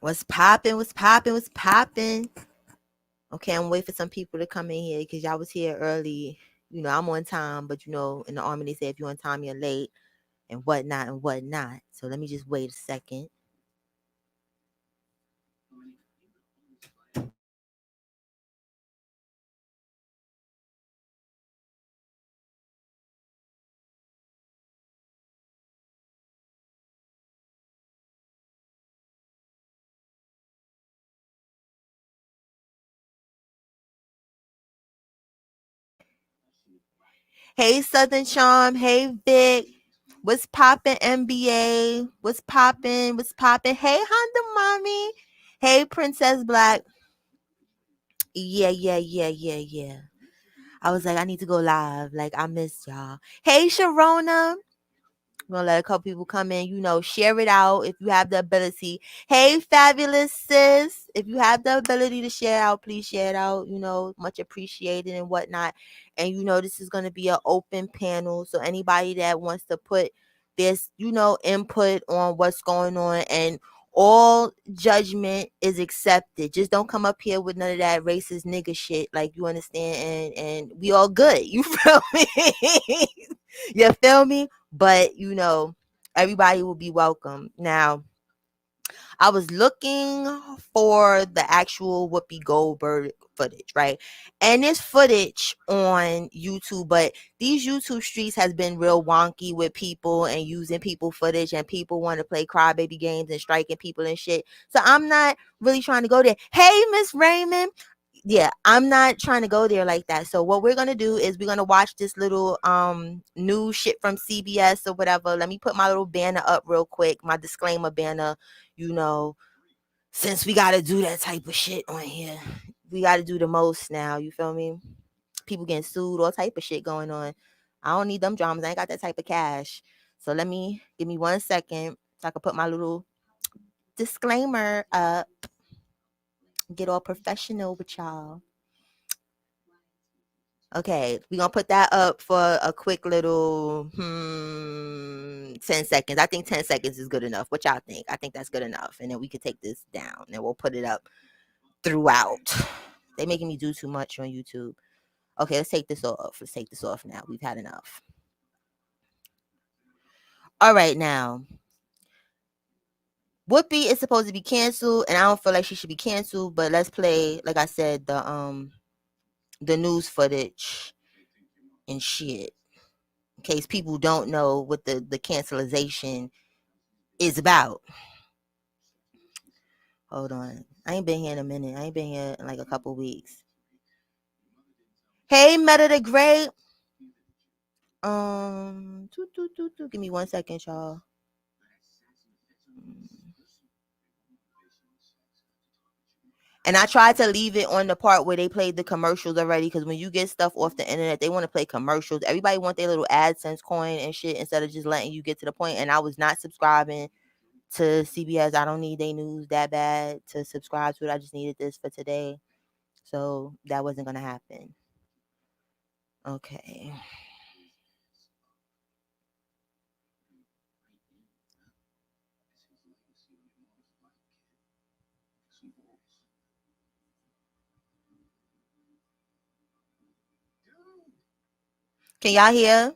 What's popping? What's popping? What's popping? Okay, I'm waiting for some people to come in here because y'all was here early. You know, I'm on time, but you know, in the army they say if you're on time, you're late and whatnot and whatnot. So let me just wait a second. Hey, Southern Charm. Hey, Vic. What's poppin', NBA? What's poppin'? What's poppin'? Hey, Honda Mommy. Hey, Princess Black. Yeah. I was like, I need to go live. Like, I missed y'all. Hey, Sharona. We're gonna let a couple people come in, you know, share it out if you have the ability. Hey, fabulous sis. If you have the ability to share out, please share it out, you know, much appreciated and whatnot. And you know, this is gonna be an open panel. So anybody that wants to put this, you know, input on what's going on, and all judgment is accepted. Just don't come up here with none of that racist nigga shit. Like, you understand, and we all good. You feel me? You feel me? But you know, everybody will be welcome. Now, I was looking for the actual Whoopi Goldberg footage, right? And there's footage on YouTube, but these YouTube streets has been real wonky with people and using people footage, and people want to play crybaby games and striking people and shit. So I'm not really trying to go there. Hey, Miss Raymond. Yeah, I'm not trying to go there like that. So what we're gonna do is we're gonna watch this little new shit from CBS or whatever. Let me put my little banner up real quick, my disclaimer banner, you know, since we gotta do that type of shit on here. We gotta do the most now, you feel me? People getting sued, all type of shit going on. I don't need them dramas. I ain't got that type of cash. So give me 1 second so I can put my little disclaimer up, get all professional with y'all. Okay, we're gonna put that up for a quick little 10 seconds. I think 10 seconds is good enough. What y'all think? I think that's good enough. And then we could take this down and we'll put it up throughout. They making me do too much on YouTube. Okay, let's take this off. Let's take this off now. We've had enough. All right, now. Whoopi is supposed to be canceled, and I don't feel like she should be canceled, but let's play, like I said, the news footage and shit. In case people don't know what the cancelization is about. Hold on. I ain't been here in a minute. I ain't been here in like a couple weeks. Hey, Meta the Great. Give me 1 second, y'all. And I tried to leave it on the part where they played the commercials already, because when you get stuff off the internet, they want to play commercials. Everybody want their little AdSense coin and shit instead of just letting you get to the point. And I was not subscribing to CBS. I don't need their news that bad to subscribe to it. I just needed this for today. So that wasn't going to happen. Okay. Can y'all hear?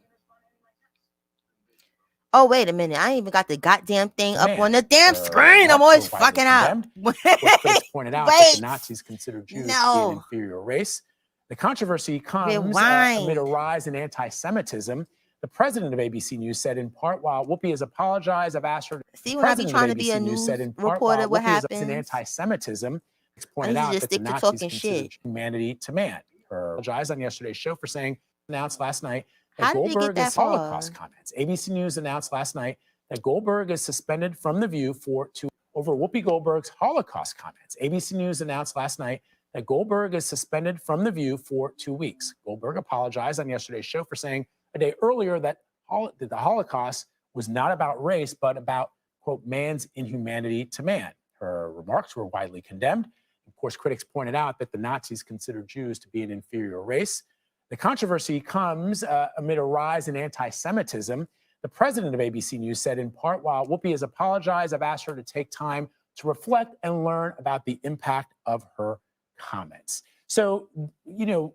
Oh, wait a minute. I ain't even got the goddamn thing up on the damn screen. I'm always fucking up. Critics pointed out that the Nazis considered Jews to be an inferior race. The controversy comes amid a rise in anti-Semitism. The president of ABC News said in part, while Whoopi has apologized, I've asked her. See, when I be trying to be a news reporter, what happens? In anti-Semitism, I need to just stick to talking shit. Humanity to man. Her apologized on yesterday's show for saying, announced last night, that Goldberg is Holocaust comments. ABC News announced last night that Goldberg is suspended from The View over Whoopi Goldberg's Holocaust comments. ABC News announced last night that Goldberg is suspended from The View for 2 weeks. Goldberg apologized on yesterday's show for saying a day earlier that the Holocaust was not about race, but about, quote, man's inhumanity to man. Her remarks were widely condemned. Of course, critics pointed out that the Nazis considered Jews to be an inferior race. The controversy comes amid a rise in anti-Semitism. The president of ABC News said in part, while Whoopi has apologized, I've asked her to take time to reflect and learn about the impact of her comments. So,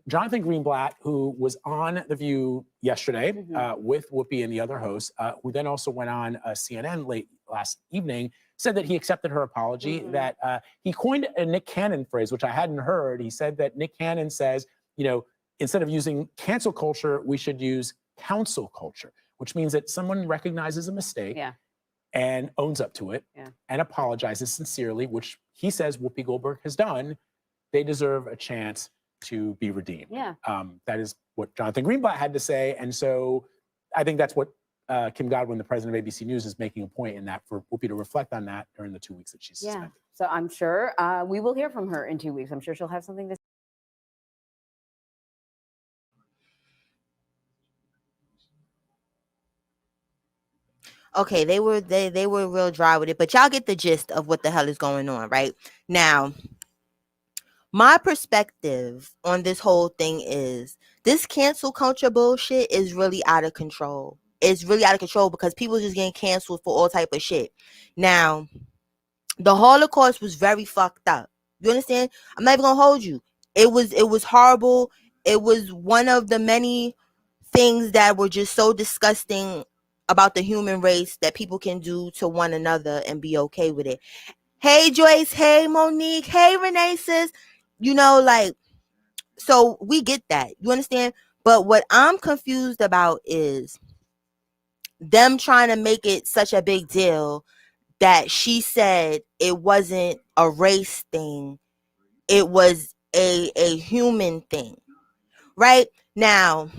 Jonathan Greenblatt, who was on The View yesterday with Whoopi and the other hosts, who then also went on CNN late last evening, said that he accepted her apology, that he coined a Nick Cannon phrase, which I hadn't heard. He said that Nick Cannon says, instead of using cancel culture, we should use counsel culture, which means that someone recognizes a mistake and owns up to it and apologizes sincerely, which he says Whoopi Goldberg has done. They deserve a chance to be redeemed. That is what Jonathan Greenblatt had to say. And so I think that's what Kim Godwin, the president of ABC News, is making a point in that, for Whoopi to reflect on that during the 2 weeks that she's suspended. So I'm sure we will hear from her in 2 weeks. I'm sure she'll have something to say. Okay, they were real dry with it, but y'all get the gist of what the hell is going on, right? Now, my perspective on this whole thing is this cancel culture bullshit is really out of control. It's really out of control because people just getting canceled for all type of shit. Now, the Holocaust was very fucked up. You understand? I'm not even gonna hold you. It was horrible. It was one of the many things that were just so disgusting about the human race that people can do to one another and be okay with it. Hey Joyce, hey Monique, hey Renee sis. So we get that. You understand? But what I'm confused about is them trying to make it such a big deal that she said it wasn't a race thing. It was a human thing. Right? Now,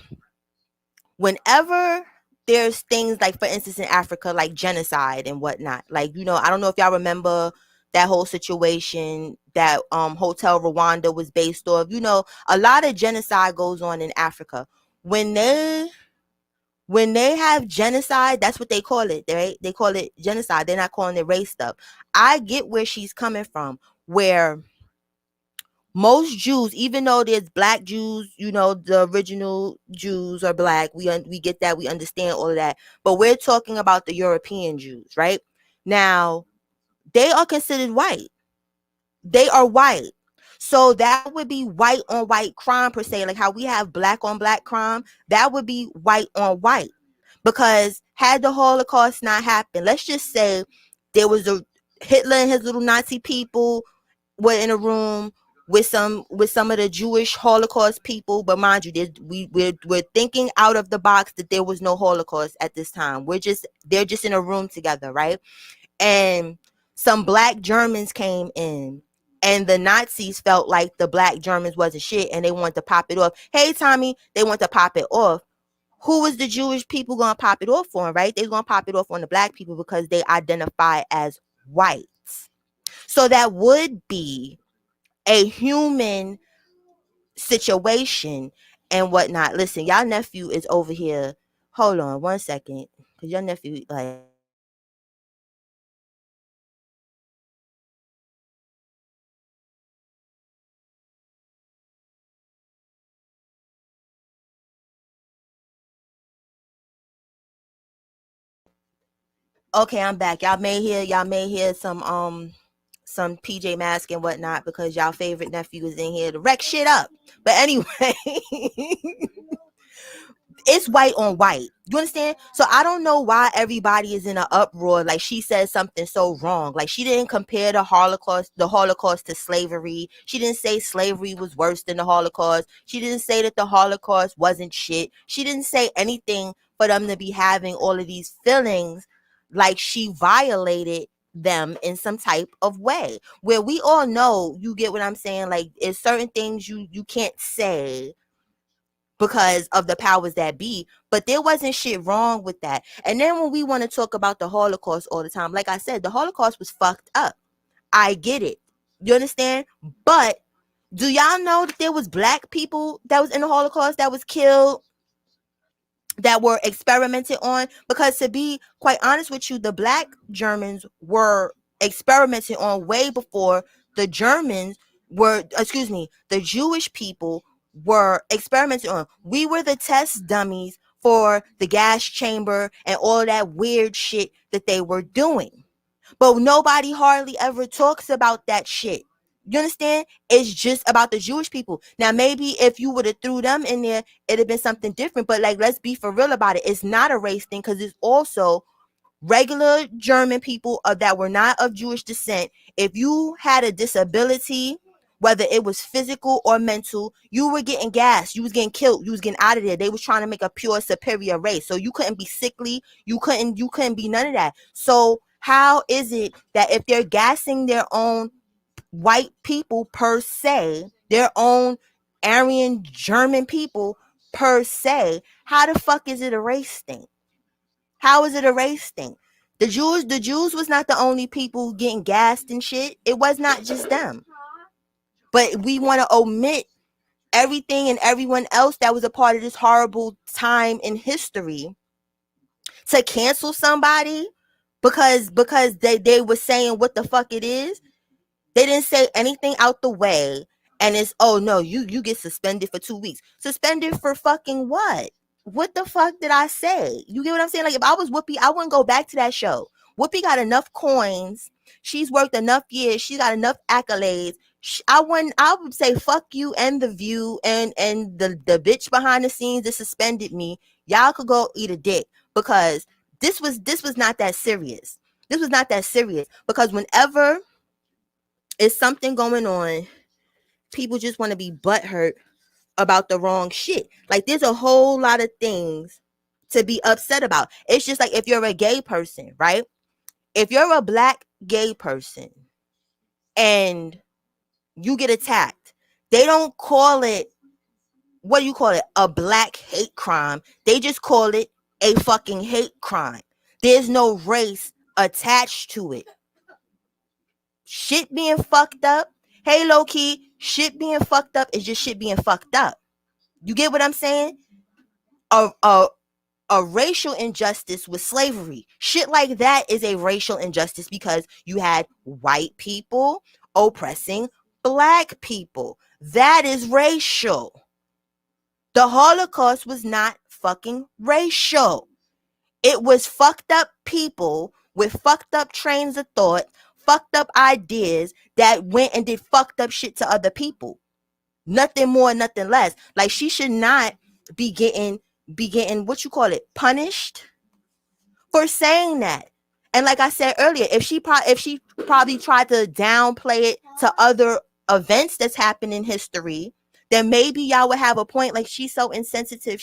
whenever there's things like, for instance, in Africa, like genocide and whatnot, like, I don't know if y'all remember that whole situation that Hotel Rwanda was based off. A lot of genocide goes on in Africa. When they have genocide, that's what they call it, right? They call it genocide. They're not calling it race stuff. I get where she's coming from, where most Jews, even though there's black Jews, the original Jews are black. We get that. We understand all of that. But we're talking about the European Jews, right? Now, they are considered white. They are white. So that would be white on white crime per se. Like how we have black on black crime, that would be white on white. Because had the Holocaust not happened, let's just say there was a Hitler and his little Nazi people were in a room with some of the Jewish Holocaust people, but mind you, we're thinking out of the box that there was no Holocaust at this time. They're just in a room together, right? And some black Germans came in, and the Nazis felt like the black Germans wasn't shit, and they wanted to pop it off. Hey, Tommy, they want to pop it off. Who was the Jewish people gonna pop it off on, right? They're gonna pop it off on the black people because they identify as whites. So that would be a human situation and whatnot. Listen, y'all nephew is over here. Hold on 1 second, because your nephew, like, okay, I'm back. Y'all may hear some PJ Mask and whatnot because y'all favorite nephew is in here to wreck shit up. But anyway, it's white on white. You understand? So I don't know why everybody is in an uproar. Like she said something so wrong. Like she didn't compare the Holocaust to slavery. She didn't say slavery was worse than the Holocaust. She didn't say that the Holocaust wasn't shit. She didn't say anything for them to be having all of these feelings like she violated them in some type of way, where we all know, you get what I'm saying? Like it's certain things you can't say because of the powers that be, but there wasn't shit wrong with that. And then when we want to talk about the Holocaust all the time, like I said, the Holocaust was fucked up. I get it. You understand? But do y'all know that there was black people that was in the Holocaust that was killed, that were experimented on? Because to be quite honest with you, the black Germans were experimented on way before the the Jewish people were experimented on. We were the test dummies for the gas chamber and all that weird shit that they were doing. But nobody hardly ever talks about that shit. You understand? It's just about the Jewish people. Now, maybe if you would have threw them in there, it'd have been something different. But like, let's be for real about it. It's not a race thing because it's also regular German people that were not of Jewish descent. If you had a disability, whether it was physical or mental, you were getting gassed, you was getting killed, you was getting out of there. They was trying to make a pure superior race. So you couldn't be sickly, you couldn't be none of that. So how is it that if they're gassing their own white people per se, their own Aryan German people per se, how the fuck is it a race thing? How is it a race thing? The Jews was not the only people getting gassed and shit. It was not just them. But we want to omit everything and everyone else that was a part of this horrible time in history to cancel somebody because they were saying what the fuck it is. They didn't say anything out the way, and it's, oh no, you get suspended for 2 weeks. Suspended for fucking what? What the fuck did I say? You get what I'm saying? Like, if I was Whoopi, I wouldn't go back to that show. Whoopi got enough coins. She's worked enough years. She's got enough accolades. I would say fuck you and The View and the bitch behind the scenes that suspended me. Y'all could go eat a dick because this was not that serious. This was not that serious because whenever it's something going on, people just want to be butthurt about the wrong shit. Like, there's a whole lot of things to be upset about. It's just like if you're a gay person, right? If you're a black gay person and you get attacked, they don't call it, what do you call it? A black hate crime. They just call it a fucking hate crime. There's no race attached to it. Shit being fucked up. Hey, low key, shit being fucked up is just shit being fucked up. You get what I'm saying? A racial injustice with slavery. Shit like that is a racial injustice because you had white people oppressing black people. That is racial. The Holocaust was not fucking racial. It was fucked up people with fucked up trains of thought, fucked up ideas that went and did fucked up shit to other people. Nothing more, nothing less. Like, she should not be getting what you call it, punished for saying that. And like I said earlier, if she probably tried to downplay it to other events that's happened in history, then maybe y'all would have a point. Like, she's so insensitive.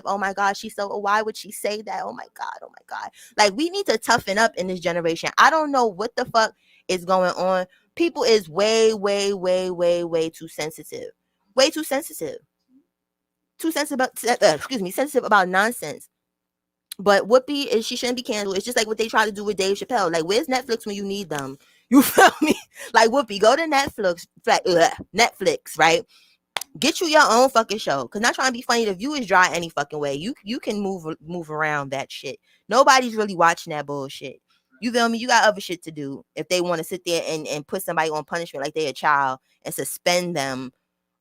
Oh my God, why would she say that? Oh my God. Like, we need to toughen up in this generation. I don't know what the fuck is going on. People is way too sensitive. Way too sensitive. Sensitive about nonsense. But Whoopi she shouldn't be canceled. It's just like what they try to do with Dave Chappelle. Like, where's Netflix when you need them? You feel me? Like, Whoopi, go to Netflix, right? Get you your own fucking show. Cause not trying to be funny, the View is dry any fucking way. You can move around that shit. Nobody's really watching that bullshit. You feel me? You got other shit to do if they want to sit there and put somebody on punishment like they a child and suspend them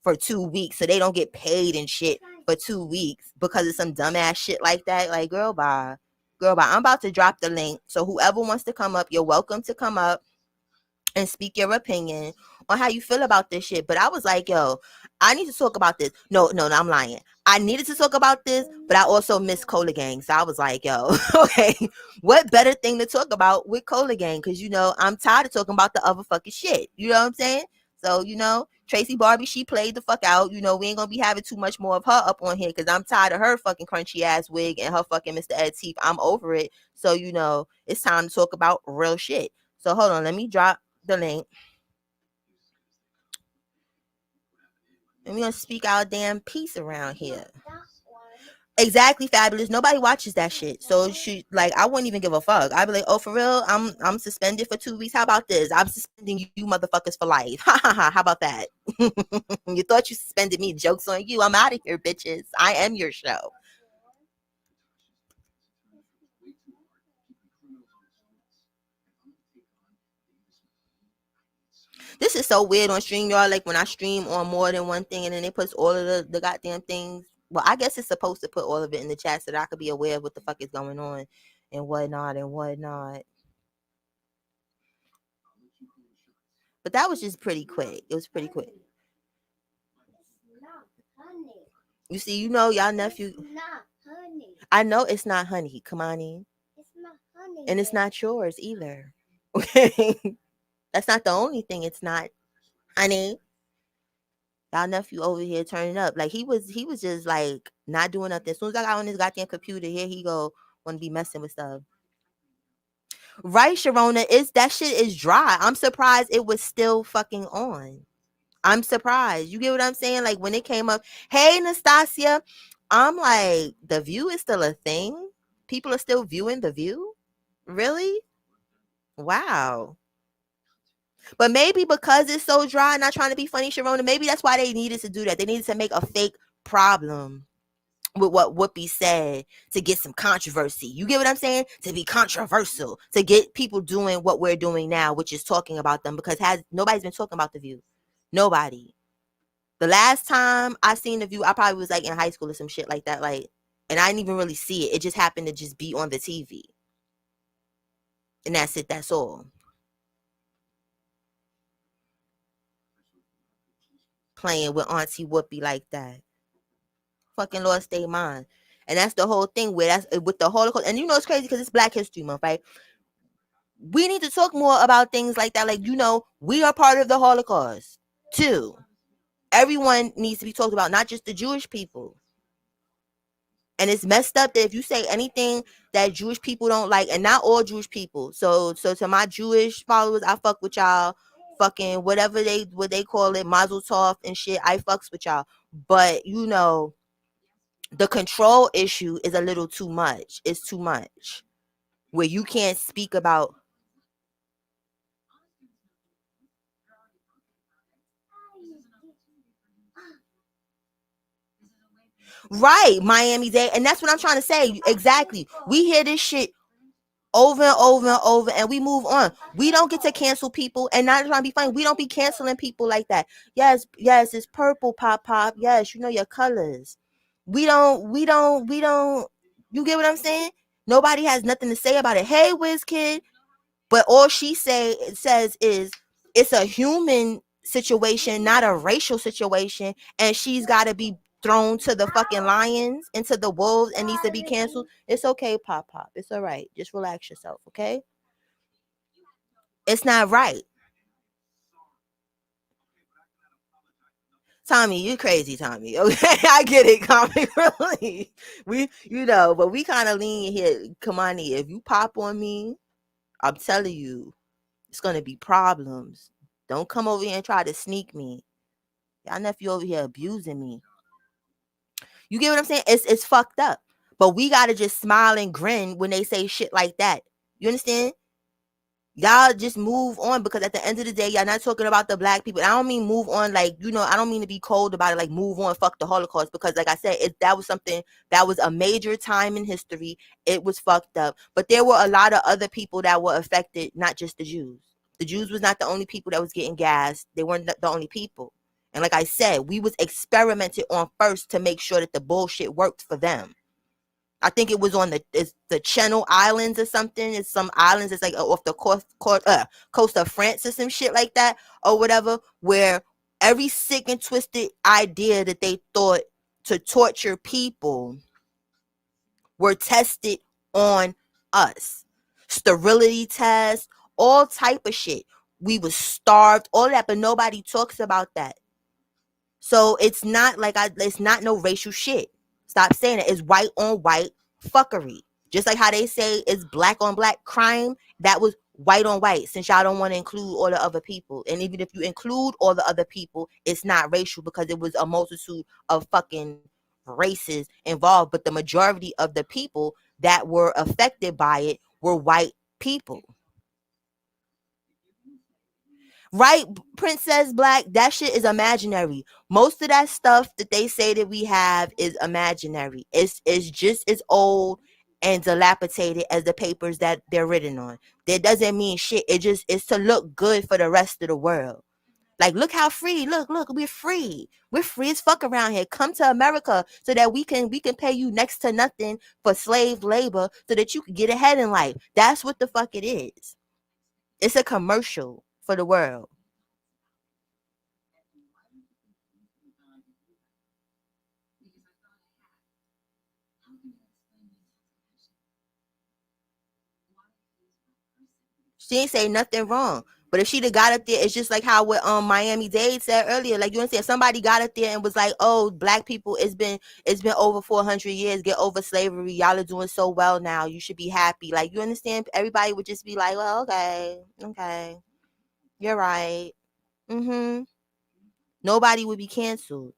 for 2 weeks so they don't get paid and shit for 2 weeks because of some dumbass shit like that. Like, girl, bye. I'm about to drop the link. So whoever wants to come up, you're welcome to come up and speak your opinion on how you feel about this shit. But I was like, yo, I need to talk about this. No, I'm lying. I needed to talk about this, but I also miss Cola Gang. So I was like, yo, okay, what better thing to talk about with Cola Gang? Because, I'm tired of talking about the other fucking shit. You know what I'm saying? So, Tracy Barbie, she played the fuck out. We ain't going to be having too much more of her up on here because I'm tired of her fucking crunchy ass wig and her fucking Mr. Ed teeth. I'm over it. So, it's time to talk about real shit. So hold on, let me drop the link. And we're going to speak our damn piece around here. Exactly, Fabulous. Nobody watches that shit. So I wouldn't even give a fuck. I'd be like, oh, for real? I'm suspended for 2 weeks. How about this? I'm suspending you motherfuckers for life. Ha ha ha. How about that? You thought you suspended me. Joke's on you. I'm out of here, bitches. I am your show. This is so weird on stream, y'all. Like, when I stream on more than one thing and then they put all of the goddamn things. Well, I guess it's supposed to put all of it in the chat so that I could be aware of what the fuck is going on and whatnot. But that was just pretty quick. It was pretty quick. You see, you know, y'all nephew. I know it's not honey, Kamani. And it's not yours either. Okay. That's not the only thing it's not, honey. Y'all nephew over here turning up. Like he was just like not doing nothing. As soon as I got on his goddamn computer, here he go, wanna be messing with stuff. Right, Sharona, is that shit is dry. I'm surprised it was still fucking on. I'm surprised. You get what I'm saying? Like when it came up, hey Nastasia, I'm like, The View is still a thing? People are still viewing The View? Really? Wow. But maybe because it's so dry, not trying to be funny, Sharona, maybe that's why they needed to do that. They needed to make a fake problem with what Whoopi said to get some controversy. You get what I'm saying? To be controversial, to get people doing what we're doing now, which is talking about them, because nobody's been talking about The View. Nobody. The last time I seen The View, I probably was like in high school or some shit like that. Like, and I didn't even really see it. It just happened to just be on the TV. And that's it. That's all. Playing with Auntie Whoopi like that. Fucking lost their mind. And that's the whole thing with the Holocaust. And you know it's crazy because it's Black History Month, right? We need to talk more about things like that. Like, you know, we are part of the Holocaust too. Everyone needs to be talked about, not just the Jewish people. And it's messed up that if you say anything that Jewish people don't like, and not all Jewish people. So to my Jewish followers, I fuck with y'all. Fucking what they call it, Mazel Tov and shit. I fucks with y'all. But you know, the control issue is a little too much. It's too much. Where you can't speak about. Right, Miami-Dade. And that's what I'm trying to say. Exactly. We hear this shit over and over and over, and we move on. We don't get to cancel people, and not trying to be funny. We don't be canceling people like that. Yes, it's purple, pop. Yes, you know your colors. We don't. You get what I'm saying? Nobody has nothing to say about it. Hey, Wiz Kid. But all she says is it's a human situation, not a racial situation, and she's got to be thrown to the fucking lions and to the wolves and needs to be canceled. It's okay, Pop. It's all right. Just relax yourself, okay? It's not right. Tommy, you crazy, Tommy. Okay, I get it, Tommy. Really, but we kind of lean here. Kamani, if you pop on me, I'm telling you, it's gonna be problems. Don't come over here and try to sneak me. Y'all nephew over here abusing me. You get what I'm saying? It's fucked up. But we gotta just smile and grin when they say shit like that. You understand? Y'all just move on, because at the end of the day, y'all not talking about the Black people. I don't mean move on like, I don't mean to be cold about it, like move on, fuck the Holocaust, because like I said, that was something that was a major time in history. It was fucked up. But there were a lot of other people that were affected, not just the Jews. The Jews was not the only people that was getting gassed. They weren't the only people. And like I said, we was experimented on first to make sure that the bullshit worked for them. I think it was on the Channel Islands or something. It's some islands that's like off the coast of France or some shit like that or whatever, where every sick and twisted idea that they thought to torture people were tested on us. Sterility tests, all type of shit. We was starved, all that, but nobody talks about that. So it's not like it's not no racial shit. Stop saying it. It's white on white fuckery. Just like how they say it's black on black crime, that was white on white, since y'all don't want to include all the other people. And even if you include all the other people, it's not racial because it was a multitude of fucking races involved. But the majority of the people that were affected by it were white people. Right, Princess Black, that shit is imaginary. Most of that stuff that they say that we have is imaginary. It's just as old and dilapidated as the papers that they're written on. That doesn't mean shit. It's to look good for the rest of the world. Like, look how free. Look, we're free. We're free as fuck around here. Come to America so that we can pay you next to nothing for slave labor so that you can get ahead in life. That's what the fuck it is. It's a commercial for the world. She ain't say nothing wrong. But if she'd have got up there, it's just like how what Miami-Dade said earlier. Like you understand, if somebody got up there and was like, "Oh, black people, it's been over 400 years. Get over slavery. Y'all are doing so well now. You should be happy." Like you understand, everybody would just be like, "Well, okay, you're right." Nobody would be canceled.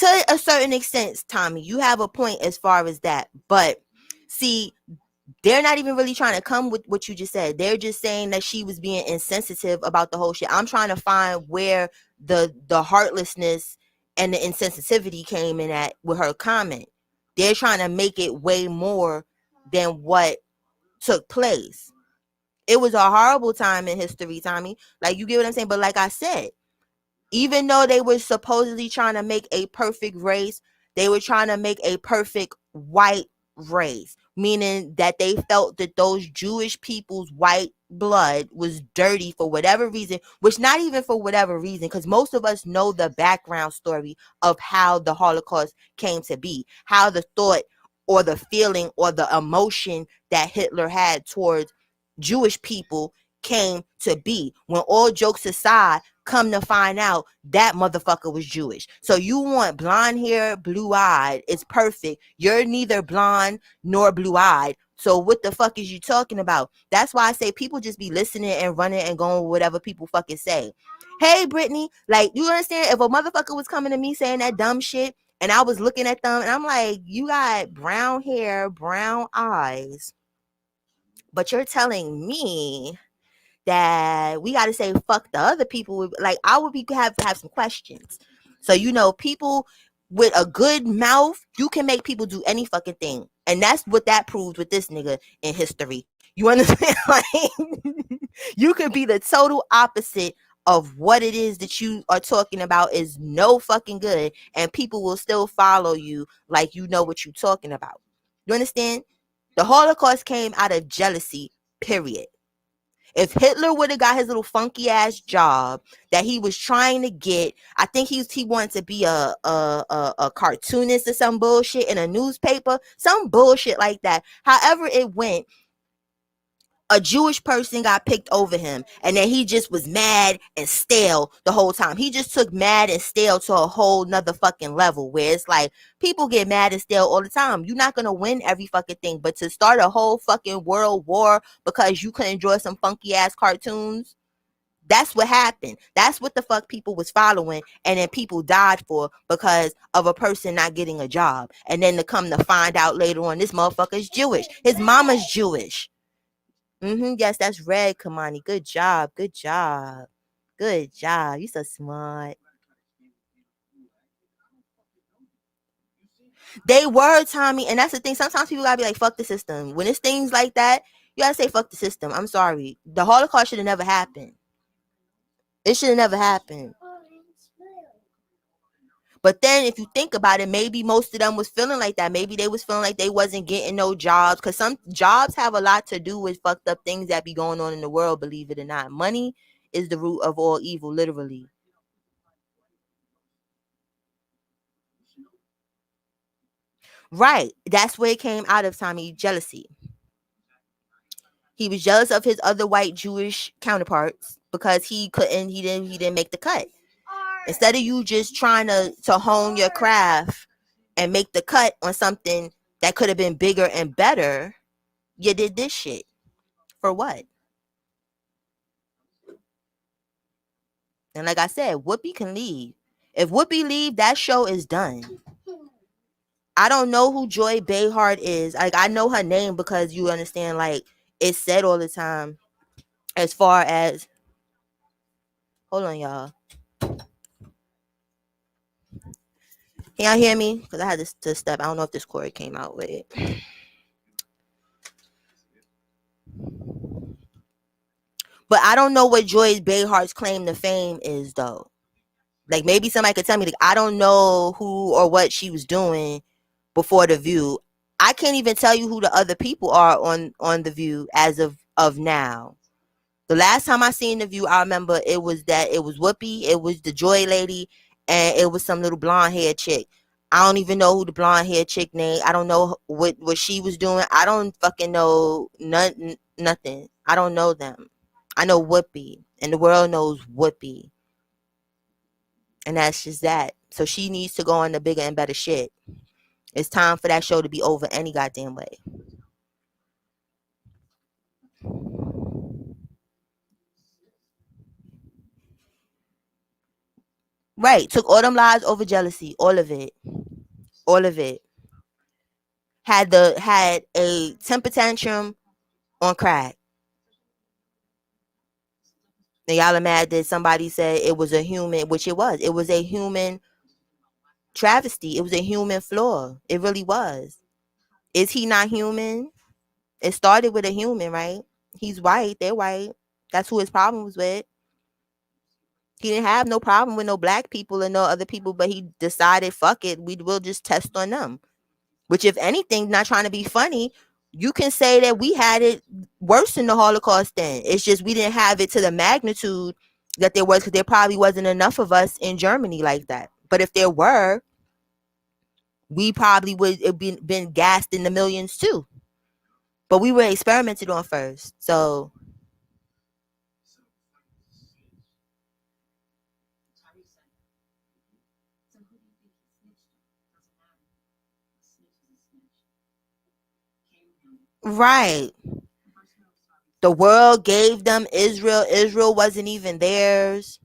To a certain extent, Tommy, you have a point as far as that. But see, they're not even really trying to come with what you just said. They're just saying that she was being insensitive about the whole shit. I'm trying to find where the heartlessness and the insensitivity came in at with her comment. They're trying to make it way more than what took place. It was a horrible time in history, Tommy. Like, you get what I'm saying? But like I said, even though they were supposedly trying to make a perfect race, they were trying to make a perfect white race, meaning that they felt that those Jewish people's white blood was dirty for whatever reason, which not even for whatever reason, because most of us know the background story of how the Holocaust came to be, how the thought or the feeling or the emotion that Hitler had towards Jewish people came to be. When all jokes aside, come to find out that motherfucker was Jewish. So you want blonde hair, blue eyed. It's perfect. You're neither blonde nor blue eyed. So what the fuck is you talking about? That's why I say people just be listening and running and going with whatever people fucking say. Hey, Brittany, like, you understand? If a motherfucker was coming to me saying that dumb shit and I was looking at them and I'm like, you got brown hair, brown eyes, but you're telling me that we got to say fuck the other people, like, I would be have some questions. So people with a good mouth, you can make people do any fucking thing, and that's what that proves with this nigga in history. You understand? Like, you could be the total opposite of what it is that you are talking about is no fucking good, and people will still follow you like you know what you're talking about. You understand? The Holocaust came out of jealousy, period. If Hitler would have got his little funky ass job that he was trying to get, I think he wanted to be a cartoonist or some bullshit in a newspaper, some bullshit like that. However it went, a Jewish person got picked over him, and then he just was mad and stale the whole time. He just took mad and stale to a whole nother fucking level where it's like people get mad and stale all the time. You're not gonna win every fucking thing, but to start a whole fucking world war because you couldn't draw some funky ass cartoons, that's what happened. That's what the fuck people was following, and then people died for because of a person not getting a job. And then to come to find out later on, this motherfucker's Jewish. His mama's Jewish. Yes, that's red, Kamani. Good job. Good job. Good job. You so smart. They were, Tommy, and that's the thing. Sometimes people gotta be like, fuck the system. When it's things like that, you gotta say fuck the system. I'm sorry. The Holocaust should have never happened. It should have never happened. But then if you think about it, maybe most of them was feeling like that. Maybe they was feeling like they wasn't getting no jobs, because some jobs have a lot to do with fucked up things that be going on in the world, believe it or not. Money is the root of all evil, literally. Right. That's where it came out of, Tommy. Jealousy. He was jealous of his other white Jewish counterparts because he didn't make the cut. Instead of you just trying to hone your craft and make the cut on something that could have been bigger and better, you did this shit. For what? And like I said, Whoopi can leave. If Whoopi leave, that show is done. I don't know who Joy Behar is. Like, I know her name because you understand, like, it's said all the time as far as, hold on, y'all. Can y'all hear me? Because I had to step. I don't know if this cord came out with it. But I don't know what Joy Behar's claim to fame is, though. Like, maybe somebody could tell me. Like, I don't know who or what she was doing before The View. I can't even tell you who the other people are on The View as of now. The last time I seen The View, I remember it was Whoopi, it was the Joy lady, and it was some little blonde haired chick. I don't even know who the blonde haired chick name. I don't know what she was doing. I don't fucking know nothing. I don't know them. I know Whoopi, and the world knows Whoopi, and that's just that. So she needs to go on the bigger and better shit. It's time for that show to be over any goddamn way. Right. Took all them lies over jealousy. All of it. All of it. Had a temper tantrum on crack. And y'all are mad that somebody said it was a human, which it was. It was a human travesty. It was a human flaw. It really was. Is he not human? It started with a human, right? He's white. They're white. That's who his problem was with. He didn't have no problem with no black people and no other people, but he decided, fuck it, we'll just test on them. Which, if anything, not trying to be funny, you can say that we had it worse than the Holocaust then. It's just we didn't have it to the magnitude that there was, because there probably wasn't enough of us in Germany like that. But if there were, we probably would have been gassed in the millions too. But we were experimented on first. So right. The world gave them Israel. Israel wasn't even theirs.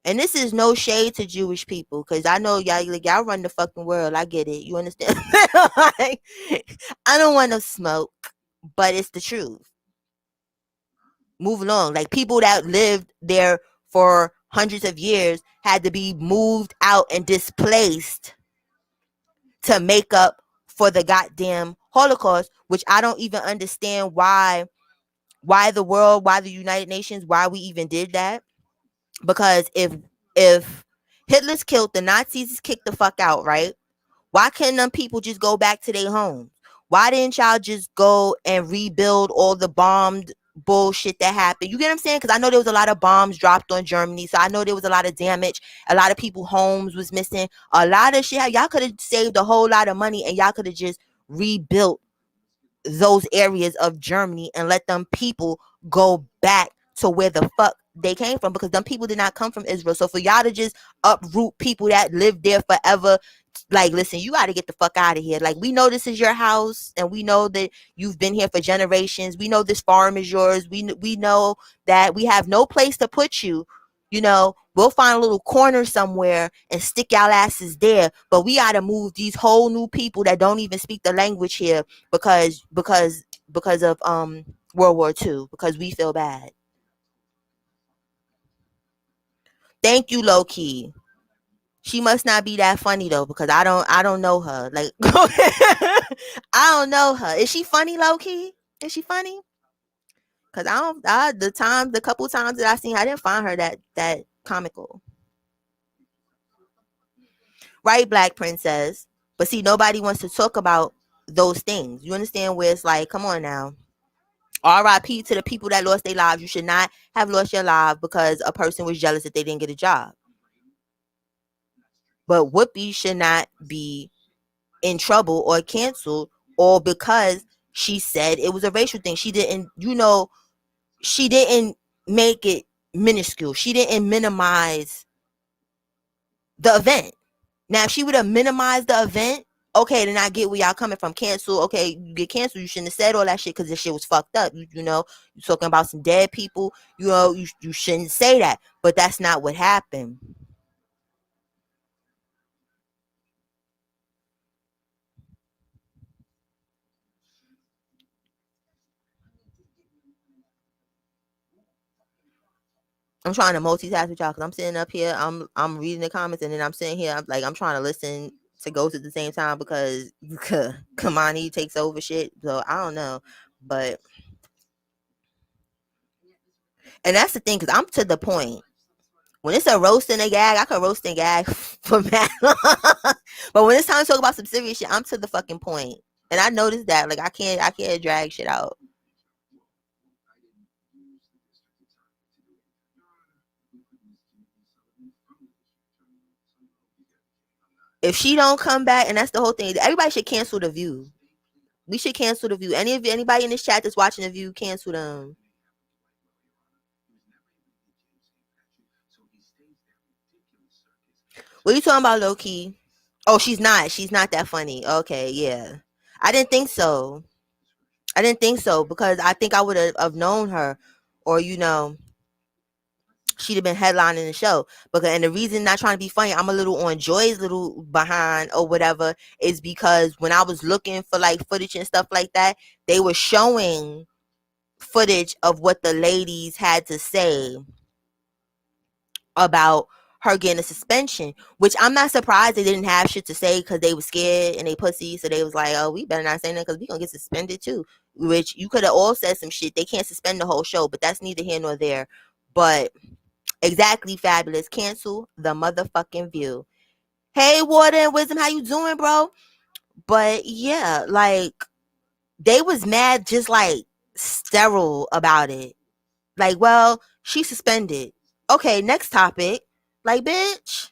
And this is no shade to Jewish people, because I know y'all run the fucking world. I get it. You understand? Like, I don't want to smoke, but it's the truth. Move along. Like, people that lived there for hundreds of years had to be moved out and displaced to make up for the goddamn Holocaust, which I don't even understand why the world, why the United Nations, why we even did that. Because if Hitler's killed, the Nazis kicked the fuck out, right? Why couldn't them people just go back to their homes? Why didn't y'all just go and rebuild all the bombed bullshit that happened? You get what I'm saying? Because I know there was a lot of bombs dropped on Germany, so I know there was a lot of damage. A lot of people homes was missing. A lot of shit. Y'all could have saved a whole lot of money, and y'all could have just rebuilt those areas of Germany and let them people go back to where the fuck they came from, because them people did not come from Israel. So for y'all to just uproot people that lived there forever, like, listen, you got to get the fuck out of here. Like, we know this is your house, and we know that you've been here for generations. We know this farm is yours. We know that we have no place to put you. You know, we'll find a little corner somewhere and stick y'all asses there. But we got to move these whole new people that don't even speak the language here because of World War II, because we feel bad. Thank you, low key. She must not be that funny though, because I don't know her. Like, I don't know her. Is she funny, low key? Is she funny? Because the couple times that I seen her, I didn't find her that comical. Right, Black Princess? But see, nobody wants to talk about those things. You understand? Where it's like, come on now. R.I.P. to the people that lost their lives. You should not have lost your life because a person was jealous that they didn't get a job. But Whoopi should not be in trouble or canceled, or because she said it was a racial thing. She didn't make it minuscule. She didn't minimize the event. Now, if she would have minimized the event, okay, then I get where y'all coming from. Cancel, okay, you get canceled. You shouldn't have said all that shit because this shit was fucked up. You know, you're talking about some dead people. You know, you shouldn't say that. But that's not what happened. I'm trying to multitask with y'all because I'm sitting up here. I'm reading the comments, and then I'm sitting here. I'm trying to listen to Ghost at the same time because Kamani takes over shit. So I don't know, but and that's the thing, because I'm to the point. When it's a roast and a gag, I can roast and gag for mad long. But when it's time to talk about some serious shit, I'm to the fucking point. And I noticed that, like, I can't drag shit out. If she don't come back, and that's the whole thing, everybody should cancel the View. We should cancel the View. Anybody in this chat that's watching the View, cancel them. What are you talking about, low key? Oh, she's not. She's not that funny. Okay, yeah. I didn't think so. I didn't think so because I think I would have known her, or she'd have been headlining the show. And the reason not trying to be funny, I'm a little on Joy's little behind or whatever, is because when I was looking for like footage and stuff like that, they were showing footage of what the ladies had to say about her getting a suspension, which I'm not surprised they didn't have shit to say because they were scared and they pussy. So they was like, oh, we better not say that because we gonna get suspended too. Which you could have all said some shit. They can't suspend the whole show, but that's neither here nor there. But exactly, Fabulous. Cancel the motherfucking View. Hey, Water and Wisdom, how you doing, bro? But yeah, like they was mad, just like sterile about it. Like, well, she's suspended. Okay, next topic. Like, bitch.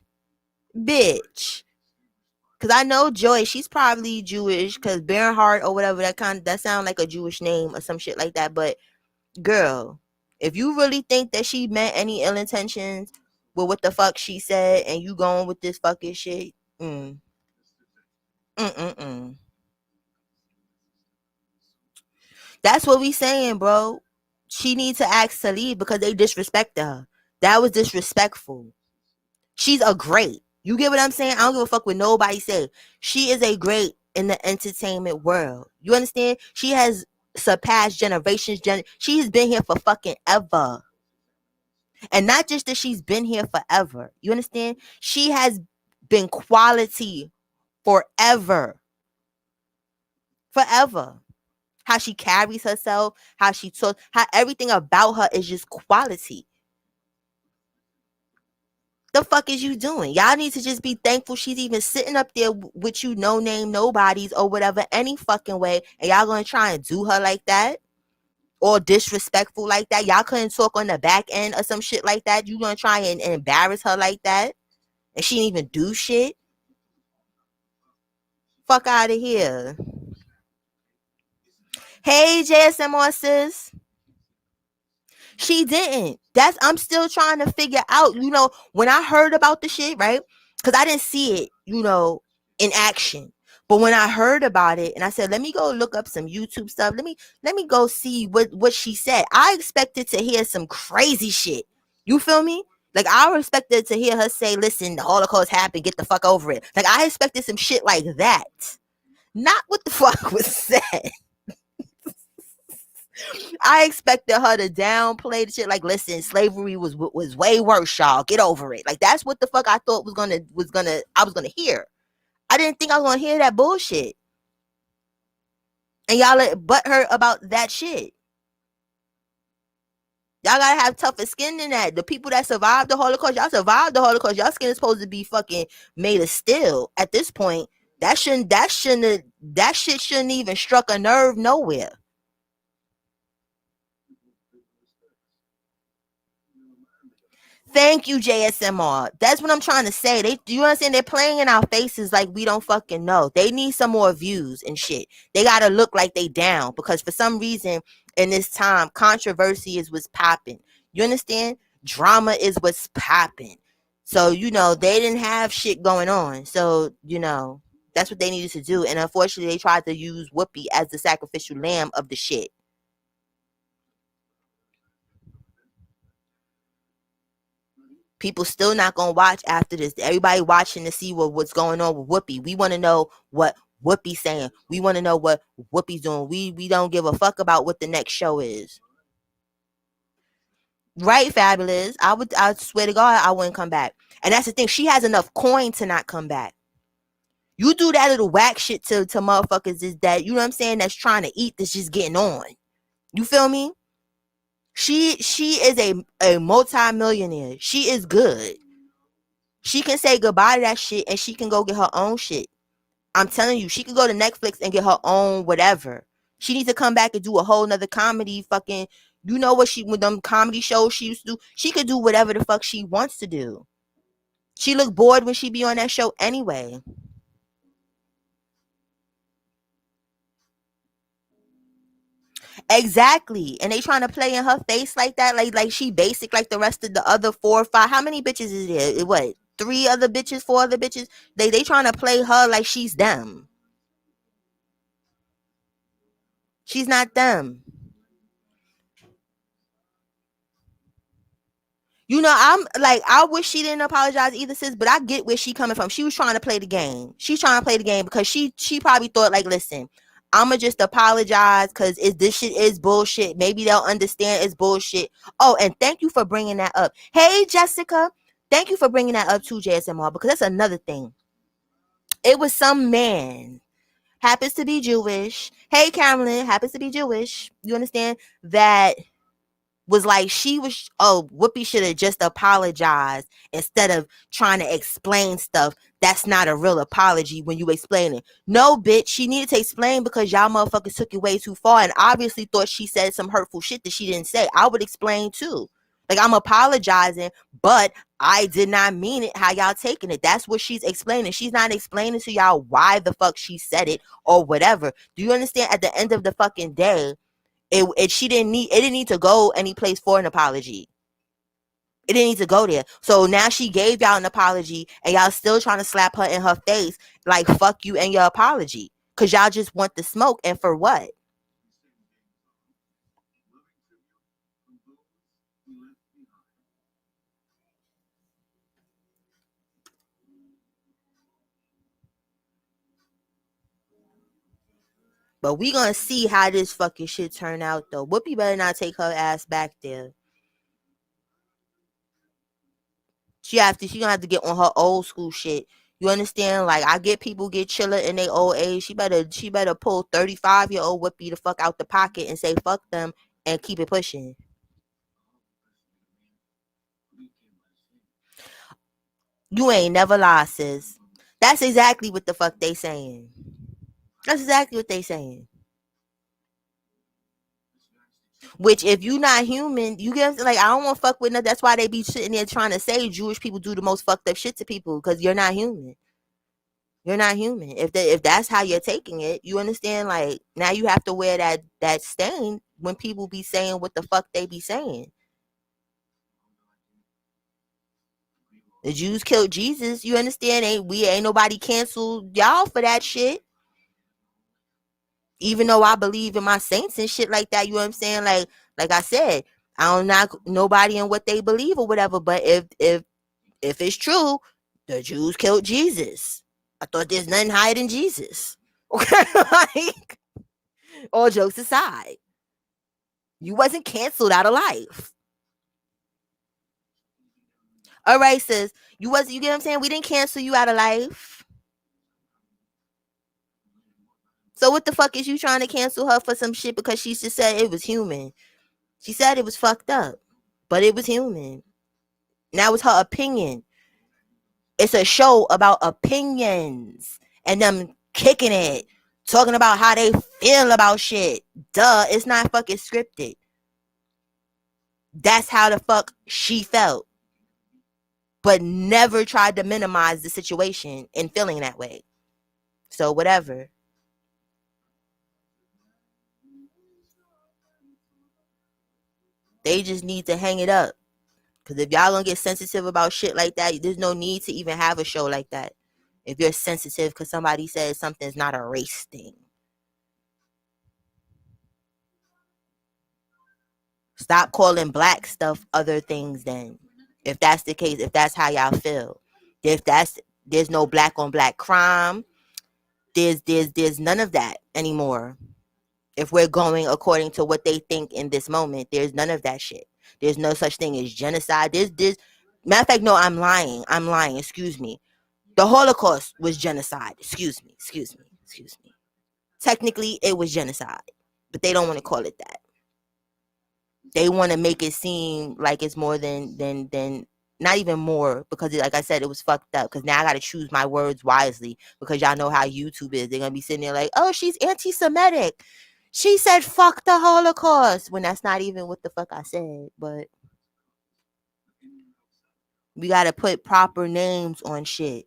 Cause I know Joy, she's probably Jewish. Cause Bernhardt or whatever, that sound like a Jewish name or some shit like that. But girl, if you really think that she meant any ill intentions with what the fuck she said, and you going with this fucking shit, mm. That's what we saying, bro. She needs to ask to leave because they disrespected her. That was disrespectful. She's a great. You get what I'm saying? I don't give a fuck what nobody say. She is a great in the entertainment world. You understand? She has surpassed generations. She's been here for fucking ever. And not just that she's been here forever. You understand? She has been quality forever. Forever. How she carries herself, how she talks, how everything about her is just quality. The fuck is you doing? Y'all need to just be thankful she's even sitting up there with you, no name, nobodies or whatever, any fucking way. And y'all gonna try and do her like that? Or disrespectful like that? Y'all couldn't talk on the back end or some shit like that? You gonna try and embarrass her like that? And she didn't even do shit? Fuck out of here. Hey, JSMR sis. She didn't. I'm still trying to figure out, when I heard about the shit, right? Because I didn't see it, in action. But when I heard about it and I said, let me go look up some YouTube stuff. Let me go see what she said. I expected to hear some crazy shit. You feel me? Like, I expected to hear her say, listen, the Holocaust happened, get the fuck over it. Like, I expected some shit like that. Not what the fuck was said. I expected her to downplay the shit. Like, listen, slavery was way worse, y'all. Get over it. Like, that's what the fuck I thought I was gonna hear. I didn't think I was gonna hear that bullshit. And y'all butthurt about that shit. Y'all gotta have tougher skin than that. The people that survived the Holocaust, y'all survived the Holocaust. Y'all skin is supposed to be fucking made of steel. At this point, that shit shouldn't even struck a nerve nowhere. Thank you, JSMR. That's what I'm trying to say. Do you understand? They're playing in our faces like we don't fucking know. They need some more views and shit. They gotta look like they down because for some reason in this time, controversy is what's popping. You understand? Drama is what's popping. So, they didn't have shit going on. So, that's what they needed to do. And unfortunately, they tried to use Whoopi as the sacrificial lamb of the shit. People still not gonna watch after this. Everybody watching to see what's going on with Whoopi. We want to know what Whoopi's saying. We want to know what Whoopi's doing. We don't give a fuck about what the next show is. Right, Fabulous. I swear to God, I wouldn't come back. And that's the thing. She has enough coin to not come back. You do that little whack shit to motherfuckers is that, you know what I'm saying, that's trying to eat, that's just getting on. You feel me? She is a multi-millionaire. She is good. She can say goodbye to that shit and she can go get her own shit. I'm telling you, she can go to Netflix and get her own whatever. She needs to come back and do a whole nother comedy fucking, You know what with them comedy shows she used to do? She could do whatever the fuck she wants to do. She look bored when she be on that show anyway. Exactly. And they trying to play in her face like that, like she basic like the rest of the other 4 or 5. How many bitches is there? What? 3 other bitches, 4 other bitches? They trying to play her like she's them. She's not them. You know, I'm like, I wish she didn't apologize either, sis, but I get where she coming from. She was trying to play the game. She's trying to play the game because she probably thought, like, listen, I'ma just apologize because this shit is bullshit. Maybe they'll understand it's bullshit. Oh, and thank you for bringing that up. Hey, Jessica, thank you for bringing that up too, JSMR, because that's another thing. It was some man, happens to be Jewish. Hey, Carolyn, happens to be Jewish. You understand that? Was like Whoopi should have just apologized instead of trying to explain stuff. That's not a real apology when you explain it. No, bitch, she needed to explain because y'all motherfuckers took it way too far and obviously thought she said some hurtful shit that she didn't say. I would explain too. Like, I'm apologizing, but I did not mean it how y'all taking it. That's what she's explaining. She's not explaining to y'all why the fuck she said it or whatever. Do you understand? At the end of the fucking day, it didn't need to go any place for an apology. It didn't need to go there. So now she gave y'all an apology and y'all still trying to slap her in her face like fuck you and your apology. Cause y'all just want the smoke, and for what? But we gonna see how this fucking shit turn out though. Whoopi better not take her ass back there. She gonna have to get on her old school shit. You understand? Like, I get people get chiller in their old age. She better pull 35-year-old Whoopi the fuck out the pocket and say fuck them and keep it pushing. You ain't never lied, sis. That's exactly what the fuck they saying. That's exactly what they saying. Which, if you not human, you get like, I don't want to fuck with nothing. That's why they be sitting there trying to say Jewish people do the most fucked up shit to people, because you're not human. You're not human. If that's how you're taking it, you understand? Like, now you have to wear that stain when people be saying what the fuck they be saying. The Jews killed Jesus. You understand? Ain't nobody canceled y'all for that shit. Even though I believe in my saints and shit like that, you know what I'm saying? Like I said, I don't knock nobody in what they believe or whatever. But if it's true, the Jews killed Jesus. I thought there's nothing higher than Jesus. Okay, like, all jokes aside, you wasn't canceled out of life. All right, sis, you get what I'm saying? We didn't cancel you out of life. So what the fuck is you trying to cancel her for some shit because she just said it was human? She said it was fucked up, but it was human. Now it's her opinion. It's a show about opinions and them kicking it, talking about how they feel about shit. Duh, it's not fucking scripted. That's how the fuck she felt, but never tried to minimize the situation in feeling that way. So whatever. They just need to hang it up. Because if y'all gonna get sensitive about shit like that, there's no need to even have a show like that. If you're sensitive because somebody says something's not a race thing. Stop calling black stuff other things then. If that's the case, if that's how y'all feel. There's no black on black crime. There's none of that anymore. If we're going according to what they think in this moment, there's none of that shit. There's no such thing as genocide. There's matter of fact, no, I'm lying. Excuse me. The Holocaust was genocide. Excuse me. Technically, it was genocide, but they don't want to call it that. They want to make it seem like it's more than not even more, because like I said, it was fucked up. Because now I got to choose my words wisely, because y'all know how YouTube is. They're gonna be sitting there like, oh, she's anti-Semitic. She said, fuck the Holocaust, when that's not even what the fuck I said, but we got to put proper names on shit.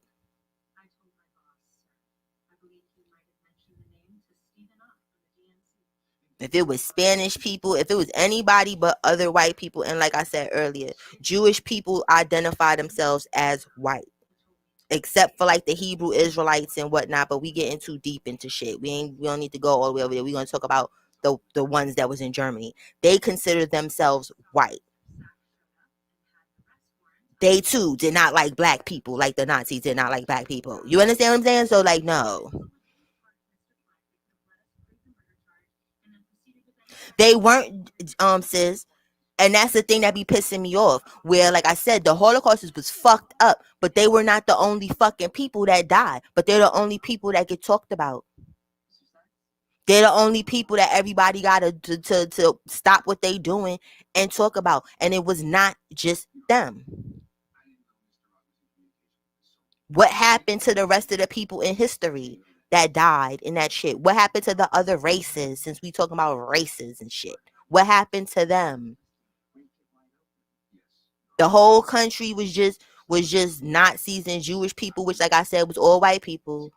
If it was Spanish people, if it was anybody but other white people, and like I said earlier, Jewish people identify themselves as white, except for like the Hebrew Israelites and whatnot. But we getting too deep into shit. We don't need to go all the way over there. We're gonna talk about the ones that was in Germany. They consider themselves white. They too did not like black people, like the Nazis did not like black people. You understand what I'm saying? So like, no, they weren't, sis. And that's the thing that be pissing me off. Where, like I said, the Holocaust was fucked up, but they were not the only fucking people that died. But they're the only people that get talked about. They're the only people that everybody got to stop what they doing and talk about. And it was not just them. What happened to the rest of the people in history that died in that shit? What happened to the other races, since we talking about races and shit? What happened to them? The whole country was just Nazis and Jewish people, which, like I said, was all white people.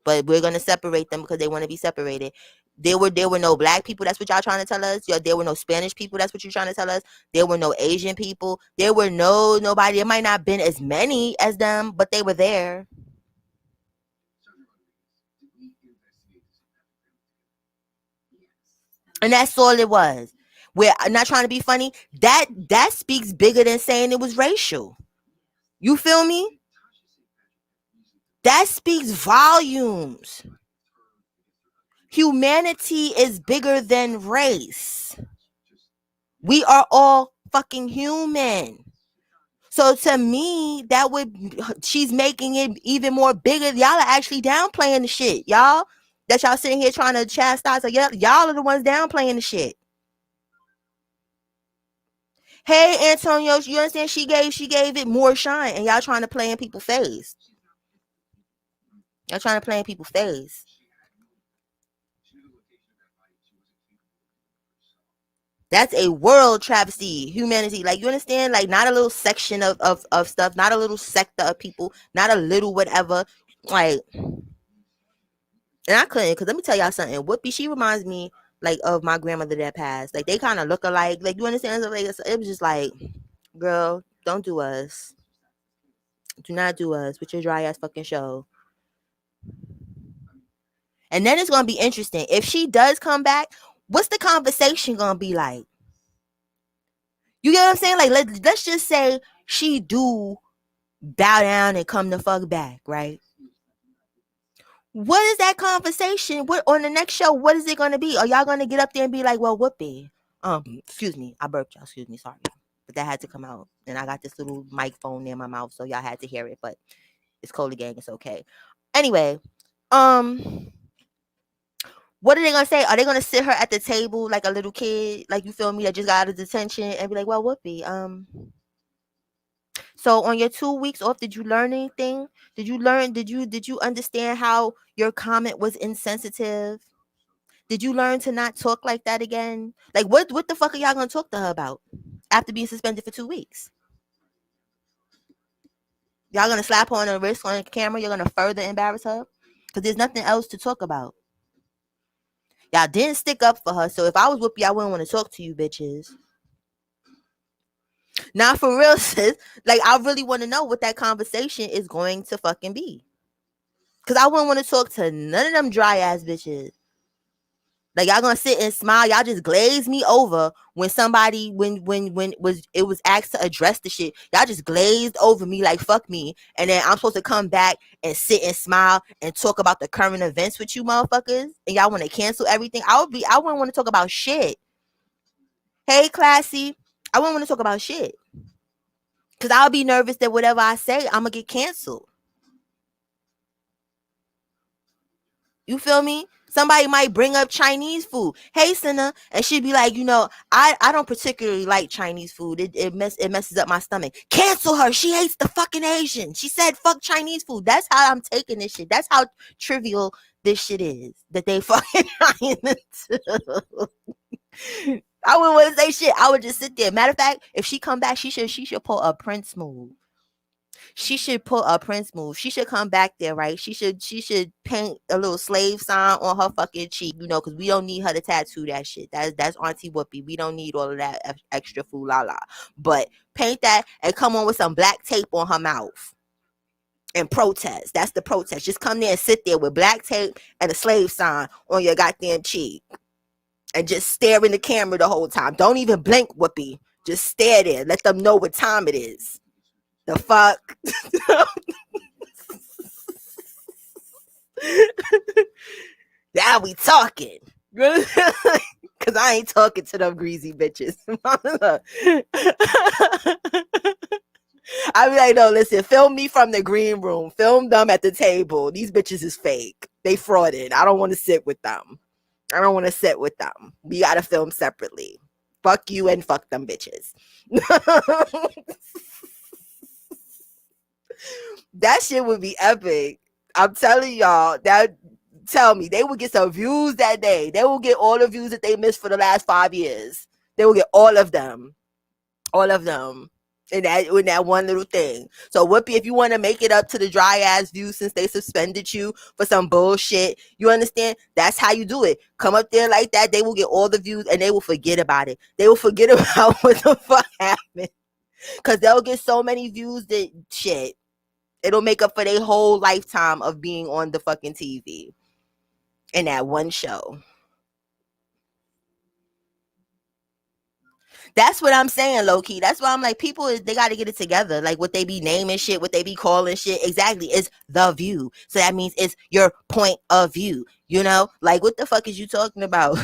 But we're gonna separate them because they want to be separated. There were no black people. That's what y'all trying to tell us. There were no Spanish people. That's what you're trying to tell us. There were no Asian people. There were nobody. It might not have been as many as them, but they were there. And that's all it was. We're not trying to be funny. That speaks bigger than saying it was racial. You feel me? That speaks volumes. Humanity is bigger than race. We are all fucking human. So to me, she's making it even more bigger. Y'all are actually downplaying the shit, y'all. That y'all sitting here trying to chastise. Y'all are the ones downplaying the shit. Hey, Antonio, you understand? She gave it more shine, and y'all trying to play in people's face. Y'all trying to play in people's face. That's a world travesty. Humanity, like, you understand? Like, not a little section of stuff, not a little sector of people, not a little whatever. Like, and I couldn't, because let me tell y'all something. Whoopi, she reminds me like of my grandmother that passed. Like, they kind of look alike. Like, you understand? So, like, it was just like, girl, don't do us. Do not do us with your dry ass fucking show. And then it's gonna be interesting. If she does come back, what's the conversation gonna be like? You get what I'm saying? Like, let's just say she do bow down and come the fuck back, right? What is that conversation? What on the next show? What is it gonna be? Are y'all gonna get up there and be like, well, Whoopi? Excuse me, I burped y'all. Excuse me, sorry, but that had to come out, and I got this little microphone near my mouth, so y'all had to hear it. But it's Coley Gang, it's okay. Anyway, what are they gonna say? Are they gonna sit her at the table like a little kid, like, you feel me, that just got out of detention, and be like, well, Whoopi, so on your 2 weeks off, did you learn anything? Did you understand how your comment was insensitive? Did you learn to not talk like that again? Like, what the fuck are y'all gonna talk to her about after being suspended for 2 weeks? Y'all gonna slap her on the wrist on the camera? You're gonna further embarrass her? Because there's nothing else to talk about. Y'all didn't stick up for her. So if I was Whoopi, I wouldn't want to talk to you bitches. Now, for real, sis, like, I really want to know what that conversation is going to fucking be. Because I wouldn't want to talk to none of them dry ass bitches. Like, y'all gonna sit and smile. Y'all just glaze me over when somebody, when it was asked to address the shit. Y'all just glazed over me like, fuck me. And then I'm supposed to come back and sit and smile and talk about the current events with you motherfuckers. And y'all want to cancel everything. I wouldn't want to talk about shit. Hey, Classy, I wouldn't want to talk about shit. Because I'll be nervous that whatever I say, I'm going to get canceled. You feel me? Somebody might bring up Chinese food. Hey, Senna, and she'd be like, I don't particularly like Chinese food. It messes up my stomach. Cancel her. She hates the fucking Asian. She said fuck Chinese food. That's how I'm taking this shit. That's how trivial this shit is that they fucking trying to do. I wouldn't want to say shit. I would just sit there. Matter of fact, if she come back, she should pull a Prince move. She should pull a Prince move. She should come back there, right? She should paint a little slave sign on her fucking cheek, because we don't need her to tattoo that shit. That's Auntie Whoopi. We don't need all of that extra foo la la. But paint that and come on with some black tape on her mouth and protest. That's the protest. Just come there and sit there with black tape and a slave sign on your goddamn cheek and just stare in the camera the whole time. Don't even blink, Whoopi. Just stare there. Let them know what time it is. The fuck? Now we talking. Cause I ain't talking to them greasy bitches. I be like, no, listen, film me from the green room. Film them at the table. These bitches is fake. They frauded. I don't want to sit with them. We gotta film separately. Fuck you and fuck them bitches. That shit would be epic. I'm telling y'all, tell me, they would get some views that day. They will get all the views that they missed for the last 5 years. They will get all of them. All of them. In that one little thing. So Whoopi, if you want to make it up to the dry ass views since they suspended you for some bullshit, you understand? That's how you do it. Come up there like that, they will get all the views and they will forget about it. They will forget about what the fuck happened. Because they'll get so many views that shit. It'll make up for their whole lifetime of being on the fucking TV in that one show. That's what I'm saying, low key. That's why I'm like, people, they got to get it together. Like what they be naming shit, what they be calling shit. Exactly. It's the view. So that means it's your point of view. Like what the fuck is you talking about?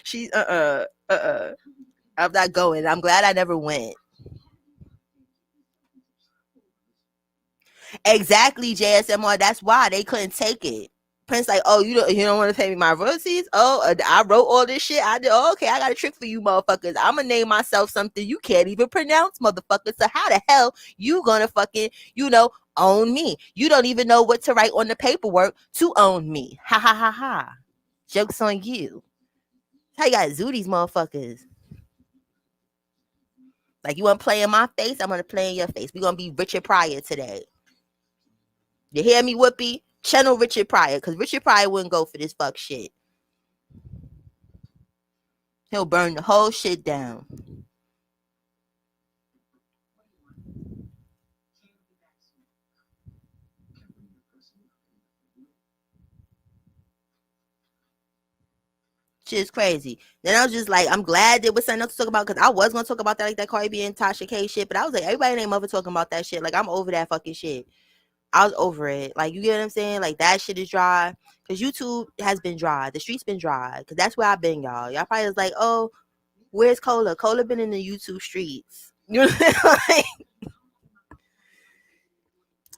She's I'm not going. I'm glad I never went. Exactly, JSMR. That's why they couldn't take it. Prince like, oh, you don't want to pay me my royalties? Oh, I wrote all this shit. I did. Oh, okay, I got a trick for you, motherfuckers. I'm gonna name myself something you can't even pronounce, motherfuckers. So how the hell you gonna fucking, own me? You don't even know what to write on the paperwork to own me. Ha ha ha ha. Joke's on you. How you got zoo these motherfuckers? Like you want to play in my face? I'm gonna play in your face. We gonna be Richard Pryor today. You hear me, Whoopi? Channel Richard Pryor, because Richard Pryor wouldn't go for this fuck shit. He'll burn the whole shit down. Shit's crazy. Then I was just like, I'm glad there was something else to talk about, because I was going to talk about that, like that Cardi B and Tasha K shit, but I was like, everybody and their mother talking about that shit. Like, I'm over that fucking shit. I was over it. Like, you get what I'm saying? Like, that shit is dry. Because YouTube has been dry. The streets been dry. Because that's where I've been, y'all. Y'all probably was like, oh, where's Cola? Cola been in the YouTube streets. You know what I'm saying? Like,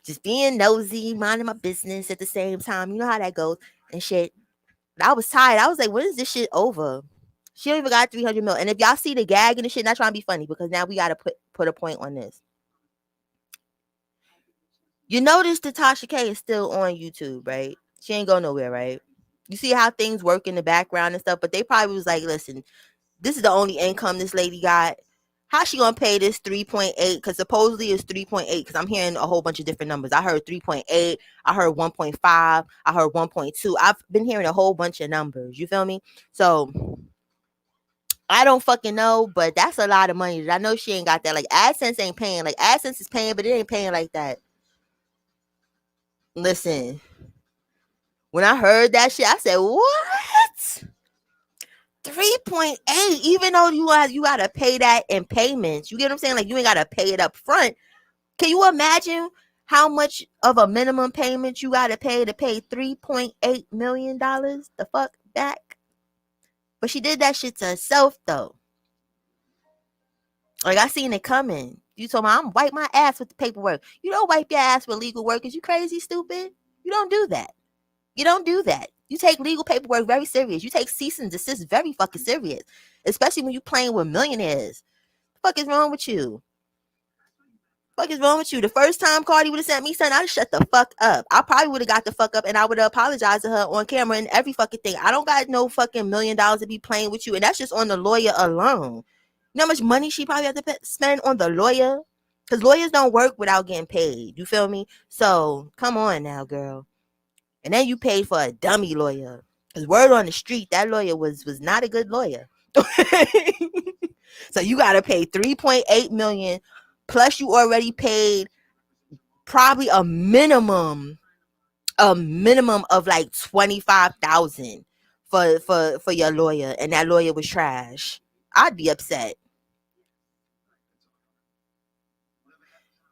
just being nosy, minding my business at the same time. You know how that goes and shit. I was tired. I was like, when is this shit over? She don't even got 300 mil. And if y'all see the gag and the shit, not trying to be funny, because now we got to put a point on this. You notice that Tasha K is still on YouTube, right? She ain't go nowhere, right? You see how things work in the background and stuff, but they probably was like, listen, this is the only income this lady got. How she gonna pay this 3.8? Because supposedly it's 3.8. Because I'm hearing a whole bunch of different numbers. I heard 3.8. I heard 1.5. I heard 1.2. I've been hearing a whole bunch of numbers. You feel me? So I don't fucking know, but that's a lot of money. I know she ain't got that. Like AdSense ain't paying. Like AdSense is paying, but it ain't paying like that. Listen, when I heard that shit, I said, what? 3.8, even though you gotta pay that in payments. You get what I'm saying? Like you ain't gotta pay it up front. Can you imagine how much of a minimum payment you gotta pay to pay $3.8 million the fuck back? But she did that shit to herself though. Like I seen it coming. You told me I'm wipe my ass with the paperwork. You don't wipe your ass with legal work. Is you crazy, stupid? You don't do that. You don't do that. You take legal paperwork very serious. You take cease and desist very fucking serious, especially when you playing with millionaires. The fuck is wrong with you? Fuck is wrong with you? The first time Cardi would have sent me something, I'd shut the fuck up. I probably would have got the fuck up and I would have apologized to her on camera and every fucking thing. I don't got no fucking $1 million to be playing with you. And that's just on the lawyer alone. You know how much money she probably had to spend on the lawyer? Because lawyers don't work without getting paid. You feel me? So come on now, girl. And then you paid for a dummy lawyer. Because word on the street, that lawyer was not a good lawyer. So you got to pay $3.8 million. Plus you already paid probably a minimum of like 25,000 for your lawyer, and that lawyer was trash. I'd be upset.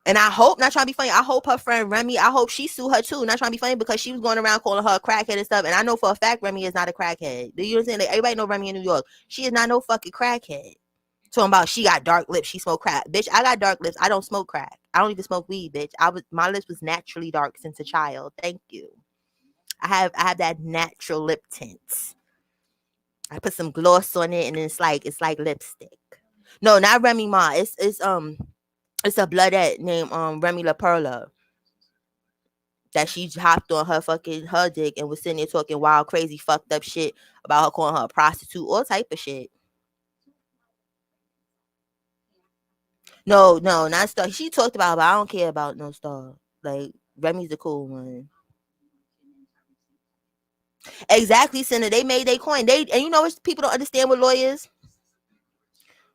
And I hope, not trying to be funny, I hope her friend Remy, I hope she sue her too. Not trying to be funny, because she was going around calling her a crackhead and stuff. And I know for a fact Remy is not a crackhead. Do you understand? Like, everybody know Remy in New York. She is not no fucking crackhead. Talking about she got dark lips, she smoke crack. Bitch, I got dark lips. I don't smoke crack. I don't even smoke weed, bitch. My lips was naturally dark since a child. Thank you. I have that natural lip tint. I put some gloss on it and it's like lipstick. No, not Remy Ma. It's a bloodette named Remy La Perla. That she hopped on her dick and was sitting there talking wild, crazy, fucked up shit about her calling her a prostitute, all type of shit. No, not Star. She talked about, but I don't care about no Star. Like, Remy's the cool one. Exactly, Senator. They made their coin. And you know what people don't understand with lawyers?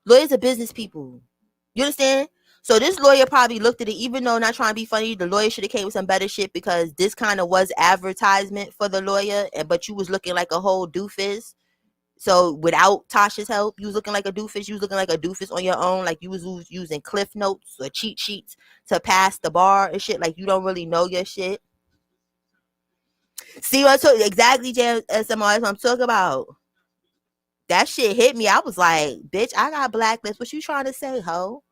Lawyers are business people. You understand? So this lawyer probably looked at it, even though not trying to be funny, the lawyer should have came with some better shit, because this kind of was advertisement for the lawyer, but you was looking like a whole doofus. So without Tasha's help, you was looking like a doofus. You was looking like a doofus on your own, like you was using cliff notes or cheat sheets to pass the bar and shit. Like you don't really know your shit. See what I'm talking exactly, SMR, that's what I'm talking about. That shit hit me. I was like, bitch, I got blacklist. What you trying to say, ho?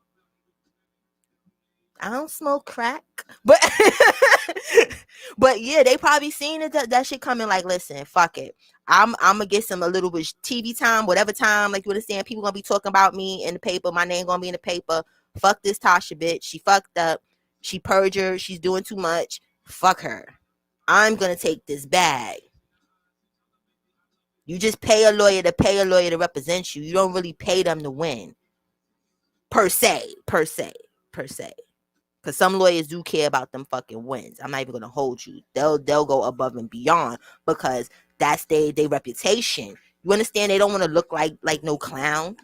I don't smoke crack, but but yeah, they probably seen it, that shit coming. Like, listen, fuck it. I'm gonna get a little bit TV time, whatever time. Like, you understand? People gonna be talking about me in the paper. My name gonna be in the paper. Fuck this Tasha bitch. She fucked up. She perjured. She's doing too much. Fuck her. I'm gonna take this bag. You just pay a lawyer to represent you. You don't really pay them to win. Per se. Because some lawyers do care about them fucking wins. I'm not even gonna hold you. They'll go above and beyond, because that's their reputation. You understand? They don't want to look like no clown.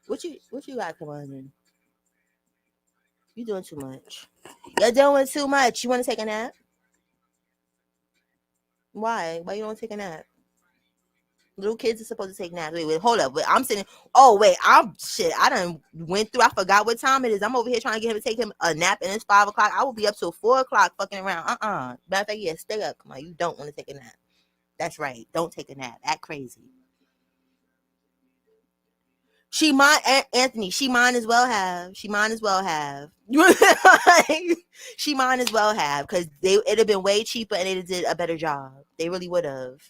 What you got, come on in? You doing too much. You're doing too much. You want to take a nap? Why? Why you don't take a nap? Little kids are supposed to take naps. Wait, hold up. Wait, I'm sitting. Oh, wait. I done went through. I forgot what time it is. I'm over here trying to get him to take him a nap, and it's 5 o'clock. I will be up till 4 o'clock fucking around. Matter of fact, yeah, stay up. Come on. You don't want to take a nap. That's right. Don't take a nap. Act crazy. She might, Anthony. She might as well have. She might as well have. She might as well have, because it'd have been way cheaper and it did a better job. They really would have.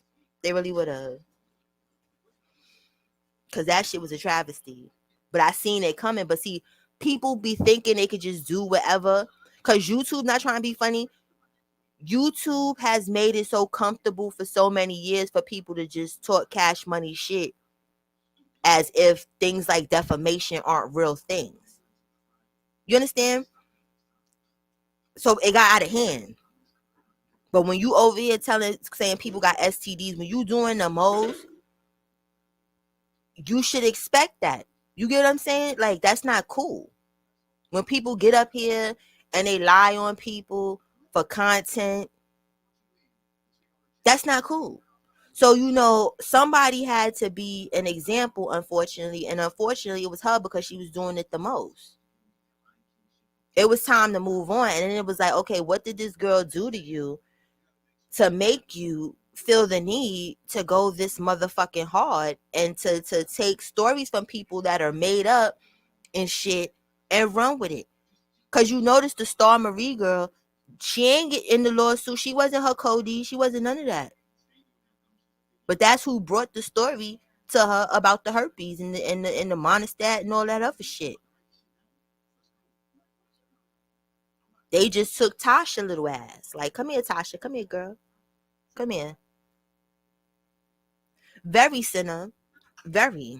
Because that shit was a travesty. But I seen it coming. But see, people be thinking they could just do whatever. Because YouTube, not trying to be funny, YouTube has made it so comfortable for so many years for people to just talk cash money shit, as if things like defamation aren't real things. You understand? So it got out of hand. But when you over here saying people got STDs, when you doing the most, you should expect that. You get what I'm saying? Like, that's not cool. When people get up here and they lie on people for content, that's not cool. So, you know, somebody had to be an example, unfortunately. And unfortunately, it was her, because she was doing it the most. It was time to move on. And then it was like, okay, what did this girl do to you to make you feel the need to go this motherfucking hard and to take stories from people that are made up and shit and run with it. Cause you notice the Star Marie girl, she ain't get in the lawsuit. She wasn't her Cody. She wasn't none of that. But that's who brought the story to her about the herpes and the monostat and all that other shit. They just took Tasha little ass. Like, come here, Tasha. Come here, girl. Come here. Very sinner. Very.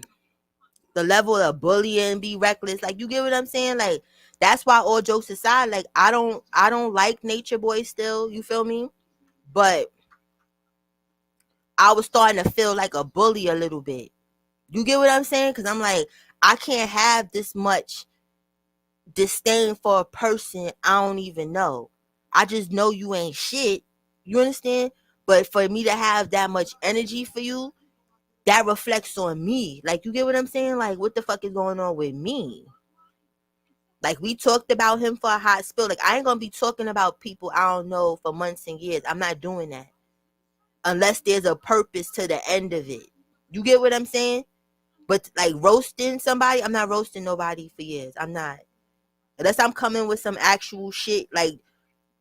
The level of bullying, be reckless. Like, you get what I'm saying? Like, that's why, all jokes aside, like, I don't like Nature Boy still. You feel me? But I was starting to feel like a bully a little bit. You get what I'm saying? Because I'm like, I can't have this much disdain for a person I don't even know. I just know you ain't shit. You understand? But for me to have that much energy for you, that reflects on me. Like, you get what I'm saying? Like, what the fuck is going on with me? Like, we talked about him for a hot spill. Like, I ain't gonna be talking about people I don't know for months and years. I'm not doing that. Unless there's a purpose to the end of it. You get what I'm saying? But like roasting somebody, I'm not roasting nobody for years. I'm not. Unless I'm coming with some actual shit, like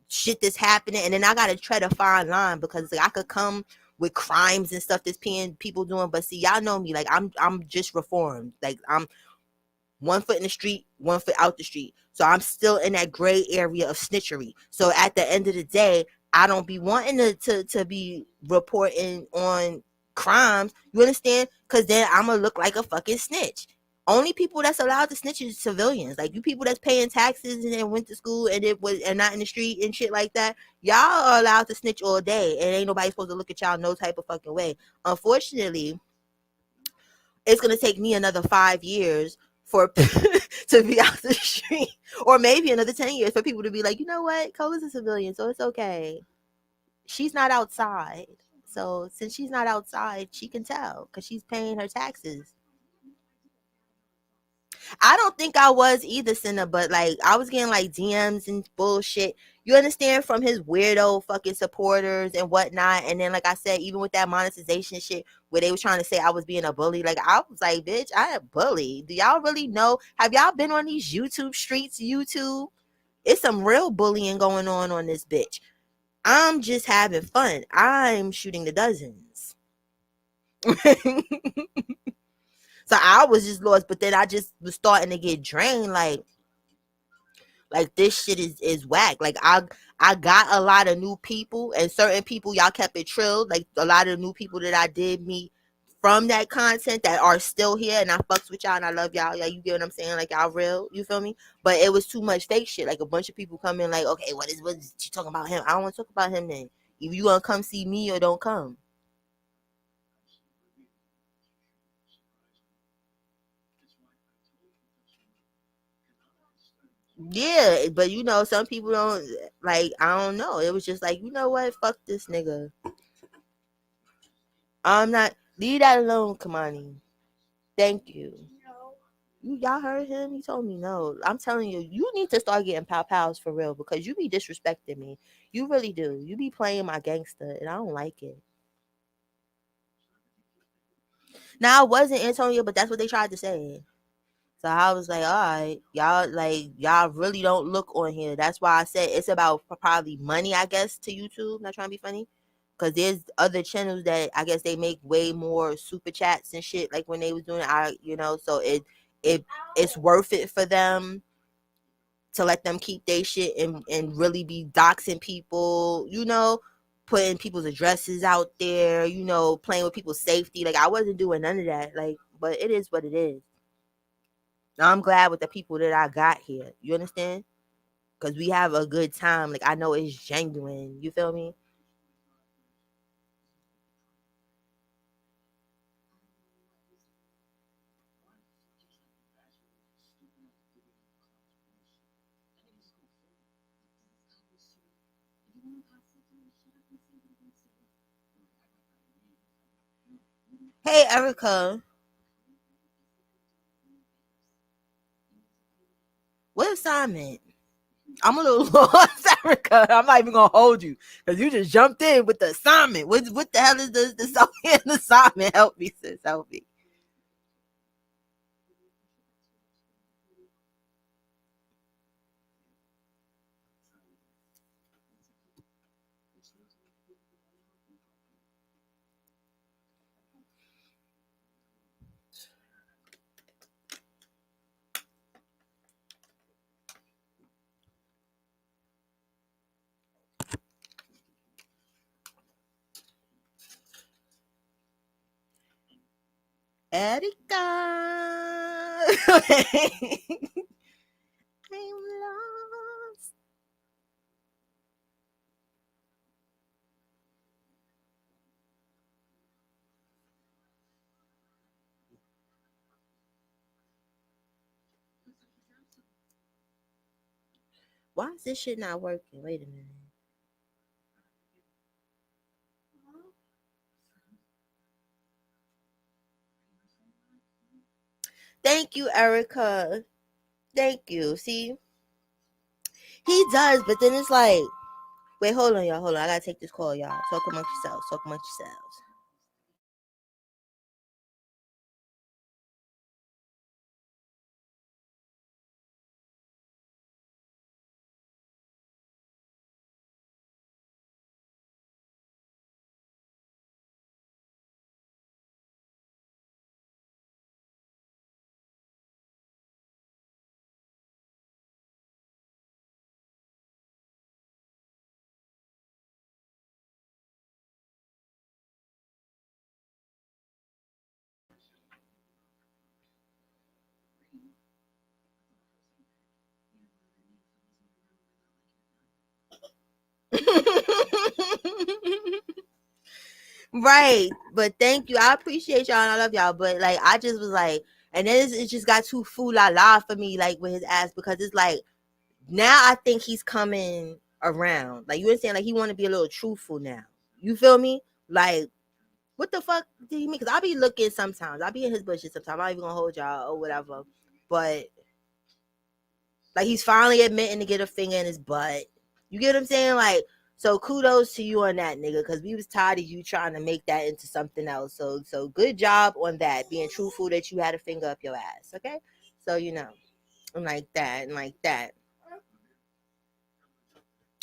shit that's happening, and then I gotta tread a fine line because like I could come with crimes and stuff that's people doing. But see, y'all know me, like I'm just reformed. Like I'm 1 foot in the street, 1 foot out the street. So I'm still in that gray area of snitchery. So at the end of the day, I don't be wanting to be reporting on crimes. You understand? Because then I'm going to look like a fucking snitch. Only people that's allowed to snitch is civilians. Like, you people that's paying taxes and then went to school and not in the street and shit like that. Y'all are allowed to snitch all day. And ain't nobody supposed to look at y'all no type of fucking way. Unfortunately, it's going to take me another 5 years for to be out the street, or maybe another 10 years for people to be like, you know what, Cola's a civilian, so it's okay. She's not outside. So since she's not outside, she can tell because she's paying her taxes. I don't think I was either, Cinna, but like I was getting like DMs and bullshit. You understand, from his weirdo fucking supporters and whatnot. And then, like I said, even with that monetization shit where they were trying to say I was being a bully, like I was like, bitch, I am bullied. Do y'all really know? Have y'all been on these YouTube streets? YouTube, it's some real bullying going on this bitch. I'm just having fun. I'm shooting the dozens. So I was just lost, but then I just was starting to get drained. Like this shit is whack. Like I got a lot of new people, and certain people y'all kept it trilled. Like a lot of new people that I did meet from that content that are still here, and I fucks with y'all and I love y'all. Yeah, you get what I'm saying? Like y'all real, you feel me? But it was too much fake shit. Like a bunch of people come in like, okay, what is she talking about him? I don't want to talk about him then. Either you gonna come see me or don't come. Yeah, but you know, some people don't like. I don't know. It was just like, you know what? Fuck this nigga. I'm not. Leave that alone, Kamani. Thank you. Y'all heard him? He told me no. I'm telling you, you need to start getting pow pows for real because you be disrespecting me. You really do. You be playing my gangster, and I don't like it. Now I wasn't Antonio, but that's what they tried to say. So I was like, all right, y'all really don't look on here. That's why I said it's about probably money, I guess, to YouTube. Not trying to be funny. Cause there's other channels that I guess they make way more super chats and shit like when they was doing so it's worth it for them to let them keep their shit and really be doxing people, putting people's addresses out there, playing with people's safety. Like I wasn't doing none of that. Like, but it is what it is. I'm glad with the people that I got here. You understand? Because we have a good time. Like, I know it's genuine. You feel me? Hey, Erica. What assignment? I'm a little lost, Erica. I'm not even gonna hold you because you just jumped in with the assignment. What the hell is the assignment? Help me, sis. Help me. Erica. I'm lost. Why is this shit not working? Wait a minute. Thank you, Erica. Thank you. See, he does, but then it's like, wait, hold on, y'all. Hold on. I gotta take this call, y'all. Talk amongst yourselves. Talk amongst yourselves. Right. But thank you. I appreciate y'all and I love y'all. But like I just was like, and then it just got too foo la la for me, like with his ass, because it's like now I think he's coming around. Like you understand, like he wanna be a little truthful now. You feel me? Like what the fuck did he mean? Because I be looking sometimes. I be in his bushes sometimes. I'm not even gonna hold y'all or whatever. But like he's finally admitting to get a finger in his butt. You get what I'm saying? Like, so kudos to you on that, nigga, because we was tired of you trying to make that into something else. So good job on that, being truthful that you had a finger up your ass. Okay, so you know, and like that, and like that.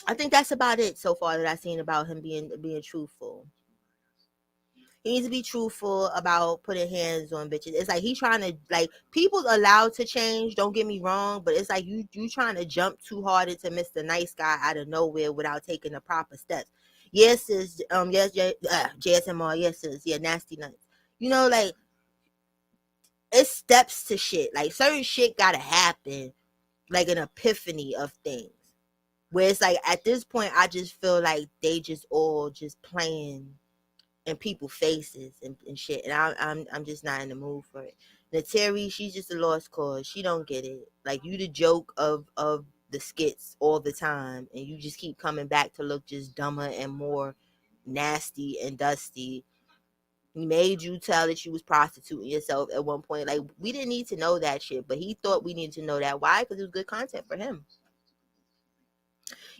I think that's about it so far that I've seen about him being truthful. He needs to be truthful about putting hands on bitches. It's like he's trying to like people's allowed to change. Don't get me wrong, but it's like you trying to jump too hard into Mr. Nice Guy out of nowhere without taking the proper steps. Yes, is yes, JSMR. Yes, is yeah, nasty nuts. You know, like it's steps to shit. Like certain shit gotta happen, like an epiphany of things. Where it's like at this point, I just feel like they just all just playing in people's faces and shit. And I'm just not in the mood for it. Now Terry, she's just a lost cause. She don't get it. Like you the joke of the skits all the time, and you just keep coming back to look just dumber and more nasty and dusty. He made you tell that you was prostituting yourself at one point. Like we didn't need to know that shit, but he thought we needed to know that. Why? Because it was good content for him.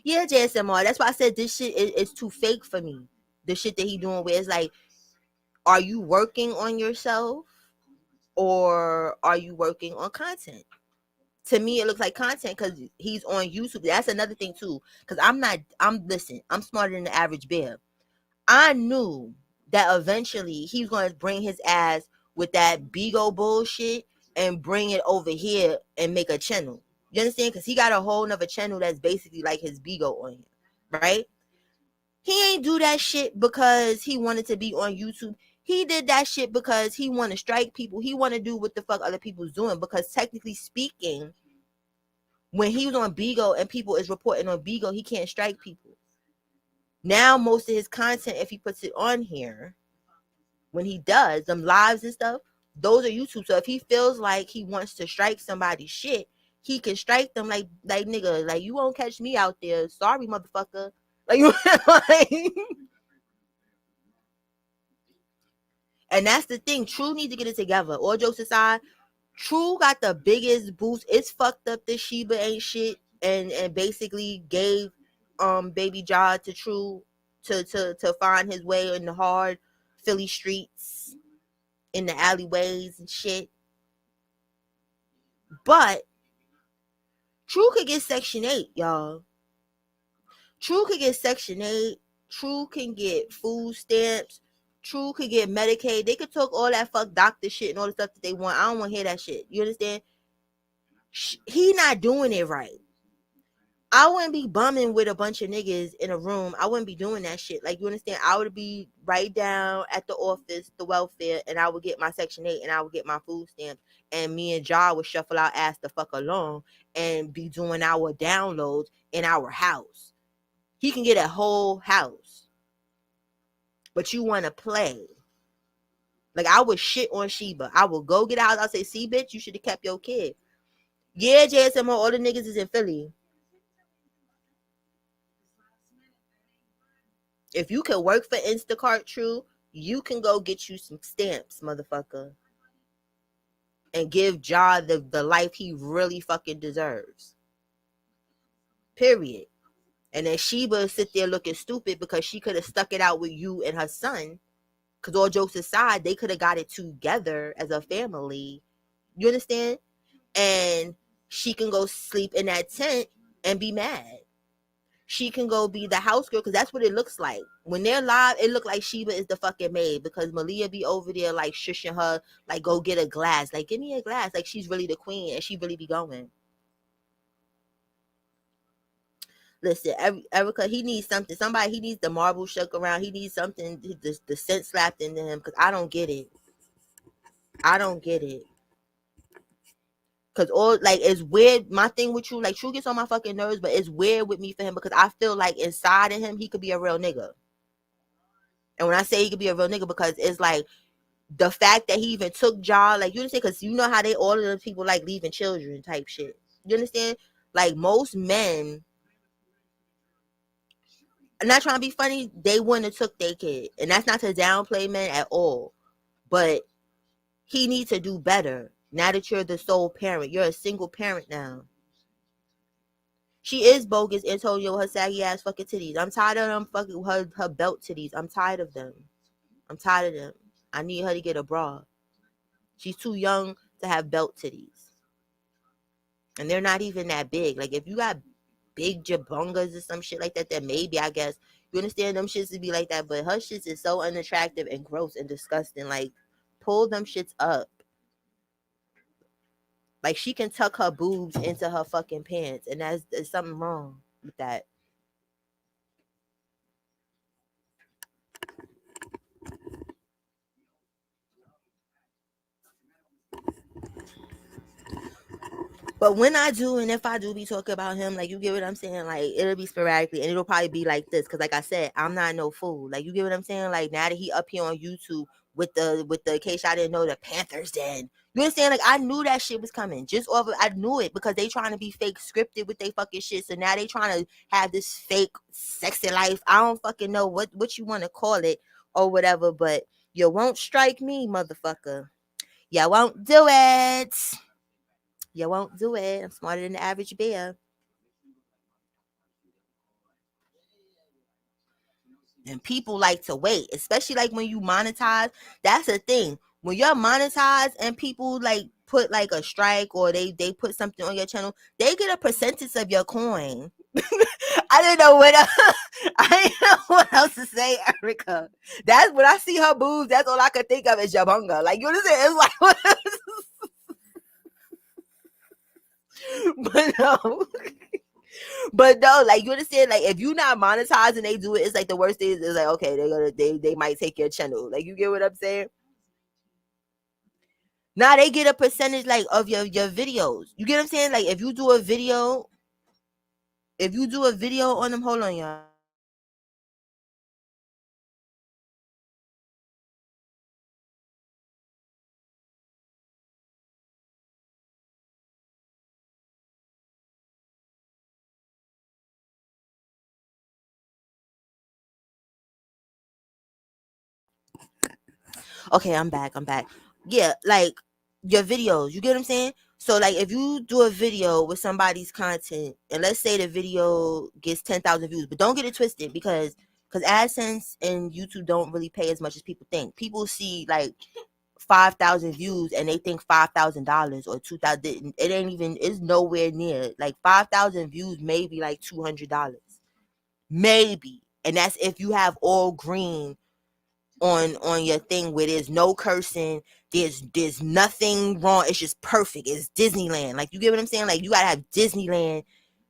Yeah, JSMR. That's why I said this shit is too fake for me. The shit that he doing where it's like, are you working on yourself or are you working on content? To me, it looks like content because he's on YouTube. That's another thing too. Because listen, I'm smarter than the average bear. I knew that eventually he was going to bring his ass with that Bigo bullshit and bring it over here and make a channel. You understand? Because he got a whole nother channel that's basically like his Bigo on here, right? He ain't do that shit because he wanted to be on YouTube. He did that shit because he want to strike people. He want to do what the fuck other people's doing. Because technically speaking, when he was on Bigo and people is reporting on Bigo, he can't strike people. Now most of his content, if he puts it on here, when he does them lives and stuff, those are YouTube. So if he feels like he wants to strike somebody's shit, he can strike them like nigga, like you won't catch me out there. Sorry, motherfucker. Like you like. And that's the thing. True need to get it together. All jokes aside, True got the biggest boost. It's fucked up that Sheba ain't shit. and basically gave baby Ja to True to find his way in the hard Philly streets, in the alleyways and shit. But True could get Section 8, y'all. True could get Section 8. True can get food stamps. True could get Medicaid. They could talk all that fuck doctor shit and all the stuff that they want. I don't want to hear that shit. You understand? He not doing it right. I wouldn't be bumming with a bunch of niggas in a room. I wouldn't be doing that shit. Like, you understand? I would be right down at the office, the welfare, and I would get my Section 8 and I would get my food stamps. And me and Ja would shuffle our ass the fuck along and be doing our downloads in our house. He can get a whole house. But you want to play. Like, I would shit on Sheba. I would go get a house. I'll say, see, bitch, you should have kept your kid. Yeah, JSMO, all the niggas is in Philly. If you can work for Instacart, True, you can go get you some stamps, motherfucker. And give Ja the life he really fucking deserves. Period. And then Sheba sit there looking stupid because she could have stuck it out with you and her son. Because all jokes aside, they could have got it together as a family. You understand? And she can go sleep in that tent and be mad. She can go be the house girl, because that's what it looks like. When they're live, it look like Sheba is the fucking maid, because Malia be over there like shushing her, like, go get a glass. Like, give me a glass. Like, she's really the queen and she really be going. Listen, Erica, he needs something. Somebody, he needs the marble shook around. He needs something, the scent slapped into him, because I don't get it. I don't get it. Cause all, like, it's weird. My thing with True, like, True gets on my fucking nerves, but it's weird with me for him because I feel like inside of him he could be a real nigga. And when I say he could be a real nigga, because it's like the fact that he even took Ja, like, you understand? Because you know how they, all of the people like leaving children type shit. You understand? Like, most men, I'm not trying to be funny, they wouldn't have took their kid, and that's not to downplay men at all. But he needs to do better. Now that you're the sole parent, you're a single parent now. She is bogus, Antonio, her saggy ass fucking titties. I'm tired of them fucking her belt titties. I'm tired of them. I'm tired of them. I need her to get a bra. She's too young to have belt titties. And they're not even that big. Like, if you got big jabungas or some shit like that, then maybe, I guess, you understand them shits to be like that. But her shits is so unattractive and gross and disgusting. Like, pull them shits up. Like, she can tuck her boobs into her fucking pants, and there's something wrong with that. But when I do, and if I do be talking about him, like, you get what I'm saying? Like, it'll be sporadically, and it'll probably be like this, because, like I said, I'm not no fool. Like, you get what I'm saying? Like, now that he up here on YouTube with the case, I didn't know the Panthers den. You understand? Like, I knew that shit was coming. Just over, I knew it, because they trying to be fake scripted with they fucking shit. So now they trying to have this fake sexy life. I don't fucking know what you want to call it or whatever, but you won't strike me, motherfucker. You won't do it. You won't do it. I'm smarter than the average bear. And people like to wait, especially like when you monetize. That's the thing. When you're monetized and people like put like a strike, or they put something on your channel, they get a percentage of your coin. I didn't know what I didn't know what else to say, Erica. That's when I see her boobs, that's all I could think of is Jabunga. Like, you understand? It's like, but no. But no, like, you understand, like, if you not monetizing, they do it, it's like the worst thing is like, okay, they might take your channel. Like, you get what I'm saying? Now they get a percentage like of your videos. You get what I'm saying? Like, if you do a video on them, hold on, y'all. Okay, I'm back. Yeah, like, your videos, you get what I'm saying? So like if you do a video with somebody's content and let's say the video gets 10,000 views, but don't get it twisted because AdSense and YouTube don't really pay as much as people think. People see like 5,000 views and they think $5,000 or 2,000. It ain't even, it's nowhere near. Like 5,000 views, maybe like $200, maybe. And that's if you have all green on your thing where there's no cursing, there's nothing wrong. It's just perfect. It's Disneyland. Like, you get what I'm saying? Like, you gotta have Disneyland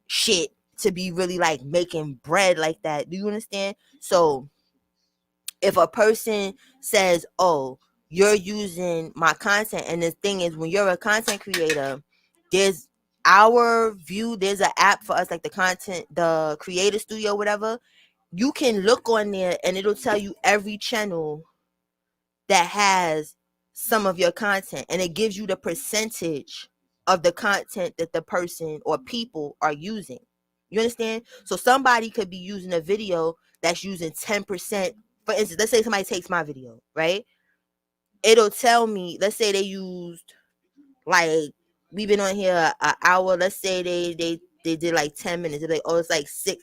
shit to be really like making bread like that. Do you understand? So if a person says, oh, you're using my content, and the thing is, when you're a content creator, there's there's an app for us, like the creator studio, whatever. You can look on there and it'll tell you every channel that has some of your content, and it gives you the percentage of the content that the person or people are using. You understand? So somebody could be using a video that's using 10%. For instance, let's say somebody takes my video, right? It'll tell me, let's say they used, like, we've been on here an hour. Let's say they did like 10 minutes. They're like, oh, it's like 6.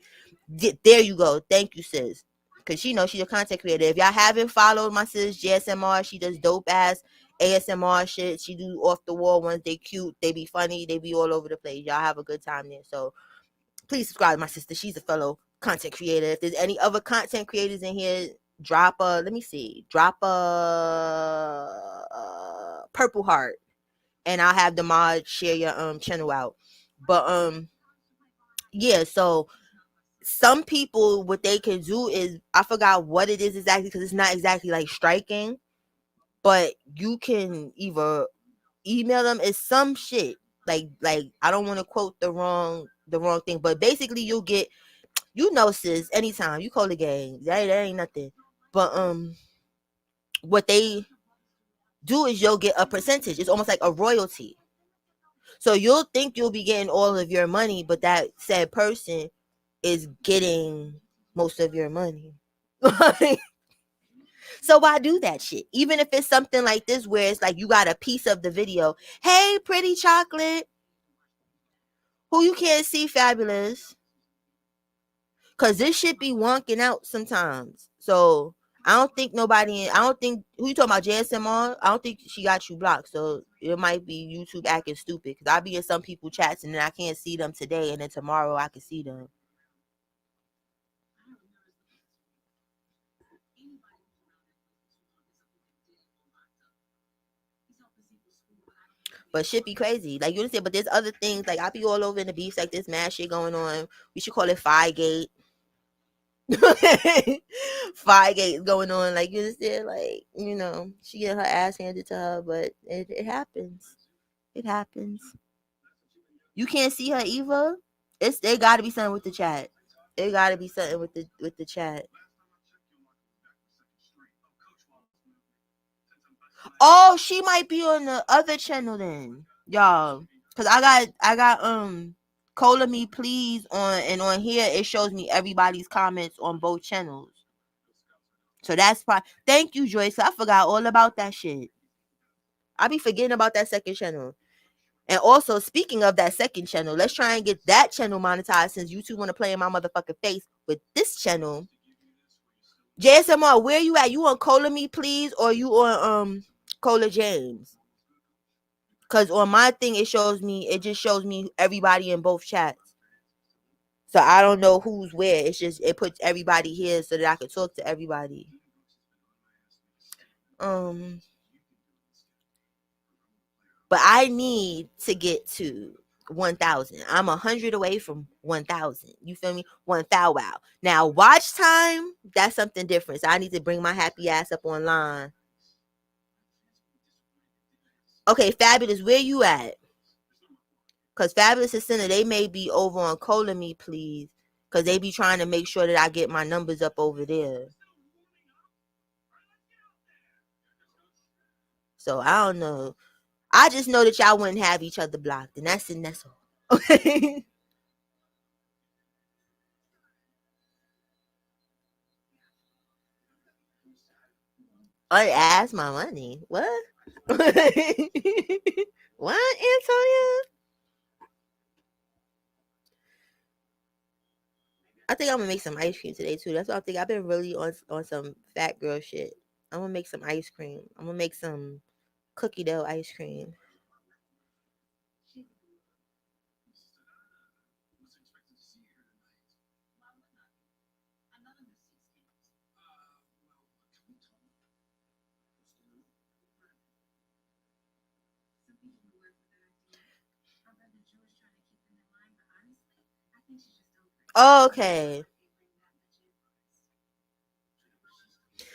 There you go. Thank you, sis. Because she knows she's a content creator. If y'all haven't followed my sis JSMR, she does dope ass ASMR shit. She do off the wall ones. They cute. They be funny. They be all over the place. Y'all have a good time there. So please subscribe to my sister. She's a fellow content creator. If there's any other content creators in here, drop a, let me see, drop a purple heart, and I'll have the mod share your channel out. But yeah, so some people, what they can do is, I forgot what it is exactly because it's not exactly like striking, but you can either email them. It's some shit like I don't want to quote the wrong thing, but basically you'll get, sis, anytime you call the gang, that ain't nothing. But what they do is you'll get a percentage. It's almost like a royalty. So you'll think you'll be getting all of your money, but that said person is getting most of your money. So why do that shit? Even if it's something like this where it's like you got a piece of the video. Hey, pretty chocolate, who you can't see, fabulous. Cause this shit be wonking out sometimes. So I don't think who you talking about, JSMR? I don't think she got you blocked. So it might be YouTube acting stupid. Cause I be in some people chats and then I can't see them today, and then tomorrow I can see them. But shit be crazy. Like, you understand? But there's other things. Like, I be all over in the beefs. Like, there's mad shit going on. We should call it Firegate. Firegate going on. Like, you understand? Like, she get her ass handed to her, but it happens. It happens. You can't see her either. They gotta be something with the chat. It gotta be something with the chat. Oh, she might be on the other channel then, y'all. Cause I got Cola Me Please on here. It shows me everybody's comments on both channels. So that's probably, thank you, Joyce. I forgot all about that shit. I be forgetting about that second channel. And also, speaking of that second channel, let's try and get that channel monetized since you two want to play in my motherfucking face with this channel. JSMR, where you at? You on Cola Me Please or you on Cola James? Cause on my thing it just shows me everybody in both chats. So I don't know who's where. It puts everybody here so that I can talk to everybody. But I need to get to 1,000. I'm 100 away from 1,000. You feel me? 1,000. Wow. Now watch time, that's something different. So I need to bring my happy ass up online. Okay, Fabulous, where you at? Cause Fabulous and Center, they may be over on Cola Me Please. Cause they be trying to make sure that I get my numbers up over there. So I don't know. I just know that y'all wouldn't have each other blocked, and that's all. Okay. I asked my money. What? What, Antonia? I think I'm gonna make some ice cream today too. That's what I think. I've been really on some fat girl shit. I'm gonna make some ice cream. I'm gonna make some cookie dough ice cream. Okay.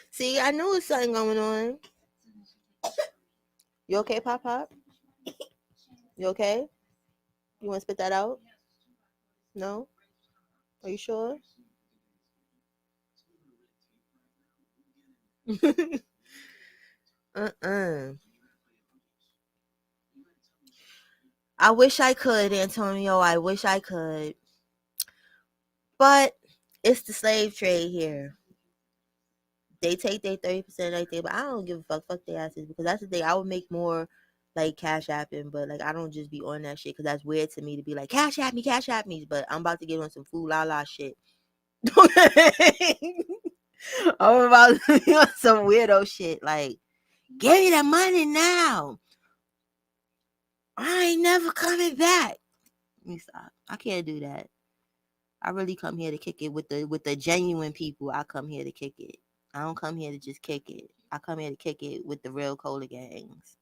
See, I knew there's something going on. You okay, Pop Pop? You okay? You want to spit that out? No? Are you sure? uh-uh. I wish I could, Antonio. I wish I could. But it's the slave trade here. They take their 30% of everything, but I don't give a fuck. Fuck their asses, because that's the thing. I would make more like cash apping, but like I don't just be on that shit, because that's weird to me to be like cash app me. But I'm about to get on some fool la la shit. I'm about to be on some weirdo shit. Like, give me the money now. I ain't never coming back. Let me stop. I can't do that. I really come here to kick it with the genuine people. I come here to kick it. I don't come here to just kick it. I come here to kick it with the real cola gangs.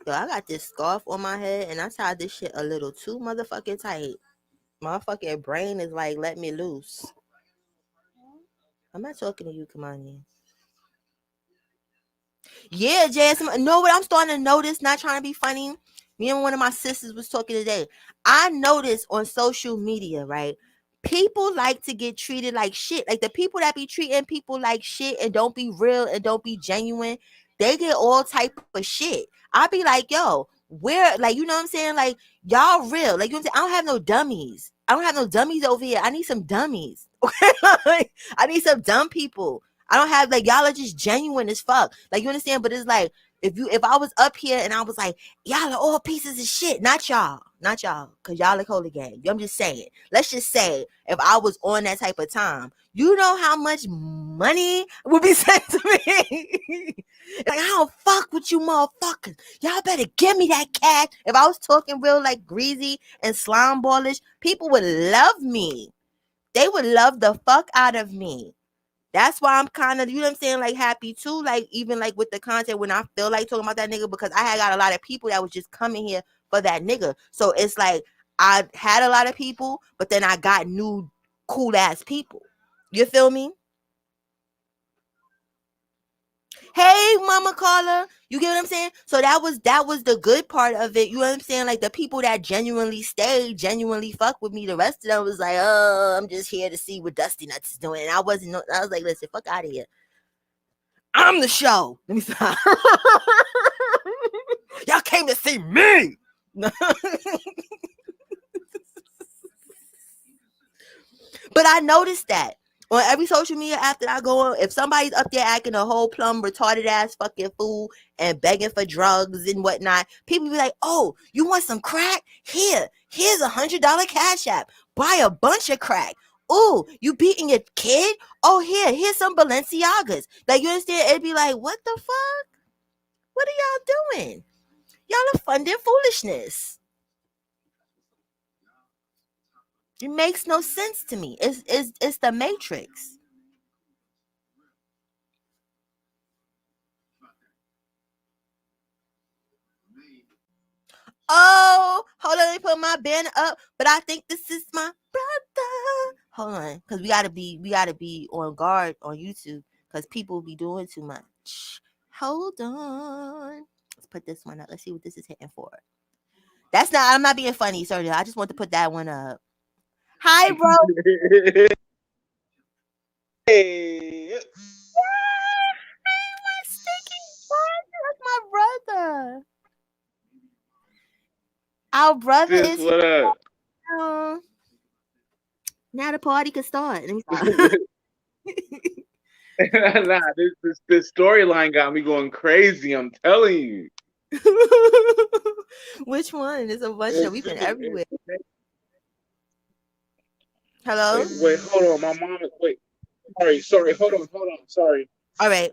Yo, I got this scarf on my head and I tied this shit a little too motherfucking tight. Motherfucking brain is like, let me loose. I'm not talking to you, Kamani. Yeah, JS. No, what I'm starting to notice, not trying to be funny. Me and one of my sisters was talking today. I noticed on social media, right? People like to get treated like shit. Like the people that be treating people like shit and don't be real and don't be genuine, they get all type of shit. I be like, yo, where, like, you know what I'm saying? Like, y'all real. Like, you know what I'm saying? I don't have no dummies. I don't have no dummies over here. I need some dummies. I need some dumb people. I don't have, like, y'all are just genuine as fuck. Like, you understand? But it's like, if I was up here and I was like, y'all are all pieces of shit, not y'all, because y'all like holy gang. I'm just saying. Let's just say if I was on that type of time, you know how much money would be sent to me. Like, I don't fuck with you motherfuckers. Y'all better give me that cash. If I was talking real like greasy and slime ballish, people would love me. They would love the fuck out of me. That's why I'm kind of, you know what I'm saying, like happy too. Like even like with the content when I feel like talking about that nigga, because I had got a lot of people that was just coming here for that nigga. So it's like I had a lot of people, but then I got new cool ass people. You feel me? Hey, Mama Carla, you get what I'm saying? So that was the good part of it. You know what I'm saying? Like the people that genuinely stayed, genuinely fuck with me. The rest of them was like, oh, I'm just here to see what Dusty Nuts is doing. And I was like, listen, fuck out of here. I'm the show. Let me stop. Y'all came to see me. But I noticed that on every social media app that I go on, if somebody's up there acting a whole plum retarded ass fucking fool and begging for drugs and whatnot, people be like, oh, you want some crack? Here's $100 cash app. Buy a bunch of crack. Oh, you beating your kid? Oh, here's some Balenciagas. Like, you understand? It'd be like, what the fuck? What are y'all doing? Y'all are funding foolishness. It makes no sense to me. It's the Matrix. Oh, hold on, let me put my banner up. But I think this is my brother. Hold on, because we gotta be on guard on YouTube because people be doing too much. Hold on. Let's put this one up. Let's see what this is hitting for. I'm not being funny, sorry. I just want to put that one up. Hi, bro. Hey, My stinking brother. That's my brother. Our brother sis, is what up? here. Now the party can start. Let me stop. Nah, this storyline got me going crazy. I'm telling you. Which one? There's a bunch of. We've been everywhere. Hello. Wait, hold on. My mom. Wait, sorry. Hold on. Sorry. All right.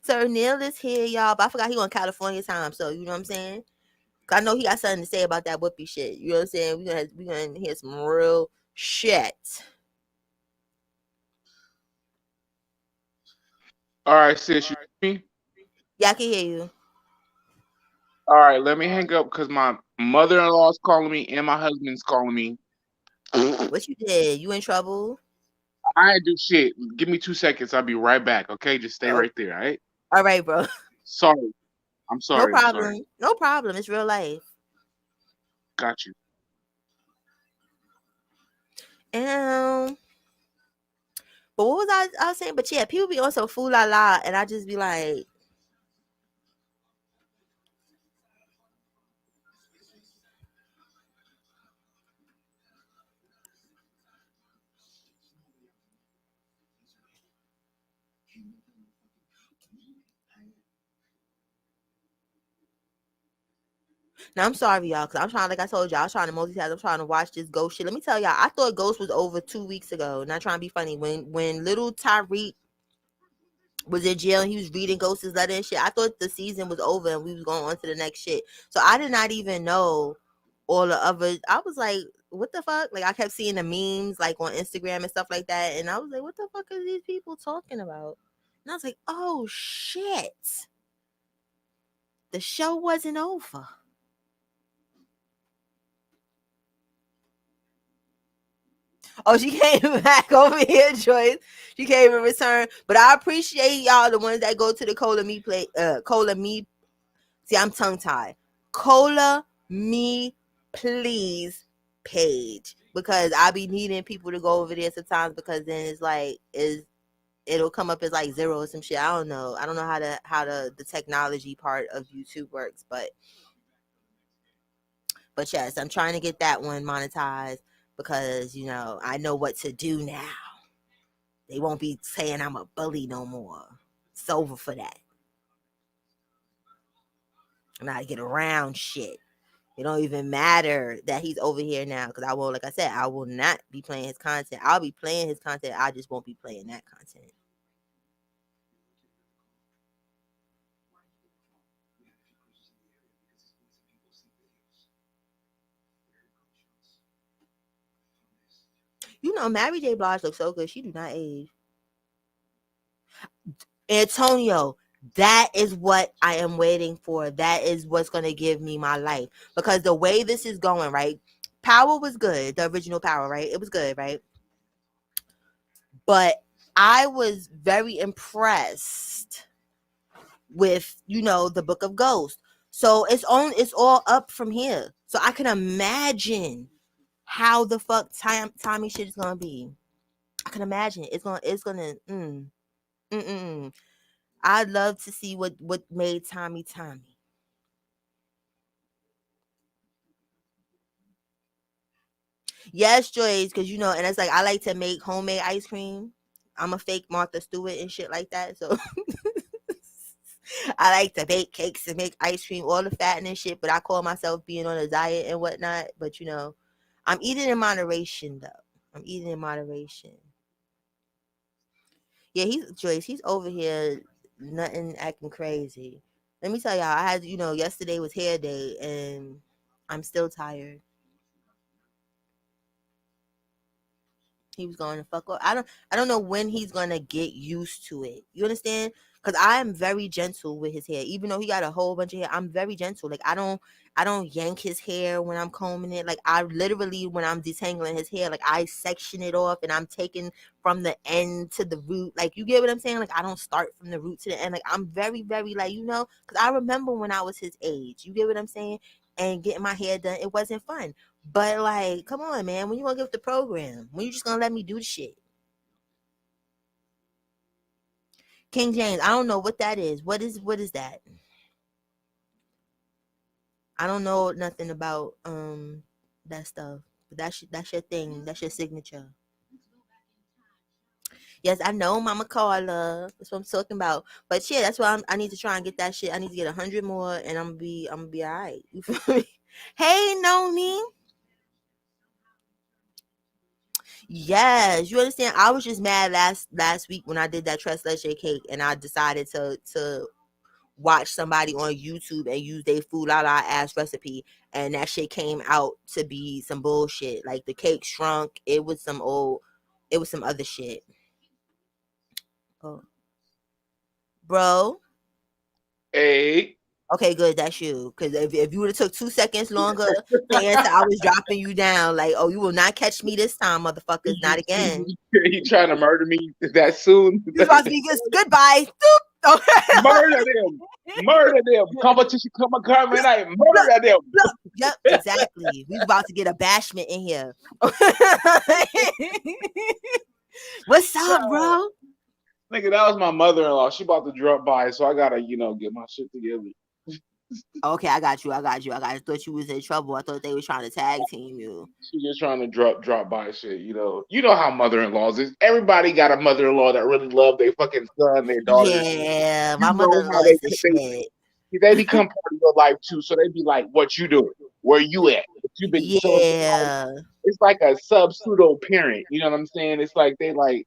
So Neil is here, y'all. But I forgot he on California time. So you know what I'm saying? I know he got something to say about that Whoopi shit. You know what I'm saying? We gonna hear some real shit. All right, sis, you hear me? Yeah, I can hear you. All right, let me hang up because my mother-in-law is calling me and my husband's calling me. What you did? You in trouble? I ain't do shit. Give me 2 seconds. I'll be right back. Okay, just stay Oh, right there. All right. all right, bro. Sorry. I'm No sorry. problem. No problem. It's real life. Got you. And but what was I was saying? But yeah, people be on so fool la la, and I just be like, now I'm sorry, y'all, because I'm trying, like I told y'all, I was trying to multitask. I'm trying to watch this Ghost shit. Let me tell y'all, I thought Ghost was over 2 weeks ago. Not trying to be funny. When little Tyreek was in jail and he was reading Ghost's letter and shit, I thought the season was over and we was going on to the next shit. So I did not even know all the other. I was like, what the fuck? Like I kept seeing the memes like on Instagram and stuff like that, and I was like, what the fuck are these people talking about? And I was like, oh shit, the show wasn't over. Oh, she came back over here, Joyce. She came in return. But I appreciate y'all, the ones that go to the Cola Me play. Cola Me. See, I'm tongue tied. Cola Me Please page, because I be needing people to go over there sometimes, because then it's like it'll come up as like zero or some shit. I don't know. I don't know how the technology part of YouTube works, but yes, I'm trying to get that one monetized, because I know what to do now. They won't be saying I'm a bully no more. It's over for that. And I get around shit. It don't even matter that he's over here now, because I will, like I said, I will not be playing his content. I'll be playing his content. I just won't be playing that content. Mary J. Blige looks so good. She do not age. Antonio, that is what I am waiting for. That is what's going to give me my life. Because the way this is going, right? Power was good. The original Power, right? It was good, right? But I was very impressed with, the Book of Ghosts. So it's all up from here. So I can imagine how the fuck Tommy shit is gonna be. I can imagine it's gonna. I'd love to see what made Tommy Tommy. Yes, Joyce, because and it's like I like to make homemade ice cream. I'm a fake Martha Stewart and shit like that. So I like to bake cakes and make ice cream, all the fattening shit. But I call myself being on a diet and whatnot. But I'm eating in moderation though. I'm eating in moderation. Yeah, he's over here, nothing acting crazy. Let me tell y'all, I had yesterday was hair day and I'm still tired. He was going to fuck up. I don't know when he's gonna get used to it. You understand? Because I am very gentle with his hair. Even though he got a whole bunch of hair, I'm very gentle. Like I don't yank his hair when I'm combing it. Like I literally, when I'm detangling his hair, like I section it off and I'm taking from the end to the root. Like you get what I'm saying? Like I don't start from the root to the end. Like I'm very, very like, because I remember when I was his age. You get what I'm saying? And getting my hair done, it wasn't fun. But like, come on, man. When you gonna give the program? When you just gonna let me do the shit? King James, I don't know what that is. What is that? I don't know nothing about that stuff. But that's your thing. That's your signature. Yes, I know, Mama Carla. That's what I'm talking about. But yeah, that's why I need to try and get that shit. I need to get 100 more, and I'm gonna be all right. You feel me? Hey, Noni. Yes, you understand. I was just mad last week when I did that tres leche cake, and I decided to watch somebody on YouTube and use their food la la ass recipe, and that shit came out to be some bullshit. Like the cake shrunk. It was some other shit. Oh, bro. Hey, Okay, good. That's you. Because if you would have took 2 seconds longer to answer, I was dropping you down. Like, oh, you will not catch me this time, motherfuckers. Not again. you trying to murder me that soon? You about to be good. Goodbye. Stoop. Murder them. Murder them. Competition coming night. Murder them. Yep, exactly. We about to get a bashment in here. What's up, bro? Nigga, that was my mother-in-law. She about to drop by, so I gotta, get my shit together. Okay, I got you. I thought you was in trouble. I thought they were trying to tag team you. She just trying to drop by shit, You know how mother-in-laws is. Everybody got a mother-in-law that really love their fucking son, their daughter. Yeah, my You know mother-in-law how is the shit. they become part of your life too. So they be like, "What you doing? Where you at? What you been?" Yeah. It's like a sub pseudo parent. You know what I'm saying? It's like they like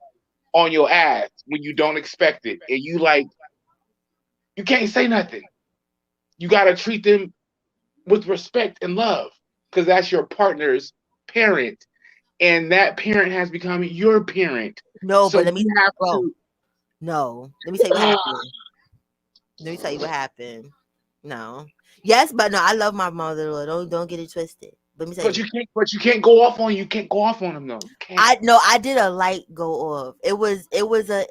on your ass when you don't expect it, and you can't say nothing. You gotta treat them with respect and love because that's your partner's parent, and that parent has become your parent. No, So but you have bro. to. No, let me tell you what happened. Let me tell you what happened. No. Yes, but no, I love my mother-in-law. Don't get it twisted. Let me tell But you. you can't go off on. You can't go off on them though. You can't. I did a light go off. It was a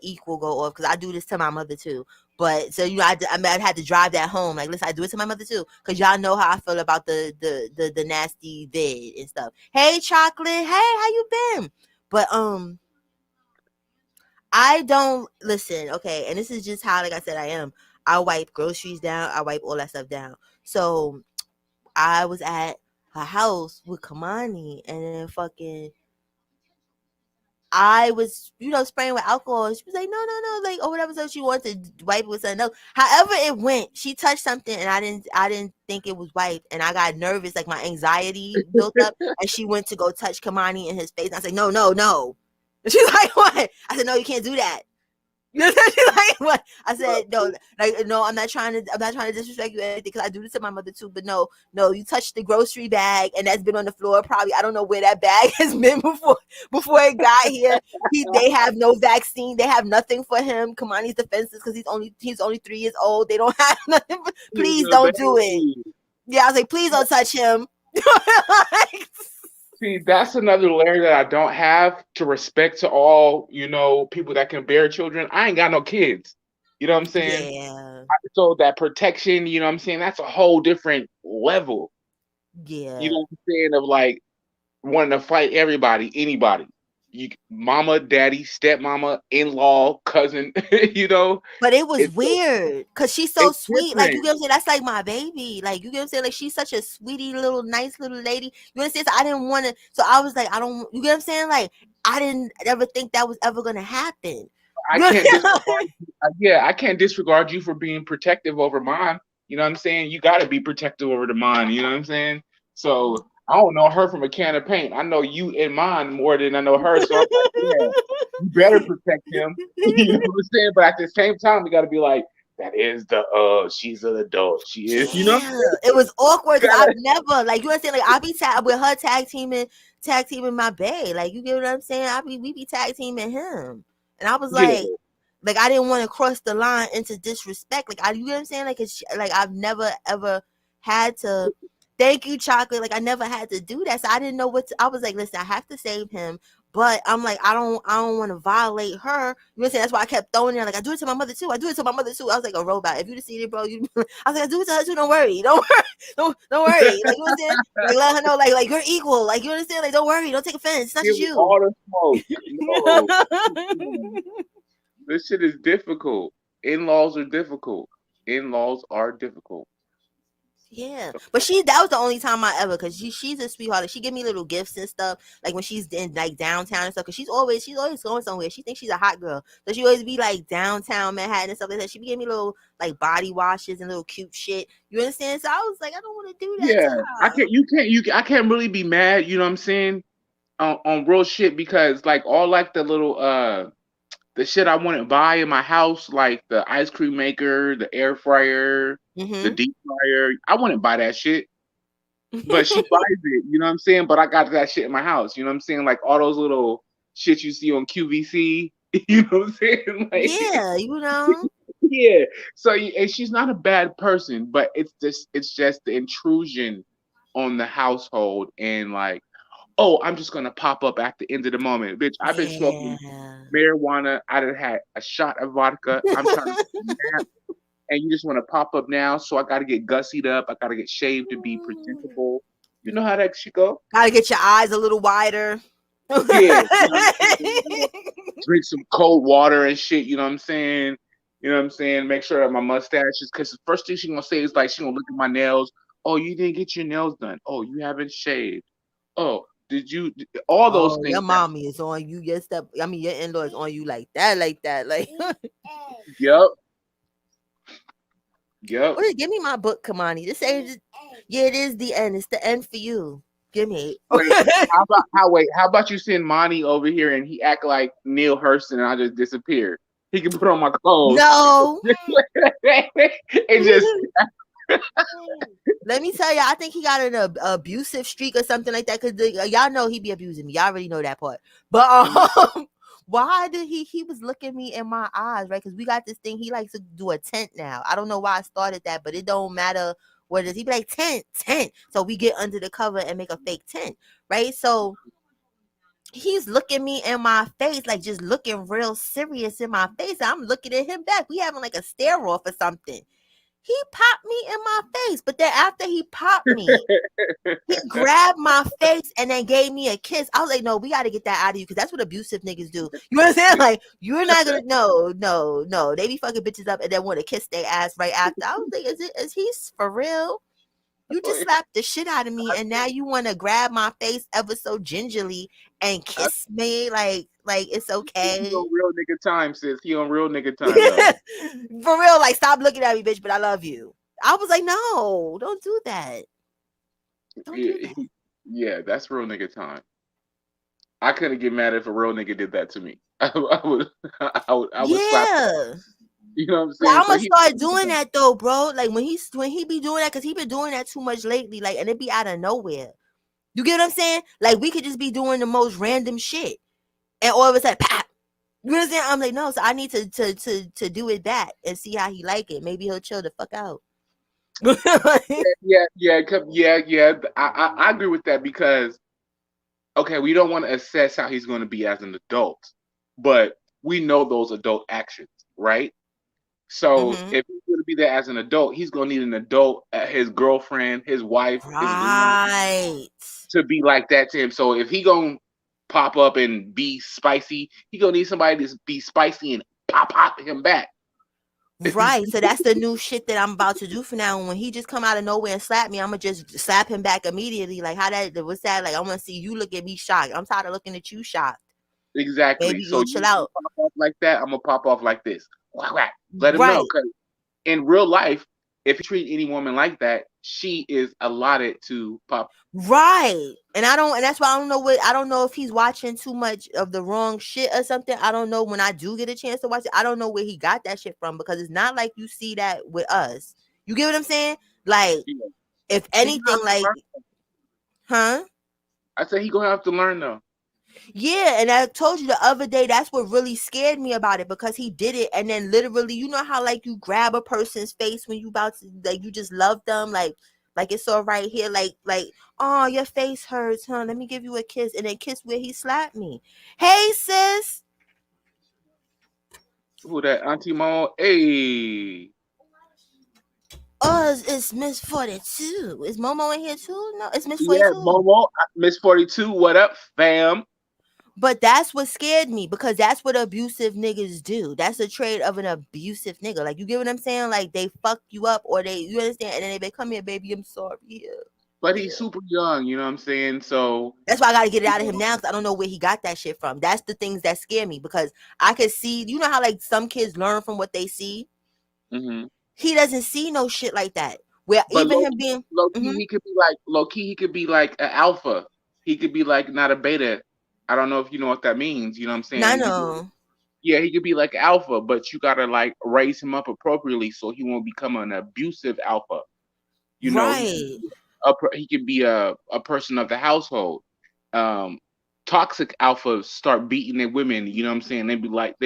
equal go off because I do this to my mother too. But so I had to drive that home. Like, listen, I do it to my mother too because y'all know how I feel about the nasty vid and stuff. Hey, chocolate. Hey, how you been? But I don't listen. Okay, and this is just how, like I said, I am. I wipe groceries down. I wipe all that stuff down. So I was at her house with Kamani, and then fucking I was, spraying with alcohol. She was like, no, like, or whatever. So she wanted to wipe it with something else. However, it went. She touched something, and I didn't think it was wiped, and I got nervous, like my anxiety built up, and she went to go touch Kamani in his face. And I said, no, no, no. And she's like, what? I said, no, you can't do that. She's like, what? I said, no, like, no, I'm not trying to disrespect you or anything because I do this to my mother too. But no, you touched the grocery bag and that's been on the floor. Probably I don't know where that bag has been before it got here. They have no vaccine. They have nothing for him. Kamani's defenses because he's only 3 years old. They don't have nothing. Please don't do it. Yeah, I was like, please don't touch him. See, that's another layer that I don't have to respect to all, people that can bear children. I ain't got no kids. You know what I'm saying? Yeah. So that protection, you know what I'm saying? That's a whole different level. Yeah. You know what I'm saying? Of like wanting to fight everybody, anybody. Mama, daddy, stepmama, in-law, cousin, But it was It's weird because she's so it's sweet. Like, you different. get what I'm saying? That's like my baby. Like, you get what I'm saying? Like, she's such a sweetie little nice little lady. You understand? So I didn't want to. So I was like, I don't. You get what I'm saying? Like, I didn't ever think that was ever gonna happen. I can't disregard I can't disregard you for being protective over mine. You know what I'm saying? You got to be protective over the mine. You know what I'm saying? So I don't know her from a can of paint. I know you and mine more than I know her. So I'm like, yeah, you better protect him. You know what I'm saying? But at the same time, we got to be like, that is she's an adult. She is, Yeah, it was awkward because I've never, like, you understand, like, I be with her tag teaming my bae. Like, you get what I'm saying? We be tag teaming him, and I was Yeah. like, I didn't want to cross the line into disrespect. Like, you get what I'm saying? Like, like I've never ever had to. Thank you, chocolate. Like, I never had to do that, so I didn't know I was like, listen, I have to save him. But I'm like, I don't want to violate her. You know what I'm saying? That's why I kept throwing it. Like, I do it to my mother too. I do it to my mother too. I was like a robot. If you see it, bro, I was like, I do it to her too. Don't worry. Don't worry. Like, you know what I'm saying? Like, let her know, like you're equal. Like, you understand? Like, don't worry. Don't take offense. It's not just you. All the smoke. No. This shit is difficult. In-laws are difficult. In-laws are difficult. Yeah, but that was the only time I ever, cause she's a sweetheart. Like, she give me little gifts and stuff, like when she's in like downtown and stuff. Cause she's always going somewhere. She thinks she's a hot girl, so she always be like downtown Manhattan and stuff like that. She be giving me little like body washes and little cute shit. You understand? So I was like, I don't want to do that Yeah, to I her. can't. You can't. I can't really be mad. You know what I'm saying? On real shit, because like all like the little the shit I wouldn't buy in my house, like the ice cream maker, the air fryer, the Mm-hmm. deep fryer. I wouldn't buy that shit, but she buys it. You know what I'm saying? But I got that shit in my house. You know what I'm saying? Like all those little shit you see on QVC. You know what I'm saying? Like, Yeah, you know. yeah. So and she's not a bad person, but it's just the intrusion on the household, and like, oh, I'm just gonna pop up at the end of the moment, bitch. I've been smoking Yeah. marijuana. I done had a shot of vodka. I'm trying to take a nap, and you just want to pop up now. So I got to get gussied up. I got to get shaved to be presentable. You know how that should go. Gotta get your eyes a little wider. Yeah, you know what I'm saying? Drink some cold water and shit. You know what I'm saying? You know what I'm saying? Make sure that my mustache is, because the first thing she gonna say is like, she gonna look at my nails. Oh, you didn't get your nails done. Oh, you haven't shaved. Oh, did you? All those Oh, your things. mommy is on you. Your in-law is on you like that, like that. Like, Yep. Yep. give me my book, Kamani. This ain't. Yeah, it is the end. It's the end for you. Give me. Wait, how about you send Monty over here and he act like Neil Hurston and I just disappear? He can put on my clothes No. and just Let me tell you, I think he got an abusive streak or something like that. Cause y'all know he be abusing me. Y'all already know that part. But why did he was looking me in my eyes, right? Because we got this thing. He likes to do a tent now. I don't know why I started that, but it don't matter what it is. He be like tent. So we get under the cover and make a fake tent, right? So he's looking me in my face, like just looking real serious in my face. I'm looking at him back. We having like a stare off or something. He popped me in my face, but then after he popped me, he grabbed my face and then gave me a kiss. I was like, no, we got to get that out of you, because that's what abusive niggas do. You understand? Like, you're not gonna, no. They be fucking bitches up and then want to kiss their ass right after. I was like, is he for real? You just slapped the shit out of me, and now you want to grab my face ever so gingerly and kiss me like it's he okay. on real nigga time, sis. He on real nigga time though. For real, like, stop looking at me, bitch, but I love you. I was like, no, don't do that. Don't do Yeah, that. yeah, that's real nigga time. I couldn't get mad if a real nigga did that to me. I would slap. Yeah. You know what I'm Well, saying? I'm So gonna start doing that though, bro. Like when he be doing that, because he been doing that too much lately, like, and it be out of nowhere. You get what I'm saying? Like, we could just be doing the most random shit, and all of a sudden, pop. You understand? I'm like, no, so I need to do it back and see how he like it. Maybe he'll chill the fuck out. yeah. I agree with that, because okay, we don't want to assess how he's going to be as an adult, but we know those adult actions, right? So Mm-hmm. if he's going to be there as an adult, he's going to need an adult, his girlfriend, his wife, his mom, Right. to be like that to him. So if he going to pop up and be spicy, he going to need somebody to be spicy and pop him back. Right. So that's the new shit that I'm about to do for now. When he just come out of nowhere and slap me, I'm gonna just slap him back immediately. Like, what's that? Like, I want to see you look at me shocked. I'm tired of looking at you shocked. Exactly. Baby, So go chill you out. pop off like that, I'm going to pop off like this. Whack, whack. Let him know. Right. Because in real life, if you treat any woman like that, she is allotted to pop. Right. And that's why I don't know if he's watching too much of the wrong shit or something. I don't know when I do get a chance to watch it. I don't know where he got that shit from, because it's not like you see that with us. You get what I'm saying? Like, Yeah. if He gonna anything, have to like, learn. huh? I said he gonna have to learn though. Yeah, and I told you the other day, that's what really scared me about it, because he did it, and then literally, you know how like you grab a person's face when you about to, like, you just love them, like it's all right here, like, oh, your face hurts, huh? Let me give you a kiss, and then kiss where he slapped me. Hey, sis. Who that? Auntie Mo? Hey. Oh, it's Miss 42. Is Momo in here too? No, it's Miss Yeah, 42. Momo, Miss 42. What up, fam? But that's what scared me because that's what abusive niggas do. That's a trait of an abusive nigga. Like, you get what I'm saying? Like, they fuck you up or you understand? And then they come here, baby, I'm sorry. Yeah. But he's super young, you know what I'm saying? So That's why I got to get it out of him now because I don't know where he got that shit from. That's the things that scare me because I could see, you know how like some kids learn from what they see? mhm. He doesn't see no shit like that. Where But even him being, low key, he could be like low key. He could be like an alpha. He could be like not a beta. I don't know if you know what that means. You know what I'm saying? I He could be, know. yeah, he could be like alpha, but you gotta like raise him up appropriately so he won't become an abusive alpha. You know, Right. he could be a person of the household. Um, Toxic alphas start beating their women. You know what I'm saying? They be like,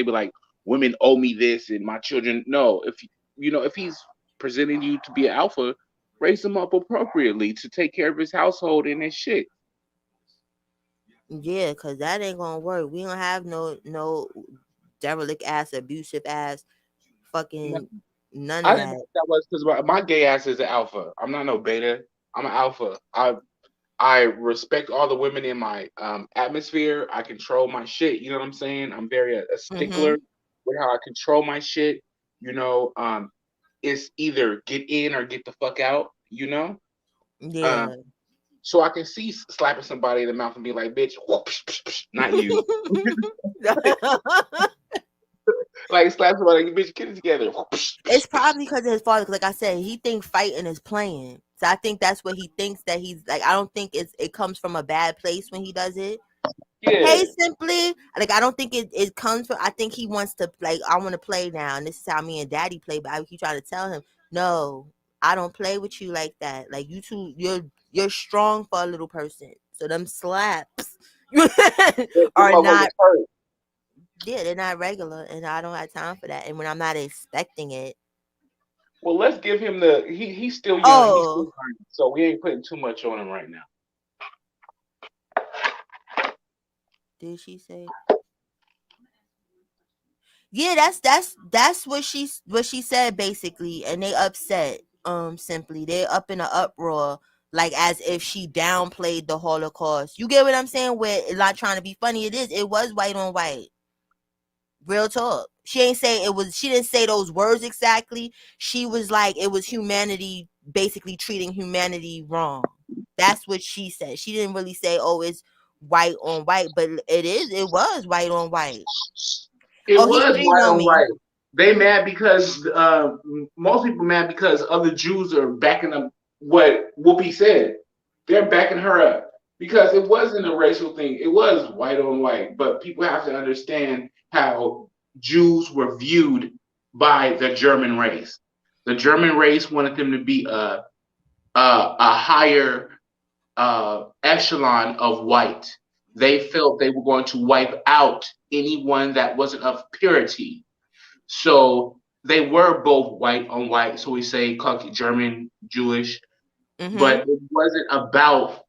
women owe me this, and my children. No, if he's presenting you to be an alpha, raise him up appropriately to take care of his household and his shit. Yeah, because that ain't going to work. We don't have no derelict ass, abusive ass, fucking none I of didn't know that. what that was because my gay ass is an alpha. I'm not no beta. I'm an alpha. I respect all the women in my atmosphere. I control my shit. You know what I'm saying? I'm very a stickler Mm-hmm. with how I control my shit. You know, it's either get in or get the fuck out. You know, um, Yeah. so I can see slapping somebody in the mouth and be like, "Bitch, whoosh, psh, psh," not you." Like slap somebody, like, "Bitch, get it together." Whoosh, psh, It's psh. probably because of his father. 'Cause like I said, he thinks fighting is playing. So I think that's what he thinks that he's like. I don't think it comes from a bad place when he does it. Hey, Yeah. simply, like I don't think it comes from. I think he wants to like. I want to play now, and this is how me and Daddy play. But I keep trying to tell him, no, I don't play with you like that. Like you two, you're strong for a little person. So them slaps Them are motherfuckers not. hurt. Yeah, they're not regular, and I don't have time for that. And when I'm not expecting it, Well, let's give him he's still young. He's still oh, learning, so we ain't putting too much on him right now. did she say? Yeah, that's what she said basically, and they upset. Simply they're up in an uproar, like as if she downplayed the Holocaust. You get what I'm saying? Where it's not trying to be funny, it was white on white. Real talk. She ain't say it was. She didn't say those words exactly. She was like it was humanity basically treating humanity wrong. That's what she said. She didn't really say, "Oh, it's white on white," but it is. It was white on white. It Oh, he was cheating white on on me. white. They mad because most people mad because other Jews are backing up what Whoopi said. They're backing her up because it wasn't a racial thing. It was white on white, but people have to understand how Jews were viewed by the German race. The German race wanted them to be a higher echelon of white. They felt they were going to wipe out anyone that wasn't of purity. So they were both white on white. So we say German, Jewish, Mm-hmm. but it wasn't about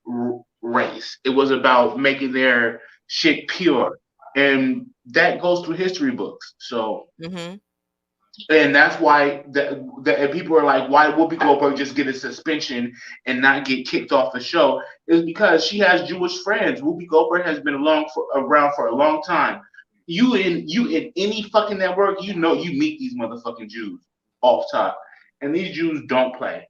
race. It was about making their shit pure. And that goes through history books. So Mm-hmm. and that's why and people are like, why did Whoopi Goldberg just get a suspension and not get kicked off the show? Is because she has Jewish friends. Whoopi Goldberg has been around for a long time. You in any fucking network, you know you meet these motherfucking Jews off top, and these Jews don't play.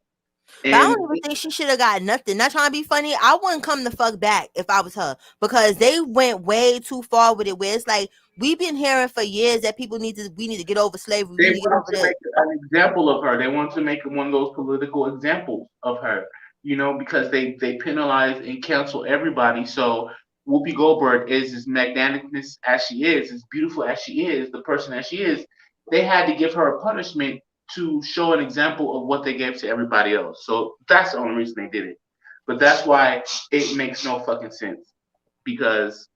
But I And don't even think she should have got nothing. Not trying to be funny. I wouldn't come the fuck back if I was her because they went way too far with it. Where it's like we've been hearing for years that we need to get over slavery. We they need to get wanted over to this. make an example of her. They wanted to make one of those political examples of her, because they penalize and cancel everybody. So Whoopi Goldberg is as magnanimous as she is, as beautiful as she is, the person that she is. They had to give her a punishment to show an example of what they gave to everybody else. So that's the only reason they did it. But that's why it makes no fucking sense because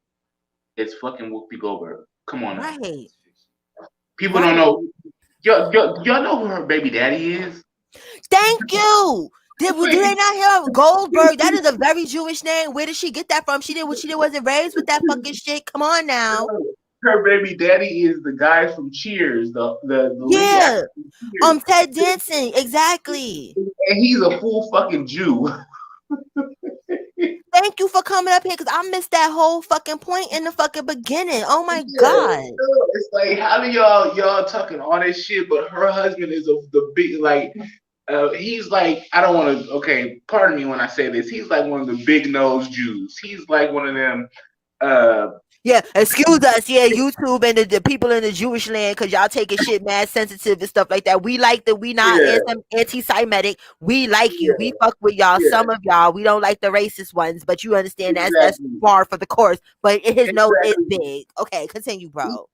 it's fucking Whoopi Goldberg. Come on now. Right. People don't Right. know. Y'all know who her baby daddy is? Thank you. Did they not hear Goldberg? That is a very Jewish name. Where did she get that from? She did what she did. Wasn't raised with that fucking shit. Come on now. Her baby daddy is the guy from Cheers, the lead Yeah. actor from Cheers, Ted Danson. Exactly. and he's a full fucking Jew. They Thank you for coming up here because I missed that whole fucking point in the fucking beginning. Oh my Yeah, God. it's like how do y'all talking all this shit, but her husband is the big like he's like I don't want to pardon me when I say this. He's like one of the big nose Jews. He's like one of them. Uh, Yeah, excuse us. Yeah, YouTube and the people in the Jewish land, because y'all taking shit mad sensitive and stuff like that. We like that. We not yeah, anti-Semitic. We like you. yeah, We fuck with y'all. yeah, Some of y'all, we don't like the racist ones, but you understand that's exactly, far for the course. But his nose is exactly. big. Okay, continue, bro.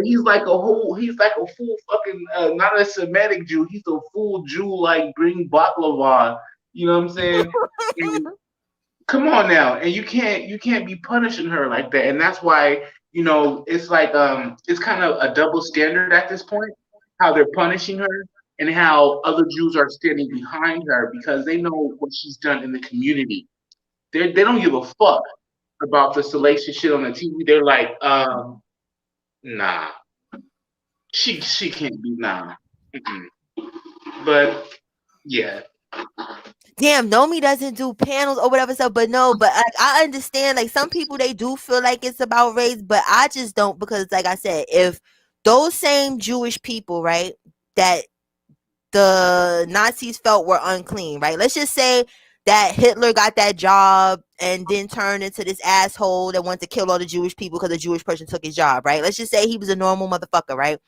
He's like he's like a full fucking not a Semitic Jew. He's a full Jew like bring baklava. You know what I'm saying? And come on now, and you can't be punishing her like that, and that's why it's like it's kind of a double standard at this point, how they're punishing her and how other Jews are standing behind her because they know what she's done in the community. They don't give a fuck about the salacious shit on the TV. They're like, nah, she can't be nah. Mm-mm. But yeah, Damn, Nomi doesn't do panels or whatever stuff, but no, but I understand like some people they do feel like it's about race, but I just don't because like I said, if those same Jewish people, right, that the Nazis felt were unclean, right? Let's just say that Hitler got that job and then turned into this asshole that wanted to kill all the Jewish people because a Jewish person took his job, right? Let's just say he was a normal motherfucker, right?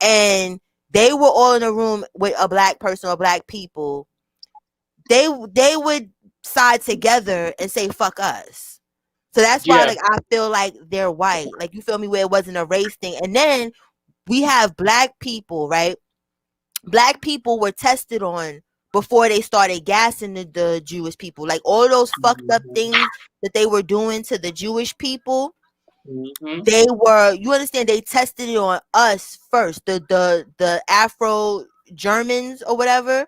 And they were all in a room with a black person or black people, they would side together and say fuck us. So that's why yeah, like I feel like they're white. Like you feel me where it wasn't a race thing. And then we have black people, right? Black people were tested on before they started gassing the Jewish people. Like all those fucked up hmm things that they were doing to the Jewish people, hmm they were you understand they tested it on us first, the Afro Germans or whatever.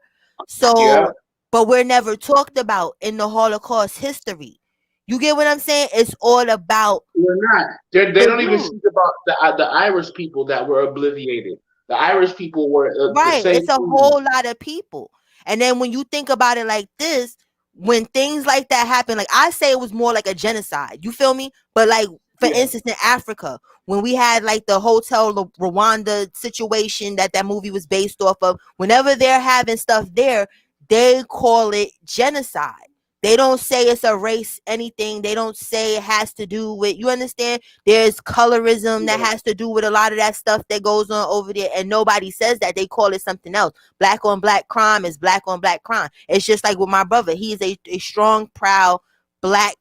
yeah. So but we're never talked about in the Holocaust history. You get what I'm saying? It's all about They're not. They the don't even Jews. speak about the Irish people that were obliterated. The Irish people were the Right. same It's a thing. whole lot of people. And then when you think about it like this, when things like that happen, like I say it was more like a genocide. You feel me? But like for Yeah, instance in Africa, when we had like the Hotel Rwanda situation that movie was based off of, whenever they're having stuff there, they call it genocide. They don't say it's a race anything. They don't say it has to do with, you understand? There's colorism that yeah, has to do with a lot of that stuff that goes on over there, and nobody says that. They call it something else. Black on black crime is black on black crime. It's just like with my brother. He is a strong, proud black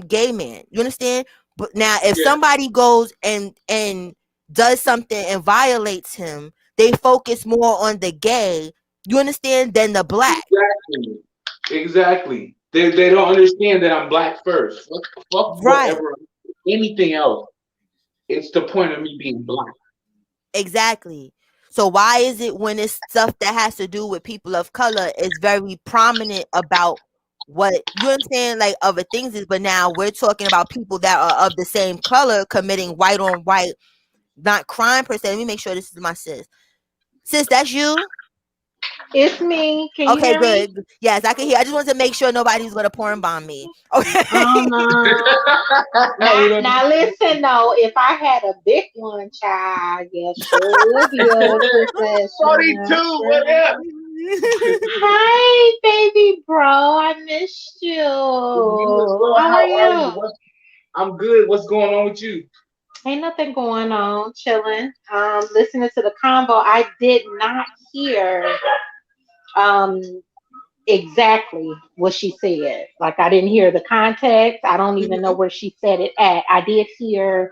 gay man. You understand? But now if yeah. somebody goes and does something and violates him, they focus more on the gay, you understand, than the black. Exactly. Exactly. They don't understand that I'm black first. Fuck Right. whatever anything else. It's the point of me being black. Exactly. So why is it when it's stuff that has to do with people of color is very prominent about what you understand like other things is, but now we're talking about people that are of the same color committing white on white, not crime per se. Let me make sure this is my sis. Sis, that's you? It's me. Can you Okay, hear me? good. Yes, I can hear. I just wanted to make sure nobody's gonna porn bomb me. Okay. Oh no. We Now, don't now listen though, if I had a big one, child, yes, sure would be a professional. 42. What up? Hi, baby bro. I missed you. So How are how are you? you? I'm good. What's going on with you? Ain't nothing going on. Chilling. Listening to the convo. I did not hear um exactly what she said. Like I didn't hear the context. I don't even know Mhm. where she said it at. I did hear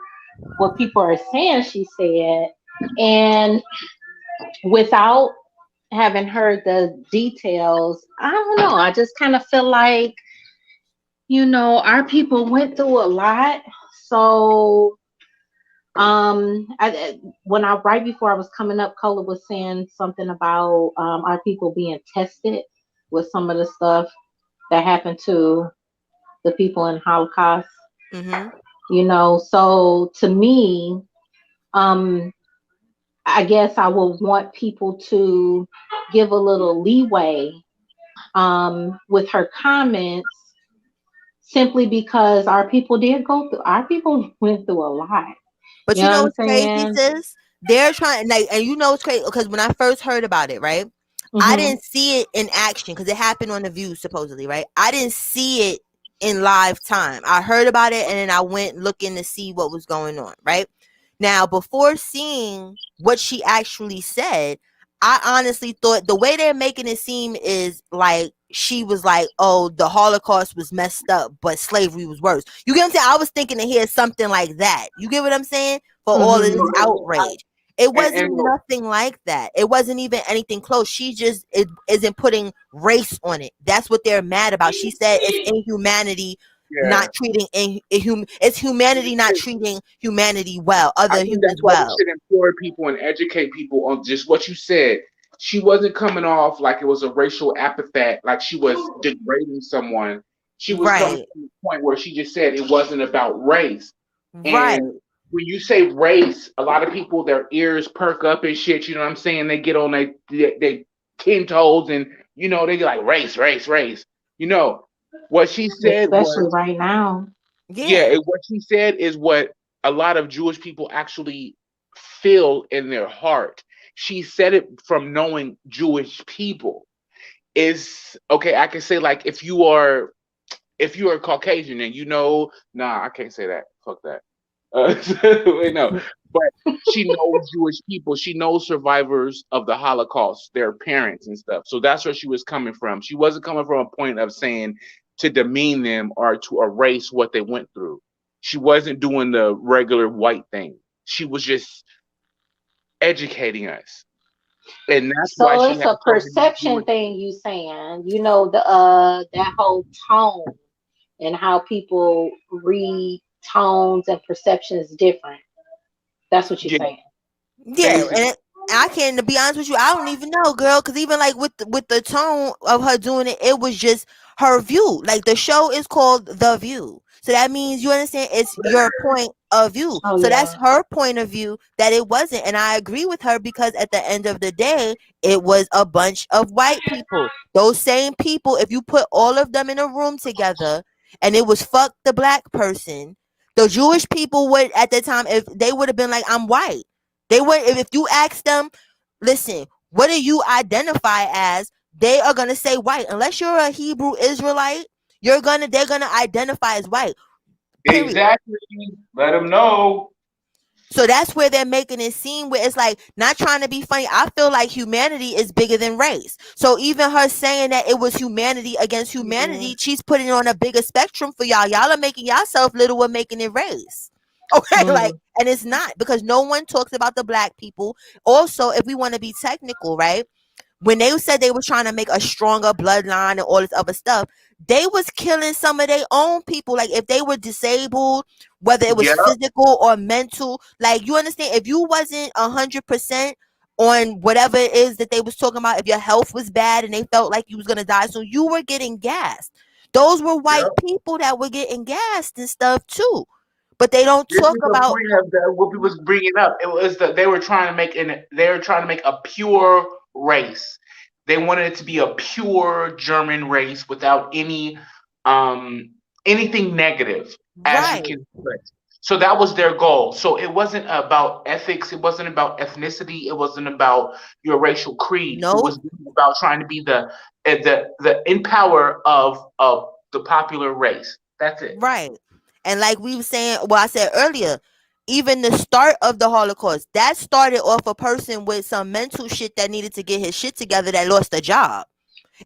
what people are saying she said. And without having heard the details, I don't know. I just kind of feel like, our people went through a lot. So when I right before I was coming up, Cola was saying something about our people being tested with some of the stuff that happened to the people in Holocaust. Mhm. So to me, um, I guess I would want people to give a little leeway with her comments simply because our people went through a lot. But You you know what know I'm what's crazy, saying? sis? They're trying, like, and you know it's crazy because when I first heard about it, right? I Hmm. didn't see it in action because it happened on the View supposedly, right? I didn't see it in live time. I heard about it and then I went looking to see what was going on, right? Now, before seeing what she actually said, I honestly thought the way they're making it seem is like she was like, "Oh, the Holocaust was messed up, but slavery was worse." You get what I'm saying? I was thinking to hear something like that. You get what I'm saying? For all of this Hmm. outrage. It wasn't and nothing like that. It wasn't even anything close. She just isn't putting race on it. That's what they're mad about. She said it's inhumanity yeah, not treating it's humanity not treating humanity well, I other think that's humans why we well. should implore people and educate people on just what you said. She wasn't coming off like it was a racial epithet, like she was degrading someone. She was coming Right. from the point where she just said it wasn't about race. Right. And when you say race, a lot of people their ears perk up and shit. You know what I'm saying? They get on they 10 toes and they get like race, race, race. You know what she said Especially was right now. yeah. Yeah. What she said is what a lot of Jewish people actually feel in their heart. She said it from knowing Jewish people. Is okay. I can say like if you are Caucasian and nah, I can't say that. Fuck that. Wait, no, but she knows Jewish people. She knows survivors of the Holocaust, their parents and stuff. So that's where she was coming from. She wasn't coming from a point of saying to demean them or to erase what they went through. She wasn't doing the regular white thing. She was just educating us, and that's why So she it's has a so many perception Jewish. thing you saying. The that whole tone and how people read tones and perceptions different. That's what you're Yeah, saying. Yeah, basically. and I can, to be honest with you, I don't even know, girl, because even like with the tone of her doing it, it was just her view. Like the show is called The View, so that means you understand it's your point of view. Oh So that's yeah. her point of view that it wasn't, and I agree with her because at the end of the day, it was a bunch of white people. Those same people, if you put all of them in a room together, and it was fuck the black person. The Jewish people would at the time, if they would have been like, I'm white, they would, if you ask them, listen, what do you identify as? They are gonna say white. Unless you're a Hebrew Israelite, they're gonna identify as white. Period. Exactly. Let them know. So that's where they're making it seem where it's like not trying to be funny. I feel like humanity is bigger than race. So even her saying that it was humanity against Mhm. humanity, she's putting it on a bigger spectrum for y'all. Y'all are making yourself little, we're making it race. Okay, like, Mhm. and it's not because no one talks about the black people. Also, if we want to be technical, right? When they said they were trying to make a stronger bloodline and all this other stuff, they was killing some of their own people. Like if they were disabled, whether it was Yeah, physical or mental, like you understand, if you wasn't 100% on whatever it is that they was talking about, if your health was bad and they felt like you was gonna die, so you were getting gassed. Those were white yeah. people that were getting gassed and stuff too. But they don't This talk is the about point of that Whoopi was bringing up. It was that they were trying to make a pure race. They wanted it to be a pure German race without um anything negative, as you right. can put. So that was their goal. So it wasn't about ethics. It wasn't about ethnicity. It wasn't about your racial creed. It Nope. was about trying to be the in power of the popular race. That's it. Right. And like we were saying, well, I said earlier, even the start of the Holocaust, that started off a person with some mental shit that needed to get his shit together that lost a job.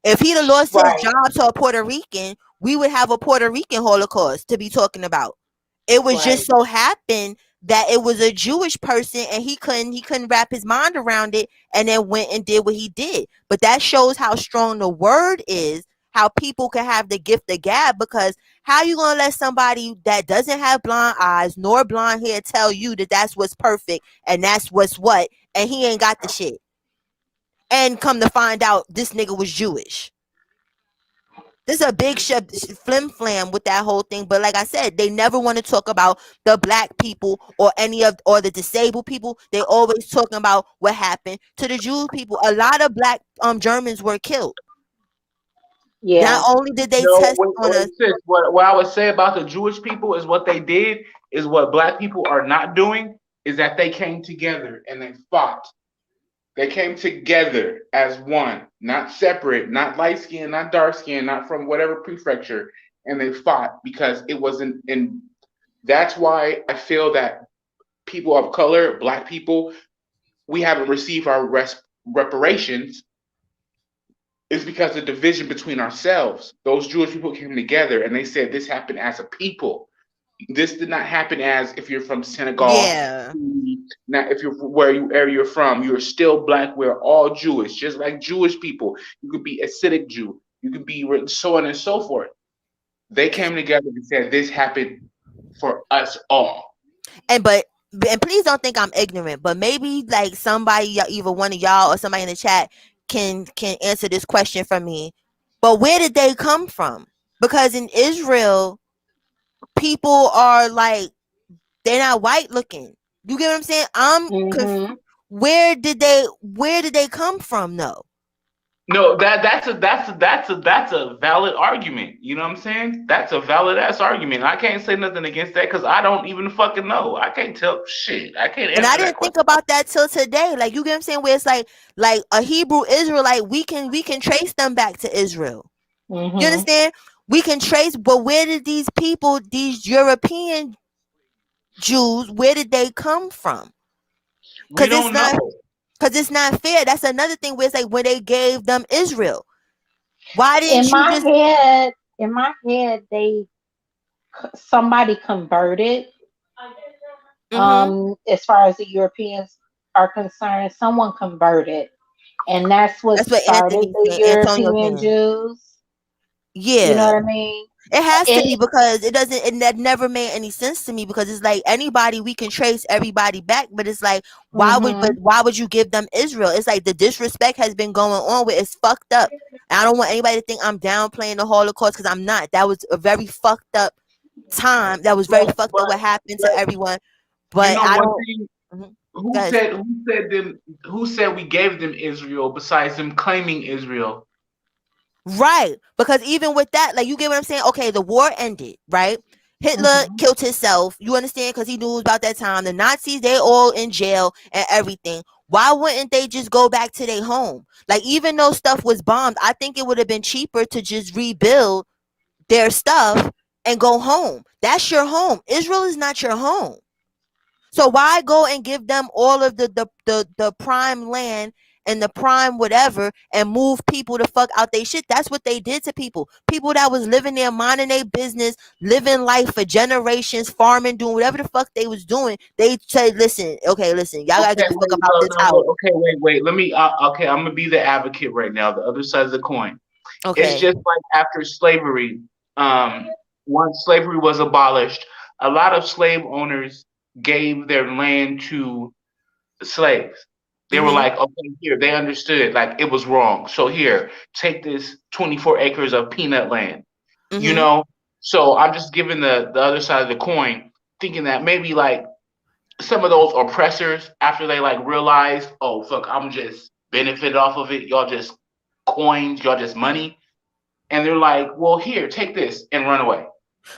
If he'd have lost his Right. job to a Puerto Rican, we would have a Puerto Rican Holocaust to be talking about. It was Right. just so happened that it was a Jewish person and he couldn't wrap his mind around it and then went and did what he did. But that shows how strong the word is, how people can have the gift of gab, because how you gonna let somebody that doesn't have blonde eyes nor blonde hair tell you that that's what's perfect and that's what's what, and he ain't got the shit, and come to find out this nigga was Jewish. There's a big flim flam with that whole thing, but like I said, they never want to talk about the black people or or the disabled people. They always talking about what happened to the Jewish people. A lot of black Germans were killed. Yeah. Not only did they No, test on us, sis, what I would say about the Jewish people is what they did is what black people are not doing is that they came together and they fought. They came together as one, not separate, not light skin, not dark skin, not from whatever prefecture, and they fought because it wasn't. And that's why I feel that people of color, black people, we haven't received our reparations is because the division between ourselves. Those Jewish people came together and they said this happened as a people. This did not happen as if you're from Senegal. yeah. Now, if you're where you're from, you're still black. We're all Jewish, just like Jewish people. You could be Hasidic Jew. You could be so on and so forth. They came together and said this happened for us all. And please don't think I'm ignorant, but maybe like somebody, either one of y'all or somebody in the chat can answer this question for me. But where did they come from? Because in Israel, people are like, they're not white looking. You get what I'm saying? Mm-hmm. Where did they come from though? No, that's a valid argument. You know what I'm saying? That's a valid ass argument. I can't say nothing against that because I don't even fucking know. I can't tell shit. I can't And I answer that didn't question. think about that till today. Like, you get what I'm saying? Where it's like a Hebrew Israelite, we can trace them back to Israel. You Mm-hmm. understand? We can trace, but where did these people, these European Jews, where did they come from? We don't know. Because it's not fair. That's another thing where it's like when they gave them Israel. Why didn't In you my just head, somebody converted. As far as the Europeans are concerned, someone converted, and that's what That's what started Anthony the saying, Antonio European saying. Jews. You know Yeah. what I mean? It has to be It, because that never made any sense to me because it's like anybody we can trace everybody back, but it's like mm-hmm. why would you give them Israel? It's like the disrespect has been going on with it's fucked up. And I don't want anybody to think I'm downplaying the Holocaust because I'm not. That was a very fucked up time. That was very But, fucked up but, what happened but to everyone. you But know I one don't. thing. Mhm. Who Guys. said we gave them Israel besides them claiming Israel? Right. Because even with that, like you get what I'm saying? Okay, the war ended, right? Hitler Mm-hmm. killed himself. You understand? Because he knew about that time. The Nazis, they all in jail and everything. Why wouldn't they just go back to their home? Like, even though stuff was bombed, I think it would have been cheaper to just rebuild their stuff and go home. That's your home. Israel is not your home. So why go and give them all of the prime land and the prime whatever and move people to fuck out they shit? That's what they did to people. People that was living there, minding their business, living life for generations, farming, doing whatever the fuck they was doing. They said, listen, y'all gotta Okay, get the fuck wait, up out no, this no, house. wait. Okay, wait. Let me. Okay, I'm gonna be the advocate right now. The other side of the coin. It's Okay. just like after slavery. Once slavery was abolished, a lot of slave owners gave their land to slaves. They were Mm-hmm. like, okay, here. They understood like it was wrong. So here, take this 24 acres of peanut land. You Mm-hmm. know. So I'm just giving the other side of the coin, thinking that maybe like some of those oppressors after they like realize, oh fuck, I'm just benefited off of it. Y'all just coins, y'all just money, and they're like, well, here, take this and run away.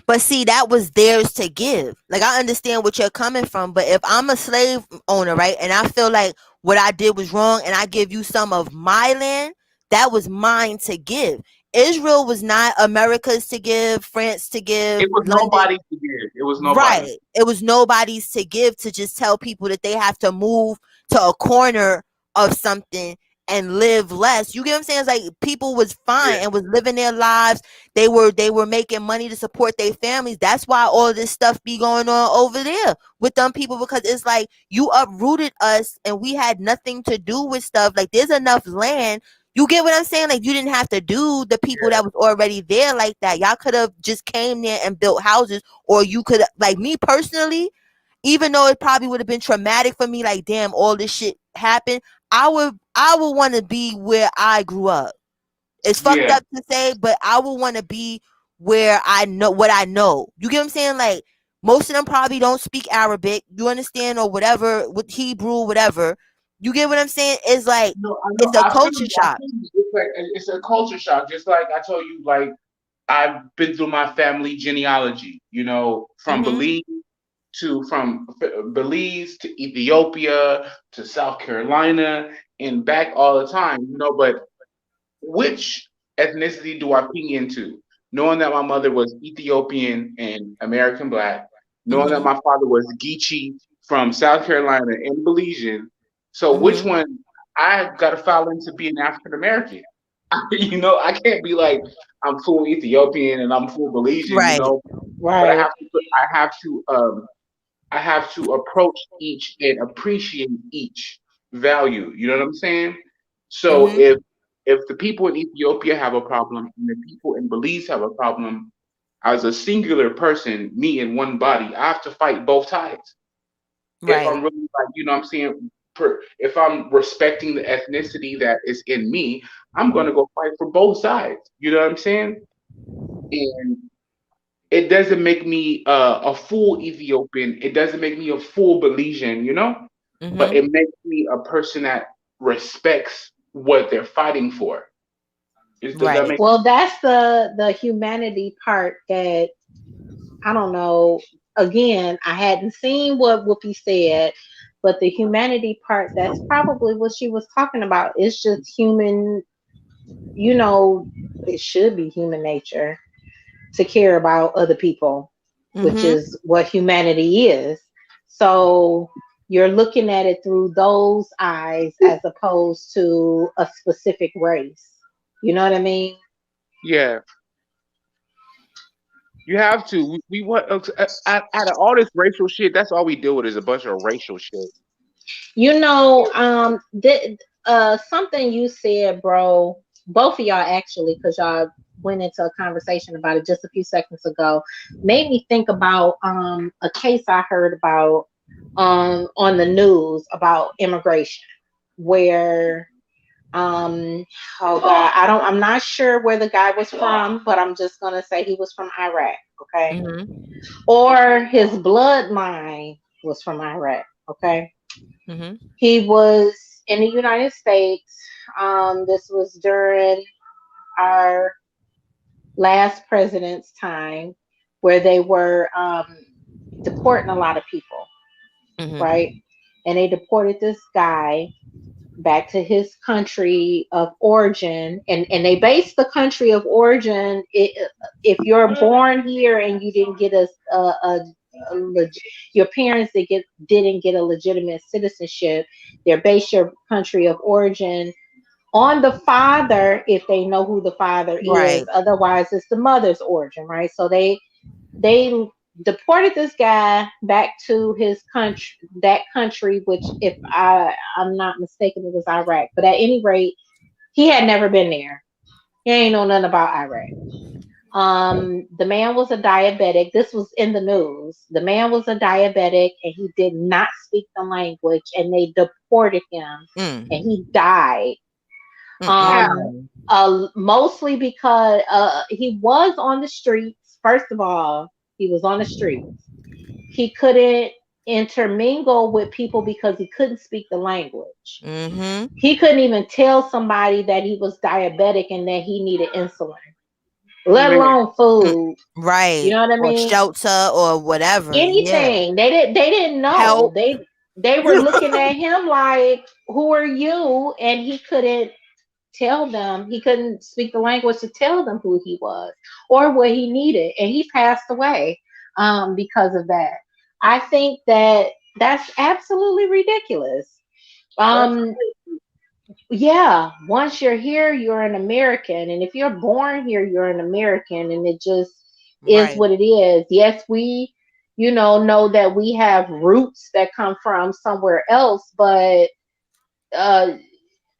But see, that was theirs to give. Like, I understand what you're coming from, but if I'm a slave owner, right, and I feel like what I did was wrong and I give you some of my land, that was mine to give. Israel was not America's to give, France to give, It was London. nobody to give. It was nobody. Right. It was nobody's to give to just tell people that they have to move to a corner of something and live less. You get what I'm saying? It's like people was fine Yeah, and was living their lives. They were making money to support their families. That's why all of this stuff be going on over there with them people, because it's like you uprooted us and we had nothing to do with stuff. Like, there's enough land. You get what I'm saying? Like, you didn't have to do the people yeah, that was already there like that. Y'all could have just came there and built houses, or you could, like me personally, even though it probably would have been traumatic for me, like, damn, all this shit happened, I would want to be where I grew up. It's fucked yeah, up to say, but I would want to be where I know what I know. You get what I'm saying? Like, most of them probably don't speak Arabic, you understand, or whatever, with Hebrew, whatever. You get what I'm saying? It's like No, I know. it's a I feel culture you. I shock. feel you. It's like it's a culture shock. Just like I told you, like I've been through my family genealogy. You know, Mm-hmm. from Belize to Ethiopia to South Carolina and back all the time. You know, but which ethnicity do I ping into? Knowing that my mother was Ethiopian and American Black, knowing that Mm-hmm. my father was Geechee from South Carolina and Belizean. So which Mm-hmm. one? I got to fall into being African American. You know, I can't be like I'm full Ethiopian and I'm full Belizean. You Right. know, but Right. I have to approach each and appreciate each value. You know what I'm saying? So Mm-hmm. if the people in Ethiopia have a problem and the people in Belize have a problem, as a singular person, me in one body, I have to fight both sides. If Right. I'm really like, you know what I'm saying, if I'm respecting the ethnicity that is in me, I'm gonna go fight for both sides. You know what I'm saying? And it doesn't make me a full Ethiopian. It doesn't make me a full Belizean, you know? But Mm-hmm. it makes me a person that respects what they're fighting for. Does that Right. make Well, that's the humanity part that I don't know. Again, I hadn't seen what Whoopi said, but the humanity part, that's probably what she was talking about. It's just human, you know, it should be human nature to care about other people, which Mm-hmm. is what humanity is. So you're looking at it through those eyes as opposed to a specific race. You know what I mean? Yeah, you have to. We what out of all this racial shit, that's all we deal with is a bunch of racial shit. You know, something you said, bro, both of y'all actually, because y'all went into a conversation about it just a few seconds ago, made me think about a case I heard about on the news about immigration, where oh God, I'm not sure where the guy was from, but I'm just gonna say he was from Iraq, okay? Mm-hmm. Or his bloodline was from Iraq, okay? Mm-hmm. He was in the United States. This was during our last president's time, where they were deporting a lot of people, Mm-hmm. right? And they deported this guy back to his country of origin, and they based the country of origin, if you're born here and you didn't get your parents didn't get a legitimate citizenship, they base your country of origin on the father, if they know who the father is. Right. Otherwise it's the mother's origin, right? So they deported this guy back to his country, that country, which, if I'm not mistaken, it was Iraq. But at any rate, he had never been there. He ain't know nothing about Iraq. The man was a diabetic. This was in the news. The man was a diabetic and he did not speak the language, and they deported him and Mm. he died. Um, Mm-mm. Mostly because he was on the streets. First of all, he was on the streets. He couldn't intermingle with people because he couldn't speak the language. Mm-hmm. He couldn't even tell somebody that he was diabetic and that he needed insulin, let Man, alone Mm. food. You Right. know what I Or mean? shelter or whatever. Yeah. Anything. They didn't know. Help. They were looking at him like, who are you? And he couldn't tell them. He couldn't speak the language to tell them who he was or what he needed. And he passed away because of that. I think that that's absolutely ridiculous. that's Um, yeah, once you're here, you're an American. And if you're born here, you're an American. And it just is Right. what it is. Yes, we, know that we have roots that come from somewhere else, but uh,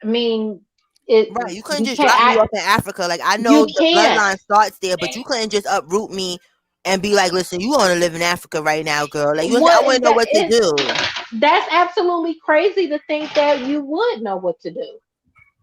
I mean, it, Right. You couldn't you just can't, drop me off in Africa. Like I you know the can't. bloodline starts there, but you couldn't just uproot me and be like, listen, you want to live in Africa right now, girl. Like you I What wouldn't know that what to is, do. that's absolutely crazy to think that you would know what to do.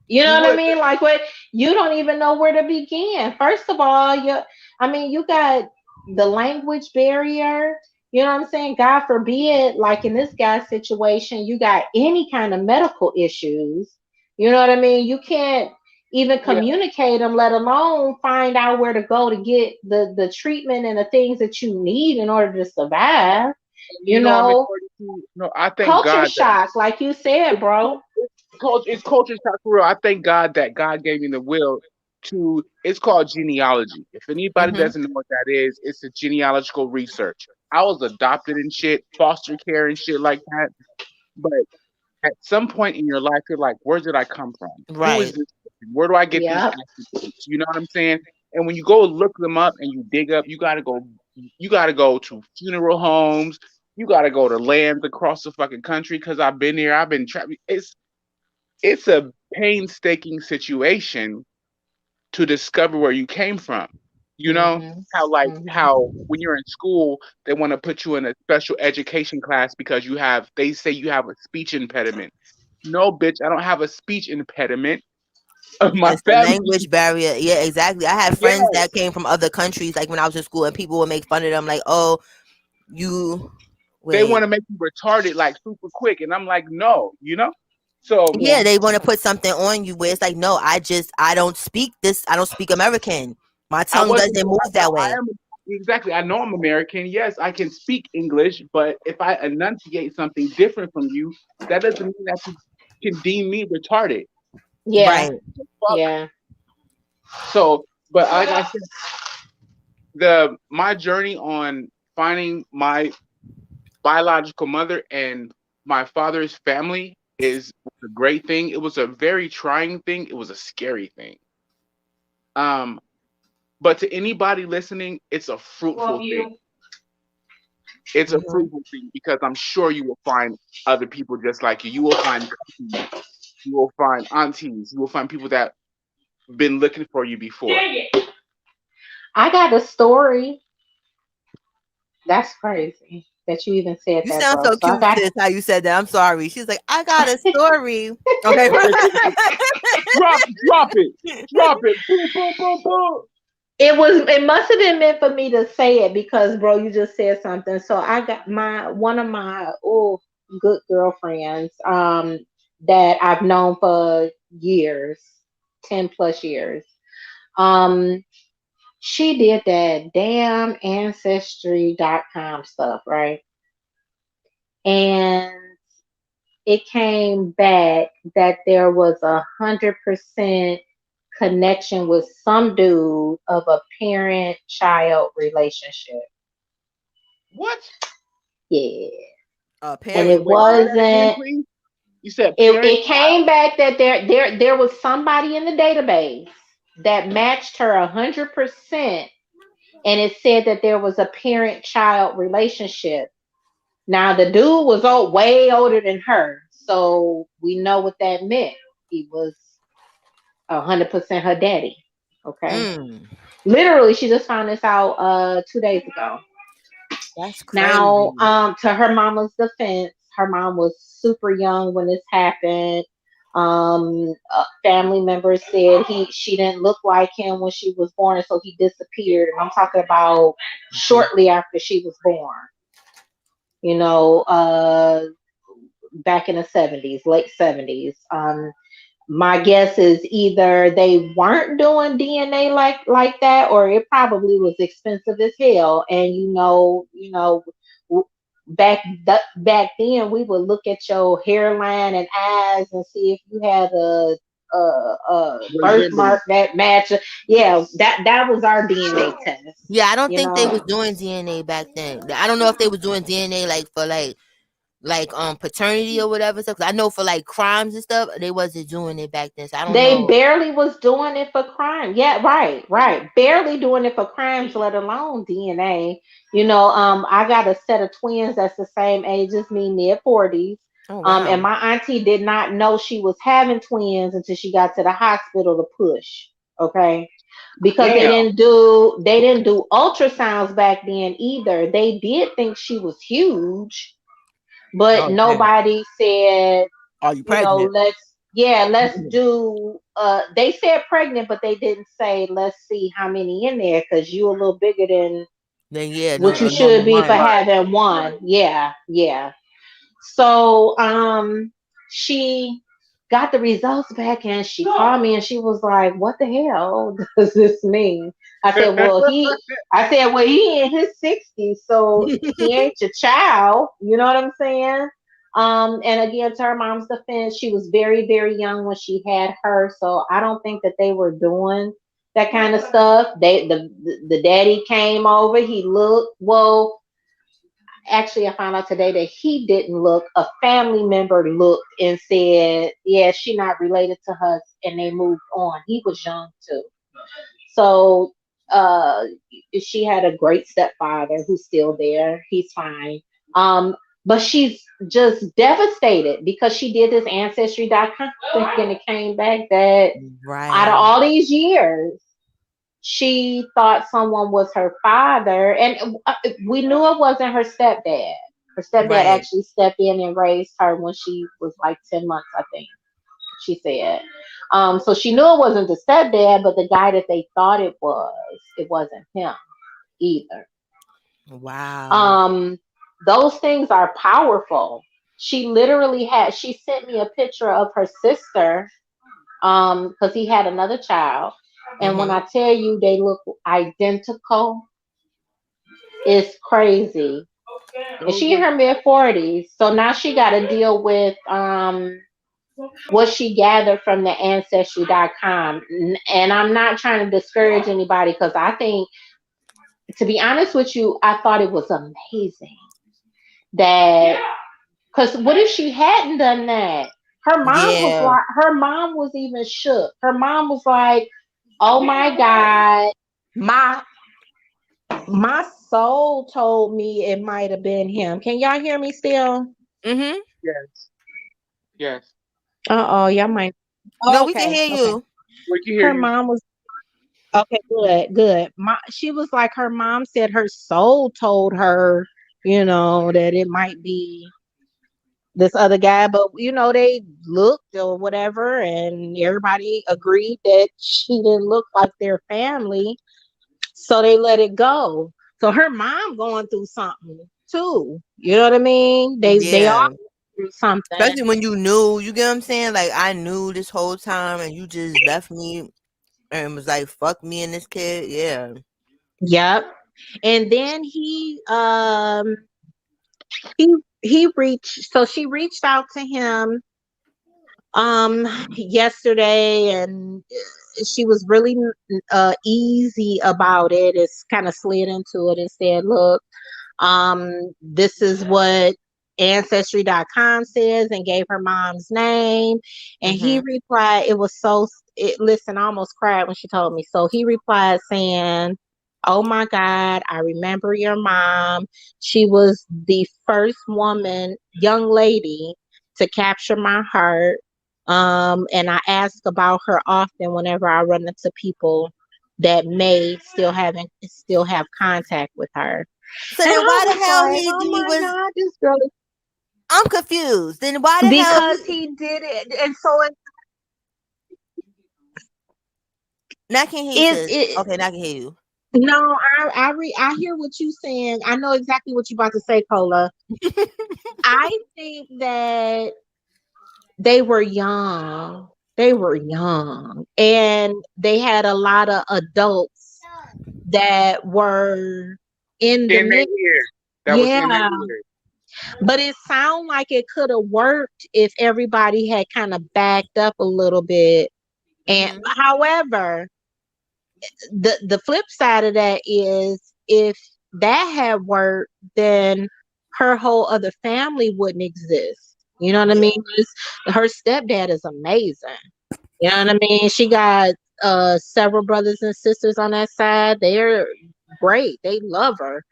You you know what I would. mean? Like, what, you don't even know where to begin. First of all, you got the language barrier. You know what I'm saying? God forbid, like in this guy's situation, you got any kind of medical issues. You know what I mean? You can't even Yeah, communicate them, let alone find out where to go to get the treatment and the things that you need in order to survive. you You know, I'm know, according to, no, I thank culture God that shocks, like you said, bro. it's culture shock for real. I thank God that God gave me the will to. It's called genealogy. If anybody Mm-hmm. doesn't know what that is, it's a genealogical research. I was adopted and shit, foster care and shit like that. But at some point in your life, you're like, where did I come from? Who is Right. this person? Where do I get these Yep. attributes? You know what I'm saying? And when you go look them up and you dig up, you gotta go to funeral homes. You gotta go to lands across the fucking country because I've been there. I've been traveling. It's a painstaking situation to discover where you came from. You know Hmm. how like Hmm. how when you're in school they want to put you in a special education class because they say you have a speech impediment. No, bitch, I don't have a speech impediment. My It's the family, language barrier. Yeah, exactly. I had friends yes, that came from other countries, like when I was in school, and people would make fun of them, like, "Oh, you they want wait." to make you retarded like super quick, and I'm like, no, you know. So Yeah. Yeah, they want to put something on you where it's like, no, I don't speak this. I don't speak American. My I tongue wasn't. doesn't move that I way. am exactly. I know I'm American. Yes, I can speak English, but if I enunciate something different from you, that doesn't mean that you can deem me retarded. Yeah. Right. Fuck. Yeah. So, but like I said, the my journey on finding my biological mother and my father's family is a great thing. It was a very trying thing. It was a scary thing. Um, but to anybody listening, it's a Love fruitful thing. you. It's a Hmm. fruitful thing because I'm sure you will find other people just like you. You will find cousins, you will find aunties, you will find people that been looking for you before. Dang it. I got a story. That's crazy that you even said You that, sound bro. so So I cute, got sis. How you said that? I'm sorry. She's like, I got a story. Okay. Drop it, drop it, boom, boom, boom, boom. it must have been meant for me to say it because bro, you just said something. So I got my one of my good girlfriends that I've known for years, 10 plus years. Um she did that damn ancestry.com stuff, right? And it came back that there was 100% connection with some dude of a parent child relationship. What? Yeah. And Wait, it Apparently. wait. Say that again, wasn't, please. You said it, parent it came child. back that there was somebody in the database that matched her 100%, and it said that there was a parent child relationship. Now the dude was way older than her, so we know what that meant. He was 100% her daddy. Okay. Mm, Literally, she just found this out 2 days ago. that's Now, crazy. to her mama's defense, her mom was super young when this happened. Family members said she didn't look like him when she was born, so he disappeared. And I'm talking about Mhm. shortly after she was born. You know, back in the 70s, late 70s. My guess is either they weren't doing DNA like that, or it probably was expensive as hell. And back then we would look at your hairline and eyes and see if you had a Resemblance. birthmark that matched. Yeah, that was our DNA test. Yeah, I don't You think they know, was doing DNA back then. I don't know if they was doing DNA like for like paternity or whatever stuff. 'Cause I know for like crimes and stuff, they wasn't doing it back then. So I don't they know. barely was doing it for crime. Yeah, right, right. Barely doing it for crimes, let alone DNA. I got a set of twins that's the same age as me, mid 40s. Oh And wow. my auntie did not know she was having twins until she got to the hospital to push. Okay. Because Damn. they didn't do ultrasounds back then either. They did think she was huge, but Oh damn. nobody said, Are you pregnant? let's do they said pregnant, but they didn't say let's see how many in there, because you a little bigger than Then yeah, which you a should normal be for month. Right. having one. Yeah, yeah. So she got the results back and she called me and she was like, "What the hell does this mean?" I said, well, he in his 60s, so he ain't your child. You know what I'm saying? And again, to her mom's defense, she was very, very young when she had her, so I don't think that they were doing that kind of stuff. The daddy came over, he looked, well, actually, I found out today that he didn't look. A family member looked and said, "Yeah, she not related to us," and they moved on. He was young too, so uh, she had a great stepfather who's still there. He's fine. Um, but she's just devastated because she did this ancestry.com and it came back that out of Right. all these years, she thought someone was her father, and we knew it wasn't her stepdad. Her stepdad Right. actually stepped in and raised her when she was like 10 months, I think she said. So she knew it wasn't the stepdad, but the guy that they thought it wasn't him either. Wow. um those things are powerful. She sent me a picture of her sister, because he had another child, and when Mm-hmm. I tell you they look identical, it's crazy. And Those she in are her mid 40s, so now she got to deal with what she gathered from the ancestry.com. And I'm not trying to discourage anybody, because I think, to be honest with you, I thought it was amazing that, because what if she hadn't done that? Yeah. Her mom was even shook. Her mom was like, "Oh my God, my my soul told me it might have been him." Can y'all hear me still? Mm-hmm. yes, yes. Uh-oh, y'all might. No, Oh, we can okay, hear okay. you. We can hear Her you. mom was okay, good, good. She was like, her mom said her soul told her, that it might be this other guy, but they looked or whatever, and everybody agreed that she didn't look like their family, so they let it go. So her mom going through something too. You know what I mean? They all Yeah. through something. Especially when you knew, you get what I'm saying? Like I knew this whole time and you just left me and was like, fuck me and this kid. Yeah. Yep. And then he reached so she reached out to him yesterday, and she was really easy about it. It's kind of slid into it and said, "Look, this is what ancestry.com says," and gave her mom's name. And he Mm-hmm. replied, listen, I almost cried when she told me. So he replied saying, "Oh my God, I remember your mom. She was the first young lady to capture my heart. And I ask about her often whenever I run into people that may still have contact with her." So And then I why was the hell like, "Oh he my was God, this girl is," I'm confused. Then why the hell because he did it. And so now I can hear you, it, sis. it Okay, now I can hear you. no, I hear what you saying. I know exactly what you about to say, Cola. I think that they were young. They were young. And they had a lot of adults that were in the In their mix. ear. That was in their Yeah. ear. But it sounded like it could have worked if everybody had kind of backed up a little bit. And Mm-hmm. however, the flip side of that is, if that had worked, then her whole other family wouldn't exist. You know what I Yeah. mean? 'Cause her stepdad is amazing. You know what I mean? She got several brothers and sisters on that side. They're great. They love her.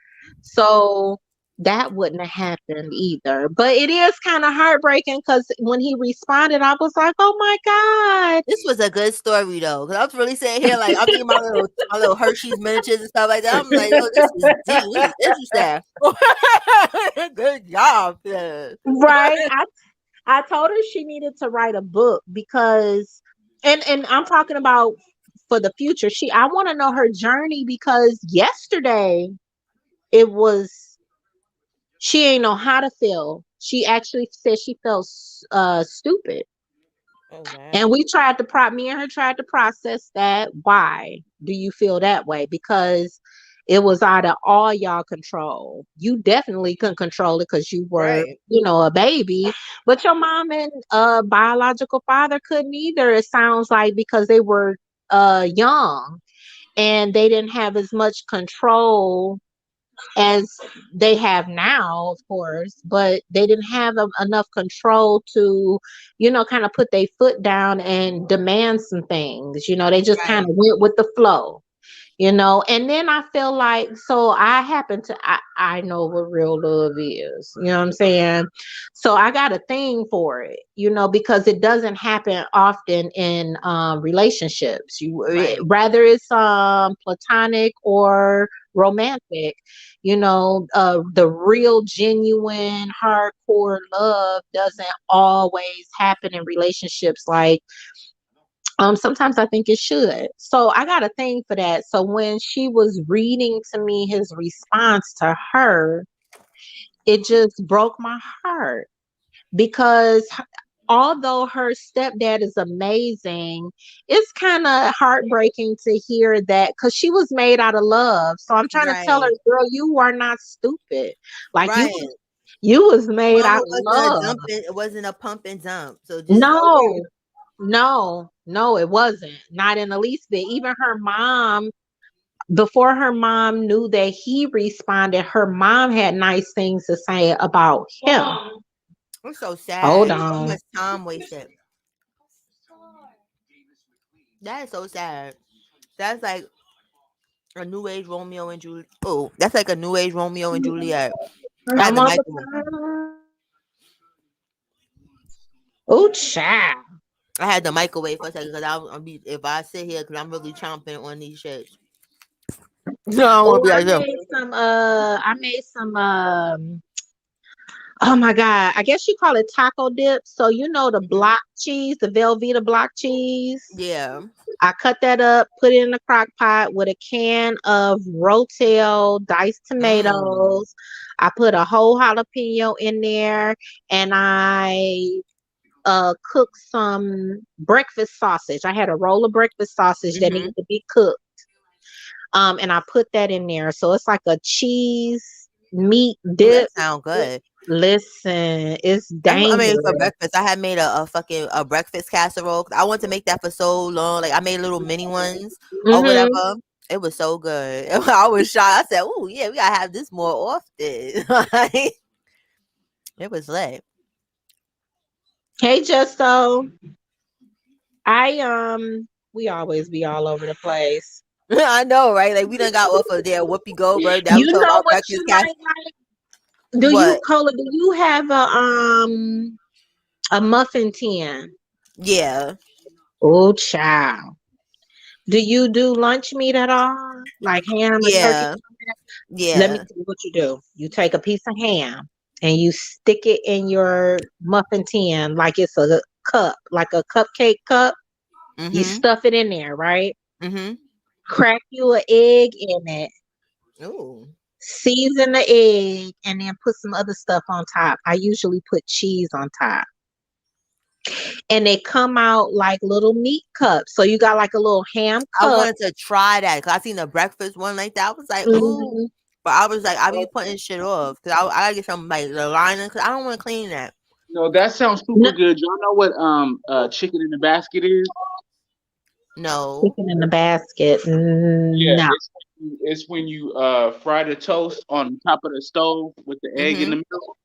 So that wouldn't have happened either. But it is kind of heartbreaking, because when he responded, I was like, "Oh my God." This was a good story though, because I was really sitting here like I'm eating my little Hershey's miniatures and stuff like that. I'm like, yo, this is deep. This is interesting. Good job, sis. Right. I told her she needed to write a book, because and I'm talking about for the future. I want to know her journey, because yesterday it was, she ain't know how to feel. She actually said she felt stupid. Oh And wow. we tried to me and her tried to process that. Why do you feel that way? Because it was out of all y'all control. You definitely couldn't control it because you were, Right. a baby. But your mom and biological father couldn't either. It sounds like because they were young and they didn't have as much control as they have now, of course, but they didn't have enough control to, kind of put their foot down and demand some things. They just kind Right. of went with the flow. And then I feel like, so I happen to, I know what real love is, you know what I'm saying? So I got a thing for it, because it doesn't happen often in relationships. Right. Rather it's platonic or romantic, the real genuine hardcore love doesn't always happen in relationships like sometimes I think it should. So I got a thing for that. So when she was reading to me his response to her, it just broke my heart because although her stepdad is amazing, it's kind of heartbreaking to hear that because she was made out of love. So I'm trying to tell her, Right. girl, you are not stupid. Like Right. you was made Mama out of wasn't a love. dumping. It wasn't a pump and dump. So just okay. No, no, it wasn't. Not in the least bit. Even her mom, before her mom knew that he responded, her mom had nice things to say about him. It's so Hold sad. So on. much time wasted. That is so sad. That's like a new age Romeo and Juliet. Oh, that's like a new age Romeo and Juliet. I had I'm the on the microwave. phone. Oh, child. I had the microwave for a second because I'll be if I sit here because I'm really chomping on these shits. No, I don't want Oh, to be I like them. made some, oh my God. I guess you call it taco dip. So, the Mhm. block cheese, the Velveeta block cheese. Yeah. I cut that up, put it in the crock pot with a can of Rotel diced Mm. tomatoes. I put a whole jalapeno in there and I cooked some breakfast sausage. I had a roll of breakfast sausage that Mhm. needed to be cooked. And I put that in there. So it's like a cheese meat Oh, that dip. sounds good. Listen, it's I made it for dangerous. breakfast. I had made a fucking a breakfast casserole. 'Cause I wanted to make that for so long. Like I made little mini ones or Mm-hmm. whatever. It was so good. I was shocked. I said, "Oh yeah, we gotta have this more often." Like, it was lit. Hey, Justo. We always be all over the place. I know, right? Like we done got off of there. Whoopi Goldberg. That we You talk know about what breakfast you cast. might like? What? Do you have a muffin tin? Yeah, Oh, child. Do you do lunch meat at all? Like ham or turkey? yeah, Let me yeah. tell you what you do. You take a piece of ham and you stick it in your muffin tin like it's a cup, like a cupcake cup. You Mhm, stuff it in there, right? mhm. Crack you an egg in it, Ooh. season the egg, and then put some other stuff on top. I usually put cheese on top. And they come out like little meat cups. So you got like a little ham I cup. wanted to try that because I seen the breakfast one like that. I was like, ooh. Mhm. But I was like, I be putting shit off because I gotta get some like the lining because I don't want to clean that. No, that sounds super No, good. Y'all know what chicken in the basket is? No. chicken in the basket. Yeah, No. it's when you fry the toast on top of the stove with the egg in the Mm-hmm. middle.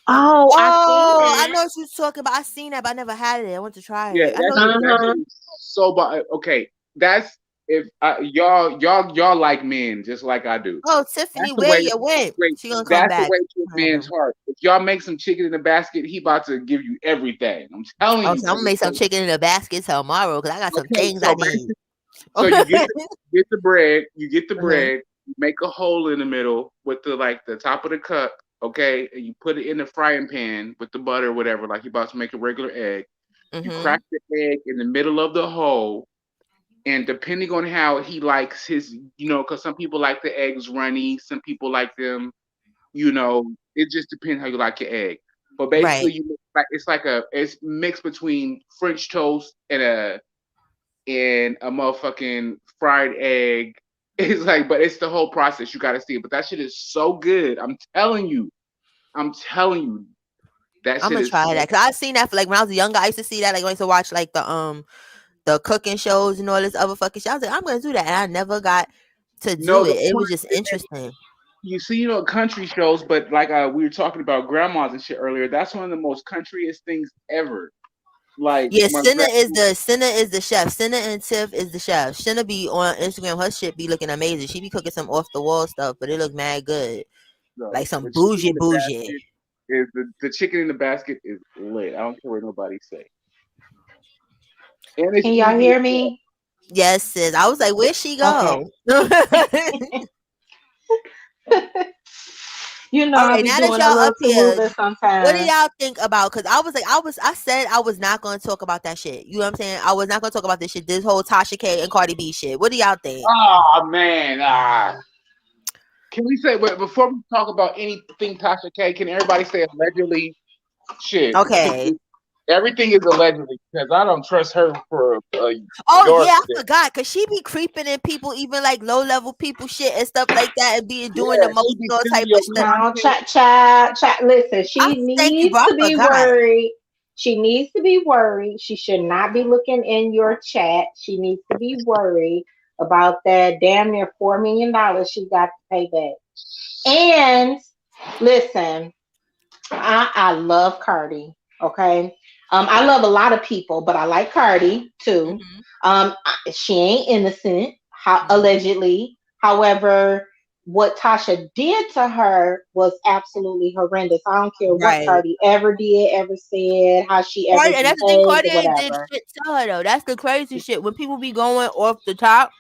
Oh, I seen Oh, I that. know what you're talking about. I seen that, but I never had it. I want to try Yeah, it. I know. that Uh-huh. shit is so. Okay, that's if y'all like men just like I do. Oh, That's Tiffany, the where way. you went? Great. She gonna come That's the back. way to a man's Mhm. heart. If y'all make some chicken in the basket, he about to give you everything. I'm telling Oh, you, so I'm bro. gonna make some chicken in a basket tomorrow because I got some Okay, things I need. so you get the bread, Mhm. you make a hole in the middle with the top of the cup, okay, and you put it in the frying pan with the butter, or whatever, like you're about to make a regular egg. You crack Mhm. the egg in the middle of the hole, And depending on how he likes his, because some people like the eggs runny, some people like them, it just depends how you like your egg. But Right. basically, it's mixed between French toast and a motherfucking fried egg. It's like, but it's the whole process. You got to see it. But that shit is so good. I'm telling you. That I'm shit gonna is try so. that because I've seen that for like when I was younger. I used to see that like when I used to watch like the cooking shows and all this other fucking shit. I was like, I'm gonna do that, and I never got to No, do it. the It point was just is, interesting. you see, country shows, but like we were talking about grandmas and shit earlier. That's one of the most countryest things ever. Like Yeah, my Cinna is the chef. Cinna and Tiff is the chef. Cinna be on Instagram. Her shit be looking amazing. She be cooking some off the wall stuff, but it look mad good. Like some the chicken bougie in the bougie. basket is the chicken in the basket is lit. I don't care what nobody say, and it's Can y'all easy as hear fuck. me? Yes, sis. I was like, where'd she Okay. go? All You know, I'll right, be now that doing a y'all up little too here, moving what do sometimes. y'all think about? Because I said I was not going to talk about that shit. You know what I'm saying? I was not going to talk about this shit. This whole Tasha K and Cardi B shit. What do y'all think? Oh man, can we say before we talk about anything Tasha K? Can everybody say allegedly? Shit, Okay. everything is allegedly because I don't trust her for a Oh yard yeah, I today. forgot because she be creeping in people, even like low level people shit and stuff like that, and being doing Yeah, she be emotional sending type your of shit. No, content. chat. Listen, I she thank you, needs bro. I to be forgot. worried. She needs to be worried. She should not be looking in your chat. She needs to be worried about that damn near $4 million she got to pay back. And listen, I love Cardi. Okay. I love a lot of people, but I like Cardi too. Hmm. She ain't innocent, Hmm. allegedly. However, what Tasha did to her was absolutely horrendous. I don't care what Right. Cardi ever did, ever said, how she ever Cardi, and that's the thing. behaved, Cardi or ain't did whatever. shit to her though. That's the crazy shit. When people be going off the top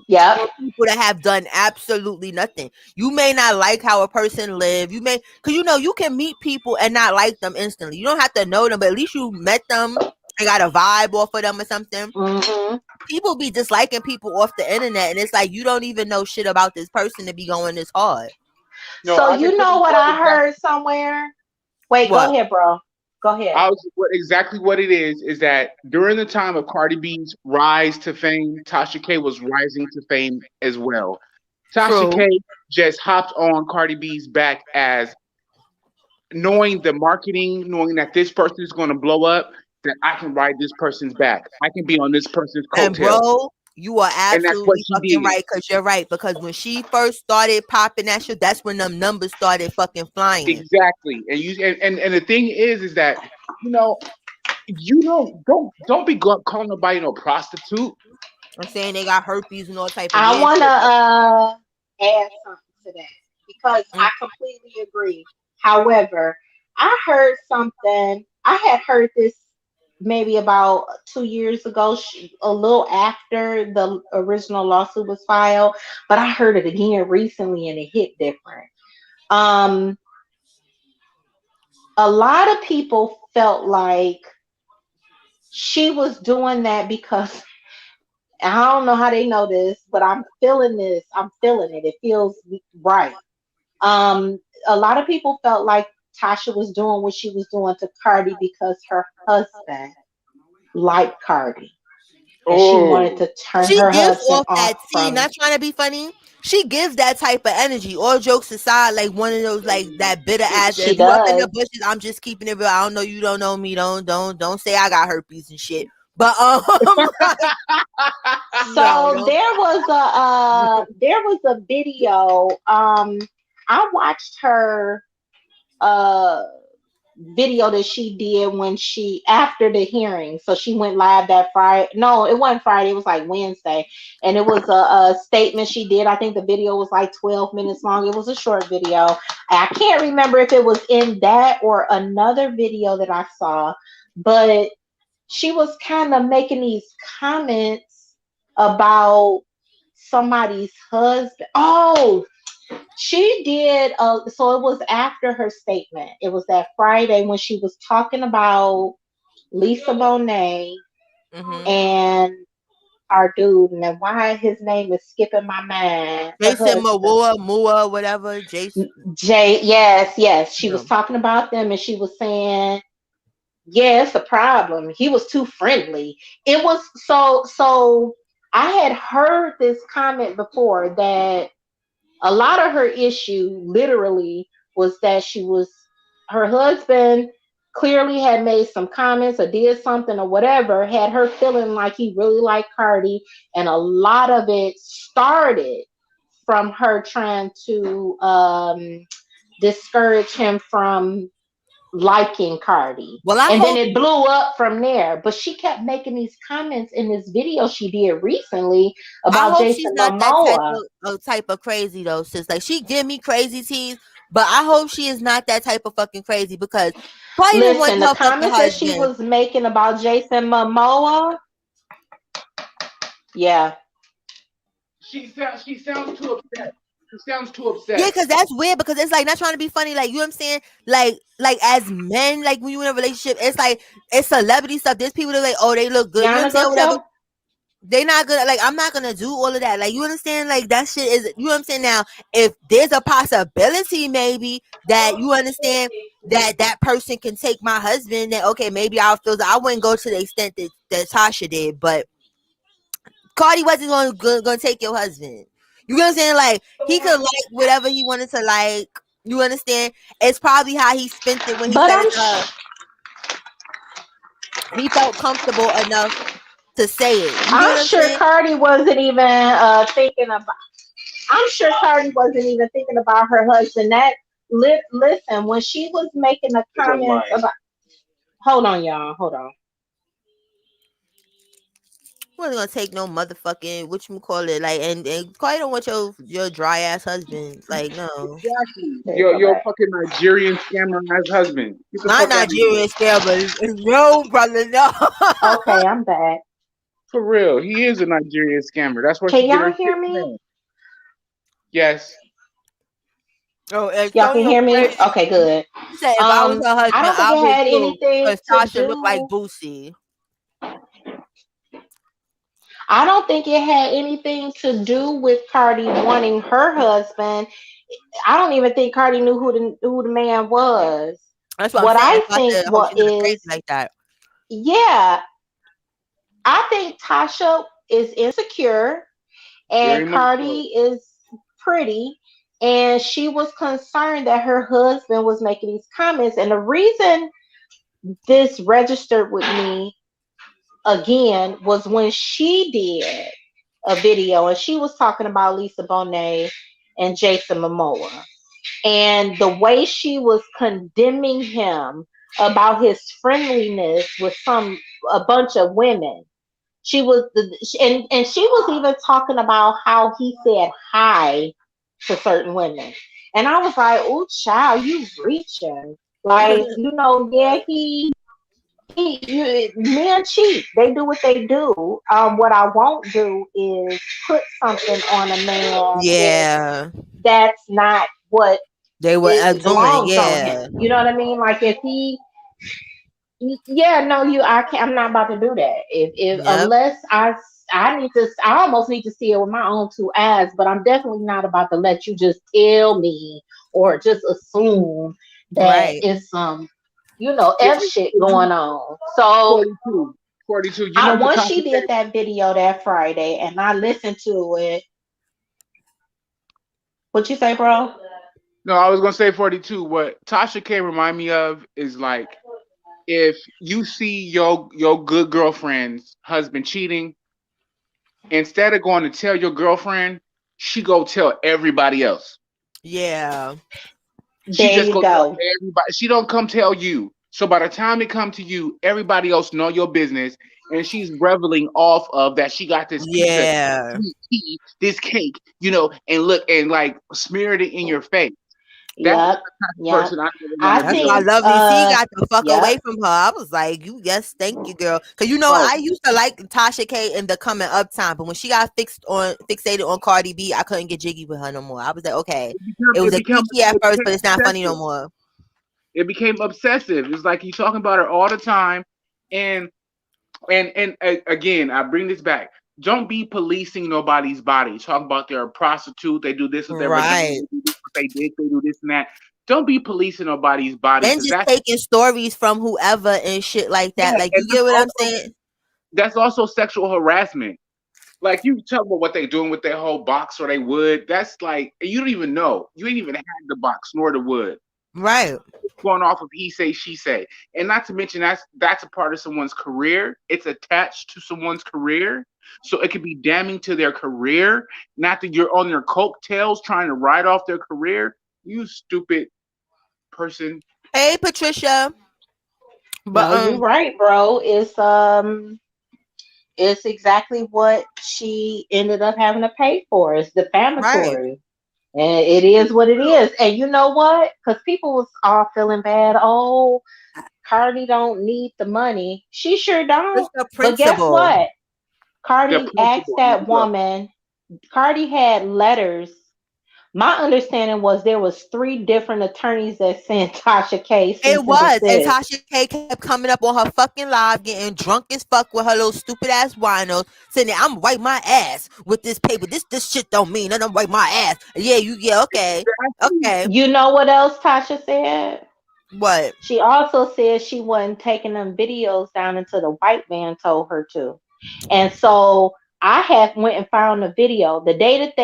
Yep. on people that have done absolutely nothing. You may not like how a person live. You may, cause you can meet people and not like them instantly. You don't have to know them, but at least you met them and got a vibe off of them or something. Hmm. People be disliking people off the internet, and it's like you don't even know shit about this person to be going this hard. No, So I can you tell know you what what I exactly. heard somewhere? Wait, go What? ahead, bro. Go ahead. I was what exactly what it is that during the time of Cardi B's rise to fame, Tasha K was rising to fame as well. Tasha True. K just hopped on Cardi B's back as knowing the marketing, knowing that this person is going to blow up, that I can ride this person's back. I can be on this person's And coattail. bro, you are And that's what absolutely she fucking did. right, because you're right. Because when she first started popping that shit, that's when them numbers started fucking flying. Exactly. And the thing is that, you know, don't be calling nobody no prostitute. I'm saying they got herpes and all type of I weird want to shit. add something to that because Mm. I completely agree. However, I heard something. I had heard this maybe about 2 years ago, a little after the original lawsuit was filed, but I heard it again recently and it hit different. Um, a lot of people felt like she was doing that because I don't know how they know this, but I'm feeling this. I'm feeling it. It feels right. Um, a lot of people felt like Tasha was doing what she was doing to Cardi because her husband liked Cardi and she wanted Oh, to turn She her gives husband off off that tea, from. not trying to be funny. She gives that type of energy. All jokes aside, like one of those like that bitter ass. She If you up in the does. bushes, I'm just keeping it real. I don't know you, don't know me. Don't say I got herpes and shit. But no, So don't. there was a video. I watched her uh video that she did when she after the hearing. So she went live that Friday. No, it wasn't Friday. It was like Wednesday, and it was a statement she did. I think the video was like 12 minutes long. It was a short video. I can't remember if it was in that or another video that I saw, but she was kind of making these comments about somebody's husband. Oh, she did. So it was after her statement. It was that Friday when she was talking about Lisa Bonet Mm-hmm. and our dude, and why his name is skipping my mind. Her Jason husband. Momoa, whatever. Jason. Yes. She Yeah. was talking about them, and she was saying, yeah, it's a problem. He was too friendly. It was so I had heard this comment before that a lot of her issue literally was that her husband clearly had made some comments or did something or whatever, had her feeling like he really liked Cardi, and a lot of it started from her trying to discourage him from liking Cardi. Well, I And then hope it blew up from there. But she kept making these comments in this video she did recently about she's Jason not that Momoa. type of crazy though, sis. Like she give me crazy teas, but I hope she is not that type of fucking crazy because Cardi didn't want Listen, the her fucking comments that she husband. was making about Jason Momoa, yeah. She sounds too upset. She sounds too upset. Yeah, because that's weird because it's like not trying to be funny, like you know what I'm saying? Like as men, like when you're in a relationship, it's like it's celebrity stuff. There's people that are like, oh, they look good, you know what I'm Yana, saying? go Whatever. tell. They not gonna like I'm not gonna do all of that. Like you understand, like that shit is you know what I'm saying. Now, if there's a possibility maybe that you understand that person can take my husband, then okay, maybe I'll feel that I wouldn't go to the extent that Tasha did, but Cardi wasn't gonna take your husband. You know what I'm saying? Like he could like whatever he wanted to like. You understand? It's probably how he spent it when he But said it to her. He felt comfortable enough to say it. You get I'm what I'm sure saying? Cardi wasn't even thinking about. I'm sure Cardi wasn't even thinking about her husband. Listen, when she was making the comments about. Hold on, y'all. Hold on. Wasn't gonna take no motherfucking what you call it like and Cardi don't want your dry ass husband. Like no. Exactly. There you go Your back. fucking Nigerian scammer ass husband. Get the Not fuck out of here. Nigerian scale, but no brother, no. Okay, I'm back. For real. He is a Nigerian scammer. That's where Can she get y'all her hear shit me? from. Yes. Oh, Y'all can Antonio hear me? crazy. Okay, good. He said if I was her husband, I don't think I it would had too. anything Because to Tasha looked like do. Boosie. I don't think it had anything to do with Cardi wanting her husband. I don't even think Cardi knew who the man was. That's what I'm What saying. I That's why I think said I hope what she's not crazy is, like that. yeah, I think Tasha is insecure and Very much Cardi so. is pretty, and she was concerned that her husband was making these comments. And the reason this registered with me again was when she did a video and she was talking about Lisa Bonet and Jason Momoa, and the way she was condemning him about his friendliness with a bunch of women. She was and she was even talking about how he said hi to certain women. And I was like, oh child, you reaching. Like, yeah, men cheat. They do what they do. What I won't do is put something on a man Yeah. that's not what They were it doing, belongs on yeah. him. You know what I mean? Like if yeah, no, I can't. I'm not about to do that. If Yep. unless I need to, I almost need to see it with my own two eyes. But I'm definitely not about to let you just tell me or just assume that Right. it's some, F shit going on. So 42. 42. You know what once Tasha she said? did that video that Friday, and I listened to it. What you say, bro? No, I was gonna say 42. What Tasha K remind me of is like if you see your good girlfriend's husband cheating, instead of going to tell your girlfriend, she go tell everybody else. Yeah. She There just you go tell go. everybody. She don't come tell you. So by the time it come to you, everybody else know your business, and she's reveling off of that. She got this piece of Yeah. tea, this cake, and look and like smeared it in your face. That's Yep. the type of Yep. person I never want I to That's deal why think. with. Lovely C got the fuck away Yep. from her. I was like, you yes, thank you, girl. Cause Oh, I used to like Tasha K in the coming up time, but when she got fixated on Cardi B, I couldn't get jiggy with her no more. I was like, okay. It was it a became kiki at it first, became but it's not funny no obsessive. more. It became obsessive. It's like he's talking about her all the time, and again, I bring this back. don't be policing nobody's body. Talk about they're a prostitute, they do this with their vagina, Right. they do this what they did, they do this and that. Don't be policing nobody's body Then because just taking stories from whoever and shit like that. Like, you and get what I'm saying? that's also sexual harassment. Like you tell them what they're doing with their whole box or they wood. That's like you don't even know. You ain't even had the box nor the wood. Right. Going off of he say, she say. And not to mention that's a part of someone's career. It's attached to someone's career. So it could be damning to their career. Not that you're on their coattails trying to ride off their career. You stupid person. Hey, Patricia. But No, you're right, bro. It's exactly what she ended up having to pay for. It's right. defamatory. And it is what it is. And you know what? Because people was all feeling bad. Oh, Cardi don't need the money. She sure It's don't. the But guess principle. what? The Cardi asked principal. that woman. Cardi had letters. My understanding was there was 3 different attorneys that sent Tasha K cease It and was. And desist. Tasha K kept coming up on her fucking live, getting drunk as fuck with her little stupid ass winos, saying that I'm wipe my ass with this paper. This shit don't mean nothing. I'm wipe my ass. Yeah, okay. Okay. You know what else Tasha said? What? She also said she wasn't taking them videos down until the white man told her to. And so I had went and found the video the day that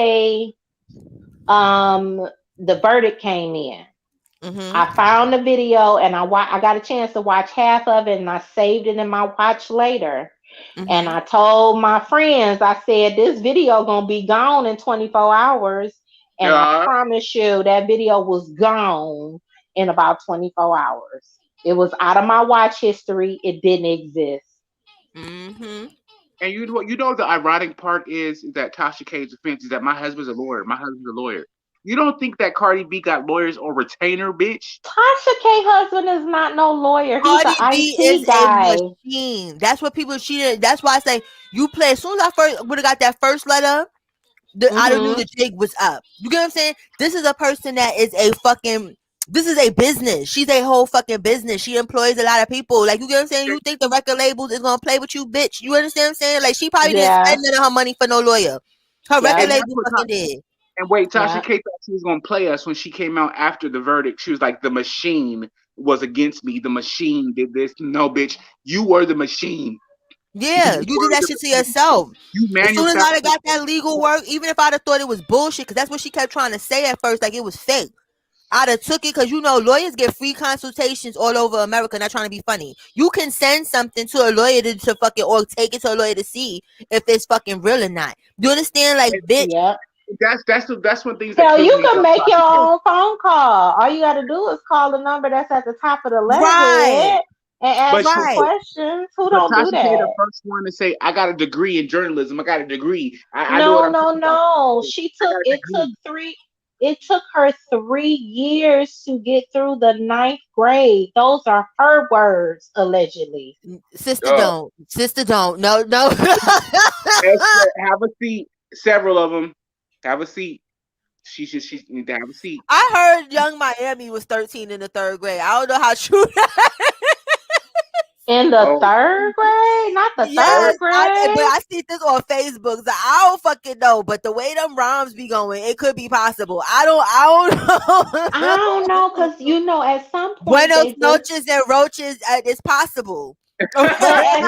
the verdict came in. I Mm-hmm. found the video and I got a chance to watch half of it and I saved it in my watch later. And Mm-hmm. I told my friends, I said, this video gonna be gone in 24 hours. And I Yeah. promise you that video was gone in about 24 hours. It was out of my watch history. It didn't exist. Mm-hmm. And you know the ironic part is that Tasha K's defense is that my husband's a lawyer. My husband's a lawyer. You don't think that Cardi B got lawyers on retainer, bitch? Tasha K husband is not no lawyer. He's an Cardi B is IT a guy. machine. That's what people cheated. That's why I say you play. As soon as I first would have got that first letter, I done knew Hmm. the jig was up. You get what I'm saying? This is a person that is a fucking. This is a business. She's a whole fucking business. She employs a lot of people. Like, you get what I'm saying? You think the record labels is gonna play with you, bitch? You understand what I'm saying? Like, she probably didn't Yeah. spend none of her money for no lawyer. Her record Yeah. And that's label what. fucking did. And wait, Tasha Yeah. K thought she was gonna play us when she came out after the verdict. She was like, "The machine was against me. The machine did this." No, bitch, you were the machine. Yeah, You you did were that the shit to machine. yourself. You As soon as I'd have manufactured. got that legal work, even if I'd have thought it was bullshit, because that's what she kept trying to say at first, like it was fake. I'd have took it because lawyers get free consultations all over America. Not trying to be funny. You can send something to a lawyer to fucking or take it to a lawyer to see if it's fucking real or not. You understand? Like, bitch, Yeah. That's one of the things that Hell, kills you me can about make your Tasha K. own phone call. All you got to do is call the number that's at the top of the right, letterhead and ask But some right. questions. Who but don't do Tasha K the that? first one to say, "I got a degree in journalism. I got a degree. I know what No, I'm no, talking about. no. I got a degree." It took her 3 years to get through the ninth grade. Those are her words, allegedly. Uh, Sister, don't. No, no. Esther, have a seat. Several of them have a seat. She need to have a seat. I heard Young Miami was 13 in the third grade. I don't know how true that. In the Oh, third grade? Not the Yes, third but grade? I see this on Facebook, so I don't fucking know. But the way them rhymes be going, it could be possible. I I don't don't know, know. because at some point Buenos they just noches and roaches. It's possible. But Okay.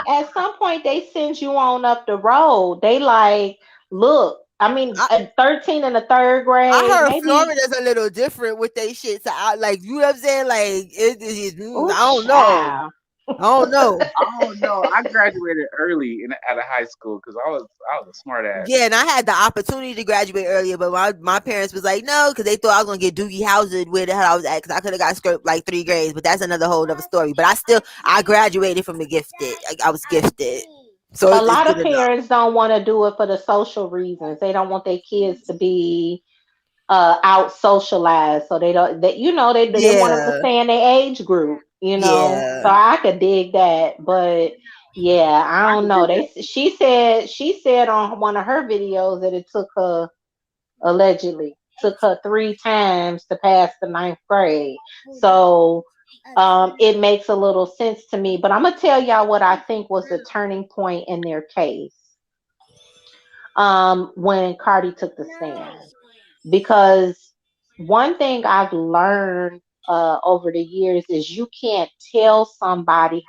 at some point, they send you on up the road. They like, look, I mean, I, at 13 in the third I grade, heard maybe. Florida's a little different with they shit. So you know what I'm saying? Like Oh, I don't know. child. I don't know. I don't know. I graduated early out of high school because I was a smart ass. Yeah, and I had the opportunity to graduate earlier, but my parents was like, no, because they thought I was gonna get Doogie Howser where the hell I was at, because I could have got skirt like 3 grades, but that's another whole other story. But I graduated from the gifted. I was gifted, so A it's lot good of enough. parents don't want to do it for the social reasons. They don't want their kids to be out socialized, so they want them to Yeah, stay in their age group. So yeah. I could dig that, but yeah, I I don't can know. do that. She said on one of her videos that it took her allegedly took her 3 times to pass the ninth grade. So it makes a little sense to me. But I'm gonna tell y'all what I think was the turning point in their case. when Cardi took the stand. Because one thing I've learned over the years is you can't tell somebody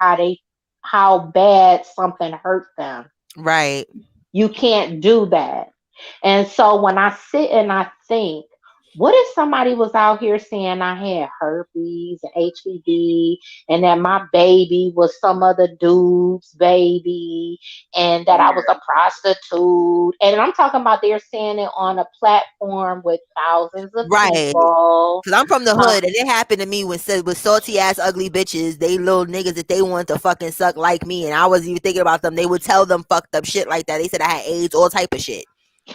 how bad something hurt them. Right. You can't do that. And so when I sit and I think, what if somebody was out here saying I had herpes and HPV and that my baby was some other dude's baby and that I was a prostitute? And I'm talking about they're saying it on a platform with thousands of Right. people. Cause I'm from the Uh, hood, and it happened to me with salty ass ugly bitches. They little niggas that they want to fucking suck like me, and I wasn't even thinking about them. They would tell them fucked up shit like that. They said I had AIDS, all type of shit,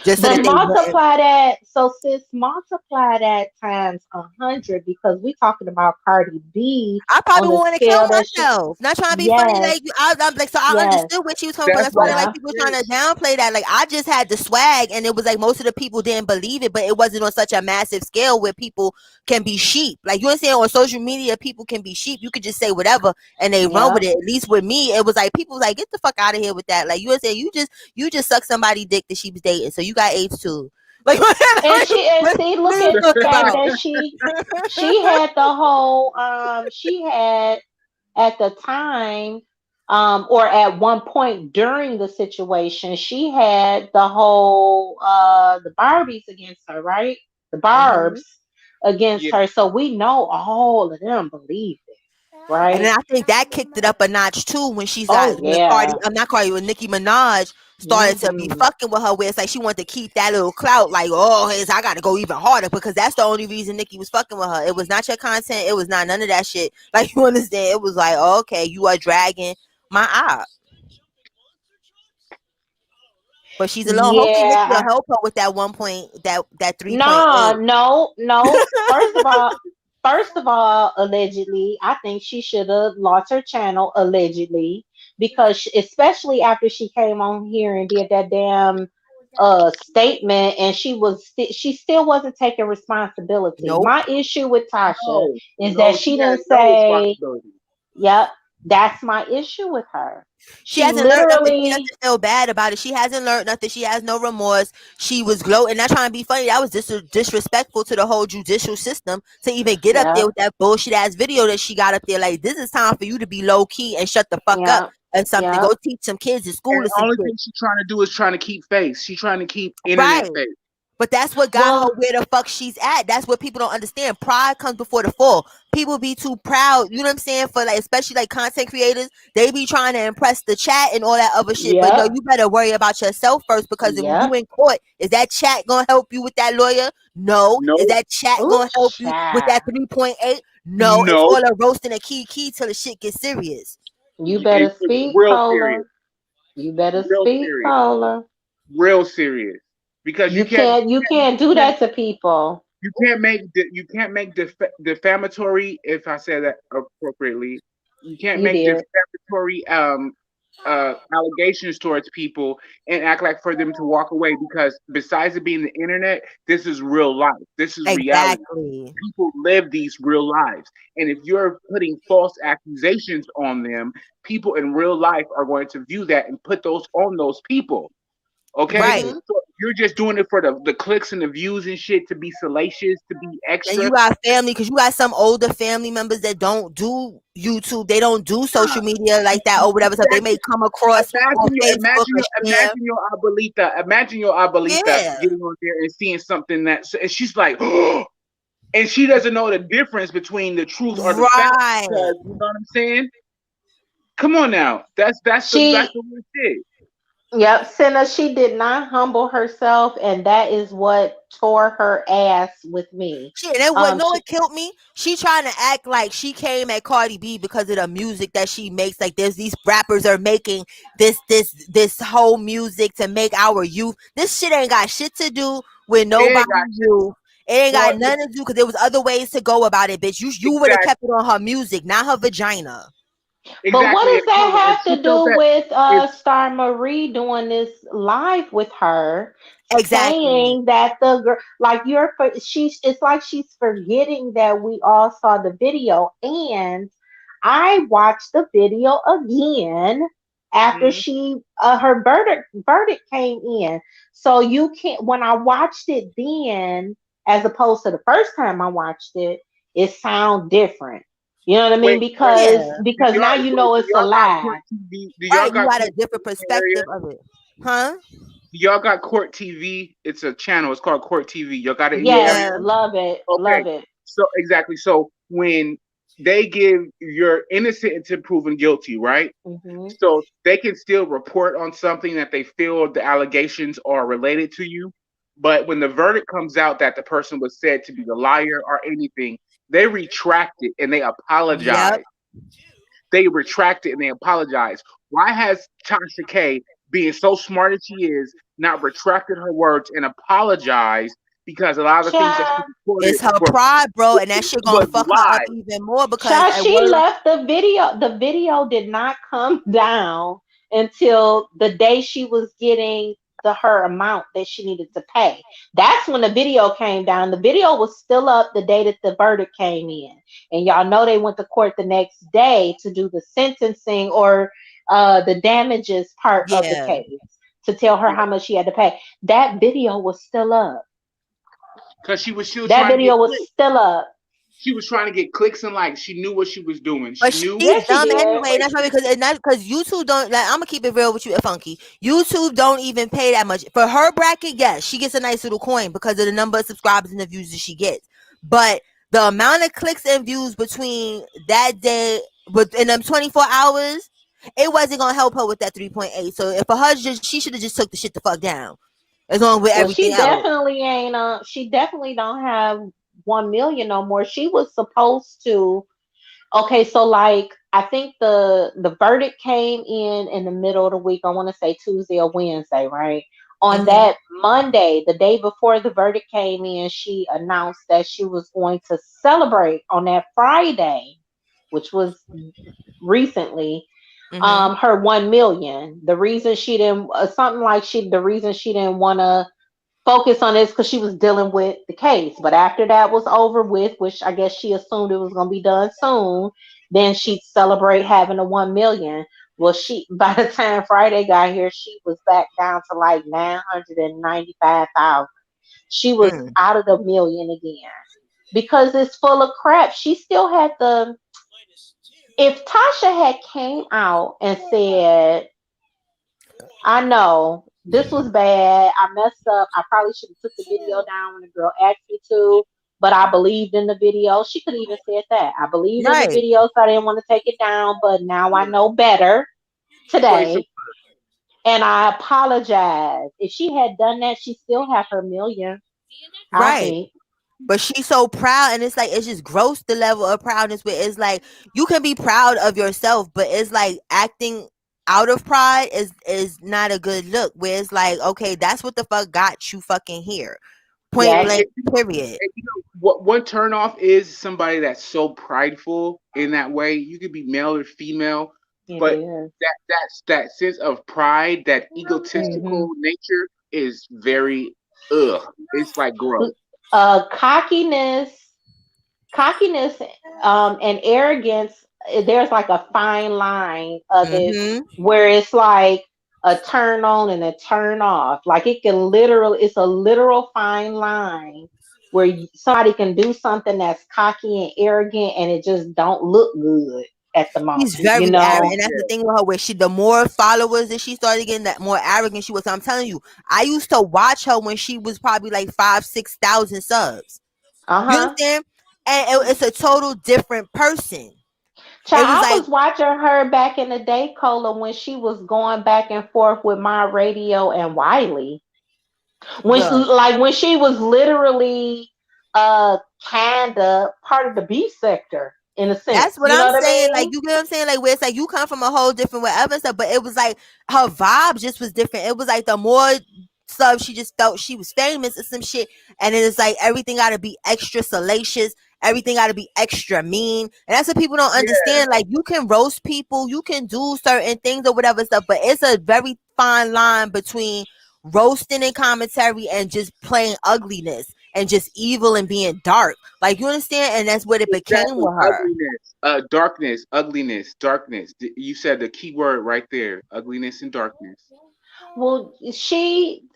just so But that they wouldn't. multiply that, so sis, multiply that times 100 because we talking about Cardi B I on probably the want to kill scale that she, myself. Not trying to be funny, yes, like I'm like, so I yes, understood what she was coming from. That's That's why like yeah, like people trying to downplay that. Like I just had the swag, and it was like most of the people didn't believe it, but it wasn't on such a massive scale where people can be sheep. Like you understand, on social media, people can be sheep. You could just say whatever, and they run yeah. with it. At least with me, it was like people was like, get the fuck out of here with that. Like you understand, you just suck somebody dick that she was dating, so you got AIDS too. Like And she and what see, what look are you at the talking fact about? that she had the whole she had at the time or at one point during the situation she had the whole the Barbies against her, right? The Mhm. Barbs against yeah, her. So we know all of them believed it, And right? then I think that kicked it up a notch too when Oh when Cardi, yeah. I'm not Cardi, when Nicki Minaj started to be Hmm. fucking with her, where it's like she wanted to keep that little clout, like, oh, I got to go even harder because that's the only reason Nicki was fucking with her. It was not your content. It was not none of that shit. Like you understand? It was like, oh, okay, you are dragging my eye, but she's alone. Hopefully, Nicki will Yeah. help her with that 1 point, that 3.8. No, no, no. First of all, allegedly, I think she should have lost her channel allegedly because especially after she came on here and did that damn statement and she still wasn't taking responsibility. Nope. My issue with Tasha no, is that no, she she has didn't no say, responsibility. "Yep, that's my issue with her." She She hasn't learned nothing. She literally, doesn't feel bad about it. She hasn't learned nothing. She has no remorse. She was gloating, not trying to be funny. That was disrespectful to the whole judicial system to even get up there yep, with that bullshit ass video that she got up there. Like, this is time for you to be low key and shut the fuck up yep, and something. Go yep. teach some kids in And school or the some only shit. thing she's trying to do is trying to keep face. She's trying to keep internet Right. face. But that's what got her Well, where the fuck she's at. That's what people don't understand. Pride comes before the fall. People be too proud, you know what I'm saying? For like, especially like content creators, they be trying to impress the chat and all that other shit. But no, yep, you better worry about yourself first because if you yep. in court, is that chat gonna help you with that lawyer? No. Is No, that chat Ooh, gonna help you with child. that 3.8? No. It's no, all a roasting a key till the shit gets serious. You better it's speak, real serious, Cola. You better real speak, serious, Cola. real serious. Because You can't do that to people. you can't make defamatory, if I say that appropriately. You can't You make did. defamatory allegations towards people and act like for them to walk away, because besides it being the internet, this is real life. This is reality. Exactly. People live these real lives. And if you're putting false accusations on them, people in real life are going to view that and put those on those people. Okay? Right. Mm-hmm. So you're just doing it for the clicks and the views and shit, to be salacious, to be And you extra. got family because you got some older family members that don't do YouTube. They don't do Nah. social media like that or whatever. So they may come across on Facebook or share. Imagine your abuelita Yeah. getting on there and seeing something that, and she's like, and she doesn't know the difference between the truth or the fact, Right. because you know what I'm saying. Come on now, that's She, the weird shit. yep, Senna, she did not humble herself, and that is what tore her ass with me. Shit, and what no, She, it killed me. She trying to act like she came at Cardi B because of the music that she makes. Like there's these rappers are making this whole music to make our youth. This shit ain't got shit to do with It nobody got shit. youth. It ain't Well, got nothing to do because there was other ways to go about it, bitch. You would have exactly, kept it on her music, not her vagina. but what exactly. does If that she have to felt do that, with if Star Marie doing this live with her, Exactly. saying that the girl, like she's, it's like she's forgetting that we all saw the video, and I watched the video again after she her verdict came in. So you can't, when I watched it then as opposed to the first time I watched it, it sound different. You know what I mean? Wait, wait. Yeah. Because now you know Do it's a y'all got court lie. TV? Do y'all Right. You got got a court TV different in the area? perspective of it. Huh? Do y'all got Court TV? It's a channel. It's called Court TV. Y'all got it in your Yes, Yeah. area? love it, Okay. love it. So exactly. So when they give you're innocent until proven guilty, right? Hmm. So they can still report on something that they feel the allegations are related to you. But when the verdict comes out that the person was said to be the liar or anything, they retract it and they Yep. apologize. They retract it and they apologize. Why has Tasha K, being so smart as she is, not retracted her words and apologized? Because a lot of the things that she Child, reported It's her were pride, bro, and that shit gonna was fuck her up lies. even more because child, at she work, left the video. The video did not come down until the day she was getting her amount that she needed to pay. That's when the video came down. The video was still up the day that the verdict came in. And y'all know they went to court the next day to do the sentencing or the damages part of the yeah. case to tell her how much she had to pay. That video was still up. Because she was still That trying to get video was clicks. still up. She was trying to get clicks and likes. She knew what she was doing. But She knew. she's Yes, she dumb did. anyway. That's why because it's not because YouTube don't like. I'm gonna keep it real with you, Funky. YouTube don't even pay that much for her bracket. Yes, she gets a nice little coin because of the number of subscribers and the views that she gets. But the amount of clicks and views between that day, within them 24 hours, it wasn't gonna help her with that 3.8. So if for her, she should have just took the shit the fuck down. As long with Well, everything she else. definitely ain't. She definitely don't have 1 million no more. She was supposed to. Okay, so like I think the verdict came in the middle of the week. I want to say Tuesday or Wednesday, right? On Mm-hmm. that Monday, the day before the verdict came in, she announced that she was going to celebrate on that Friday, which was recently, Mm-hmm. her 1 million. The reason she didn't something like she the reason she didn't want to focus on this because she was dealing with the case. But after that was over with, which I guess she assumed it was going to be done soon, then she'd celebrate having a 1 million. Well, she by the time Friday got here, she was back down to like 995,000. She was Mm. out of the million again because it's full of crap. She still had the. If Tasha had came out and said, I know this was bad. I messed up. I probably should have took the video down when the girl asked me to, but I believed in the video. She could even said that. I believed in the Right. video, so I didn't want to take it down, but now I know better Play some. today. And I apologize. If she had done that, she still have her million, I Right. think. But she's so proud, and it's like it's just gross the level of proudness. Where it's like you can be proud of yourself, but it's like acting out of pride is not a good look. Where it's like, okay, that's what the fuck got you fucking here. Point Yes, And, blank. and, Period. and what one turn off is somebody that's so prideful in that way. You could be male or female, it but is. that sense of pride, that Mm-hmm. egotistical nature is very ugh. It's like gross. Cockiness, cockiness, and arrogance. There's like a fine line of it Mm-hmm. where it's like a turn on and a turn off. Like it can literally, it's a literal fine line where somebody can do something that's cocky and arrogant and it just don't look good at the moment, She's very you arrogant, know. and that's the thing with her. Where she, the more followers that she started getting, that more arrogant she was. So I'm telling you, I used to watch her when she was probably like 5,000-6,000 subs. You Uh-huh. understand? And it's a total different person. It was Child, I like was watching her back in the day, Cola, when she was going back and forth with My Radio and Wiley. look. When she was literally kinda part of the B sector in a That's sense. what You know I'm what I saying. Like, mean? you get what I'm saying? Like, where it's like you come from a whole different whatever stuff, but it was like her vibe just was different. It was like the more stuff she just felt she was famous or some shit, and it's like everything got to be extra salacious, everything got to be extra mean, and that's what people don't Yeah, understand. Like, you can roast people, you can do certain things or whatever stuff, but it's a very fine line between roasting and commentary and just plain ugliness. and just evil and being dark. Like, you understand? And that's what it became Exactly. with her. Ugliness, darkness, ugliness, darkness. You said the key word right there. Ugliness and darkness. Well,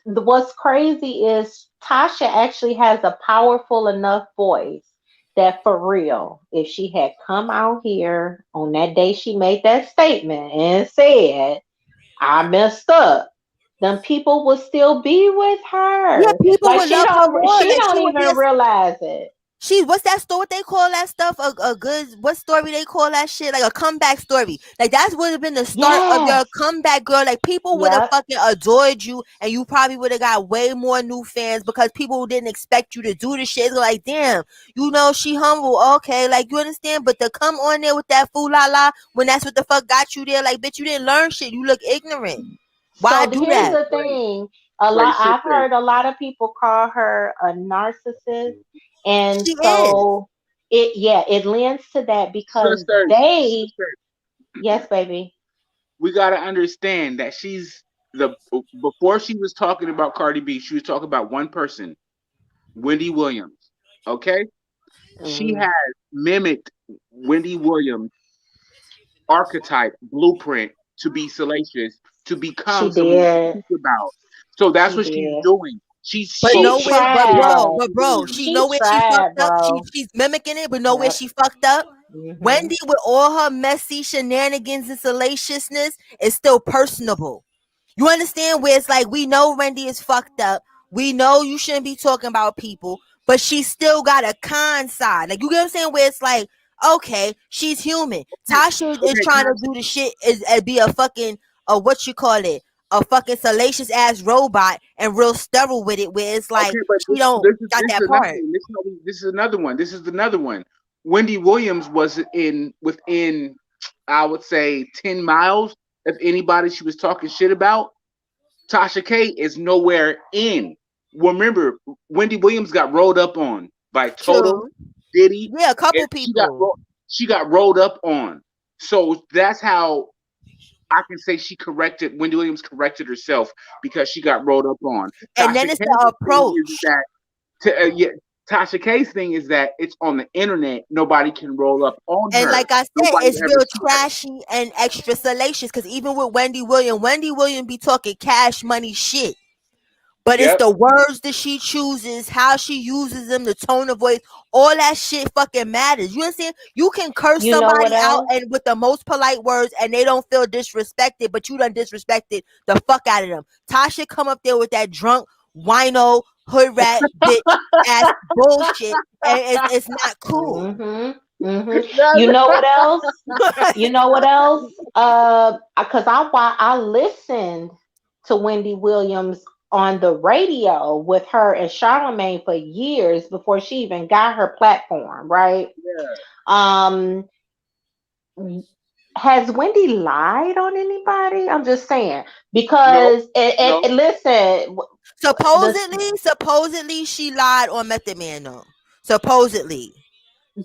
what's crazy is Tasha actually has a powerful enough voice that for real, if she had come out here on that day she made that statement and said, I messed up, then people would still be with Yeah, her. people Like would love her more. she Like, don't she would be a even realize it. what's that story? What they call that stuff? A good what story they call that shit? Like a comeback story. Like that would have been the start of Yes. your comeback, girl. Like people would have Yep. fucking adored you, and you probably would have got way more new fans because people didn't expect you to do the shit. Like, damn, she humble, okay, like you understand. But to come on there with that fool la la when that's what the fuck got you there, like, bitch, you didn't learn shit. You look ignorant. Why So do here's that? the thing. A Wait, lot sister, I've heard a lot of people call her a narcissist. And She is. so it lends to that because sister. yes, baby. We gotta understand that she's the before she was talking about Cardi B, she was talking about one person, Wendy Williams. Okay, she Mm, has mimicked Wendy Williams' archetype blueprint to be salacious, to become she someone to did. speak about. So that's She what she's did. doing. She's But She nowhere, spoken but against tried. bro, Williams. she She nowhere she tried, fucked up. bro. She's mimicking it, but nowhere Yep. she fucked up. Hmm. Wendy, with all her messy shenanigans and salaciousness, is still personable. You understand? Where it's like, we know Wendy is fucked up. We know you shouldn't be talking about people, but she still got a con side. Like, you get what I'm saying? Where it's like, okay, she's human. Tasha is Okay, trying to do the shit is be a fucking what you call it, a fucking salacious ass robot and real sterile with it. Where it's like okay, but she don't got this is that another part. one. This is another one. This is another one. Wendy Williams was within I would say 10 miles of anybody she was talking shit about. Tasha K is nowhere in. Remember, Wendy Williams got rolled up on by Toto, True. Diddy, Yeah, a and couple people. she got rolled up on. So that's how I can say Wendy Williams corrected herself because she got rolled up on. And then Tasha it's K's the thing is approach. that yeah, Tasha K's thing is that it's on the internet. Nobody can roll up on And her. like I said, Nobody it's ever real see her. trashy and extra salacious. Because even with Wendy Williams be talking cash money shit. But it's Yep. the words that she chooses, how she uses them, the tone of voice, all that shit fucking matters. You understand? You can curse You know what somebody out else? and with the most polite words and they don't feel disrespected, but you done disrespected the fuck out of them. Tasha come up there with that drunk, wino, hood rat, bitch ass bullshit, and it's not cool. Hmm. Hmm. You know what else? You know what else? Because I listened to Wendy Williams on the radio with her and Charlamagne for years before she even got her platform, right? Um, has Wendy lied on anybody? I'm just saying No, because no. listen, the Supposedly she lied on Method Man though. Supposedly.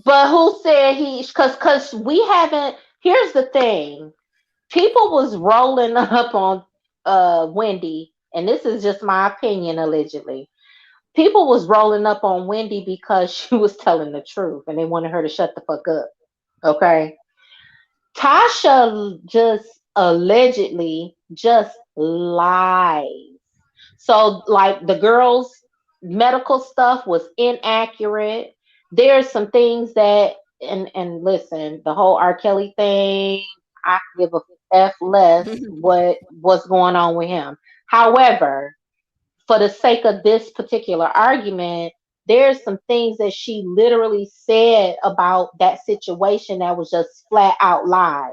but who said he? Because we haven't. Here's the thing: people was rolling up on Wendy, and this is just my opinion, allegedly. People was rolling up on Wendy because she was telling the truth, and they wanted her to shut the fuck up. Okay, Tasha just allegedly just lies. So, like, the girl's medical stuff was inaccurate. There's some things that, and listen, the whole R. Kelly thing, I give a f less what's going on with him. However, for the sake of this particular argument, there's some things that she literally said about that situation that was just flat out lies.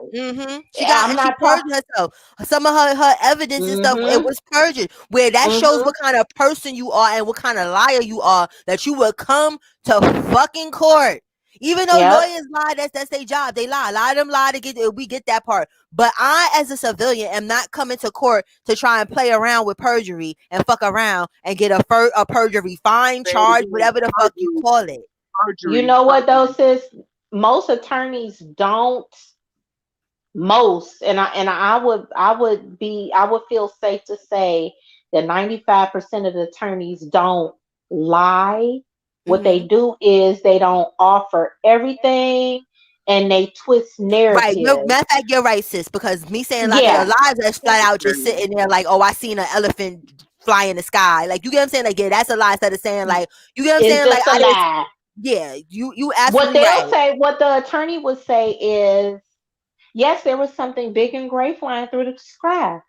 She got I'm and she not talking. purged herself. Some of her evidence and stuff, it Mm-hmm. was purged. Where that shows Mm-hmm. what kind of person you are and what kind of liar you are, that you would come to fucking court. Even though Yep. lawyers lie, that's their job. They lie. A lot of them lie to get we get that part. But I, as a civilian, am not coming to court to try and play around with perjury and fuck around and get a perjury fine, Say it charge, again. whatever the fuck you call it. You Perjury, know what though, perjury. sis? Most attorneys don't. Most, and I would feel safe to say that 95% of the attorneys don't lie. What they Mm-hmm. do is they don't offer everything and they twist Right. No, narratives. matter of fact, you're right, sis. Because me saying like a Yeah, lot of that's flat out just sitting there like, oh, I seen an elephant fly in the sky. Like you get what I'm saying? Like, yeah, that's a lie instead of saying like, you get what I'm it's saying? Like just a I didn't. lie. Yeah, you What absolutely they'll right. say, what the attorney would say is, yes, there was something big and gray flying through the sky.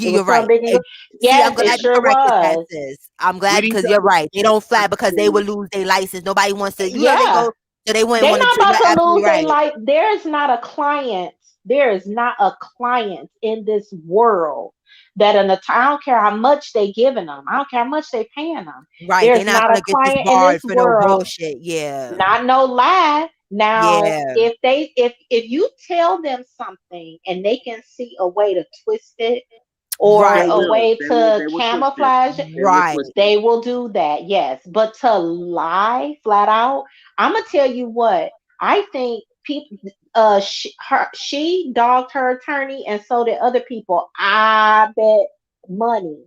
It was You're right. something big and gray. See, I'm Yes, it glad you sure corrected that, was. sis. I'm We glad need because to you're right. They don't fly because they understand. would lose their license. Nobody wants to, they Yeah. go, so they wouldn't They want not to. about You're to absolutely lose their right. life. There is not a client. There is not a client in this world that I don't care how much they giving them. I don't care how much they paying them. Right. They're There's not not a gonna get client in disbarred this for no world. bullshit. Yeah. Not no lie. Now, Yeah. if you tell them something and they can see a way to twist it or They Right. a will. way to They will twist it. camouflage it, They will Right. twist it. they will do that, yes. But to lie flat out, I'm gonna tell you what I think. People, she dogged her attorney, and so did other people. I bet money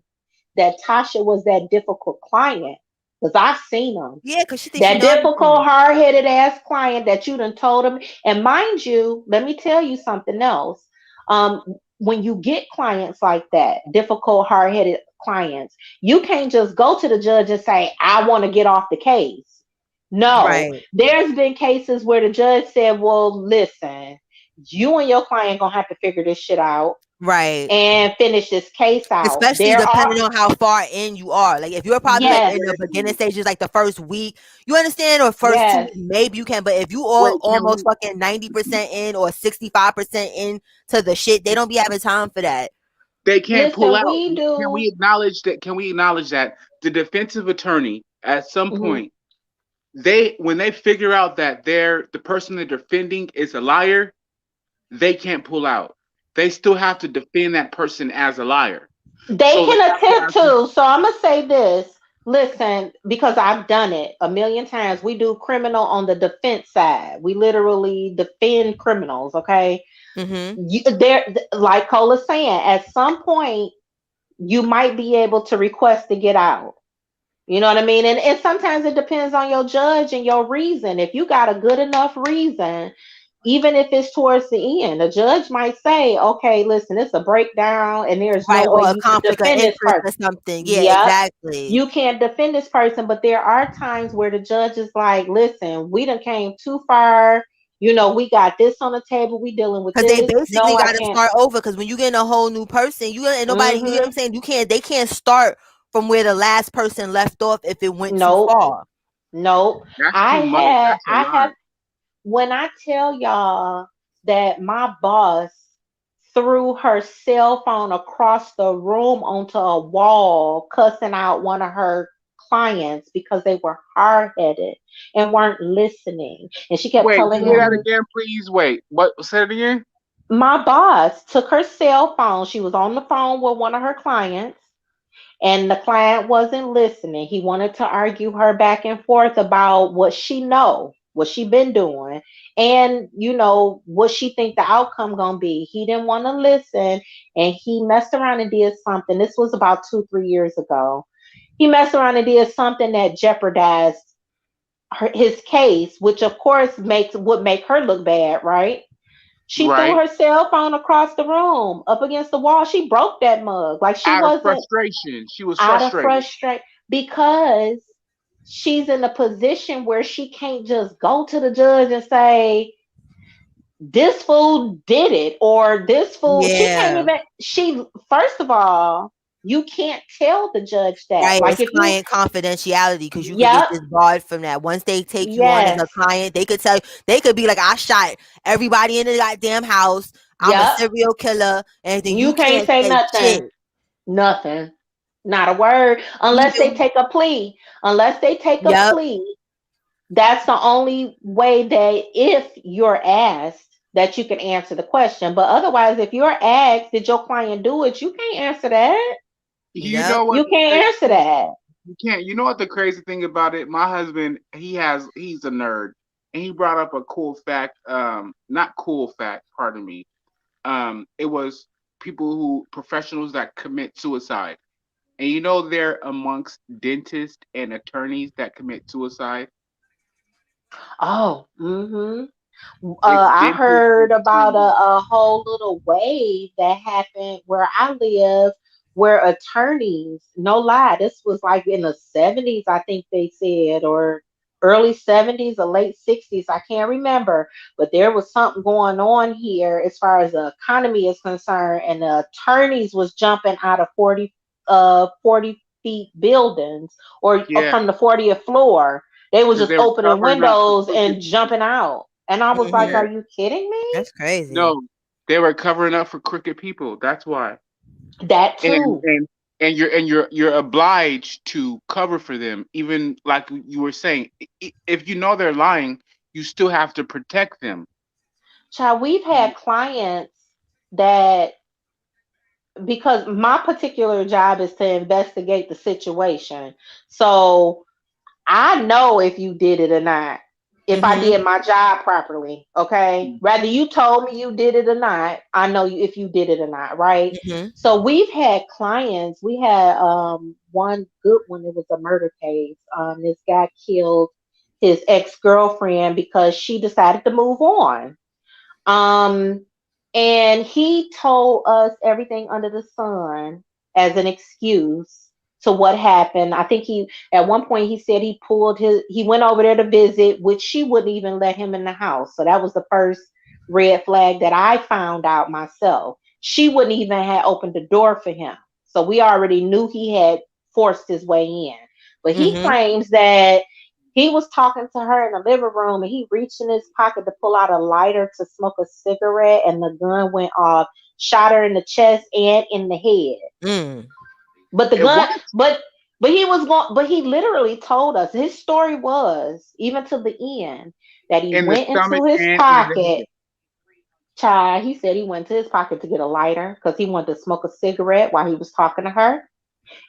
that Tasha was that difficult client because I've seen them. Yeah, because she thinks she That know difficult, everything. hard headed ass client that you done told them. And mind you, let me tell you something else. Um, when you get clients like that, difficult, hard headed clients, you can't just go to the judge and say, I want to get off the case. No, Right. there's been cases where the judge said, well, listen, you and your client gonna have to figure this shit out Right. and finish this case out. Especially There are, depending on how far in you are. Like if you're probably like yes, in the beginning stages, like the first week, you understand, or first 2 weeks, yes. maybe you can. But if you all Wait, can almost we fucking 90% in or 65% in to the shit, they don't be having time for that. they can't pull Listen, out. we Can we do. acknowledge that? Can we acknowledge that the defensive attorney at some Mhm. point they when they figure out that the person they're defending is a liar, they can't pull out. They still have to defend that person as a liar. They So they can have to attempt actually. to. So I'm gonna say this. Listen, because I've done it a million times. We do criminal on the defense side. We literally defend criminals. Okay, Mm-hmm. there, like Cola's saying, at some point you might be able to request to get out. You know what I mean? And sometimes it depends on your judge and your reason. If you got a good enough reason, even if it's towards the end, a judge might say, okay, listen, it's a breakdown and there's Right. no way Or a you can conflict of defend this interest person. or something. Yeah, Yep. exactly. You can't defend this person, but there are times where the judge is like, listen, we done came too far. You know, we got this on the table. We dealing with Because they this. No, basically I got to can't. start over. Because when you get a whole new person, you and nobody, you know what I'm Mm-hmm. saying? They can't start from where the last person left off if it went too Nope. far. Nope. That's too much. That's a I have lot. when I tell y'all that my boss threw her cell phone across the room onto a wall, cussing out one of her clients because they were hard headed and weren't listening. And she kept Wait, telling say that them, again, please. Wait, what? Say it again. my boss took her cell phone. She was on the phone with one of her clients and the client wasn't listening. He wanted to argue her back and forth about what she know, what she been doing, and what she think the outcome gonna be. He didn't want to listen, and he messed around and did something. This was about 2 3 years ago. He messed around and did something that jeopardized his case, which of course would make her look bad, right? She threw Right. her cell phone across the room up against the wall. She broke that mug. Like she Out of wasn't frustration, she was out of frustrated. frustration because she's in a position where she can't just go to the judge and say this fool did it or this fool. She can't Yeah. even. She first of all, you can't tell the judge that. Right, Like it's if you, client confidentiality because you could get yep, disbarred from that. Once they take you on as yes, a client, they could tell they could be like, I shot everybody in the goddamn house. I'm a yep. serial killer, and then You you can't can't say say shit. nothing. Nothing. Not a word. Unless they Even take a plea. Unless they take a yep, plea. That's the only way that if you're asked that you can answer the question. But otherwise, if you're asked, did your client do it? You can't answer that. You yep. know what You the can't crazy answer thing? that. You can't. You know what the crazy thing about it? My husband, he's a nerd, and he brought up a cool fact. Not cool fact. Pardon me. It was people professionals that commit suicide. And you know they're amongst dentists and attorneys that commit suicide. Oh, mm-hmm. It's I dentists heard and about attorneys. a whole little wave that happened where I live, where attorneys, no lie, this was like in the 70s, I think they said, or early 70s or late 60s, I can't remember, but there was something going on here as far as the economy is concerned, and the attorneys was jumping out of 40 feet buildings, or Yeah, from the 40th floor. They was because just they were opening covering up for windows crooked and people. jumping out. And I was like, Hmm. are Yeah. you kidding me? That's crazy. No, they were covering up for crooked people. That's why. That And too. and and you're obliged to cover for them, even like you were saying. If you know they're lying, you still have to protect them. Child, we've had clients that, because my particular job is to investigate the situation. So I know if you did it or not. If I Hmm. did my job properly, okay? Mm. Whether you told me you did it or not, I know if you did it or not, right? Hmm. So we've had clients. We had one good one. It was a murder case. This guy killed his ex girlfriend because she decided to move on. Um, and he told us everything under the sun as an excuse to what happened. I think he, at one point, he said he went over there to visit, which she wouldn't even let him in the house. So that was the first red flag that I found out myself. She wouldn't even have opened the door for him. So we already knew he had forced his way in. But he Hmm. claims that he was talking to her in the living room and he reached in his pocket to pull out a lighter to smoke a cigarette, and the gun went off, shot her in the chest and in the head. Mm. But the It gun, was but he was going, but he literally told us his story was, even to the end, that he in the went stomach into his and in the pocket. head. Child, he said he went to his pocket to get a lighter because he wanted to smoke a cigarette while he was talking to her,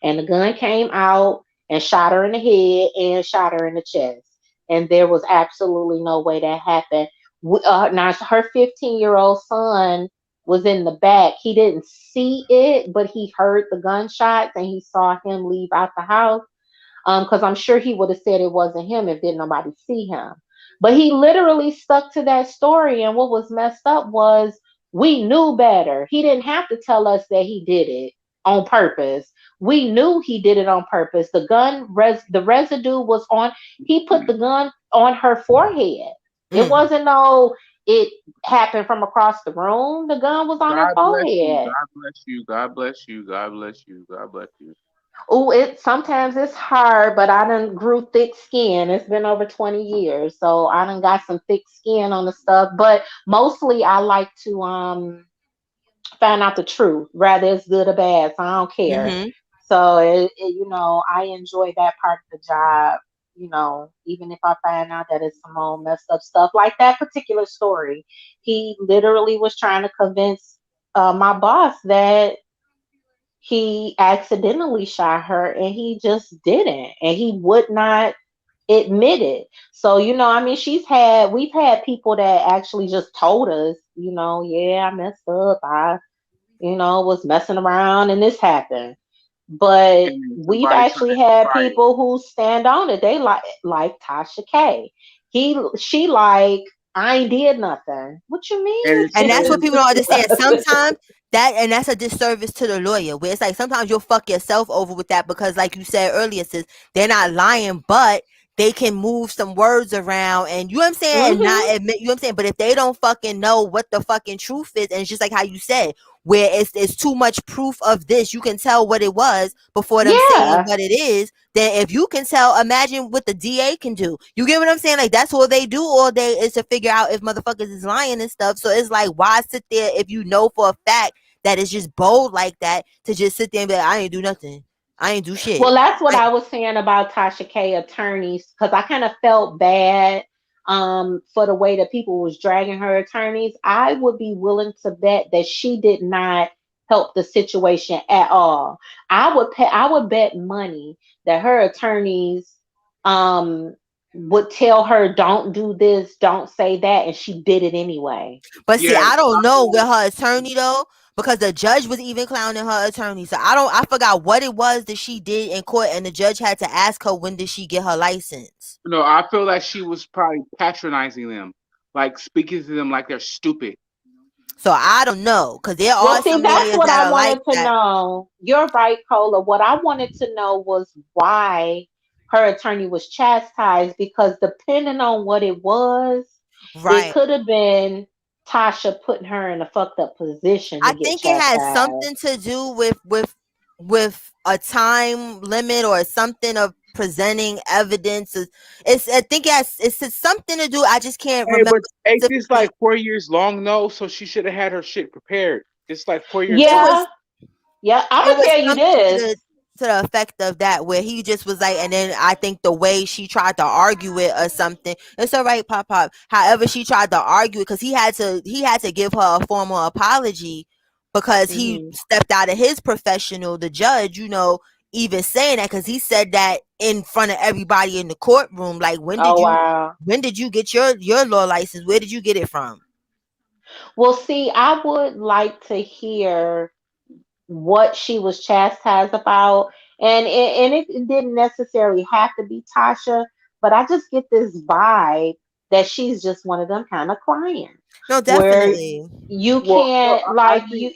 and the gun came out and shot her in the head and shot her in the chest. And there was absolutely no way that happened. Now, her 15-year-old son was in the back. He didn't see it, but he heard the gunshots and he saw him leave out the house. Because I'm sure he would have said it wasn't him if didn't nobody see him. But he literally stuck to that story. And what was messed up was we knew better. He didn't have to tell us that he did it on purpose. We knew he did it on purpose. The residue was on. He put the gun on her forehead. It Mm. wasn't no. It happened from across the room. The gun was on her God bless you. forehead. God bless you. God bless you. God bless you. God bless you. Oh, it sometimes it's hard, but I done grew thick skin. It's been over 20 years, so I done got some thick skin on the stuff. But mostly, I like to find out the truth, whether it's good or bad. So I don't care. Hmm. So I enjoy that part of the job. Even if I find out that it's some old messed up stuff, like that particular story, he literally was trying to convince my boss that he accidentally shot her and he just didn't, and he would not admit it. So I mean, we've had people that actually just told us, yeah, I messed up, I was messing around and this happened. But And then we've somebody tried actually to had try it. people who stand on it. They like Tasha K. She like, I ain't did nothing. What you And mean? it And that's what shows. people don't understand. Sometimes that's a disservice to the lawyer, where it's like sometimes you'll fuck yourself over with that because, like you said earlier, sis, they're not lying, but they can move some words around, and you know what I'm saying, and Hmm. not admit, you know what I'm saying. But if they don't fucking know what the fucking truth is, and it's just like how you said, where it's too much proof of this, you can tell what it was before them saying Yeah. what it is. Then if you can tell, imagine what the DA can do. You get what I'm saying? Like that's what they do all day is to figure out if motherfuckers is lying and stuff. So it's like, why sit there if you know for a fact that it's just bold like that to just sit there and be like, I ain't do nothing. I ain't do shit. Well, that's what I, I was saying about Tasha K attorneys, because I kind of felt bad for the way that people was dragging her attorneys. I would be willing to bet that she did not help the situation at all. I would bet money that her attorneys um would tell her don't do this, don't say that, and she did it anyway. but see, Yeah, I don't know with Taco, her attorney though. because the judge was even clowning her attorney. So I forgot what it was that she did in court, and the judge had to ask her when did she get her license. No, I feel like she was probably patronizing them, like speaking to them like they're stupid. So I don't know, because there Well, are see, some that's lawyers what that I are like wanted to that. know. You're right, Cola. What I wanted to know was why her attorney was chastised, because depending on what it was, it Right. could have been Tasha putting her in a fucked up position to I get think it has chastised. something to do with a time limit or something of presenting evidence. I think it's something to do. I just can't Hey, remember but ain't this specifically. like 4 years long though? So she should have had her shit prepared. It's like 4 years It long. Yeah, was yeah. I'm it gonna was tell you something this. to the effect of that, where he just was like, and then I think the way she tried to argue it or something. It's all right, pop. However, she tried to argue it because he had to give her a formal apology because he Hmm. stepped out of his professional. The judge, even saying that, because he said that in front of everybody in the courtroom. Like, Oh wow. when did you get your law license? Where did you get it from? Well, see, I would like to hear what she was chastised about, and it didn't necessarily have to be Tasha, but I just get this vibe that she's just one of them kind of clients No, where definitely. you Well, no, can't, I like, think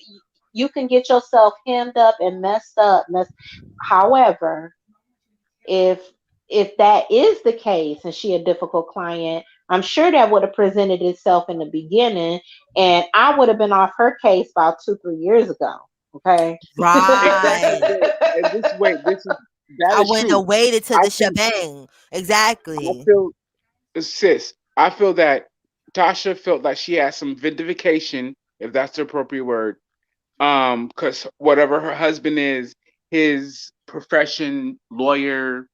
you can get yourself hemmed up and messed up. However, if that is the case and she a difficult client, I'm sure that would have presented itself in the beginning, and I would have been off her case about 2-3 years ago. Okay. exactly. Right. And this is that I is wouldn't true. have waited to I the think shebang. I Exactly. feel sis. I feel that Tasha felt like she had some vindication, if that's the appropriate word. Because whatever her husband is, his profession, lawyer,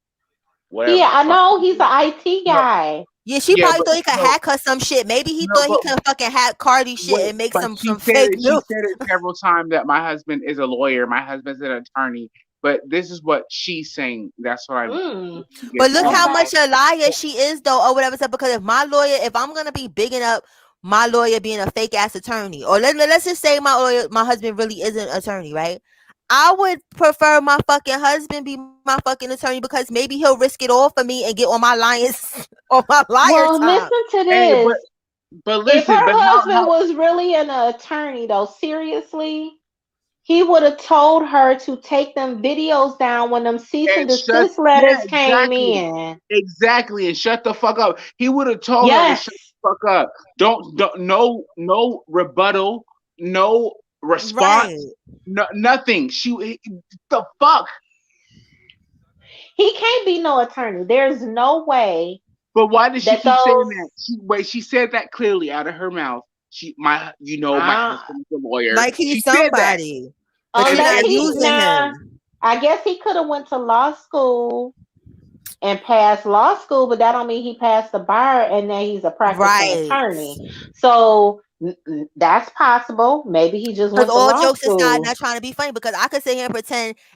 whatever Yeah, the I fuck. know he's an IT No, guy. Yeah, she yeah, probably but thought he could no, hack her some shit. Maybe he no, thought he but could fucking hack Cardi shit wait, and make but some fake she news. said it several times that my husband is a lawyer, my husband's an attorney. But this is what she's saying. That's what I Mm, But get look from how it. okay. much a liar she is, though, or whatever. Because if I'm gonna be bigging up my lawyer being a fake ass attorney, or let's just say my husband really is an attorney, right? I would prefer my fucking husband be my fucking attorney, because maybe he'll risk it all for me and get on my lions on my liar Well, time. listen to Hey, this. but If listen, her but husband how was really an attorney, though, seriously, he would have told her to take them videos down when them cease and and shut desist yeah, letters came exactly. in. Exactly, and shut the fuck up. He would have told her to Yes, shut the fuck up. Don't no rebuttal, no response, Right. no nothing. The fuck. he can't be no attorney. There's no way But why does she that keep saying those. that? She said that clearly out of her mouth. My Uh, husband is a lawyer. Like She he's said that, somebody, but you're unless not he using nah, him. I guess he could have went to law school and passed law school, but that don't mean he passed the bar and then he's a practicing Right. attorney. So that's possible. Maybe he just Because went to all law jokes aside, school. not trying to be funny, because I could sit here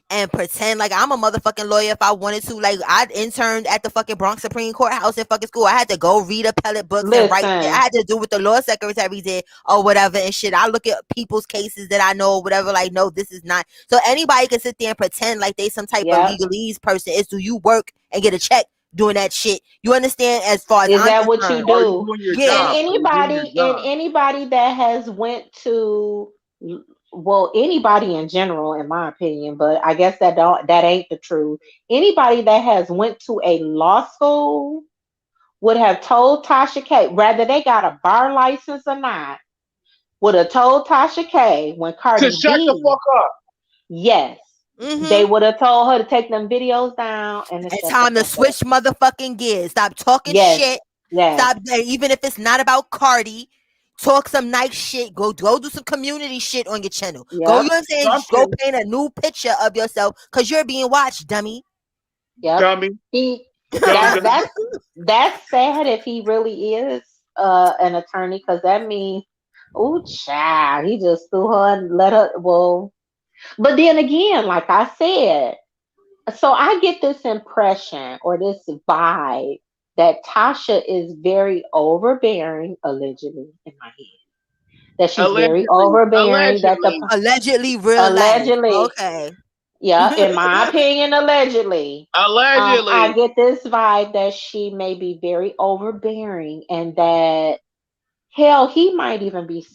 and pretend like I'm a motherfucking lawyer if I wanted to. Like, I interned at the fucking Bronx Supreme Courthouse in fucking school. I had to go read appellate books and write shit. I Listen, had to do what the law secretary did or whatever and shit. I look at people's cases that I know or whatever, like, no, this is not. So anybody can sit there and pretend like they some type of yep. legalese person. It's, do you work and get a check doing that shit? You understand? As far as Is I'm that what you concerned. are you do? doing your Yeah. And job? Are you doing your anybody and job? anybody that has went to, well, anybody in general, in my opinion, but I guess that ain't the truth. Anybody that has went to a law school would have told Tasha K, whether they got a bar license or not, would have told Tasha K when To Cardi shut the B, fuck up. yes, they Mm-hmm. would have told her to take them videos down and to It's shut the time to fuck up. switch motherfucking gears. Stop talking Yes, shit. yes, Stop, even if it's not about Cardi. Talk some nice shit. Go do some community shit on your channel. Go, you yep, know what I'm saying? Go Something, paint a new picture of yourself, because you're being watched, dummy. yep. dummy, He dumb that dumb. that's sad if he really is an attorney, because that means, oh child, he just threw her and let her, well, but then again, like I said, so I get this impression or this vibe that Tasha is very overbearing, allegedly, in my head. that she's very Allegedly. overbearing, that the Allegedly. Allegedly, real life. allegedly, Okay. yeah, in my opinion, allegedly, I Allegedly. get this vibe that she may be very overbearing, and that hell, he might even be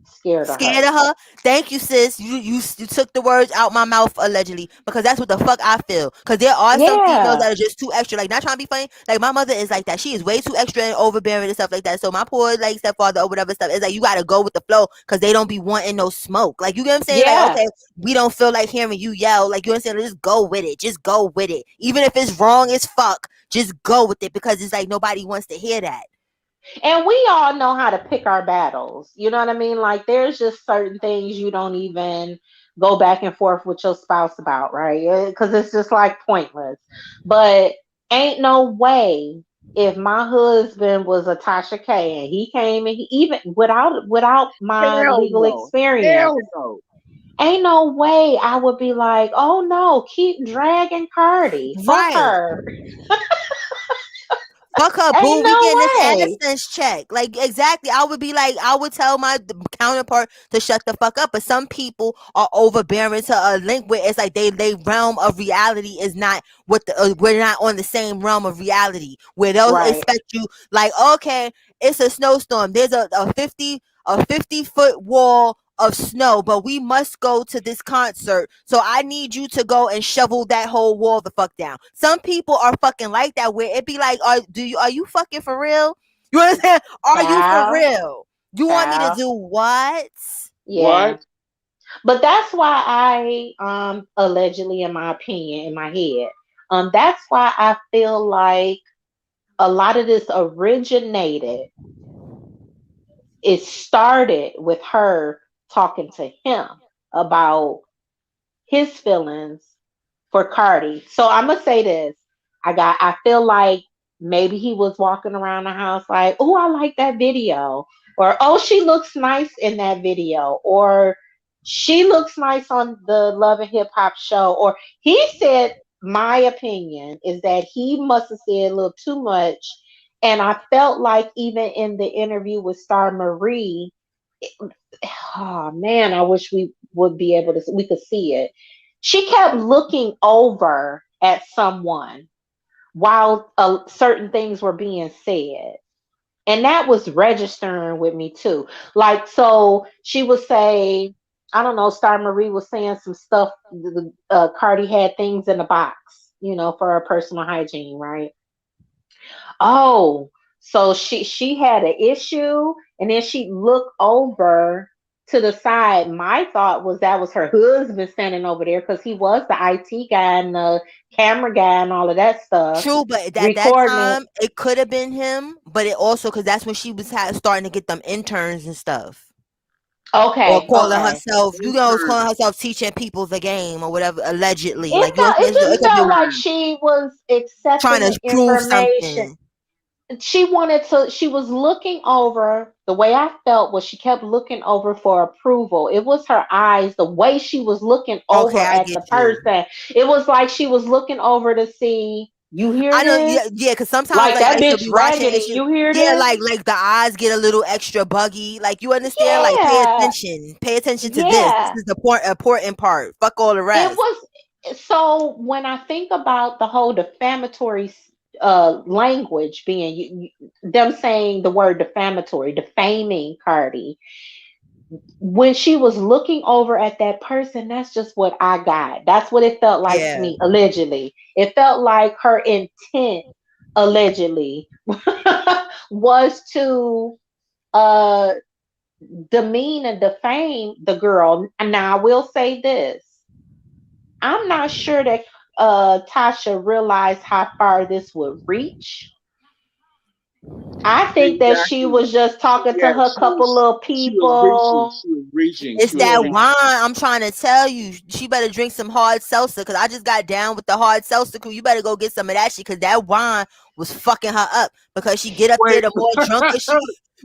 scared of Scared her. of her. Thank you, sis. You took the words out my mouth allegedly, because that's what the fuck I feel. Because there are some females Yeah, that are just too extra. Like, not trying to be funny. Like, my mother is like that. She is way too extra and overbearing and stuff like that. So my poor like stepfather or whatever stuff is like, you gotta go with the flow because they don't be wanting no smoke. Like, you get what I'm saying? Like, yeah. okay, we don't feel like hearing you yell. Like, you understand? Just go with it. Just go with it. Even if it's wrong as fuck, just go with it, because it's like nobody wants to hear that. And we all know how to pick our battles. You know what I mean? Like there's just certain things you don't even go back and forth with your spouse about, right? Because it's just like pointless. But ain't no way if my husband was a Tasha K and he came and he, even without my Hell legal no. experience, Hell no. ain't no way I would be like, oh no, keep dragging Cardi. Fuck Right. her. Fuck her, boo. Ain't We no getting this way. AdSense check. Like, exactly. I would be like, I would tell my counterpart to shut the fuck up. But some people are overbearing to a link where it's like they realm of reality is not what we're not on the same realm of reality where they'll Right. expect you like, okay, it's a snowstorm. There's a 50-foot wall of snow, but we must go to this concert. So I need you to go and shovel that whole wall the fuck down. Some people are fucking like that where it be like, are you fucking for real? You understand? Are you for Child. real? You want me to Child. do what? Yeah. What? But that's why I allegedly, in my opinion, in my head, that's why I feel like a lot of this originated, it started with her talking to him about his feelings for Cardi. So I'm gonna say this. I feel like maybe he was walking around the house like, oh, I like that video. Or oh, she looks nice in that video. Or she looks nice on the Love and Hip Hop show. Or he said, my opinion is that he must have said a little too much. And I felt like even in the interview with Star Marie, oh man, I wish we would be able to, we could see it. She kept looking over at someone while certain things were being said. And that was registering with me too. Like, so she would say, I don't know, Star Marie was saying some stuff. Cardi had things in the box, for her personal hygiene, right? Oh, so she had an issue, and then she looked over to the side. My thought was that was her husband standing over there because he was the IT guy and the camera guy and all of that stuff True, but at that recording it. time it could have been him, but it also because that's when she was starting to get them interns and stuff. Or Okay, calling okay. herself, Intern. calling herself teaching people the game or whatever, allegedly. It Like, you know, felt, it it just could be felt like Intern. she was trying accepting to the prove information. something. She was looking over. The way I felt was she kept looking over for approval. It was her eyes, the way she was looking Okay, over I at get the you. person. It was like she was looking over to see, you hear I know, this? yeah, because sometimes Like like I that used to bitch be watching and raggedy, shit. you hear Yeah, this? like the eyes get a little extra buggy. Like, you understand? Like, pay Yeah, attention. Pay attention to this. This yeah. is the important part. Fuck all the It rest. was, so when I think about the whole defamatory language being them saying the word defamatory, defaming Cardi, when she was looking over at that person, that's just what I got. That's what it felt like to Yeah. me, allegedly. It felt like her intent, allegedly, was to uh demean and defame the girl. And now I will say this. I'm not sure that Tasha realized how far this would reach. I think that she Exactly. was just talking to Yeah, her couple little she was reaching. people. She was reaching. It's She was that Yeah. reaching. wine. I'm trying to tell you. She better drink some hard seltzer, because I just got down with the hard seltzer crew. You better go get some of that shit, because that wine was fucking her up. Because she get up there, Wait, the more drunker she.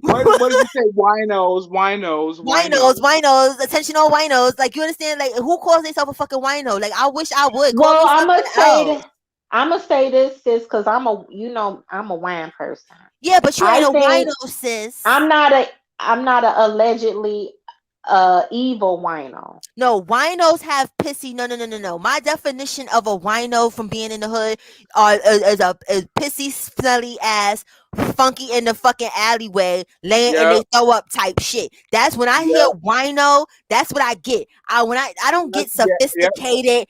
what did you say? Winos, winos, Winos, winos. winos, attentional winos. Like, you understand? Like, who calls themselves a fucking wino? Like, I wish I would. Call Well, me I'm something gonna say else. that. I'm gonna say this, sis, because I'm a wine person. Yeah, but you ain't I a think wino, sis. I'm not a. I'm not a allegedly evil wino. No, winos have pissy. No. My definition of a wino from being in the hood is a pissy, smelly ass, funky in the fucking alleyway, laying in Yep. they throw up type shit. That's when I hear Yep. wino. That's what I get. I don't get Yep. sophisticated,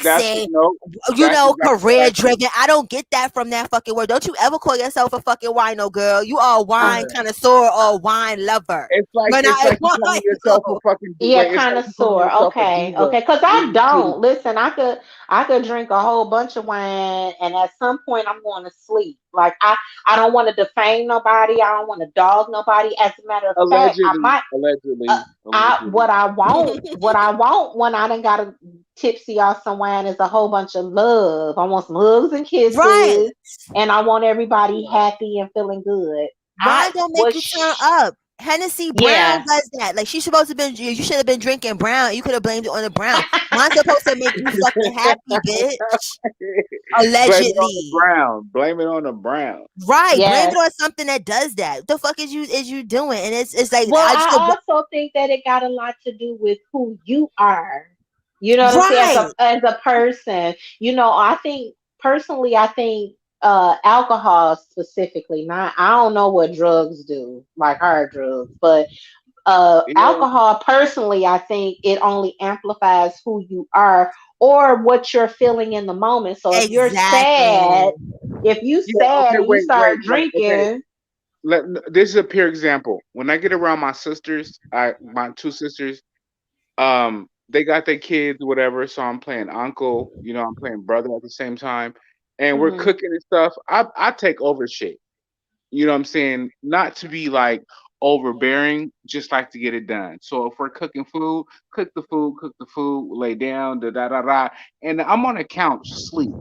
That's sexy, no. That's exactly what I career get. driven. I don't get that from that fucking word. Don't you ever call yourself a fucking wino, girl. You are a Uh, wine connoisseur or a wine lover. You're It's not a like you calling yourself a wino. fucking yeah, wait. It's like you calling connoisseur. yourself a Okay, diva okay. Because I in the city. don't listen. I could drink a whole bunch of wine, and at some point I'm going to sleep. Like I don't want to defame nobody. I don't want to dog nobody. As a matter of fact, I Allegedly, might. allegedly, I allegedly. what I want when I done got a tipsy off some wine is a whole bunch of love. I want some hugs and Right. kisses, and I want everybody happy and feeling good. I Wine don't make was, you turn up. Hennessy Brown yeah. does that. Like she supposed to been. You should have been drinking brown. You could have blamed it on the brown. Wine's supposed to make you fucking happy, bitch. Blame it on the Allegedly. brown. Blame it on the brown. Right. Blame it Yes. on something that does that. What the fuck is you doing? And it's like Well, I just I also think that it got a lot to do with who you are. You know what I'm saying? right. As a person, I think personally, I think alcohol specifically. Not, I don't know what drugs do, like hard drugs, but Yeah, alcohol personally, I think it only amplifies who you are or what you're feeling in the moment. So if you're Exactly. sad, if you yeah. Okay, sad and you wait. start Like, okay. drinking, This is a pure example. When I get around my sisters, my two sisters, they got their kids, whatever. So I'm playing uncle, I'm playing brother at the same time, and we're mhm, cooking and stuff. I take over shit. You know what I'm saying? Not to be like overbearing, just like to get it done. So if we're cooking food, cook the food, lay down, da da da da, and I'm on the couch, sleep.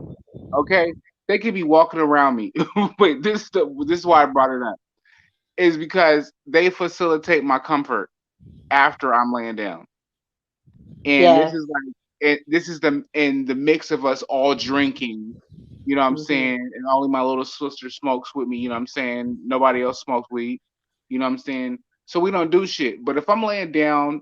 Okay, they could be walking around me. Wait, this is why I brought it up. Is because they facilitate my comfort after I'm laying down, and this yes, is like this is the in the mix of us all drinking. You know what I'm mhm, saying? And only my little sister smokes with me. You know what I'm saying? Nobody else smokes weed. You know what I'm saying? So we don't do shit. But if I'm laying down,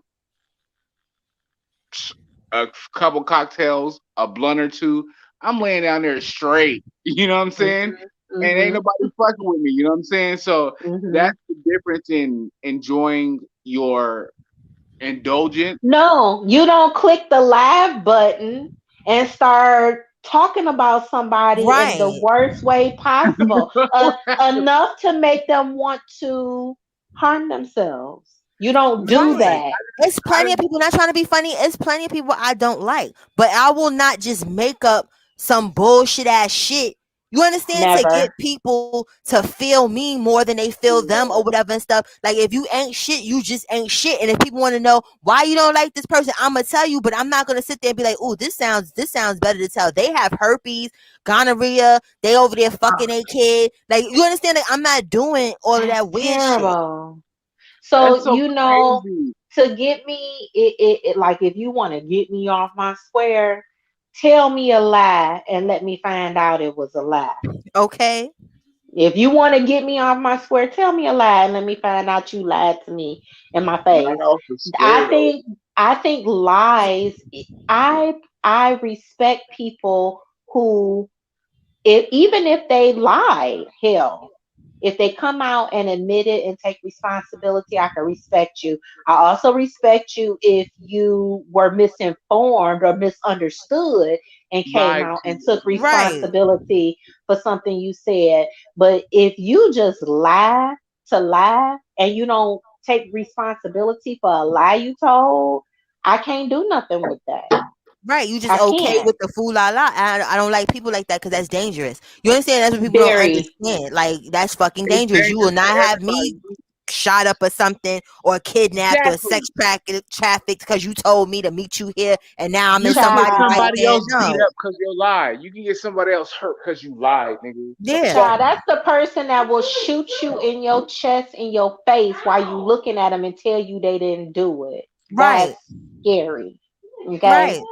a couple cocktails, a blunt or two, I'm laying down there straight. You know what I'm saying? mhm, And ain't mhm, nobody fucking with me. You know what I'm saying? So mhm. that's the difference in enjoying your indulgent. No, you don't click the live button and start talking about somebody in the Right. worst way possible, enough to make them want to harm themselves. You don't do Right. that. It's I plenty of didn't. people not trying to be funny. It's plenty of people I don't like, but I will not just make up some bullshit ass shit. You understand? To get Never. people to feel me more than they feel them or whatever and stuff. Like if you ain't shit, you just ain't shit. And if people want to know why you don't like this person, I'm gonna tell you. But I'm not gonna sit there and be like, "Oh, this sounds better to tell." They have herpes, gonorrhea. They over there fucking a kid. Like you understand? Like I'm not doing all of That's that weird shit. terrible. That's So, so crazy. to get me, like if you want to get me off my square, tell me a lie and let me find out it was a lie. Okay. If you want to get me off my square, tell me a lie and let me find out you lied to me in my Not face. off the I square though. think I think lies. I respect people who, even if they lie, hell, if they come out and admit it and take responsibility, I can respect you. I also respect you if you were misinformed or misunderstood and came Lied out to. and took Right. responsibility for something you said. But if you just lie to lie and you don't take responsibility for a lie you told, I can't do nothing with that. Right, you just I okay can't. with the fool la la. I don't like people like that because that's dangerous. You understand? That's what people don't Very. understand. Like that's fucking It's dangerous. You will dangerous for not have me everybody. shot up or something or kidnapped or Exactly. sex trafficked because you told me to meet you here and now I'm in You can get somebody's right Child. somebody hand. else beat No. up because you lied. You can get somebody else hurt because you lied, nigga. The Yeah. fuck? Child, that's the person that will shoot you in your chest, in your face while you looking at them and tell you they didn't do it. Right. That's scary. Okay. Right.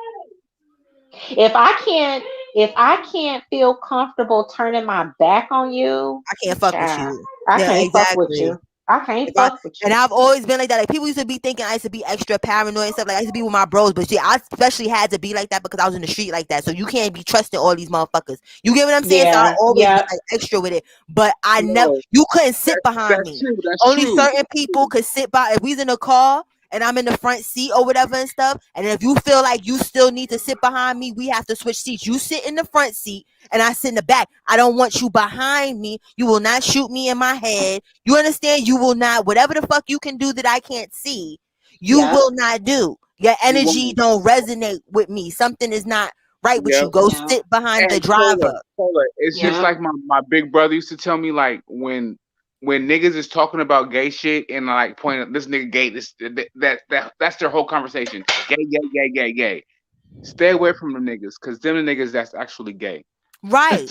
If I can't, if I can't feel comfortable turning my back on you, I can't fuck with child, you. I Yeah, can't fuck with exactly. you. I can't Like, fuck with and you. I've always been like that. Like people used to be thinking I used to be extra paranoid and stuff. Like I used to be with my bros, but shit, I especially had to be like that because I was in the street like that. So you can't be trusting all these motherfuckers. You get what I'm saying? So I Yeah, always was yeah. like extra with it. But I never, No, you couldn't sit behind that's me. true. That's Only true. certain people could sit by. If we's in a car and I'm in the front seat or whatever and stuff, and if you feel like you still need to sit behind me, we have to switch seats. You sit in the front seat and I sit in the back. I don't want you behind me. You will not shoot me in my head. You understand? You will not, whatever the fuck you can do that I can't see, you Yep. will not do. Your You energy won't. don't resonate with me. Something is not right with Yep. you. Go Yeah. sit behind the And Cola, driver. Cola, it's just Yeah. like my big brother used to tell me, like when niggas is talking about gay shit and like pointing this nigga gay, that's their whole conversation. Gay, gay, gay, gay, gay. Stay away from them niggas, cause them the niggas that's actually gay. Right.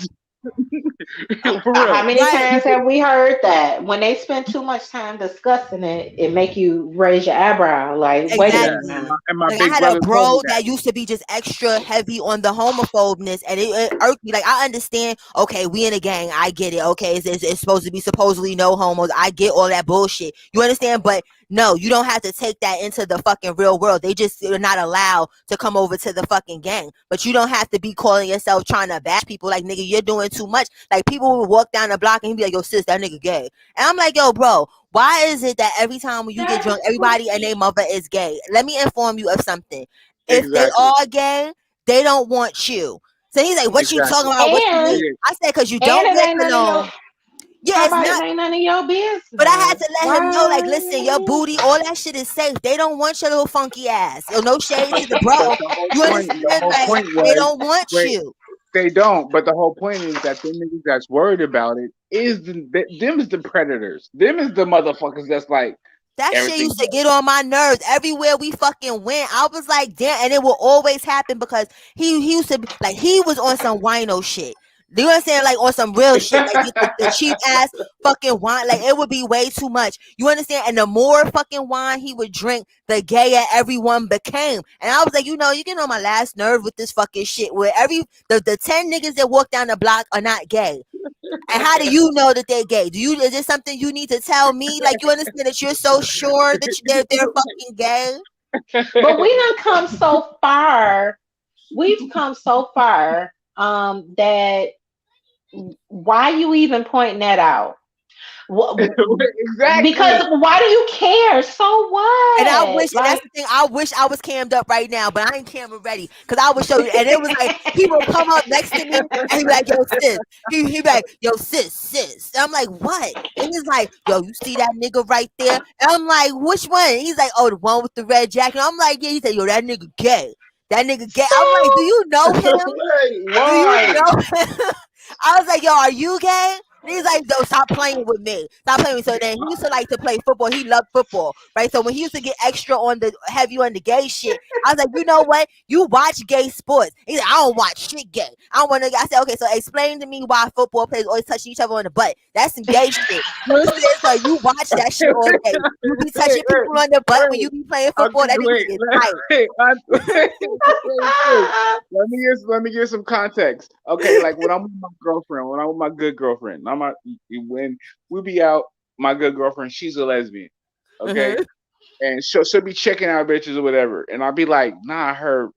For How real. many Right. times have we heard that when they spend too much time discussing it, it make you raise your eyebrow? Like, wait a Yeah. minute Exactly. now. And my Like I big had a brother told me bro that. that used to be just extra heavy on the homophobness, and it irked me. Like I understand, okay, we in a gang, I get it. Okay, it's supposed to be supposedly no homos. I get all that bullshit. You understand? But no, you don't have to take that into the fucking real world. They just are not allowed to come over to the fucking gang. But you don't have to be calling yourself trying to bash people. Like nigga, you're doing too much. Like people would walk down the block and he'd be like, "Yo, sis, that nigga gay," and I'm like, "Yo, bro." Why is it that every time when you get drunk, everybody and their mother is gay? Let me inform you of something. If they Exactly. are gay, they don't want you. So he's like, "What you talking Exactly. about? What you And mean?" Yeah. I said, "Cause you and don't it get ain't to none of your. know." Yeah, How it's about it not. ain't none of your But I had business? to let him know, like, listen, your Why? booty, all that shit is safe. They don't want your little funky ass. So no shade to the But bro. You the understand? whole Like, point they was, don't want wait, you. they don't. But the whole point is that them niggas that's worried about it is them is the predators. Them is the motherfuckers that's like That shit everything. used to get on my nerves everywhere we fucking went. I was like, damn, and it will always happen because he used to be like he was on some wino shit. You know what I'm saying? Like on some real shit, like the cheap ass fucking wine. Like it would be way too much. You understand? And the more fucking wine he would drink, the gayer everyone became. And I was like, you know, you get on my last nerve with this fucking shit. Where the 10 niggas that walk down the block are not gay. And how do you know that they're gay? Is this something you need to tell me? Like you understand that you're so sure that they're fucking gay? But we done come so far. We've come so far. That why you even pointing that out? Exactly. Because why do you care? So And I what? wish, and that's Like, the thing, I wish I was cammed up right now, but I ain't camera ready. Cause I would show you. And it was like he would come up next to me and he'd be like, yo, sis. He'd be like, yo, sis. And I'm like, what? And he's like, yo, you see that nigga right there? And I'm like, which one? He's like, oh, the one with the red jacket. I'm like, yeah. He said, yo, that nigga gay. That nigga gay. so I'm like, do you know him? Do you Why? know him? I was like, yo, are you gay? And he's like, yo, stop playing with me. Stop playing with me. So then he used to like to play football. He loved football, right? So when he used to get extra on the heavy on the gay shit, I was like, you know what? You watch gay sports. He's like, I don't watch shit gay. I don't want to. I said, okay, so explain to me why football players always touching each other on the butt. That's some gay shit. You understand? So you watch that shit all day. You be touching Wait, people on the butt when wait. you be playing Okay, football. That nigga wait, get tight. wait, wait. Let me give some context. Okay, like when I'm with my girlfriend, when I'm with my good girlfriend, when we be out, my good girlfriend, she's a lesbian. Okay, Mhm. and she'll be checking out bitches or whatever, and I'll be like, nah, her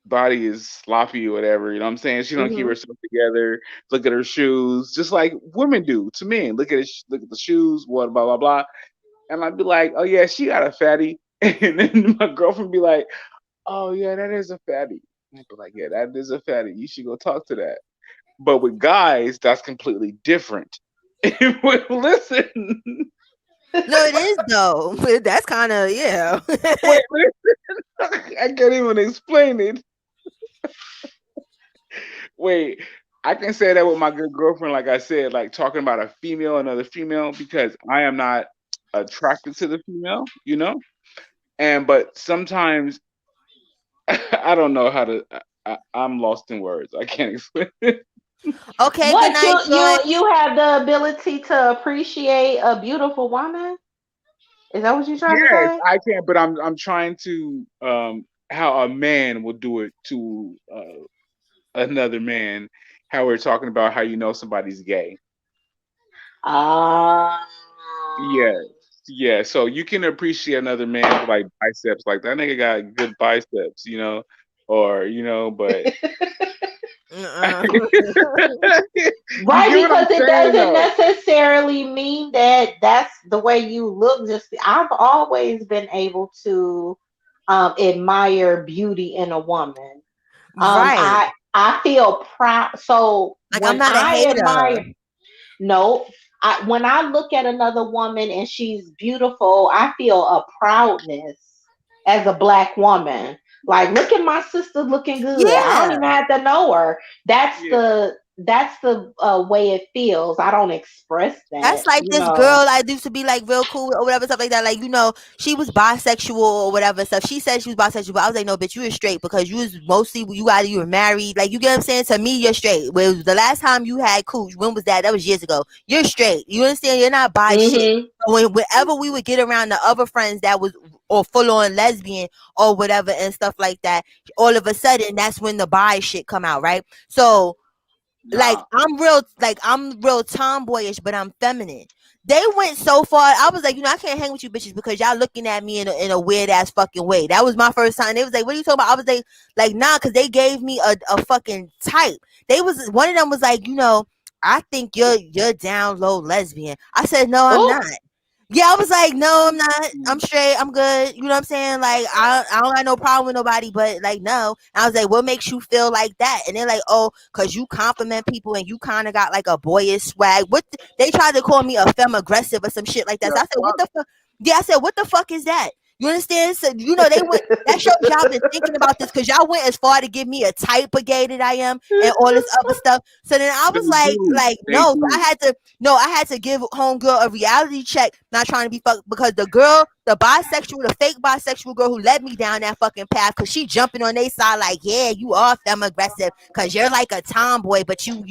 body is sloppy or whatever. You know what I'm saying? She don't keep Mhm. herself together. Look at her shoes, just like women do to men. Look at the shoes, what blah blah blah. And I'd be like, oh yeah, she got a fatty. And then my girlfriend be like, oh yeah, that is a fatty. And I'd be like, yeah, that is a fatty. You should go talk to that. But with guys, that's completely different. Listen, No, it is though. That's kind of yeah. wait, I can't even explain it. Wait, I can say that with my good girlfriend, like I said, like talking about a female, another female, because I am not attracted to the female, you know? And but sometimes I don't know how to. I'm lost in words. I can't explain it. Okay, good What night, Joy. you have the ability to appreciate a beautiful woman? Is that what you're trying to Yes, say? I can, but I'm trying to how a man will do it to another man. How we're talking about how you know somebody's gay. Ah, Yeah, yeah. So you can appreciate another man's like biceps, like that nigga got good biceps, or but you Right, get what I'm because it saying doesn't though. necessarily mean that that's the way you look. Just I've always been able to admire beauty in a woman. Right. I feel proud. So Like I'm when not a I hater. admire, no, when I look at another woman and she's beautiful, I feel a proudness as a black woman. Like, look at my sister looking good. I don't Yeah. even have to know her. Yeah, That's the way it feels. I don't express That's that, like you this know. girl I used to be like real cool with or whatever stuff like that. Like she was bisexual or whatever stuff. She said she was bisexual, but I was like, no, bitch, you were straight because you was mostly you were married. Like you get what I'm saying? To me, you're straight. Well, the last time you had cooch, when was that? That was years ago. You're straight. You understand? You're not bi shit. Hmm. So whenever we would get around the other friends that was or full on lesbian or whatever and stuff like that, all of a sudden that's when the bi shit come out, right? So nah. I'm real tomboyish, but I'm feminine. They went so far. I was like, I can't hang with you bitches because y'all looking at me in a weird ass fucking way. That was my first time. They was like, what are you talking about? I was like, nah, because they gave me a fucking type. One of them was like, I think you're down low lesbian. I said, no, I'm Oh, not. Yeah, I was like, no, I'm not. Mm. I'm straight. I'm good. You know what I'm saying? Like, I don't got no problem with nobody, but like, no. And I was like, what makes you feel like that? And they're like, oh, because you compliment people and you kind of got like a boyish swag. They tried to call me a femme aggressive or some shit like that. The So I said, what fuck? the fuck? Yeah, I said, what the fuck is that? You understand? So, they went, that shows y'all been thinking about this because y'all went as far to give me a type of gay that I am and all this other stuff. So then I They was like, do. They no, so do. I had to give homegirl a reality check, not trying to be fucked because the fake bisexual girl who led me down that fucking path, because she jumping on their side like, yeah, you are femme aggressive because you're like a tomboy, but you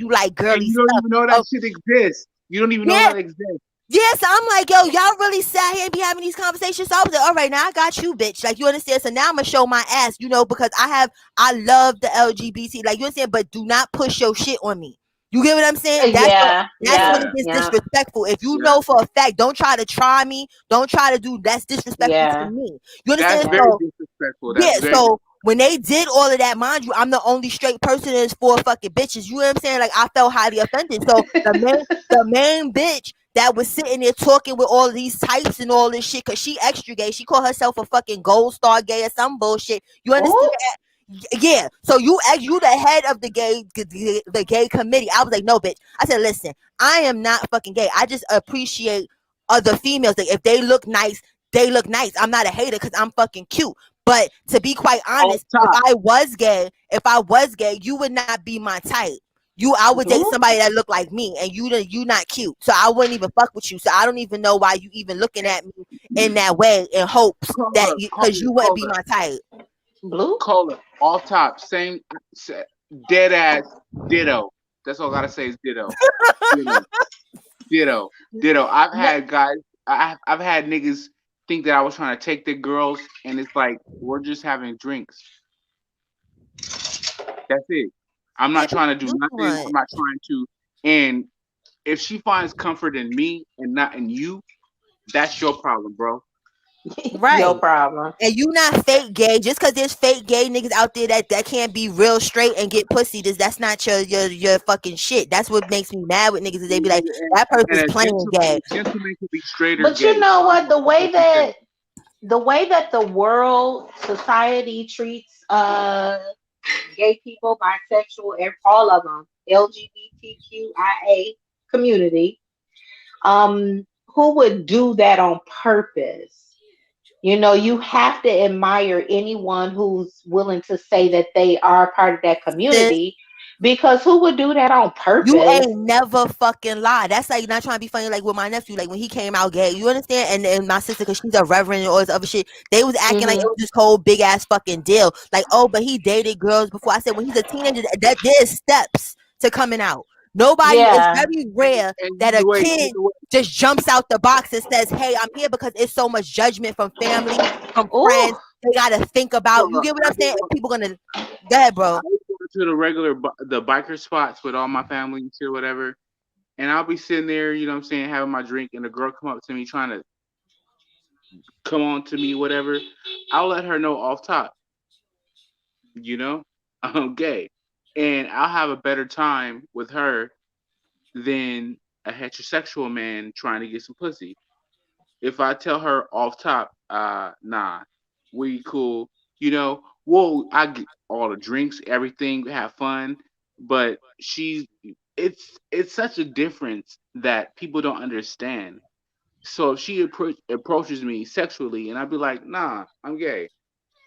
like And girly you don't stuff. even know that Oh, shit exists. You don't even know yeah, that exists. yeah, so I'm like, yo, y'all really sat here and be having these conversations. So I was like, all right, now I got you, bitch. Like, you understand? So now I'm gonna show my ass, because I love the LGBT, like you understand, but do not push your shit on me. You get what I'm saying? yeah, That's when yeah, it Yeah, gets yeah, disrespectful. If you yeah. know for a fact, don't try to try me. Don't try to do that's disrespectful to yeah, me. You That's understand? yeah. very So disrespectful. yeah, That's very so when they did all of that, mind you, I'm the only straight person in this four fucking bitches. You know what I'm saying? Like I felt highly offended. So the main bitch that was sitting there talking with all of these types and all this shit, cause she extra gay. She called herself a fucking gold star gay or some bullshit. You understand? Oh, Yeah. So you the head of the gay committee. I was like, no, bitch. I said, listen, I am not fucking gay. I just appreciate other females. Like if they look nice, they look nice. I'm not a hater because I'm fucking cute. But to be quite off honest, top. if I was gay, you would not be my type. I would date oh, somebody that looked like me, and you not cute, so I wouldn't even fuck with you. So I don't even know why you even looking at me in that way in hopes that because you wouldn't be Caller, my type. blue. caller, off top, same, dead ass, ditto. That's all I gotta say is ditto, ditto, ditto, ditto. I've No, had guys, I've had niggas think that I was trying to take the girls, and it's like we're just having drinks. That's it. I'm Yeah, not trying to do you nothing. I'm want not trying to. And if she finds comfort in me and not in you, that's your problem, bro. your right. problem. And you not fake gay. Just because there's fake gay niggas out there that can't be real straight and get pussy, that's not your fucking shit. That's what makes me mad with niggas is they be like, that And person's playing gay. a gentleman can be straight or But you gay. know I don't what? know what the fuck you say. The way that the world society treats gay people, bisexual, and all of them, LGBTQIA community, who would do that on purpose? You know, you have to admire anyone who's willing to say that they are part of that Sis, community, because who would do that on you purpose? ain't never fucking lie. That's like not trying to be funny. Like with my nephew, like when he came out gay, you understand? And my sister, because she's a reverend and all this other shit, they was acting like it Hmm. was this whole big ass fucking deal. Like, oh, but he dated girls before. I said when he's a teenager, that there's steps to coming out. Nobody It's Yeah. very rare And that a either way, kid just jumps out the box and says, "Hey, I'm here," because it's so much judgment from family, from friends. Oh, They gotta think about. You get what I'm saying? People gonna go ahead, I bro. was going to the regular the biker spots with all my family and shit, whatever. and I'll be sitting there, you know what I'm saying, having my drink, and the girl come up to me trying to come on to me, whatever. I'll let her know off top, you know, I'm gay. And I'll have a better time with her than a heterosexual man trying to get some pussy. If I tell her off top, nah, we cool, whoa, I get all the drinks, everything, have fun, but it's such a difference that people don't understand. So if she approaches me sexually, and I'd be like, nah, I'm gay.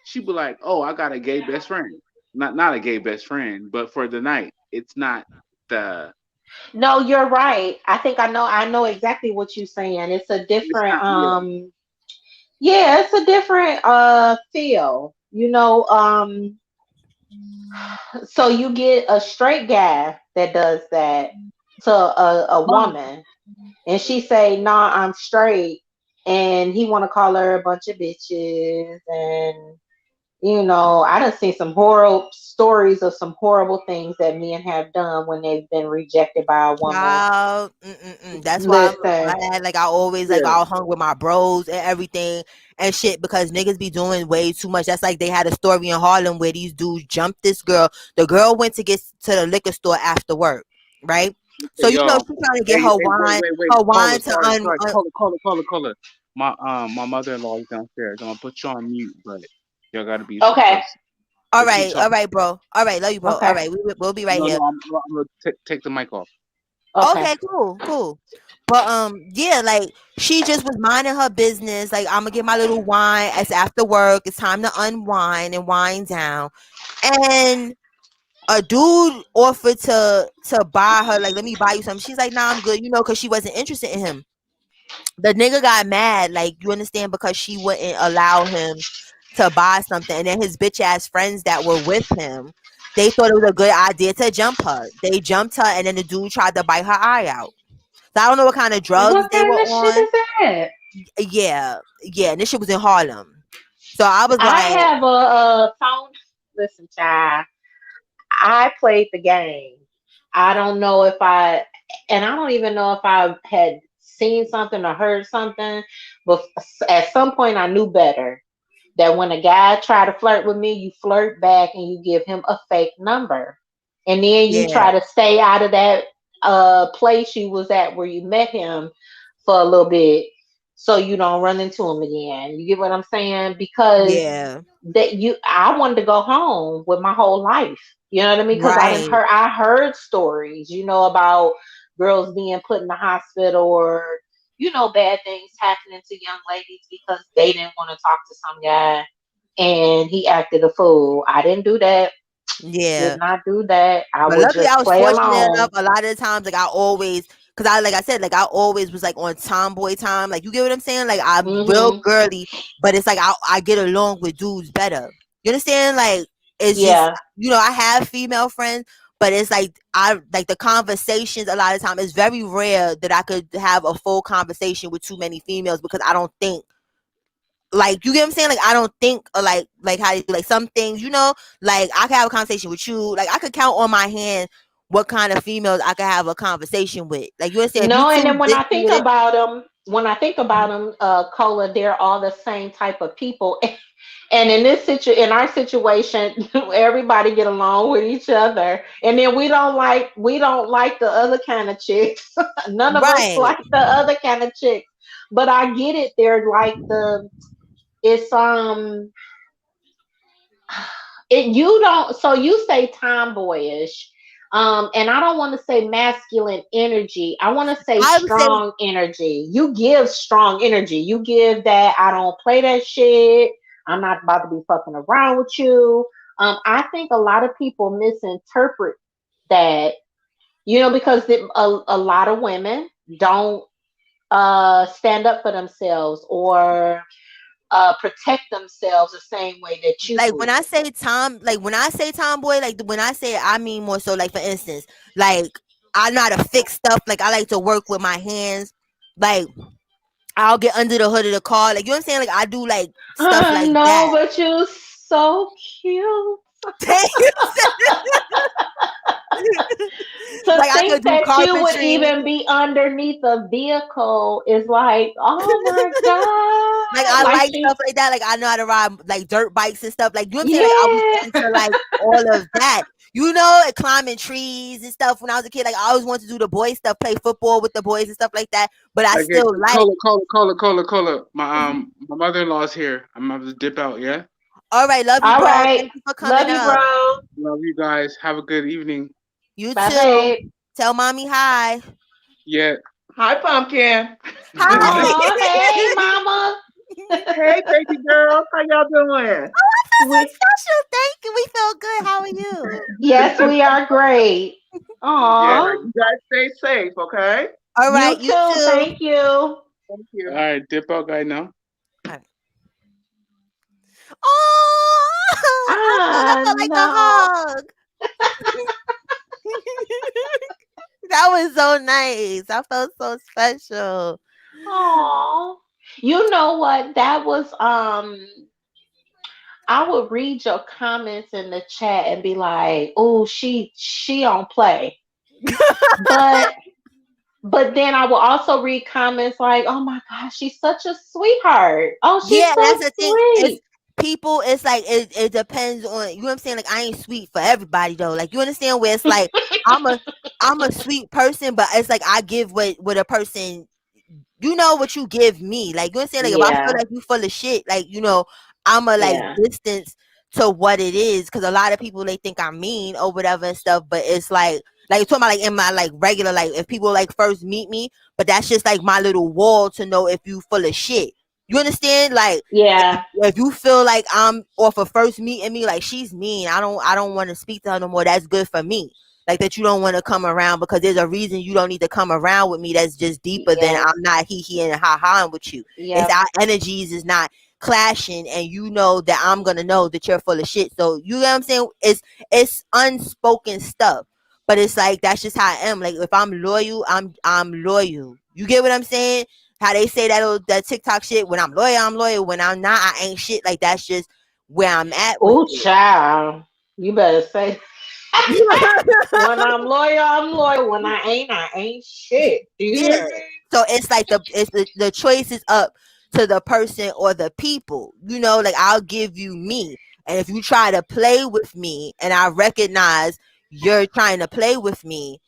She'd be like, oh, I got a gay best friend. Not a gay best friend, but for the night, it's not the No, you're right. I know exactly what you're saying. It's a it's different not yeah. yeah, it's a different feel. So you get a straight guy that does that to a woman, and she say, "Nah, I'm straight," and he want to call her a bunch of bitches, and I done seen some horrible stories of some horrible things that men have done when they've been rejected by a woman. Child, that's why I'm Listen, glad. Like I always like Yeah. I hung with my bros and everything and shit because niggas be doing way too much. That's like they had a story in Harlem where these dudes jumped this girl. The girl went to get to the liquor store after work, right? So Hey, y'all. she trying to get Hey, hey, wait. her Caller, wine to sorry, sorry. Caller. My mother-in-law is downstairs. I'm gonna put you on mute, but y'all gotta be so okay, close. But keep all talking. right, bro. All right, love you, bro. All okay, right, we'll be right No, here. no, I'm gonna take the mic off. okay. Okay, cool. But yeah, like she just was minding her business. Like I'm gonna get my little wine. It's after work. It's time to unwind and wind down. And a dude offered to buy her. Like, let me buy you something. She's like, nah, I'm good. Because she wasn't interested in him. The nigga got mad. Like, you understand? Because she wouldn't allow him to buy something. And then his bitch ass friends that were with him, they thought it was a good idea to jump her. They jumped her, and then the dude tried to bite her eye out. So I don't know what kind of drugs What they were kind of shit on. is that? Yeah, and this shit was in Harlem. So I was I like, have a phone. Listen, child. I played the game. I don't know if and I don't even know if I had seen something or heard something, but at some point I knew better. That when a guy try to flirt with me, you flirt back and you give him a fake number, and then you yeah, try to stay out of that place you was at where you met him for a little bit, so you don't run into him again. You get what I'm saying? Because yeah, I wanted to go home with my whole life. You know what I mean? Because right, I heard stories, about girls being put in the hospital, or bad things happening to young ladies because they didn't want to talk to some guy and he acted a fool. I didn't do that. Did yeah. not do that. I But would luckily, I just was play fortunate enough. along. A lot of the times, like I always, cause like I said, like I always was like on tomboy time. Like you get what I'm saying? Like I'm real Hmm. girly, but it's like I get along with dudes better. You understand? Like it's just Yeah. I have female friends, but it's like I like the conversations. A lot of time, it's very rare that I could have a full conversation with too many females because I don't think like you get what I'm saying? Like I don't think like how you do like some things, like I could have a conversation with you. Like I could count on my hand what kind of females I could have a conversation with. Like you understand if you No, and too then busy with it. when I think about them, Cola, they're all the same type of people. And in our situation, everybody get along with each other, and then we don't like the other kind of chicks. None of us Right. like the other kind of chicks. But I get it. They're like it's it you don't so you say tomboyish, and I don't want to say masculine energy. I want to say I would say strong energy. You give strong energy. You give that I don't play that shit. I'm not about to be fucking around with you. I think a lot of people misinterpret that, because a lot of women don't stand up for themselves, or protect themselves the same way that you like would. when I say tomboy, like when I say it, I mean more so like for instance, like I know how to fix stuff. Like I like to work with my hands. Like I'll get under the hood of the car. Like you know what I'm saying? Like I do like stuff I like know, that. but you're so cute. To Like I could think do that you would carpentry. even be underneath a vehicle is like, oh my Like God. I Like like she, stuff like that. Like I know how to ride like dirt bikes and stuff. Like you know what I'm saying? Like I was into yeah. like all of that. You know, like, climbing trees and stuff when I was a kid. Like I always wanted to do the boy stuff, play football with the boys and stuff like that. But I Okay, still like. Cola. My mother-in-law's here. I'm about to dip out. Yeah. All right, love you, All bro. right. Thank you for coming Love you, up. bro. Love you guys. Have a good evening. You Bye, too. babe. Tell mommy hi. Yeah. Hi, Pumpkin. Hi. Oh, hey, mama. Hey, baby girls. How y'all doing? So we, special. Thank you. We feel good. How are you? yes, we are great. Yeah. All Aw. right, you guys stay safe, okay? All You right, you too. too. Thank you. Thank All you. right, dip out, guy. Now. All right. Oh, I Ah, felt like a no. hug. That was so nice. I felt so special. Oh, you know what? That was I would read your comments in the chat and be like, "Oh, she don't play." But then I will also read comments like, "Oh my gosh, she's such a sweetheart. Oh, she's Yeah, so that's the thing. It's sweet." people. It's like it depends on you know what I'm saying. Like I ain't sweet for everybody though. Like you understand where it's like I'm a I'm a sweet person, but it's like I give what a person you know what you give me. Like you understand, like if I feel Yeah, like you full of shit, like I'ma like yeah, distance to what it is because a lot of people they think I'm mean or whatever and stuff, but it's like talking about like in my like regular like if people like first meet me, but that's just like my little wall to know if you full of shit. You understand? Like yeah, if you feel like I'm off of first meeting me, like she's mean, I don't want to speak to her no more. That's good for me. Like that you don't want to come around because there's a reason you don't need to come around with me that's just deeper than yes, I'm not he and ha ha with you. It's yep, our energies is not clashing and you know that I'm gonna know that you're full of shit. So you know what I'm saying? It's unspoken stuff. But it's like that's just how I am. Like if I'm loyal, I'm loyal. You get what I'm saying? How they say that TikTok shit. When I'm loyal, I'm loyal. When I'm not, I ain't shit. Like that's just where I'm at with oh it. child, you better say, when I'm loyal, I'm loyal. When I ain't shit. Do you Yeah. hear me? So it's like the choice is up to the person or the people. You know, like I'll give you me. And if you try to play with me and I recognize you're trying to play with me,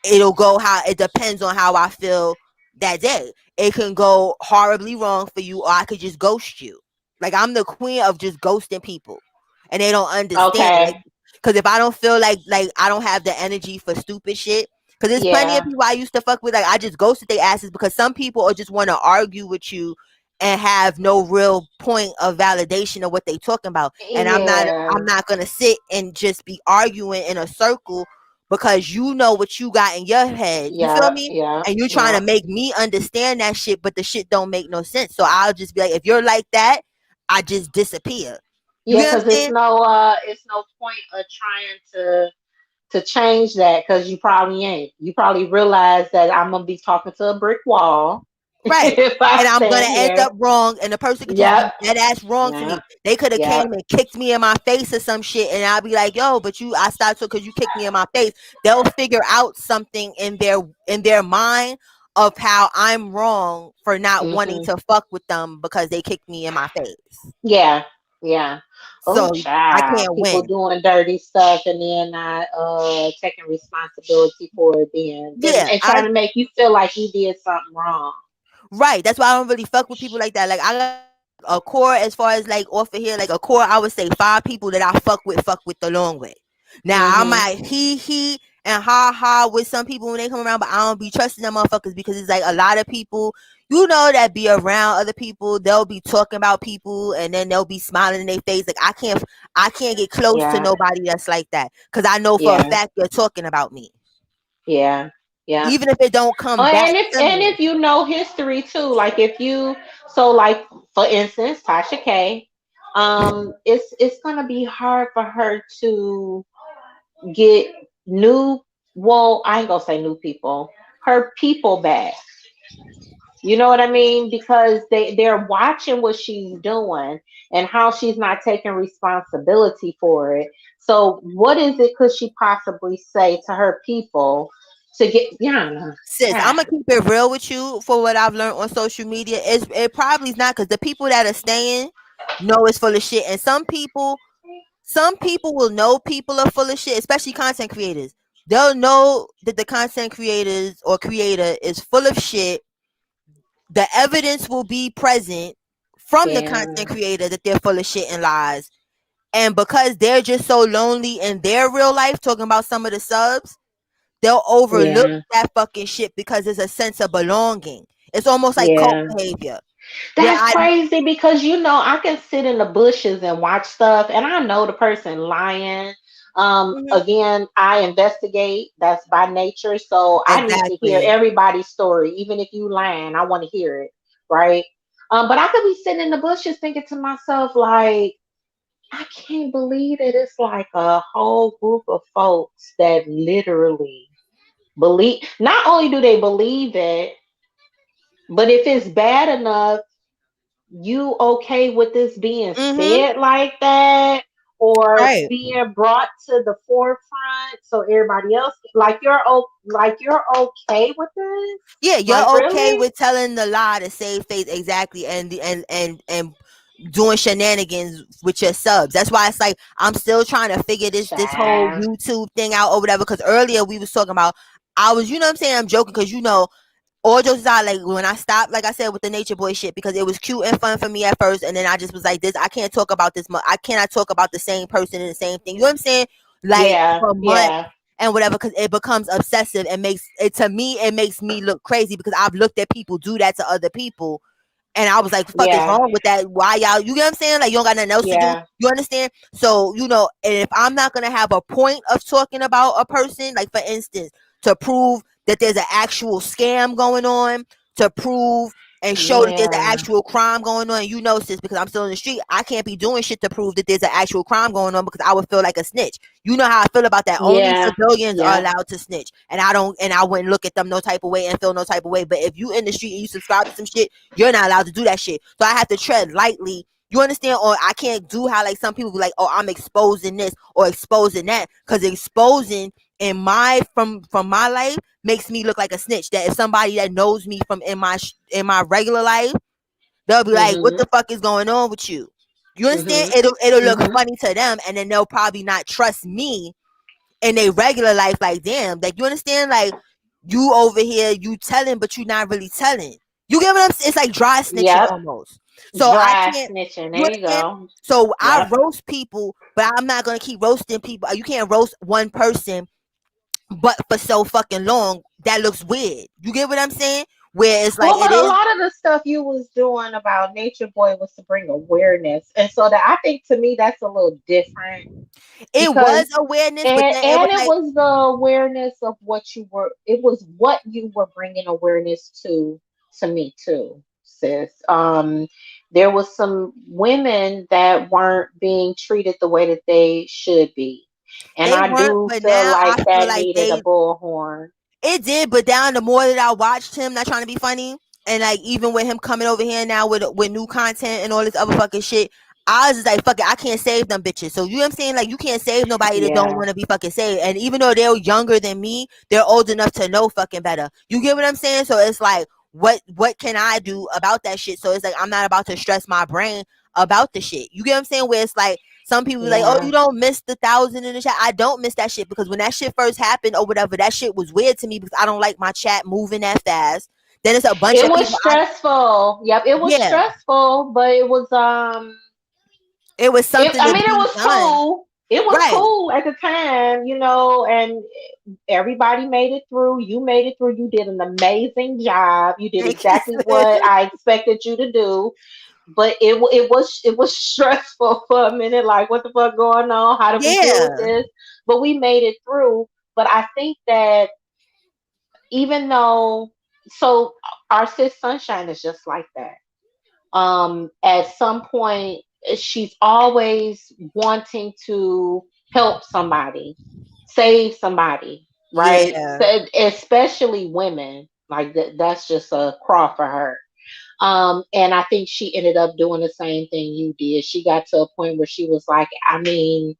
it'll go how it depends on how I feel that day. It can go horribly wrong for you, or I could just ghost you. Like I'm the queen of just ghosting people, and they don't understand. Like, Okay. because if I don't feel like I don't have the energy for stupid shit, because there's plenty of Yeah. people I used to fuck with. Like I just ghosted their asses because some people are just want to argue with you and have no real point of validation of what they talking about. And I'm Yeah. not gonna sit and just be arguing in a circle because you know what you got in your head. You feel Yeah. me? Yeah. And you're trying to Yeah. make me understand that shit, but the shit don't make no sense. So I'll just be like, if you're like that, I just disappear. You Yeah, get what I'm because saying? it's no point of trying to change that because you probably ain't. You probably realize that I'm gonna be talking to a brick wall Right. if I And I'm gonna stand end here. up wrong, and the person could just be Yep. dead ass wrong to me. Yep. They could have Yep. came and kicked me in my face or some shit, and I'll be like, "Yo, but I stopped because you kicked me in my face." They'll figure out something in their mind of how I'm wrong for not wanting Hmm. to fuck with them because they kicked me in my face. Yeah. Yeah. Oh, So I child. can't People win. doing dirty stuff and then not taking responsibility for it then Yeah, and trying to make you feel like you did something wrong. right. That's why I don't really fuck with people like that. Like I got a core as far as like off of here, like a core. I would say 5 people that I fuck with the long way. Now I Hmm. might he and ha ha with some people when they come around, but I don't be trusting them motherfuckers because it's like a lot of people, you know, that be around other people. They'll be talking about people and then they'll be smiling in their face. Like I can't get close to Yeah. nobody that's like that because I know for a Yeah. fact they're talking about me, Yeah. Yeah. even if it don't Oh, come back to and me. if you know history too, like if you so like for instance, Tasha K, it's gonna be hard for her to get new. Well, I ain't gonna say new people. Her people back You know what I mean? Because they're watching what she's doing and how she's not taking responsibility for it. So what is it could she possibly say to her people to get Yana? Sis, I'm God. gonna keep it real with you. For what I've learned on social media, it probably is not, because the people that are staying know it's full of shit, and some people will know people are full of shit, especially content creators. They'll know that the content creators or creator is full of shit. The evidence will be present from the content Yeah. creator that they're full of shit and lies. And because they're just so lonely in their real life, talking about some of the subs, they'll overlook Yeah. that fucking shit because it's a sense of belonging. It's almost like cult Yeah. behavior. Where That's I crazy because I can sit in the bushes and watch stuff and I know the person lying. Mhm. Again, I investigate. That's by nature. So I need to hear Exactly. everybody's story. Even if you lying, I want to hear it. Right. But I could be sitting in the bushes thinking to myself, like, I can't believe that it's like a whole group of folks that literally believe, not only do they believe it, but if it's bad enough, you okay with this being Mhm. said like that or Right. being brought to the forefront so everybody else like you're okay with this? Yeah, Like you're okay really? with telling the lie to save face, exactly, and doing shenanigans with your subs. That's why it's like I'm still trying to figure this whole Child. YouTube thing out or whatever. Because earlier we was talking about, I was, you know what I'm saying, I'm joking, because all jokes aside, like when I stopped, like I said, with the nature boy shit, because it was cute and fun for me at first, and then I just was like, this, I can't talk about this. I cannot talk about the same person and the same thing. You know what I'm saying? Like Yeah, for months yeah, and whatever, because it becomes obsessive and makes it, to me, it makes me look crazy because I've looked at people do that to other people, and I was like, fuck is yeah, wrong with that? Why y'all, you get what I'm saying? Like, you don't got nothing else to do. yeah, You understand? So, and if I'm not going to have a point of talking about a person, like for instance, to prove that there's an actual scam going on, to prove and show that there's an yeah, actual crime going on, sis, because I'm still in the street, I can't be doing shit to prove that there's an actual crime going on because I would feel like a snitch. You know how I feel about that. Only yeah, civilians are yeah, allowed to snitch. And I don't, and I wouldn't look at them no type of way and feel no type of way. But if you in the street and you subscribe to some shit, you're not allowed to do that shit. So I have to tread lightly. You understand? Or I can't do how like some people be like, oh, I'm exposing this or exposing that, because exposing in my from my life makes me look like a snitch. That if somebody that knows me from in my regular life, they'll be like, what mm-hmm, the fuck is going on with you? You understand? mm-hmm, It'll look mm-hmm, funny to them, and then they'll probably not trust me in a regular life. Like, damn, like, you understand? Like, you over here, you telling, but you not really telling. You get what I'm saying? It's like dry snitching yep, almost. So I dry can't, snitching, you there you understand? go. So I Yep. roast people, but I'm not gonna keep roasting people. You can't roast one person but for so fucking long. That looks weird. You get what I'm saying? Where it's like Well, it but a is. lot of the stuff you was doing about Nature Boy was to bring awareness, and so that I think to me that's a little different It because was awareness, but and then it was and it like was the awareness of what you were. It was what you were bringing awareness to me too, sis. There was some women that weren't being treated the way that they should be, and they I weren't, do but feel now I like feel that like needed a they bullhorn. it did, but down the more that I watched him, not trying to be funny, and like even with him coming over here now with new content and all this other fucking shit, I was just like, fuck it, I can't save them bitches. So you know what I'm saying? Like, you can't save nobody that don't Yeah, want to be fucking saved. And even though they're younger than me, they're old enough to know fucking better. You get what I'm saying? So it's like, what can I do about that shit? So it's like I'm not about to stress my brain about the shit. You get what I'm saying? Where it's like some people be like, oh, you yeah. don't miss the thousand in the chat. I don't miss that shit because when that shit first happened or whatever, that shit was weird to me because I don't like my chat moving that fast. Then it's a bunch It of was people. stressful. Yep, it was Yeah, stressful, but it was it was it something I to mean it be was done. cool. It was Right. cool at the time, and everybody made it through. You made it through. You did an amazing job. You did Thank you. exactly what I expected you to do. But it was stressful for a minute. Like, what the fuck going on? How do we deal with Yeah. this? But we made it through. But I think that even though, so our sis Sunshine is just like that. At some point she's always wanting to help somebody, save somebody, right? Yeah. So, especially women, Like that's just a crawl for her. And I think she ended up doing the same thing you did. She got to a point where she was like, I mean,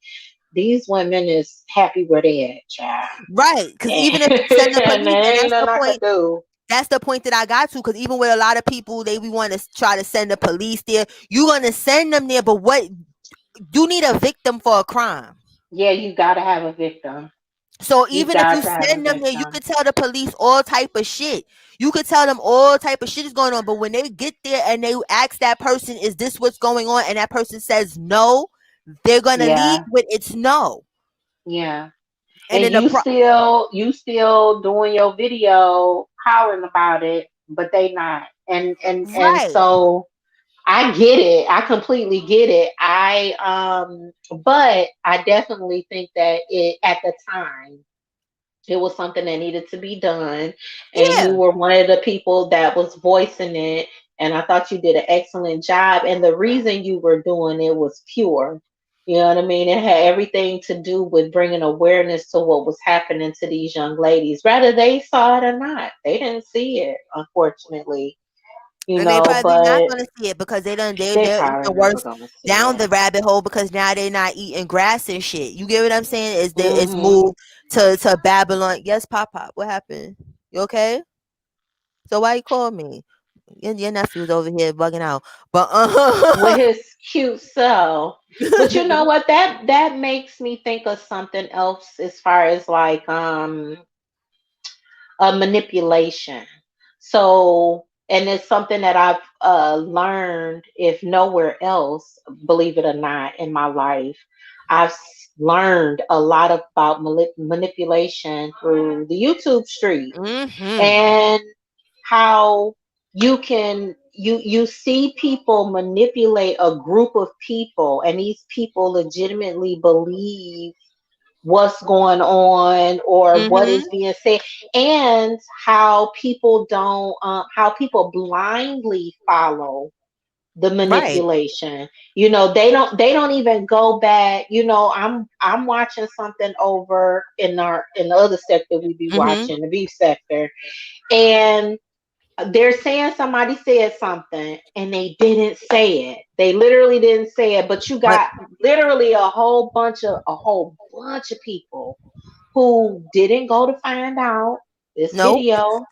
these women is happy where they at, child. Right. Because And, even if you send the police, there and ain't that's the nothing I point. could do. That's the point that I got to. Because even with a lot of people, we want to try to send the police there. You're gonna send them there, but what you need a victim for a crime. Yeah, you gotta have a victim. So You even if you got to have a send them there, you victim. could tell the police all type of shit. You could tell them all type of shit is going on. But when they get there and they ask that person, "Is this what's going on?" and that person says no, they're gonna leave Yeah, with it's no. yeah. And And then you still doing your video hollering about it, but they not. And right, so I get it. I completely get it. But I definitely think that it at the time it was something that needed to be done, and you yeah, were one of the people that was voicing it, and I thought you did an excellent job. And the reason you were doing it was pure. You know what I mean? It had everything to do with bringing awareness to what was happening to these young ladies, whether they saw it or not. They didn't see it, unfortunately, and they probably not but gonna see it because they they're probably even never worse gonna see down it. the rabbit hole because now they're not eating grass and shit. You get what I'm saying? It's Hmm. moved to Babylon. Yes, Pop Pop. What happened? You okay? So why you call me? Your nephew's over here bugging out. But With his cute self. But you know what? That makes me think of something else as far as like a manipulation. So, and it's something that I've learned, if nowhere else, believe it or not, in my life. I've learned a lot about manipulation through the YouTube street, mm-hmm. and how you see people manipulate a group of people, and these people legitimately believe what's going on or what Mm-hmm. is being said, and how people don't how people blindly follow the Right. manipulation. They don't even go back. I'm watching something over in the other sector we be Mm-hmm. watching, the beef sector, and they're saying somebody said something and they didn't say it. They literally didn't say it, but you But got literally a whole bunch of people who didn't go to find out this nope. video.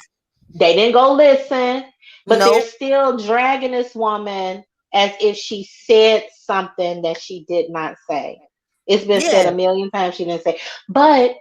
They didn't go listen, but they're Nope. still dragging this woman as if she said something that she did not say. It's been said Yeah. a million times she didn't say. But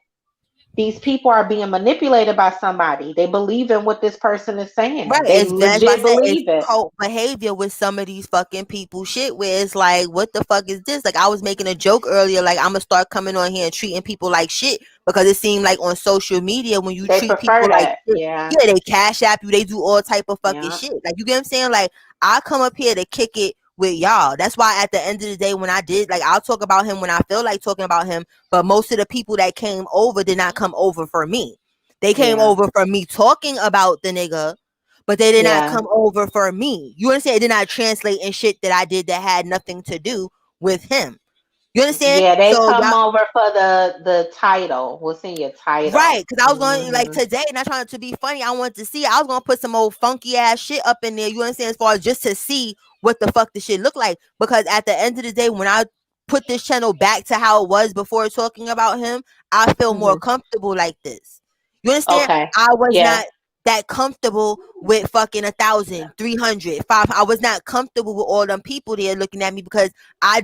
these people are being manipulated by somebody. They believe in what this person is Right. saying. They That's why I legit said it's believe it. cult behavior with some of these fucking people shit where it's like, what the fuck is this? Like I was making a joke earlier, like I'm gonna start coming on here and treating people like shit because it seemed like on social media when you They treat prefer people like that. shit, Yeah. yeah, they cash app you, they do all type of fucking Yeah. shit. Like you get what I'm saying? Like I come up here to kick it with y'all. That's why at the end of the day when I did, like I'll talk about him when I feel like talking about him, but most of the people that came over did not come over for me. They came Yeah. over for me talking about the nigga, but they did not Yeah. come over for me. You understand? It did not translate in shit that I did that had nothing to do with him. You understand? Yeah. They So come y'all, over for the title. What's in your right? title? Because I was going like Hmm. today, not trying to be funny. I wanted to see. I was gonna put some old funky ass shit up in there. You understand? As far as just to see what the fuck the shit look like. Because at the end of the day, when I put this channel back to how it was before talking about him, I feel more Hmm. comfortable like this. You understand? Okay. I was Yeah. not that comfortable with fucking 1,000, 300, 500. I was not comfortable with all them people there looking at me because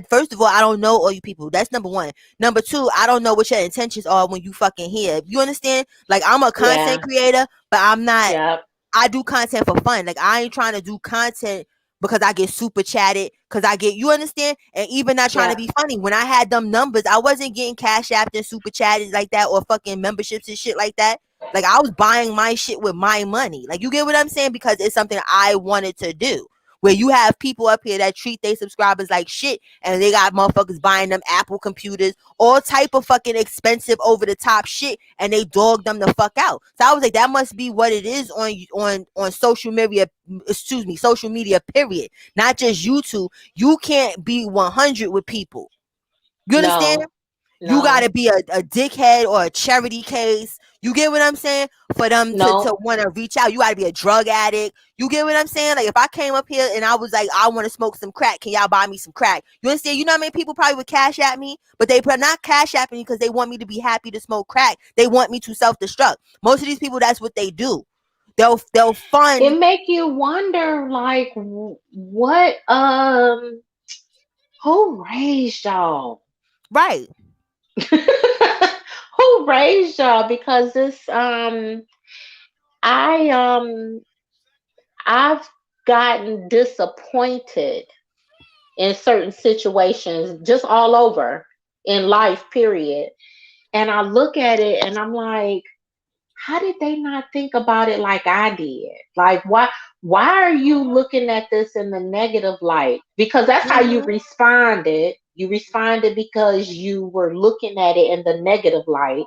first of all, I don't know all you people. That's number one. Number two, I don't know what your intentions are when you fucking here. You understand? Like I'm a content Yeah. creator, but I'm not. Yep. I do content for fun. Like I ain't trying to do content because I get super chatted. Because I get, you understand? And even not trying to Yeah. be funny. When I had them numbers, I wasn't getting cash apped and super chatted like that or fucking memberships and shit like that. Like I was buying my shit with my money. Like you get what I'm saying? Because it's something I wanted to do. Where you have people up here that treat their subscribers like shit, and they got motherfuckers buying them Apple computers, all type of fucking expensive over the top shit, and they dog them the fuck out. So I was like, that must be what it is on social media. Excuse me, social media. Period. Not just YouTube. You can't be 100 with people. You understand? No. You No. gotta be a dickhead or a charity case. You get what I'm saying? For them to No. want to reach out, you got to be a drug addict. You get what I'm saying? Like if I came up here and I was like, I want to smoke some crack, can y'all buy me some crack? You understand? You know how many people probably would cash at me, but they not cash at me because they want me to be happy to smoke crack. They want me to self-destruct. Most of these people, that's what they do. They'll fund. It make you wonder, like, what who raised y'all? Right. Who raised y'all? Because this I I've gotten disappointed in certain situations just all over in life, period. And I look at it and I'm like, how did they not think about it like I did? Like, why are you looking at this in the negative light? Because that's how you responded. You responded because you were looking at it in the negative light.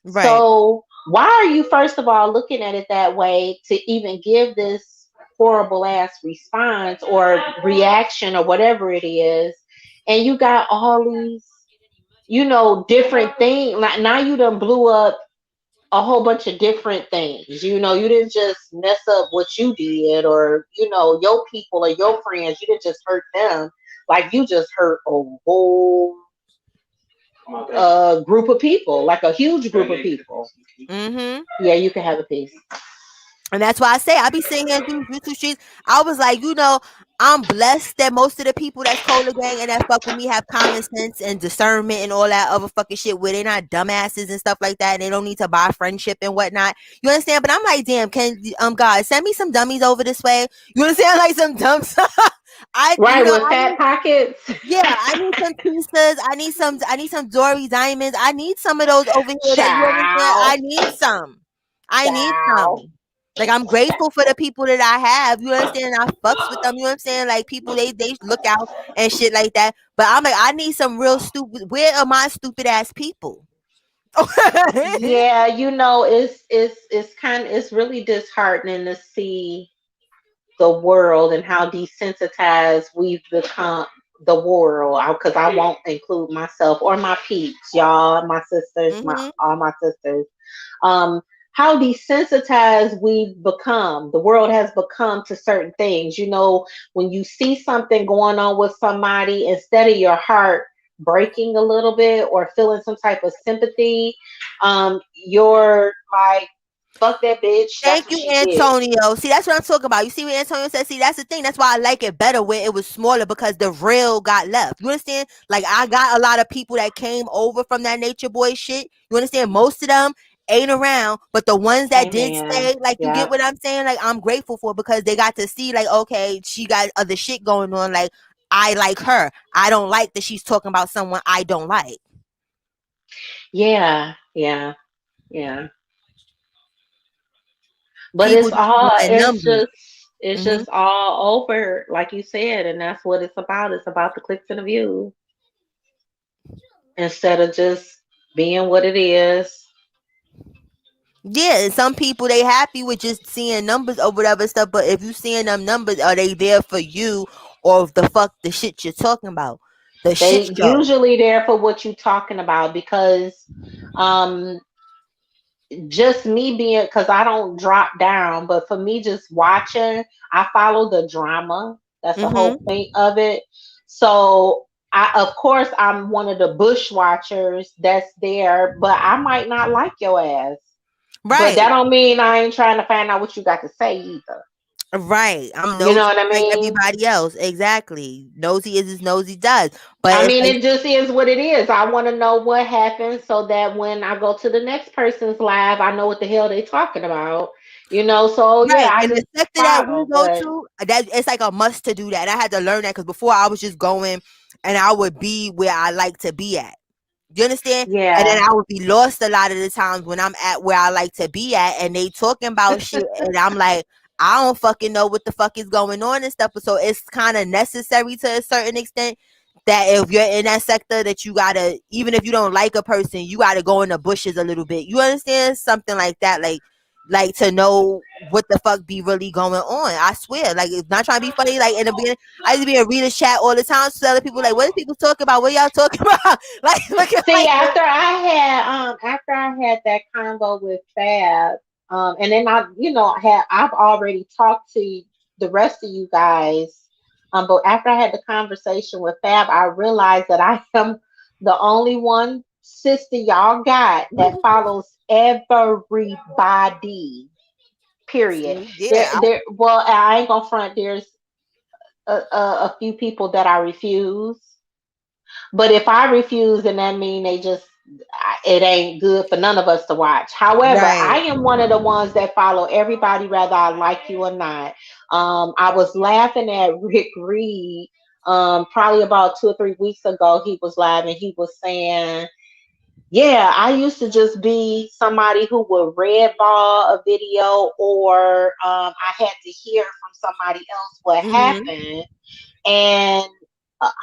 Right. So why are you first of all looking at it that way to even give this horrible ass response or reaction or whatever it is? And you got all these, different things. Like now you done blew up a whole bunch of different things. You didn't just mess up what you did or, your people or your friends. You didn't just hurt them. Like you just hurt a whole group of people, like a huge group of people. Mm-hmm. Yeah, you can have a piece. And that's why I say I be sitting here through YouTube streets. I was like, I'm blessed that most of the people that's Cola Gang and that fuck with me have common sense and discernment and all that other fucking shit where they're not dumbasses and stuff like that and they don't need to buy friendship and whatnot. You understand? But I'm like, damn, can God send me some dummies over this way? You understand? Like some dumps. With fat pockets. Yeah, I need some pizzas. I need some Dory diamonds. I need some of those over here. That you understand? I need some. I need some. Like I'm grateful for the people that I have. You understand? I fucks with them. You know what I'm saying? Like people, they look out and shit like that. But I'm like, I need some real stupid. Where are my stupid ass people? Yeah, it's really disheartening to see the world and how desensitized we've become. The world, because I won't include myself or my peeps, y'all, my sisters, all my sisters. How desensitized we've become. The world has become to certain things. When you see something going on with somebody, instead of your heart breaking a little bit or feeling some type of sympathy, you're like, fuck that bitch. Thank you, Antonio. See, that's what I'm talking about. You see what Antonio said? See, that's the thing. That's why I like it better where it was smaller because the real got left. You understand? Like, I got a lot of people that came over from that Nature Boy shit. You understand? Most of them ain't around, but the ones that did stay, like, you get what I'm saying? Like, I'm grateful for because they got to see, like, okay, she got other shit going on. Like, I like her. I don't like that she's talking about someone I don't like. Yeah. But people it's just all over, like you said, and that's what it's about. It's about the clicks and the views. Instead of just being what it is. Yeah, and some people they happy with just seeing numbers or whatever stuff, but if you seeing them numbers, are they there for you or the fuck the shit you're talking about? They usually there for what you're talking about because just me being, because I don't drop down, but for me just watching, I follow the drama. That's the whole point of it. So of course I'm one of the bush watchers that's there, but I might not like your ass. Right. But that don't mean I ain't trying to find out what you got to say either. Right. I'm nosy, you know what I mean? Like everybody else. Exactly. Nosy is as nosy does. But I mean, it just is what it is. I want to know what happened so that when I go to the next person's live, I know what the hell they talking about. So right. Yeah, and the sector that we go to, that it's like a must to do that. And I had to learn that because before I was just going and I would be where I like to be at. You understand? Yeah. And then I would be lost a lot of the times when I'm at where I like to be at and they talking about shit and I'm like, I don't fucking know what the fuck is going on and stuff. So it's kind of necessary to a certain extent that if you're in that sector that you gotta, even if you don't like a person, you gotta go in the bushes a little bit. You understand? Something like that. Like like to know what the fuck be really going on. I swear, like it's not trying to be funny. Like in the beginning, I used to be in reader chat all the time, so other people like, what are people talking about? What y'all talking about? Like, look at See, like, after I had that convo with Fab, and then I've already talked to the rest of you guys. But after I had the conversation with Fab, I realized that I am the only one sister y'all got that follows everybody. Period. yeah, Well, I ain't gonna front. There's a few people that I refuse. But if I refuse, then that mean it ain't good for none of us to watch. However, right. I am one of the ones that follow everybody, whether I like you or not. I was laughing at Rick Reed. Probably about 2 or 3 weeks ago, he was live and he was saying, "Yeah, I used to just be somebody who would red ball a video, or I had to hear from somebody else what Mm-hmm. happened." And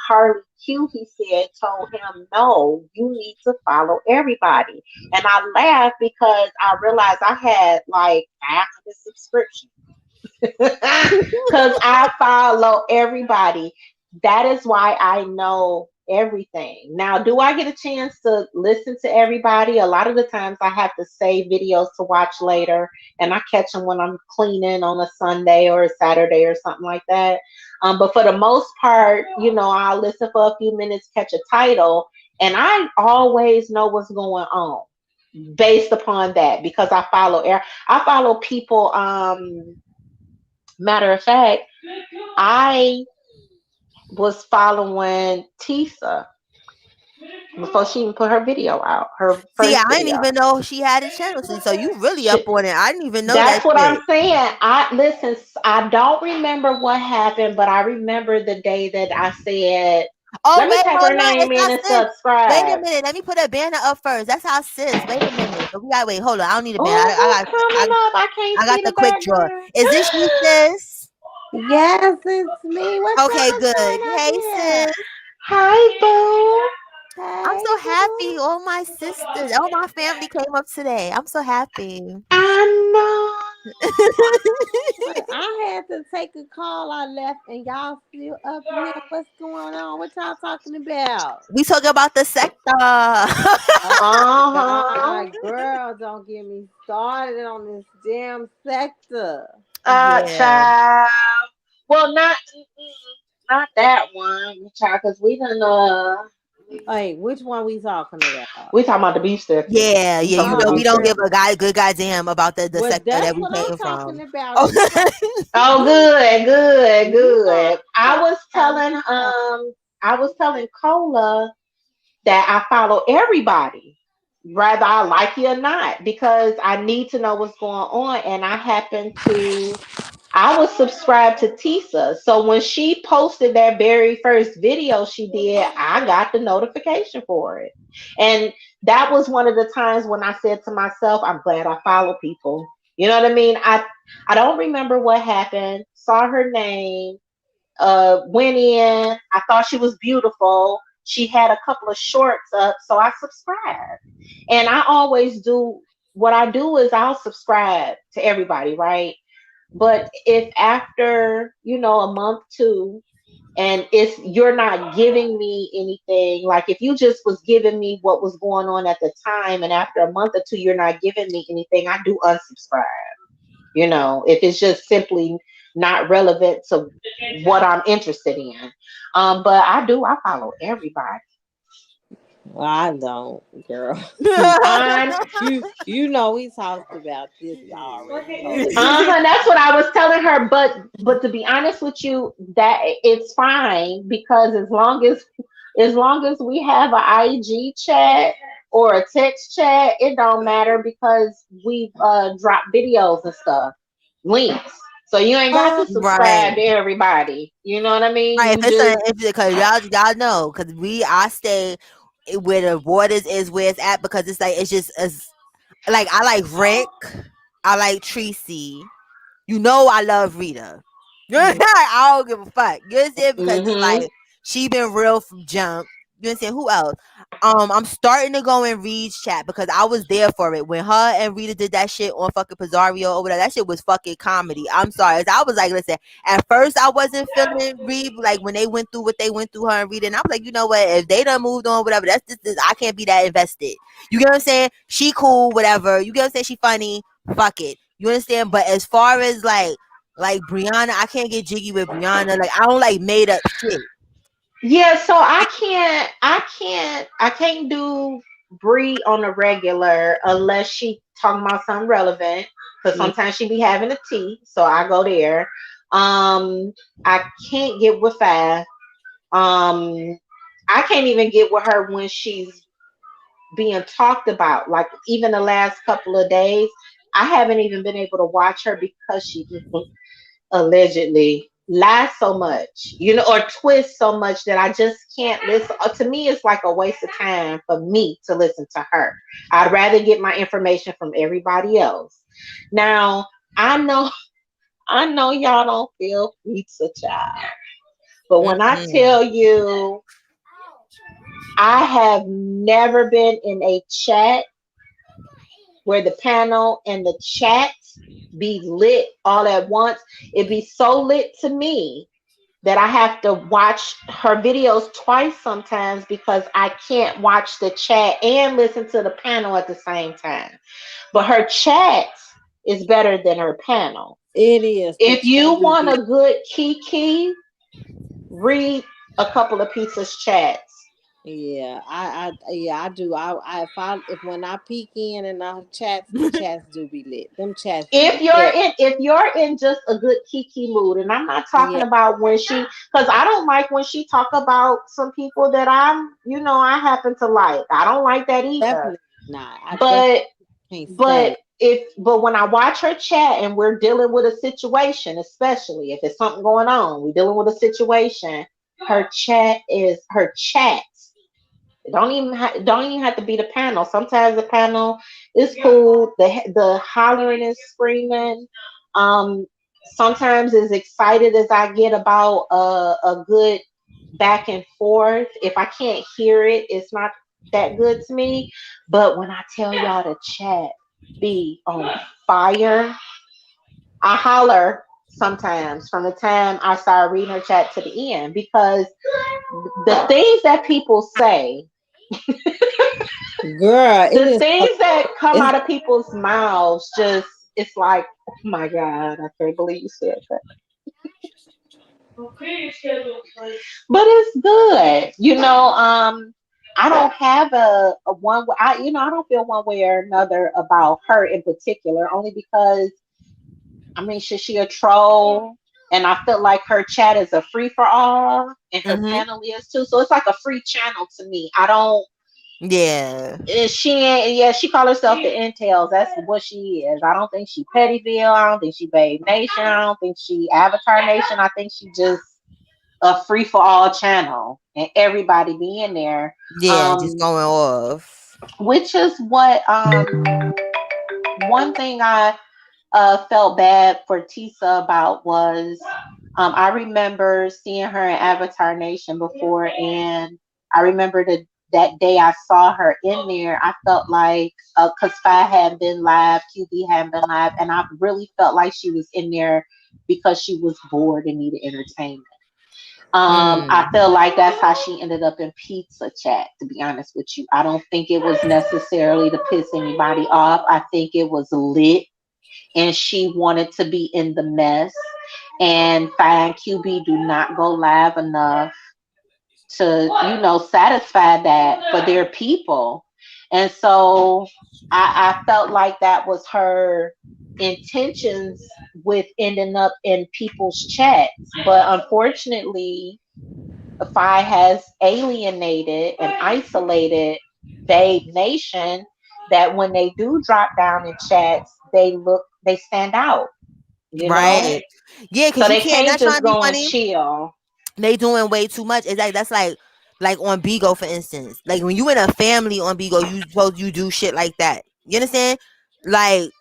Harley Q, he said, told him, "No, you need to follow everybody." And I laughed because I realized I had like 500 subscriptions because I follow everybody. That is why I know everything. Now, do I get a chance to listen to everybody? A lot of the times I have to save videos to watch later, and I catch them when I'm cleaning on a Sunday or a Saturday or something like that. But for the most part, I'll listen for a few minutes, catch a title, and I always know what's going on based upon that because I follow people. Matter of fact, I was following Tisa before she even put her video out, her See, I first didn't video. even know she had a channel. So you really up She, on it. I didn't even know that that's what I'm shit. saying. I listen. I don't remember what happened, but I remember the day that I said, Oh "Let me wait, type hold her on. name It's in our and sis. Wait a subscribe." minute. Let me put a banner up first. That's our sis. Wait a minute. But we got wait. Hold on. I don't need a banner. Oh, who's I, coming up? I can't I got see the the quick draw. background. Is this you, sis? Yes, it's me. What Okay, y'all good. doing up Hey, here? sis. Hi, boo. I'm Hey, so boo. happy. All my sisters, all my family came up today. I'm so happy. I know. Look, I had to take a call. I left, and y'all still up here. What's going on? What y'all talking about? We talking about the sector. Oh Uh-huh. God, girl, don't get me started on this damn sector. Yeah. Child. Well, not that one, child, because Hey, which one we talking about? we talking about the beef stepping. Yeah, We yeah. You talking know the we beef Oh, don't give stepping. a good goddamn about the well, sector that that's we what I'm came talking from. about. Oh, Oh, You, good, good, you know, good. I was about telling stuff. Cola that I follow everybody, whether I like it or not, because I need to know what's going on. And I was subscribed to Tisa. So when she posted that very first video she did, I got the notification for it. And that was one of the times when I said to myself, I'm glad I follow people. You know what I mean? I don't remember what happened. Saw her name, went in. I thought she was beautiful. She had a couple of shorts up, so I subscribed. And I always do what I do is I'll subscribe to everybody, right? But if after, a month too, and it's you're not giving me anything, like if you just was giving me what was going on at the time, and after a month or two you're not giving me anything, I do unsubscribe. If it's just simply not relevant to what I'm interested in. But I follow everybody. Well, I don't, girl. On You know we talked about this already. Told you. Uh-huh, that's what I was telling her. But to be honest with you, that it's fine because as long as we have an IG chat or a text chat, it don't matter because we drop videos and stuff, links. So you ain't got to right. subscribe to everybody. You know what I mean? Right. You just If because y'all know because I stay where the waters is where it's at because it's like it's just as like I like Rick, I like Tracy. I love Rita. I don't give a fuck. You understand? Because it's mm-hmm. like she been real from jump. You understand? Who else? I'm starting to go in Reed's chat because I was there for it when her and Rita did that shit on fucking Pizarro or whatever. That shit was fucking comedy. I'm sorry. I was like, listen. At first, I wasn't feeling Reed like when they went through what they went through, her and Rita, and I was like, you know what? If they done moved on, whatever. That's just I can't be that invested. You get what I'm saying? She cool, whatever. You get what I'm saying? She funny. Fuck it. You understand? But as far as like Brianna, I can't get jiggy with Brianna. Like I don't like made up shit. Yeah, so I can't do Bree on a regular unless she talking about something relevant. Because Yeah. sometimes she be having a tea, so I go there. I can't get with Fab. I can't even get with her when she's being talked about. Like even the last couple of days, I haven't even been able to watch her because she allegedly lie so much, or twist so much that I just can't listen. To me, it's like a waste of time for me to listen to her. I'd rather get my information from everybody else. Now, I know, I know y'all don't feel pizza child, but when I Mm-mm. tell you, I have never been in a chat where the panel and the chat be lit all at once. It be so lit to me that I have to watch her videos twice sometimes because I can't watch the chat and listen to the panel at the same time. But her chat is better than her panel. It is. The If you chat do want be. a good kiki, read a couple of pieces chats. Yeah, I do. If when I peek in and I chats, the chats do be lit. Them chats do If be you're lit. in if you're in just a good kiki mood, and I'm not talking Yeah, about when she, because I don't like when she talk about some people that I happen to like. I don't like that either. definitely not. I definitely But can't stand but it. but when I watch her chat and we're dealing with a situation, especially if it's something going on, we're dealing with a situation. Her chat. Don't even have to be the panel. Sometimes the panel is cool. The hollering and screaming. Um, Sometimes as excited as I get about a good back and forth, if I can't hear it, it's not that good to me. But when I tell y'all to chat be on fire, I holler sometimes from the time I start reading her chat to the end because the things that people say, Girl, it the is. things that come It's out of people's mouths, just it's like, oh my god, I can't believe you said that. But it's good, I don't have a one. I don't feel one way or another about her in particular, only because I mean, she a troll, and I feel like her chat is a free for all, and her Mm-hmm. panel is too. So it's like a free channel to me. I don't. Yeah. She ain't, yeah, she call herself the Intels. That's what she is. I don't think she Pettyville. I don't think she Babe Nation. I don't think she Avatar Nation. I think she just a free for all channel, and everybody be in there. Yeah, just going off. Which is what one thing I felt bad for Tisa about was I remember seeing her in Avatar Nation before, and I remember that day I saw her in there. I felt like because Fi hadn't been live, QB hadn't been live, and I really felt like she was in there because she was bored and needed entertainment. I Mm. feel like that's how she ended up in Pizza Chat, to be honest with you. I don't think it was necessarily to piss anybody off. I think it was lit and she wanted to be in the mess. And Fine QB do not go live enough to, satisfy that for their people. And so I felt like that was her intentions with ending up in people's chats. But unfortunately, Fi has alienated and isolated Babe Nation that when they do drop down in chats, they stand out, you know? Right. Yeah, So because you they can't. can't Not trying just to be go and funny. chill. They doing way too much. It's like that's like on Bigo, for instance. Like when you in a family on Bigo, you do shit like that. You understand? Like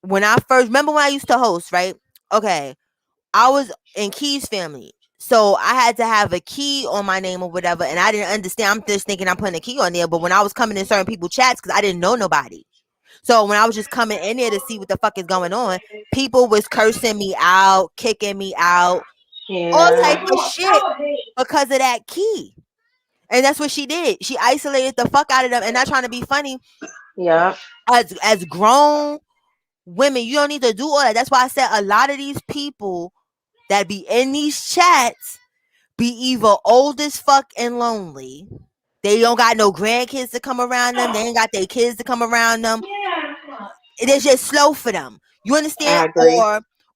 when I first remember when I used to host, right? Okay, I was in Key's family. So I had to have a key on my name or whatever, and I didn't understand. I'm just thinking I'm putting a key on there, but when I was coming in certain people's chats, because I didn't know nobody, so when I was just coming in there to see what the fuck is going on, people was cursing me out, kicking me out, all type Yeah. of shit because of that key. And that's what she did. She isolated the fuck out of them, and not trying to be funny. Yeah. As grown women, you don't need to do all that. That's why I said a lot of these people that be in these chats be either old as fuck and lonely. They don't got no grandkids to come around them. They ain't got their kids to come around them. It is just slow for them. You understand? I agree.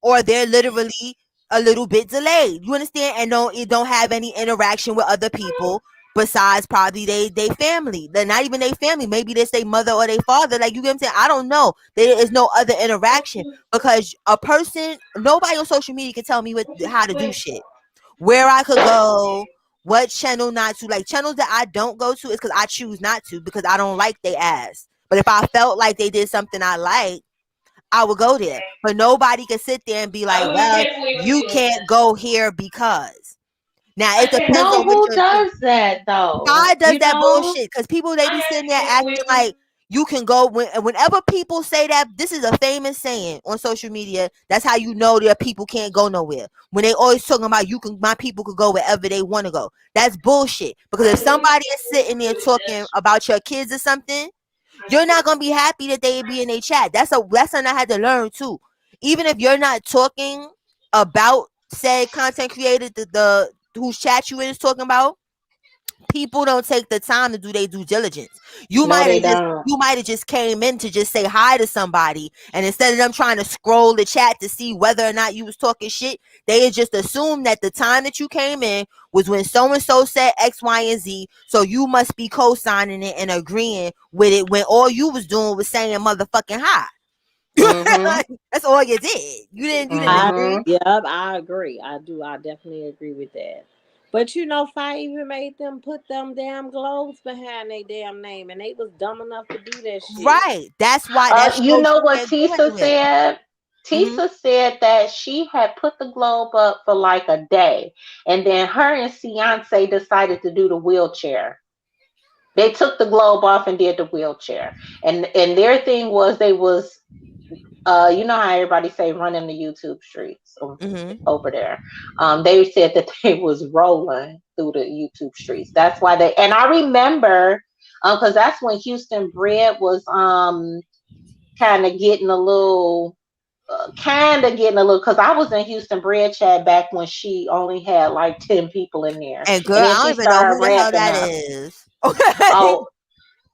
Or they're literally a little bit delayed. You understand? And don't have any interaction with other people besides probably they family. They're not even their family. Maybe they say mother or their father. Like, you get what I'm saying? I don't know. There is no other interaction because a person, nobody on social media can tell me how to do shit. Where I could go, what channel not to. Like, channels that I don't go to is because I choose not to, because I don't like they ass. But if I felt like they did something I like, I would go there. But nobody can sit there and be like, well, you can't go here because. Now it depends No, on what who you're doing. does that though? God does that bullshit because people, they be sitting there acting like you can go whenever people say that. This is a famous saying on social media. That's how you know that people can't go nowhere. When they always talking about my people could go wherever they want to go. That's bullshit. Because if somebody is sitting there talking about your kids or something, you're not gonna be happy that they be in a chat. That's a lesson I had to learn too. Even if you're not talking about said content creator, the whose chat you is talking about, people don't take the time to do their due diligence. You No, might they have just don't. came in to just say hi to somebody, and instead of them trying to scroll the chat to see whether or not you was talking shit, they just assumed that the time that you came in was when so and so said X, Y, and Z. So you must be co-signing it and agreeing with it when all you was doing was saying motherfucking hi. Mm-hmm. That's all you did. You didn't I agree. Yep, I agree. I do. I definitely agree with that. But you know, Fi even made them put them damn globes behind their damn name, and they was dumb enough to do that shit. Right. That's why that You shows know you what can't go Tisa anywhere. said? Hmm. Tisa said that she had put the globe up for like a day, and then her and Fiance decided to do the wheelchair. They took the globe off and did the wheelchair, and their thing was they was you know how everybody say running the YouTube streets Hmm. over there. They said that they was rolling through the YouTube streets. That's why they, and I remember because that's when Houston Bread was kind of getting a little because I was in Houston Bread Chat back when she only had like 10 people in there, And girl, and then I she don't even know started who the hell ramping that up. is. Okay. Oh,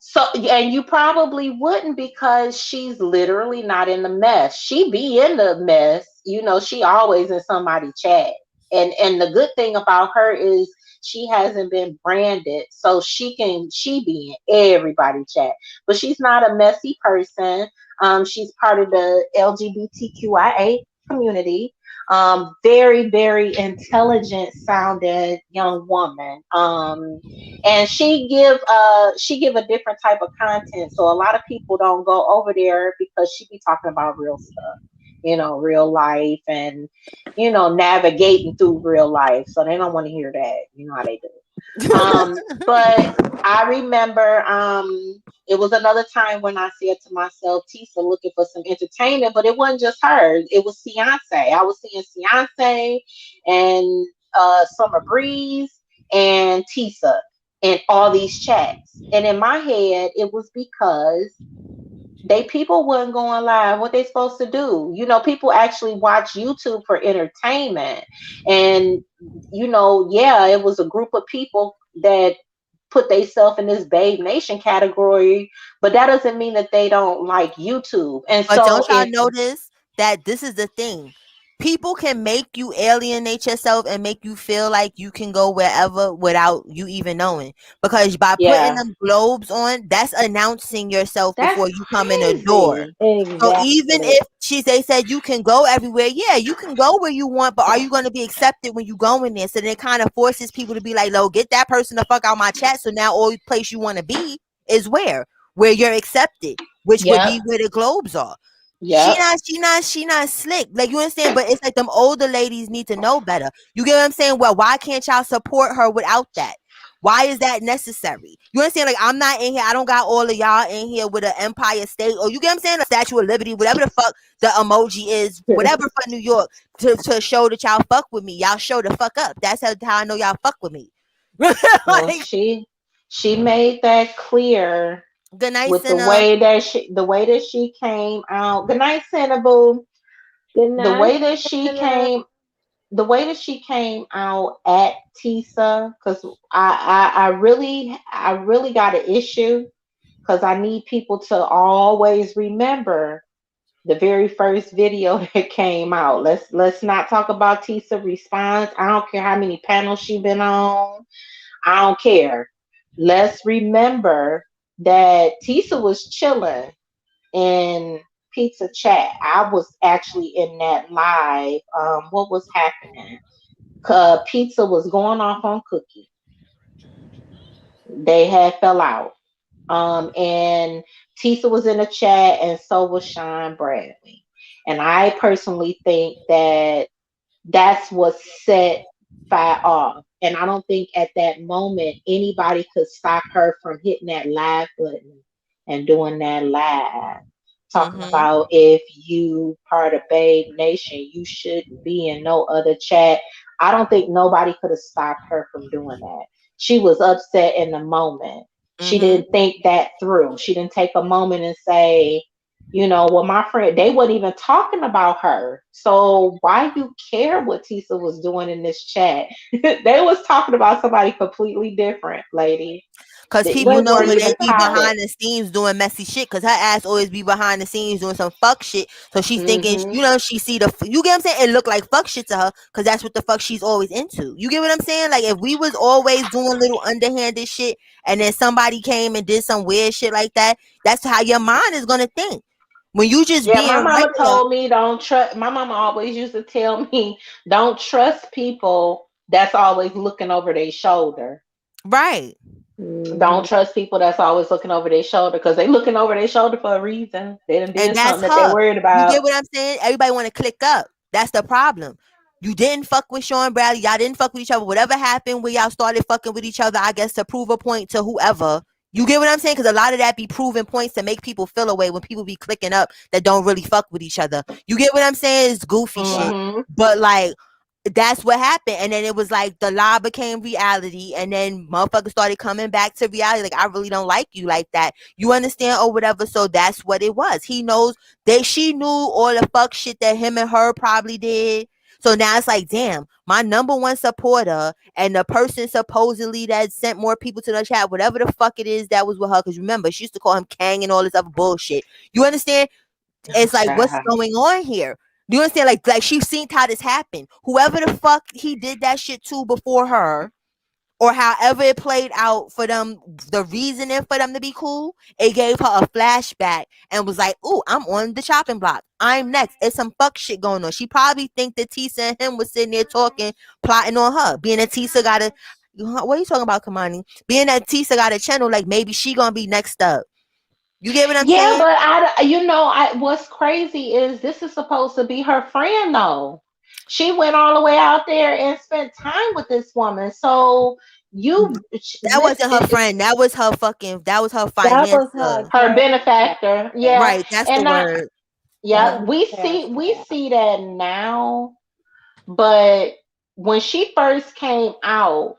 so, and you probably wouldn't because she's literally not in the mess. She be in the mess, you know. She always in somebody chat, and the good thing about her is she hasn't been branded, so she be in everybody chat. But she's not a messy person. She's part of the LGBTQIA community. Very very intelligent sounded young woman. And she give a different type of content, so a lot of people don't go over there because she be talking about real stuff, you know, real life, and you know, navigating through real life, so they don't want to hear that, you know how they do. But I remember it was another time when I said to myself, Tisa looking for some entertainment, but it wasn't just her, it was Fiance. I was seeing Fiance and Summer Breeze and Tisa in all these chats. And in my head, it was because they people wasn't going live. What they supposed to do? You know, people actually watch YouTube for entertainment. And you know, yeah, it was a group of people that put themselves in this Babe Nation category, but that doesn't mean that they don't like YouTube. And But so don't y'all if notice that this is the thing? People can make you alienate yourself and make you feel like you can go wherever without you even knowing. Because by putting yeah, them globes on, that's announcing yourself that's before you come in the door. crazy. So even Exactly. if they said you can go everywhere, yeah, you can go where you want, but are you going to be accepted when you go in there? So then it kind of forces people to be like, "No, get that person the fuck out my chat." So now all place you want to be is where you're accepted, which would Yep. be where the globes are. Yep. She not slick. Like, you understand? But it's like them older ladies need to know better. You get what I'm saying? Well, why can't y'all support her without that? Why is that necessary? You understand? Like, I'm not in here. I don't got all of y'all in here with an Empire State, or you get what I'm saying? A Statue of Liberty, whatever the fuck the emoji is, whatever for New York, to show that y'all fuck with me. Y'all show the fuck up. That's how I know y'all fuck with me. Well, Like, she made that clear good night, with the Senna. way that she came out. Good night, Cinnaboo. Good The night, way that she Santa. came out at Tisa, because I really got an issue, because I need people to always remember the very first video that came out. Let's not talk about Tisa response. I don't care how many panels she been on. I don't care. Let's remember that Tisa was chilling in Pizza Chat. I was actually in that live. What was happening? Pizza was going off on Cookie. They had fell out. And Tisa was in the chat, and so was Sean Bradley. And I personally think that that's what set Fi off. And I don't think at that moment anybody could stop her from hitting that live button and doing that live. Talking Mm-hmm. about, if you part of Babe Nation, you shouldn't be in no other chat. I don't think nobody could have stopped her from doing that. She was upset in the moment. She Mm-hmm. didn't think that through. She didn't take a moment and say, well, my friend, they weren't even talking about her. So why you care what Tisa was doing in this chat? They was talking about somebody completely different, lady. Cause people You But know weren't when even they be topic. behind the scenes doing messy shit. Cause her ass always be behind the scenes doing some fuck shit. So she's thinking, Hmm. she see you get what I'm saying? It look like fuck shit to her. Cause that's what the fuck she's always into. You get what I'm saying? Like, if we was always doing little underhanded shit, and then somebody came and did some weird shit like that, that's how your mind is gonna think. When you just Yeah, being my mama regular, told me don't trust. My mama always used to tell me don't trust people that's always looking over their shoulder. right? Don't mhm. trust people that's always looking over their shoulder, because they looking over their shoulder for a reason. They done And did that's something that they her. worried You about. get what I'm saying? Everybody want to click up. That's the problem. You didn't fuck with Sean Bradley. Y'all didn't fuck with each other. Whatever happened where y'all started fucking with each other, I guess to prove a point to whoever. You get what I'm saying? Because a lot of that be proving points to make people feel away when people be clicking up that don't really fuck with each other. You get what I'm saying? It's goofy Right. shit. Hmm. But like, that's what happened. And then it was like the lie became reality. And then motherfuckers started coming back to reality. Like, I really don't like you like that. You understand, or whatever. So that's what it was. He knows that she knew all the fuck shit that him and her probably did. So now it's like, damn, my number one supporter and the person supposedly that sent more people to the chat, whatever the fuck it is that was with her. Because remember, she used to call him Kang and all this other bullshit. You understand? Oh, It's like, what's child. going on here? Do you understand? Like she's seen how this happened. Whoever the fuck he did that shit to before her, or however it played out for them, the reasoning for them to be cool, it gave her a flashback and was like, "Ooh, I'm on the chopping block. I'm next." It's some fuck shit going on. She probably think that Tisa and him was sitting there talking, plotting on her. Being that Tisa got a, what are you talking about, Kamani? Being that Tisa got a channel, like maybe she gonna be next up. You get what I'm Yeah, saying? but what's crazy is this is supposed to be her friend, though. She went all the way out there and spent time with this woman. So That wasn't her listen, friend. That was her fucking. That was her That was her financer. her cash. benefactor. Yeah, Right. That's the and not word. That yeah, was cash. we see that now, but when she first came out,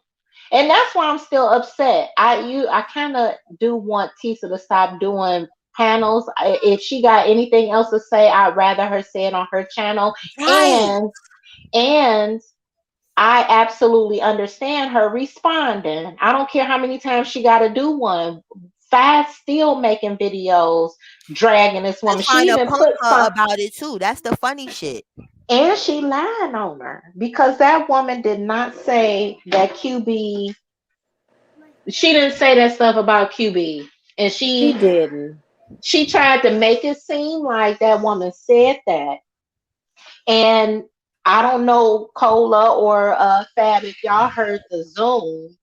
and that's why I'm still upset. I kind of do want Tisa to stop doing panels. If she got anything else to say, I'd rather her say it on her channel. Right. And I absolutely understand her responding. I don't care how many times she got to do one. Fast still making videos dragging this And woman. trying She to even punk put her some, about it too. That's the funny shit. and she lied on her, because that woman did not say that QB. She didn't say that stuff about QB, and She didn't. she tried to make it seem like that woman said that. And I don't know, Cola or Fab, if y'all heard the Zoom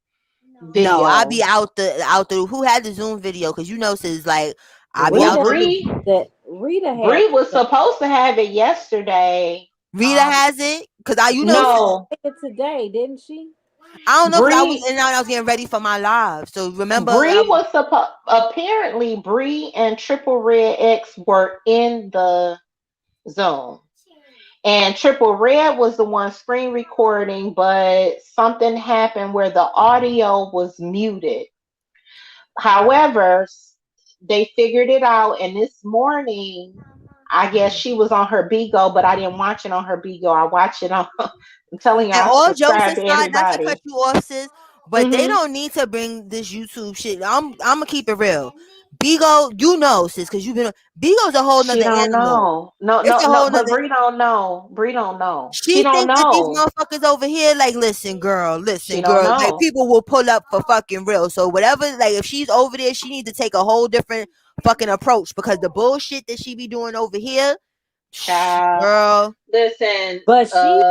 No, I be video. out the who had the Zoom video, because sis, like I be With out Rita, the Bree. that Rita had Bree was supposed to have it yesterday. Rita has it because she No, it today, didn't she? I don't know because I was Bree. in and out. I was getting ready for my live. So remember, Bree was supposed. Apparently, Bree and Triple Red X were in the Zoom, and Triple Red was the one screen recording, but something happened where the audio was muted. However, they figured it out, and this morning, I guess she was on her Bigo, but I didn't watch it on her Bigo. I watched it on. I'm telling you, and I all jokes subscribe to aside, not to cut everybody. you off, sis, but they Hmm. don't need to bring this YouTube shit. I'm gonna keep it real. Bigo, sis, because you've been Bigo's a whole She nother don't animal. know. No, It's no, a no. whole But nother. Bree don't know. Bree don't know. She She don't think that these know. motherfuckers over here, like, She listen, don't girl, like know. people will pull up for fucking real. So whatever, like, if she's over there, she need to take a whole different fucking approach because the bullshit that she be doing over here, Child. girl. Listen. But she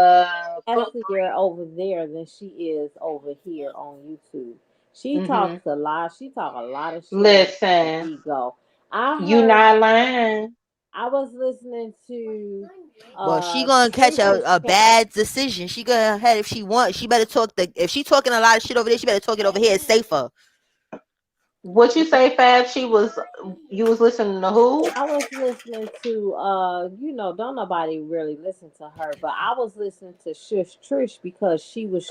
Put messier over there than she is over here on YouTube. She hmm. talks a lot. She talk a lot of shit on Listen. Bigo. I You heard. not lying. I was listening to Well, she gonna catch Trish a bad decision. She gonna ahead if she wants. She better talk if she talking a lot of shit over there. She better talk it over here. It's safer. What you say, Fab? You was listening to who? I was listening to don't nobody really listen to her, but I was listening to Shush Trish because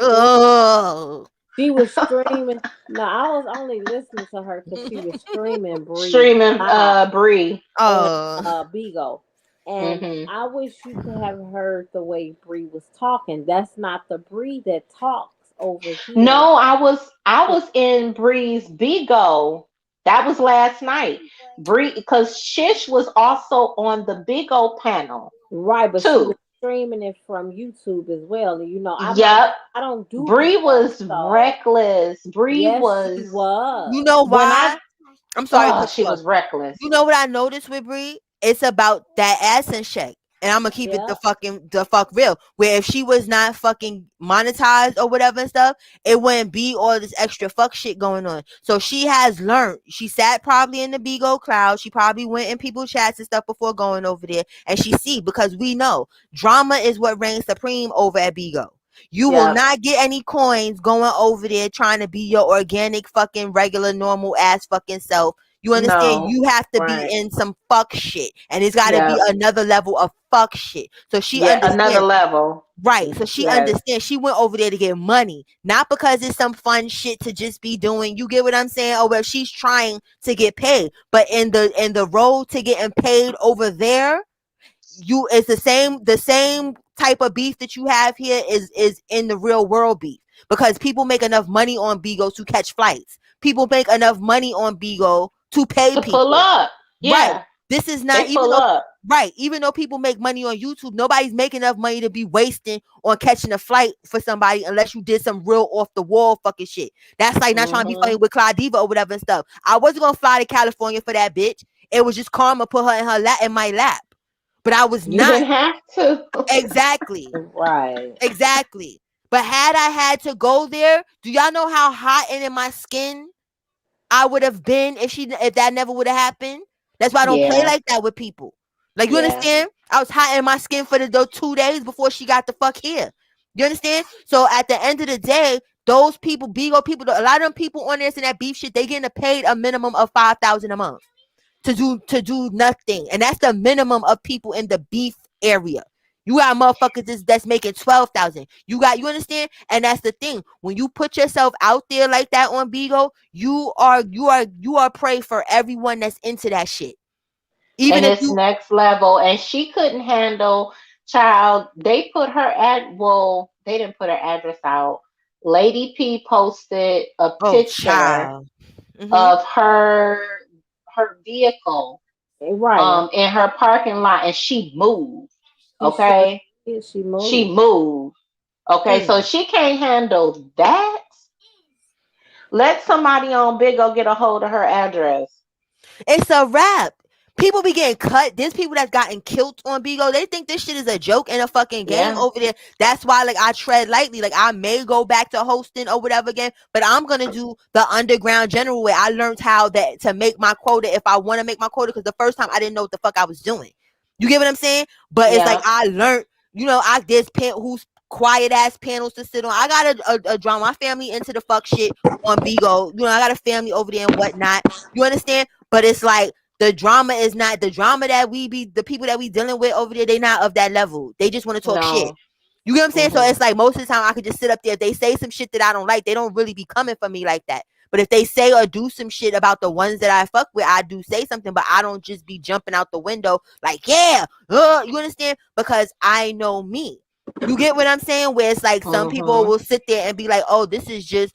Oh, she was streaming. No, I was only listening to her because she was streaming Bree Streaming live Bree. on oh. Bigo. And Hmm. I wish you could have heard the way Bree was talking. That's not the Bree that talks over here. No, I was in Bree's Bigo. That was last night. Bree, because Shish was also on the Bigo panel Right, but she was too. streaming it from YouTube as well. And Yep. I don't do Bree Bigo, was so reckless. Bree yes, she was You was. know when why? I I'm sorry to cut she you off. was reckless. You know what I noticed with Bree? It's about that ass and check. And I'm gonna keep it Yeah. the fuck real. Where if she was not fucking monetized or whatever and stuff, it wouldn't be all this extra fuck shit going on. So she has learned. She sat probably in the Bigo cloud. She probably went in people's chats and stuff before going over there. And she see because we know drama is what reigns supreme over at Bigo. You will Yep. not get any coins going over there trying to be your organic fucking regular normal ass fucking self. You understand? No. You have to be Right. in some fuck shit. And it's gotta be Yep. another level of fuck shit. So she Yeah. Another understands. level. Right. So she Yes. understands. She went over there to get money. Not because it's some fun shit to just be doing. You get what I'm saying? Oh, well, she's trying to get paid. But in the road to getting paid over there, it's the same type of beef that you have here is in the real world beef because people make enough money on Bigo to catch flights. People make enough money on Bigo to pay To pull people. up. Right. Yeah. This is They not pull up. even though people make money on YouTube, nobody's making enough money to be wasting on catching a flight for somebody unless you did some real off the wall fucking shit. That's like not trying to be Hmm. funny with Clyde Diva or whatever and stuff. I wasn't gonna fly to California for that bitch. It was just karma put her in her lap in my lap. But I was You not didn't have to. exactly. Right. Exactly. But had I had to go there, do y'all know how hot and in my skin I would have been if that never would have happened? That's why I don't play Yeah. like that with people. Like you Yeah. understand? I was hot in my skin for those 2 days before she got the fuck here. You understand? So at the end of the day, those people, Bigo people, a lot of them people on this and that beef shit, they getting paid a minimum of 5,000 a month to do nothing, and that's the minimum of people in the beef area. You got motherfuckers that's making 12,000. You understand? And that's the thing. When you put yourself out there like that on Bigo, you are prey for everyone that's into that shit. Even And if it's you next level. And she couldn't handle child. They put her they didn't put her address out. Lady P posted a oh picture child. Mm-hmm. of her vehicle Right. in her parking lot, and she moved. She sure Okay. did. She She moved. moved. Okay, so Mm. she can't handle that. Let somebody on Big O get a hold of her address. It's a wrap. People be getting cut. There's people that's gotten killed on Bigo. They think this shit is a joke and a fucking game Yeah. over there. That's why, like, I tread lightly. Like, I may go back to hosting or whatever again, but I'm gonna do the underground general way. I learned how that to make my quota if I want to make my quota, because the first time I didn't know what the fuck I was doing. You get what I'm saying? But it's like Yeah. I learned. There's who's quiet ass panels to sit on. I got a drama. My family into the fuck shit on Bigo. I got a family over there and whatnot. You understand? But it's like the drama is not the drama that the people that we dealing with over there, they not of that level. They just want to talk shit. No. You get what I'm saying? So Mhm. it's like most of the time I could just sit up there. If they say some shit that I don't like, they don't really be coming for me like that. But if they say or do some shit about the ones that I fuck with, I do say something, but I don't just be jumping out the window like, yeah, you understand? Because I know me. You get what I'm saying? Where it's like some people Mhm. will sit there and be like, oh, this is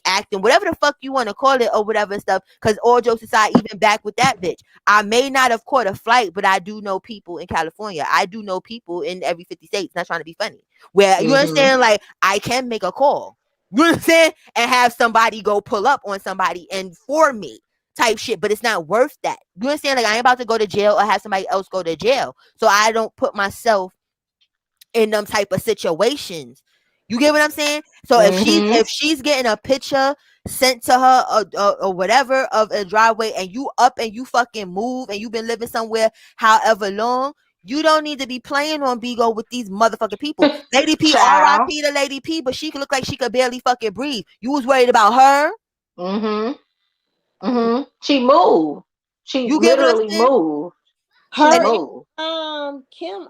acting, whatever the fuck you want to call it or whatever stuff. Because all jokes aside, even back with that bitch, I may not have caught a flight, but I do know people in California. I do know people in every 50 states. Not trying to be funny. Where you Mhm. understand, like I can make a call. You understand, and have somebody go pull up on somebody and for me type shit, but it's not worth that. You understand? Like I ain't about to go to jail or have somebody else go to jail, so I don't put myself in them type of situations. You get what I'm saying? So Mhm. if she's getting a picture sent to her or whatever of a driveway, and you up and you fucking move and you've been living somewhere however long, you don't need to be playing on Bigo with these motherfucking people. Lady P, Child. R.I.P. to Lady P, but she could look like she could barely fucking breathe. You was worried about her? Mhm. Mhm. She moved. She You get what I'm literally saying? moved. She Her And moved. Kim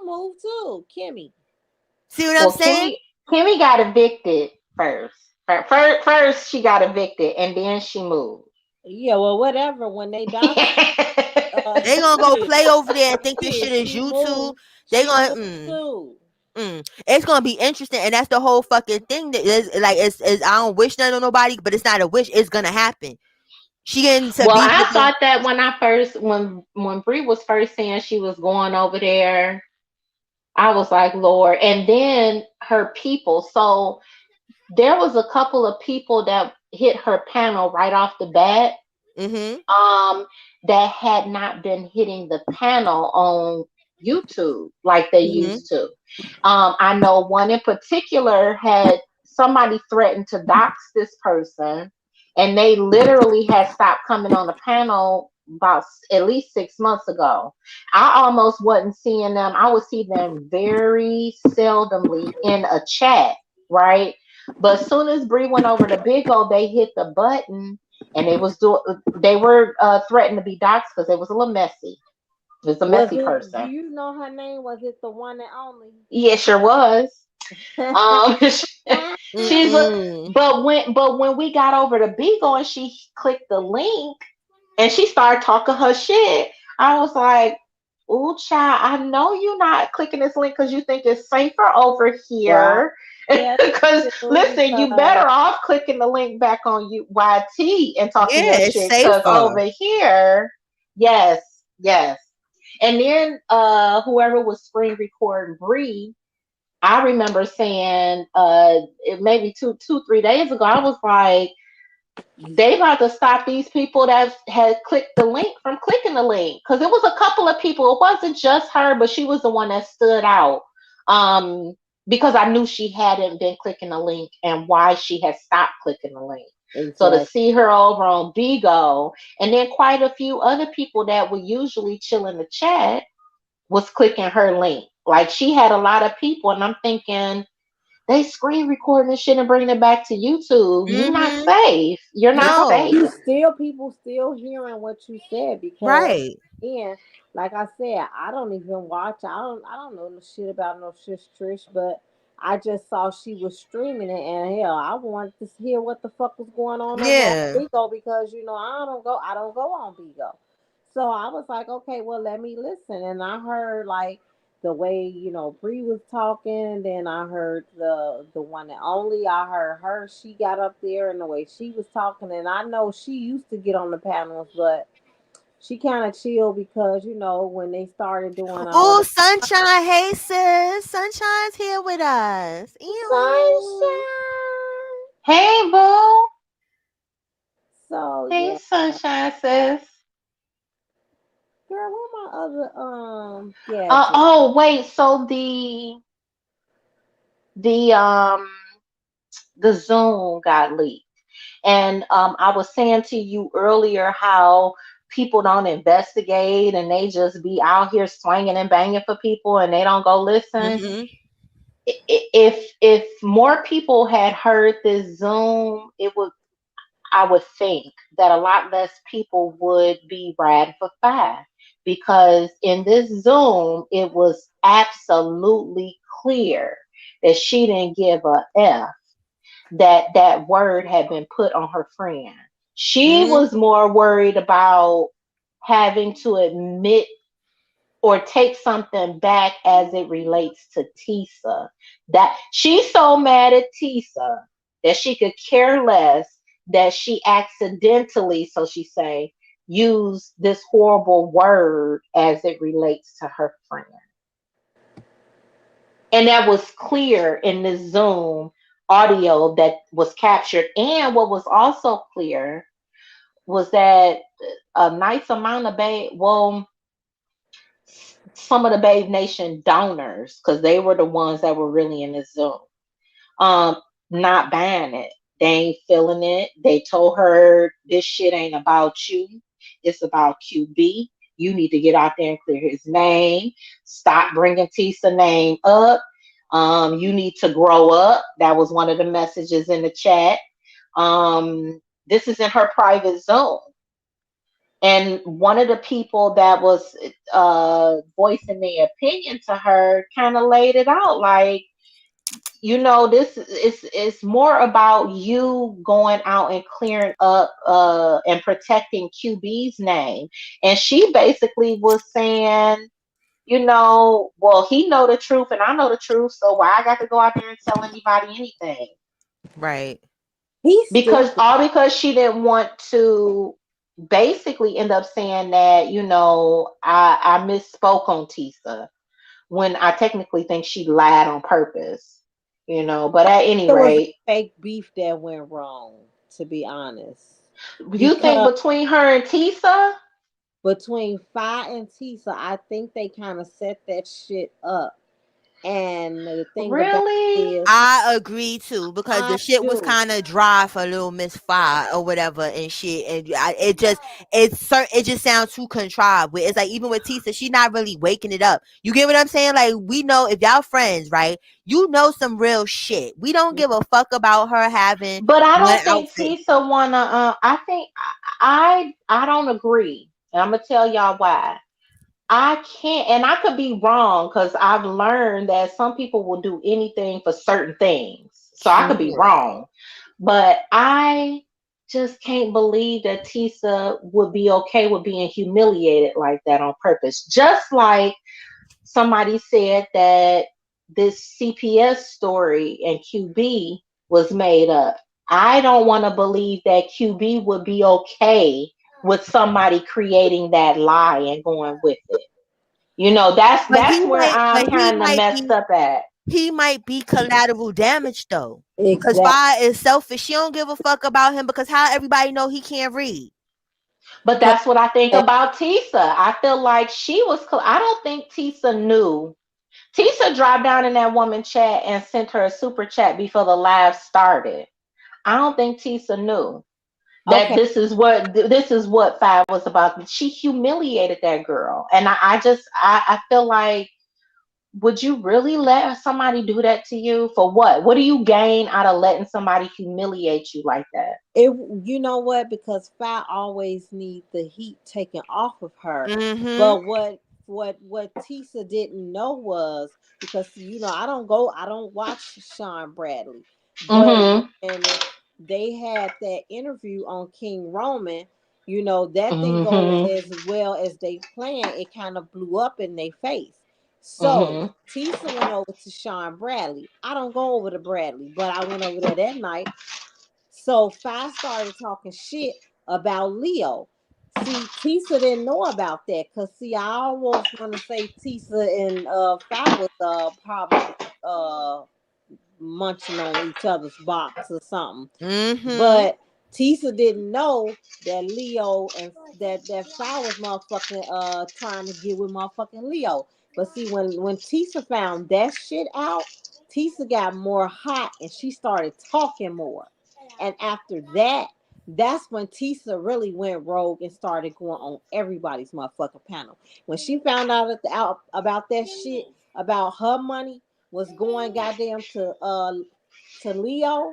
moved too. Kimmy. see what I'm Well, saying? Kimmy got evicted first. First, she got evicted, and then she moved. Yeah, well, whatever. When they dox, They gonna go shit, play over there and think this shit, shit is she YouTube. moved. They She gonna moved too. It's gonna be interesting, and that's the whole fucking thing. That is like it's I don't wish that on nobody, but it's not a wish. It's gonna happen. She getting to Well, be I with them. thought that when Bree was first saying she was going over there, I was like, Lord. And then her people. So there was a couple of people that hit her panel right off the bat, Mm-hmm. um, that had not been hitting the panel on YouTube like they Mm-hmm. used to. I know one in particular had somebody threatened to dox this person, and they literally had stopped coming on the panel about at least 6 months ago. I almost wasn't seeing them. I would see them very seldomly in a chat, right? But as soon as Bree went over to Big O, they hit the button, and they were threatened to be doxxed because it was a little messy. It was a Was messy it? Do person. you know her name? Was it the one and only? Yeah, sure was. Um, she's a Mm-mm. but when we got over to Beagle and she clicked the link and she started talking her shit, I was like, "Ooh, child, I know you're not clicking this link because you think it's safer over Right. here." Yes, Because you do, listen, you because better off clicking the link back on you YT and talking Yeah, your it's shit. Because safer. over here, yes, yes. And then whoever was screen recording Bree, I remember saying it maybe 3 days ago, I was like, they about to stop these people that had clicked the link from clicking the link. Because it was a couple of people. It wasn't just her, but she was the one that stood out. Um, because I knew she hadn't been clicking the link and why she had stopped clicking the link. So to exactly. see her over on Bigo, and then quite a few other people that would usually chill in the chat was clicking her link. Like she had a lot of people, and I'm thinking they screen recording this shit and bringing it back to YouTube. You're not Mm-hmm. safe. You're not No. safe. You still people still hearing what you said because Right. again, like I said, I don't even watch. I don't know no shit about no shish Trish, but I just saw she was streaming it, and hell, I wanted to hear what the fuck was going on over on Yeah. Bigo because I don't go on Bigo. So I was like, okay, well let me listen, and I heard like the way Bree was talking. Then I heard the one and only. I heard her. She got up there and the way she was talking, and I know she used to get on the panels, but she kind of chilled because when they started doing all of Oh, the Sunshine. Hey, sis. Sunshine's here with us. Ew. sunshine. Hey, boo. So Hey, yeah, sunshine sis. Girl, where my other gadget? Oh wait, so the the Zoom got leaked. And I was saying to you earlier how people don't investigate and they just be out here swinging and banging for people and they don't go listen. Hmm. If more people had heard this Zoom, it would, I would think that a lot less people would be riding for five, because in this Zoom it was absolutely clear that she didn't give a F that that word had been put on her friend. She Hmm. was more worried about having to admit or take something back as it relates to Tisa. That she's so mad at Tisa that she could care less that she accidentally, so she say, used this horrible word as it relates to her friend. And that was clear in the Zoom audio that was captured. And what was also clear was that a nice amount of some of the Babe Nation donors, because they were the ones that were really in the Zoom, um, not buying it. They ain't feeling it. They told her this shit ain't about you. It's about QB. You need to get out there and clear his name. Stop bringing Tisa name up. You need to grow up. That was one of the messages in the chat. This is in her private zone. And one of the people that was voicing their opinion to her kind of laid it out like, this is more about you going out and clearing up and protecting QB's name. And she basically was saying, well, he know the truth and I know the truth, so why I got to go out there and tell anybody anything? Right. He's stupid. Because she didn't want to basically end up saying that, I misspoke on Tisa, when I technically think she lied on purpose, but at any It was a rate, fake beef that went wrong, to be honest. you think Because between her and Tisa? between Fi and Tisa, I think they kind of set that shit up. And the thing about it Really? is, I agree too, because I the shit was do. kind of dry for little Miss Fi or whatever and shit, and it just sounds too contrived. It's like even with Tisa, she not really waking it up. You get what I'm saying? Like we know if y'all friends, right? You know some real shit. We don't give a fuck about her having But I one don't think outfit. Tisa wanna. I think I don't agree, and I'm gonna tell y'all why. I can't, and I could be wrong because I've learned that some people will do anything for certain things. So I could be Correct. wrong, but I just can't believe that Tisa would be okay with being humiliated like that on purpose. Just like somebody said that this CPS story and QB was made up. I don't want to believe that QB would be okay with somebody creating that lie and going with it. But That's where I kind of messed up at. he might be collateral damage though. Cause Exactly. Fi is selfish. She don't give a fuck about him because how everybody know he can't read. But that's what I think about Tisa. I feel like she was. I don't think Tisa knew. Tisa dropped down in that woman chat and sent her a super chat before the live started. I don't think Tisa knew that Okay. this is what Five was about. She humiliated that girl, and I feel like, would you really let somebody do that to you for what? What do you gain out of letting somebody humiliate you like that? It, you know what? Because Fi always need the heat taken off of her. Mm-hmm. But what Tisa didn't know was, because I don't watch Sean Bradley, but Mm-hmm. when they had that interview on King Roman, that didn't go Mm-hmm. as well as they planned. It kind of blew up in their face. So Mm-hmm. Tisa went over to Sean Bradley. I don't go over to Bradley, but I went over there that night. So Fi started talking shit about Leo. See, Tisa didn't know about that because see, I almost want to say Tisa and Fi was probably uh munching on each other's box or something. Mm-hmm. But Tisa didn't know that Leo and that Fi was motherfucking trying to get with motherfucking Leo. But see, when Tisa found that shit out, Tisa got more hot and she started talking more. And after that, that's when Tisa really went rogue and started going on everybody's motherfucking panel. When she found out about that shit about her money was going goddamn to Leo,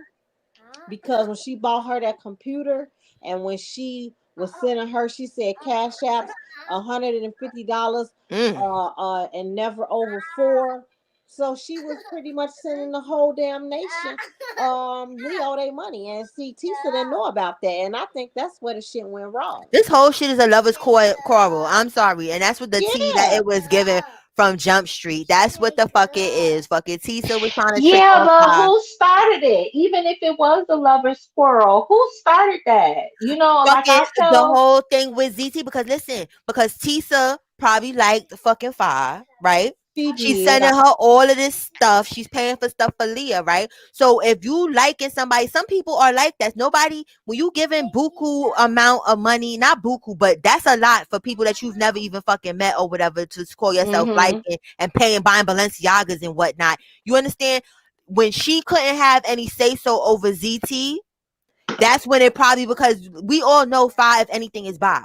because when she bought her that computer and when she was sending her, she said cash apps $150 Mm. and never over four. So she was pretty much sending the whole damn nation Leo their money. And see, Tisa didn't know about that. And I think that's where the shit went wrong. This whole shit is a lover's quarrel. I'm sorry, and that's what the tea that Yeah. it was given from Jump Street. That's what the fuck it is. Fucking Tisa was trying to trick Yeah, off but her. who started it? Even if it was a lover's squirrel, who started that? You know, like Fucking I the tell. whole thing with ZT, because listen, because Tisa probably liked the fucking Five, right? She She's did. sending her all of this stuff. She's paying for stuff for Leah, right? So if you liking somebody, some people are like that. Nobody, when you giving buku amount of money, not buku, but that's a lot for people that you've never even fucking met or whatever to call yourself Hmm. liking and paying, buying Balenciagas and whatnot. You understand? When she couldn't have any say so over ZT, that's when it probably, because we all know Five, if anything, is by.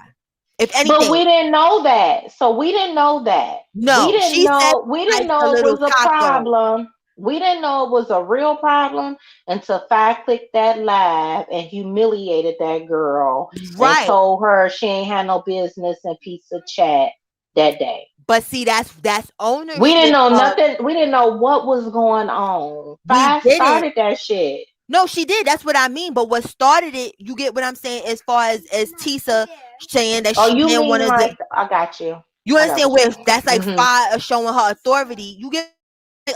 If But anything, we didn't know that. So we didn't know that. We no, didn't she said know. We she didn't likes a know it little was a taco. problem. We didn't know it was a real problem until Fi clicked that live and humiliated that girl and Right. told her she ain't had no business in pizza chat that day. But see, that's We didn't ownership know of, nothing. We didn't know what was going on. we Fi didn't. started that shit. No, she did. That's what I mean. But what started it, you get what I'm saying, as far as Tisa saying that Oh, she you didn't want mean to do. like I got you. You I got understand what you where that's like mean. Fi showing her authority. You get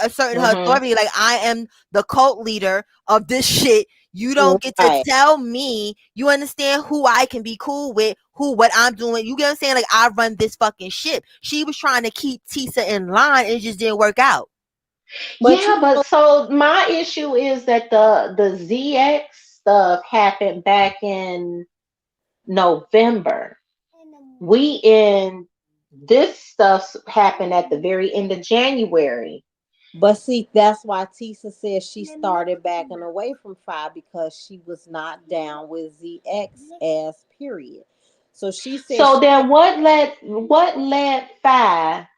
asserting her Mm-hmm. authority, like I am the cult leader of this shit. You don't get to Right. tell me. You understand who I can be cool with, who what I'm doing. You get what I'm saying? Like I run this fucking ship. She was trying to keep Tisa in line, and it just didn't work out. But you Yeah, but know, so my issue is that the ZX stuff happened back in November. We in this stuff happened at the very end of January. but see, that's why Tisa said she started backing away from Five because she was not down with ZX as period. So she said So she then what led Fi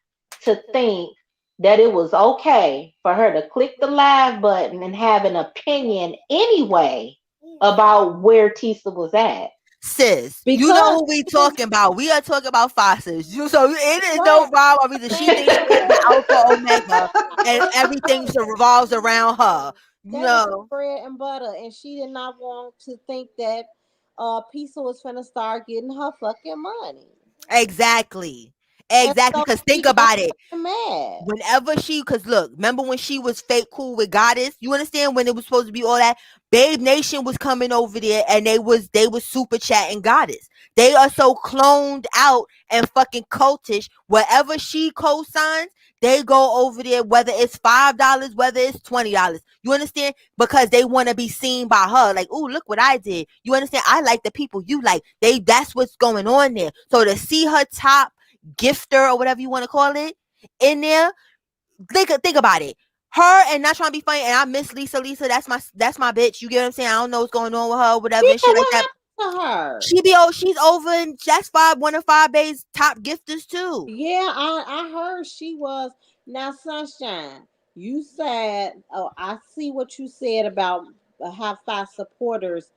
to think that it was okay for her to click the live button and have an opinion anyway about where Tisa was at? Sis, you know because who we she was talking about. We are talking about Foxes. You so it is no right. problem. I mean, she Thank thinks you, she is the Lord. alpha omega, and everything revolves around her. You That is know bread and butter, and she did not want to think that Pisa was finna start getting her fucking money, exactly, and exactly. so Because she think got about it. fucking mad. Whenever she, because look, remember when she was fake cool with Goddess? You understand when it was supposed to be all that? Babe Nation was coming over there, and they was super chatting Goddess. They are so cloned out and fucking cultish. Whatever she co-signs, they go over there, whether it's $5, whether it's $20. You understand? Because they want to be seen by her. Like, oh, look what I did. You understand? I like the people you like. That's what's going on there. So to see her top gifter or whatever you want to call it in there, think about it. Her, and not trying to be funny, and I miss Lisa. Lisa, that's my bitch. You get what I'm saying? I don't know what's going on with her, whatever Yeah, and shit like what that. happened to her? She's over, and that's one of Five Bay's top gifters too. Yeah, I heard she was. Now, Sunshine, you said, oh, I see what you said about how Five supporters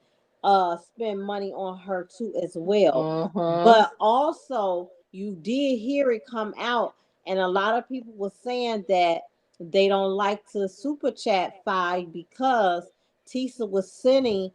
spend money on her too as well. Mm-hmm. But also, you did hear it come out, and a lot of people were saying that they don't like to super chat Five because Tisa was sending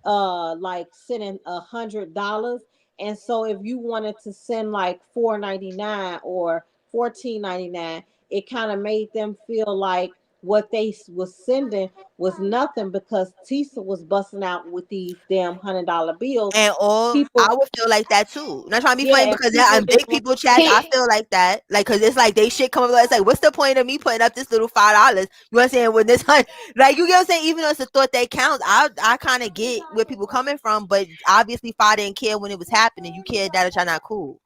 like sending $100, and so if you wanted to send like 4.99 or 14.99, it kind of made them feel like what they was sending was nothing because Tisa was busting out with these damn $100 bills. And all People, I would feel like that too. Not trying to be funny yeah, and because people in didn't big want. people chats, I feel like that. Like, cause it's like they shit coming. It's like, what's the point of me putting up this little $5? You know what I'm saying? When this, like, you get what I'm saying? Even though it's a thought that counts, I kind of get where people coming from, but obviously, Fi didn't care when it was happening. You cared that y'all not cool.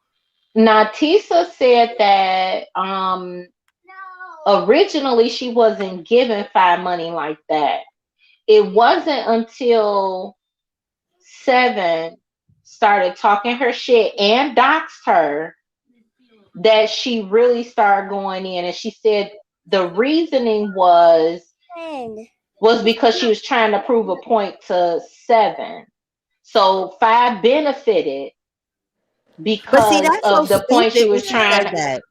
Now, Tisa said that originally she wasn't giving Fi money like that. It wasn't until Seven started talking her shit and doxed her that she really started going in. And she said the reasoning was because she was trying to prove a point to Seven. So Five benefited But see, because that's so of the point stupid she when was she said trying. that.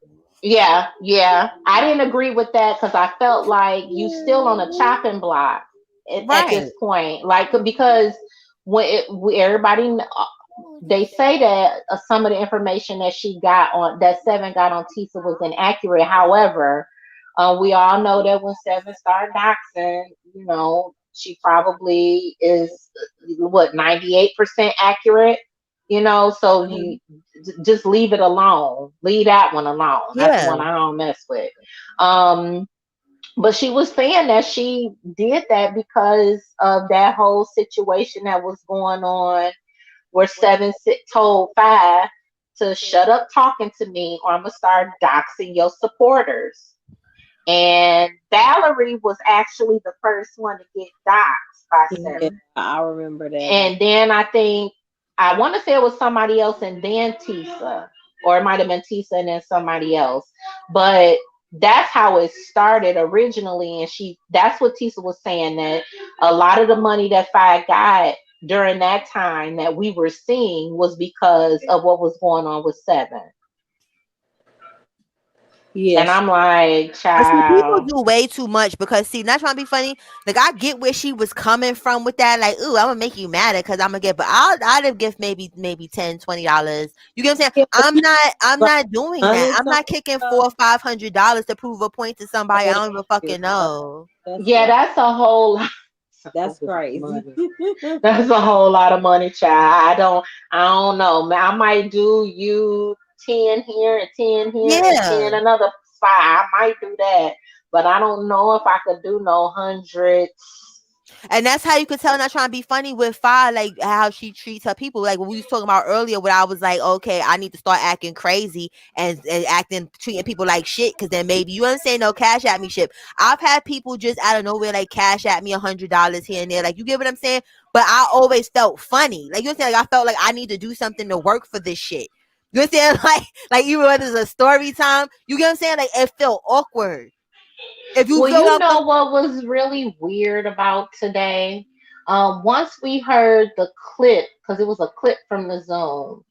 Yeah, yeah. I didn't agree with that because I felt like you still on a chopping block at Right. this point. Like because everybody they say that some of the information that she got on that Seven got on Tisa was inaccurate. However, we all know that when Seven started doxing, she probably is what 98% accurate. So Mhm. you just leave it alone. Leave that one alone. That's the Yeah. one I don't mess with. But she was saying that she did that because of that whole situation that was going on where Seven told Five to shut up talking to me or I'm going to start doxing your supporters. And Valerie was actually the first one to get doxed by Yeah, Seven. I remember that now. And then I want to say it was somebody else and then Tisa, or it might have been Tisa and then somebody else. But that's how it started originally. And that's what Tisa was saying, that a lot of the money that Fi got during that time that we were seeing was because of what was going on with Seven. And Yes, I'm like, But see, people child. do way too much because see, not trying to be funny. Like I get where she was coming from with that. Like, ooh, I'm gonna make you mad because I'm gonna get, but I'd have gift maybe $10, $20. You get what I'm saying? yeah, but I'm people not I'm like not doing that. hundred I'm some not kicking stuff. $400 or $500 to prove a point to somebody I Man, don't even fucking yeah, know. that's Yeah, right. that's a whole That's lot of crazy. money. That's a whole lot of money, child. I don't know. I might do you 10 here and 10 here and Yeah. 10 another spot. I might do that. But I don't know if I could do no hundreds. And that's how you could tell not trying to be funny with Fi, like how she treats her people. Like when we was talking about earlier, when I was like, okay, I need to start acting crazy and acting treating people like shit, because then maybe you understand no cash at me shit. I've had people just out of nowhere like cash at me $100 here and there. Like you get what I'm saying? But I always felt funny. Like you understand, like I felt like I need to do something to work for this shit. You understand? Like even when it's a story time, you get what I'm saying? Like it felt awkward. If you Well, feel you what I'm know what was really weird about today? Once we heard the clip, because it was a clip from the Zoom,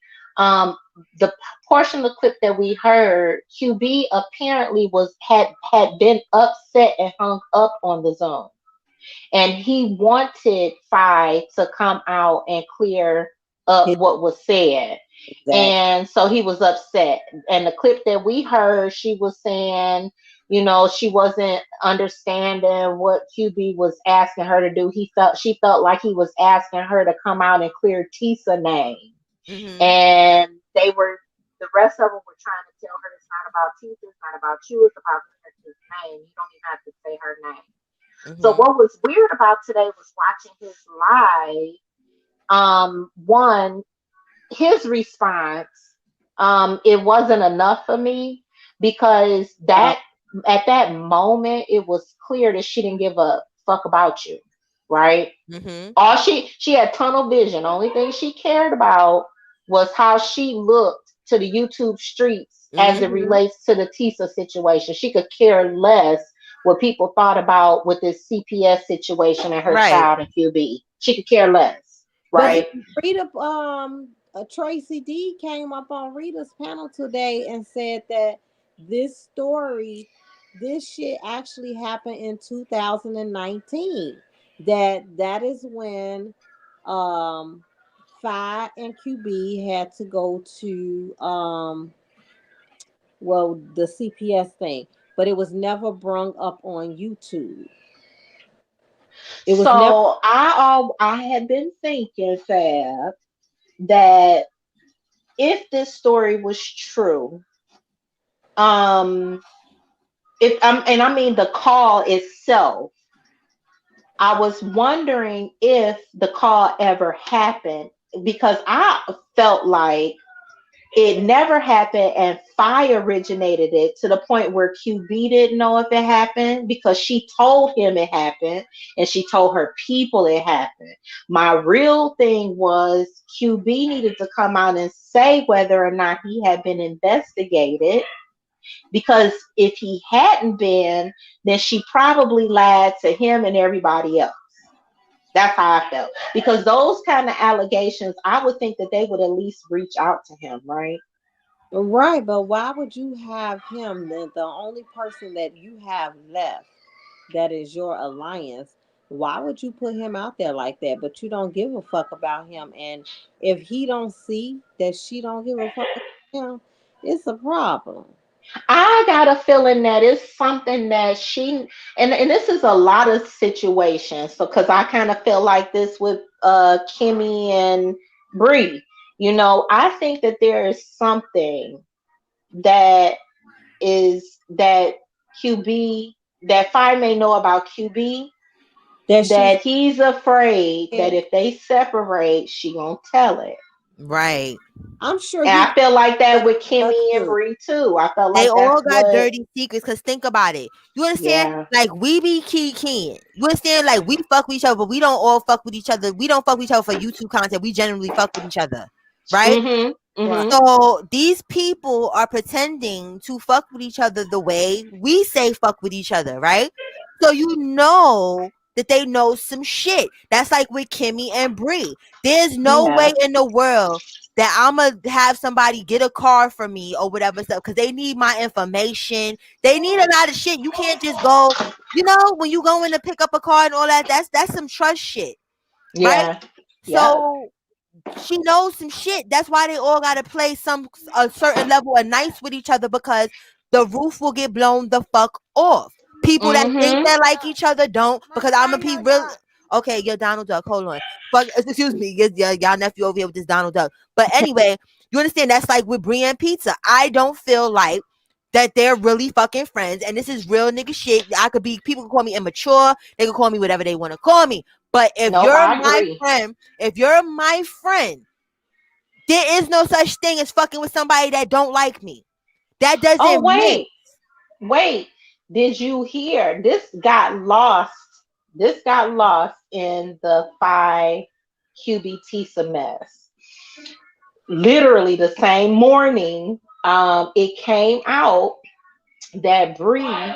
the portion of the clip that we heard, QB apparently had been upset and hung up on the Zoom, and he wanted Fi to come out and clear up what was said. Exactly. And so he was upset. And the clip that we heard, she was saying, she wasn't understanding what QB was asking her to do. She felt like he was asking her to come out and clear Tisa name. mm-hmm. And the rest of them were trying to tell her it's not about Tisa, it's not about you, it's about his name. You don't even have to say her name. So Mm-hmm. what was weird about today was watching his live. One, his response, it wasn't enough for me because Uh, that at that moment it was clear that she didn't give a fuck about you, right? Mm-hmm. All she had tunnel vision. Only thing she cared about was how she looked to the YouTube streets as it Mm-hmm. relates to the Tisa situation. She could care less what people thought about with this CPS situation and her Right. child and QB. She could care less, but right? Rita, Tracy D came up on Rita's panel today and said that this story, this shit actually happened in 2019. That is when um Phi and QB had to go to the CPS thing. but it was never brung up on YouTube. It was never. So I had been thinking, Fab, that if this story was true, um, if and I mean the call itself, I was wondering if the call ever happened because I felt like it never happened and Fire originated it to the point where QB didn't know if it happened because she told him it happened and she told her people it happened. My real thing was QB needed to come out and say whether or not he had been investigated, because if he hadn't been, then she probably lied to him and everybody else. That's how I felt. Because those kind of allegations, I would think that they would at least reach out to him, right? Right, but why would you have him, the only person that you have left that is your alliance? Why would you put him out there like that? But you don't give a fuck about him. And if he don't see that she don't give a fuck about him, it's a problem. I got a feeling that it's something that she and this is a lot of situations. So because I kind of feel like this with Kimmy and Bree. I think that there is something that that QB that Fire may know about QB, that he's afraid that if they separate, she gonna tell it. Right. I'm sure. And I feel like that with Kimmy and Bree too. I felt like they all that's got dirty secrets. Cause think about it. You understand? Yeah. Like we be keying. You understand? Like we fuck with each other, but we don't all fuck with each other. We don't fuck with each other for YouTube content. We generally fuck with each other, right? So these people are pretending to fuck with each other the way we say fuck with each other, right? So you know that they know some shit. That's like with Kimmy and Bree. There's no way in the world that I'm going to have somebody get a car for me or whatever stuff because they need my information. They need a lot of shit. You can't just go, when you go in to pick up a car and all that, that's some trust shit, right? So she knows some shit. That's why they all got to play a certain level of nice with each other, because the roof will get blown the fuck off. People that think they like each other don't, because I'm a be real. Okay, your Donald Duck. Hold on. Fuck, excuse me. Y'all nephew over here with this Donald Duck. But anyway, you understand? That's like with Brie and Pizza. I don't feel like that they're really fucking friends, and this is real nigga shit. People can call me immature. They can call me whatever they want to call me. But if you're my friend, there is no such thing as fucking with somebody that don't like me. That doesn't Wait. Did you hear? This got lost in the Phi QBT mess. Literally the same morning, it came out that Bree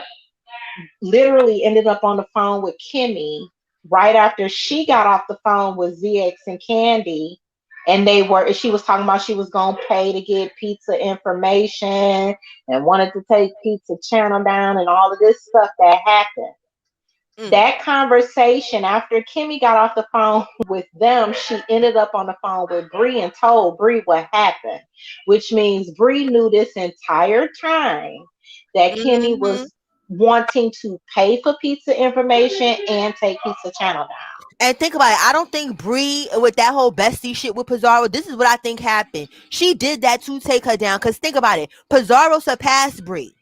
literally ended up on the phone with Kimmy right after she got off the phone with ZX and Candy. And she was talking about she was going to pay to get pizza information and wanted to take pizza channel down and all of this stuff that happened. That conversation, after Kimmy got off the phone with them, she ended up on the phone with Bree and told Bree what happened, which means Bree knew this entire time that Kimmy was wanting to pay for pizza information and take pizza channel down. And think about it. I don't think Bree, with that whole bestie shit with Pizarro, this is what I think happened. She did that to take her down. Because think about it. Pizarro surpassed Bree.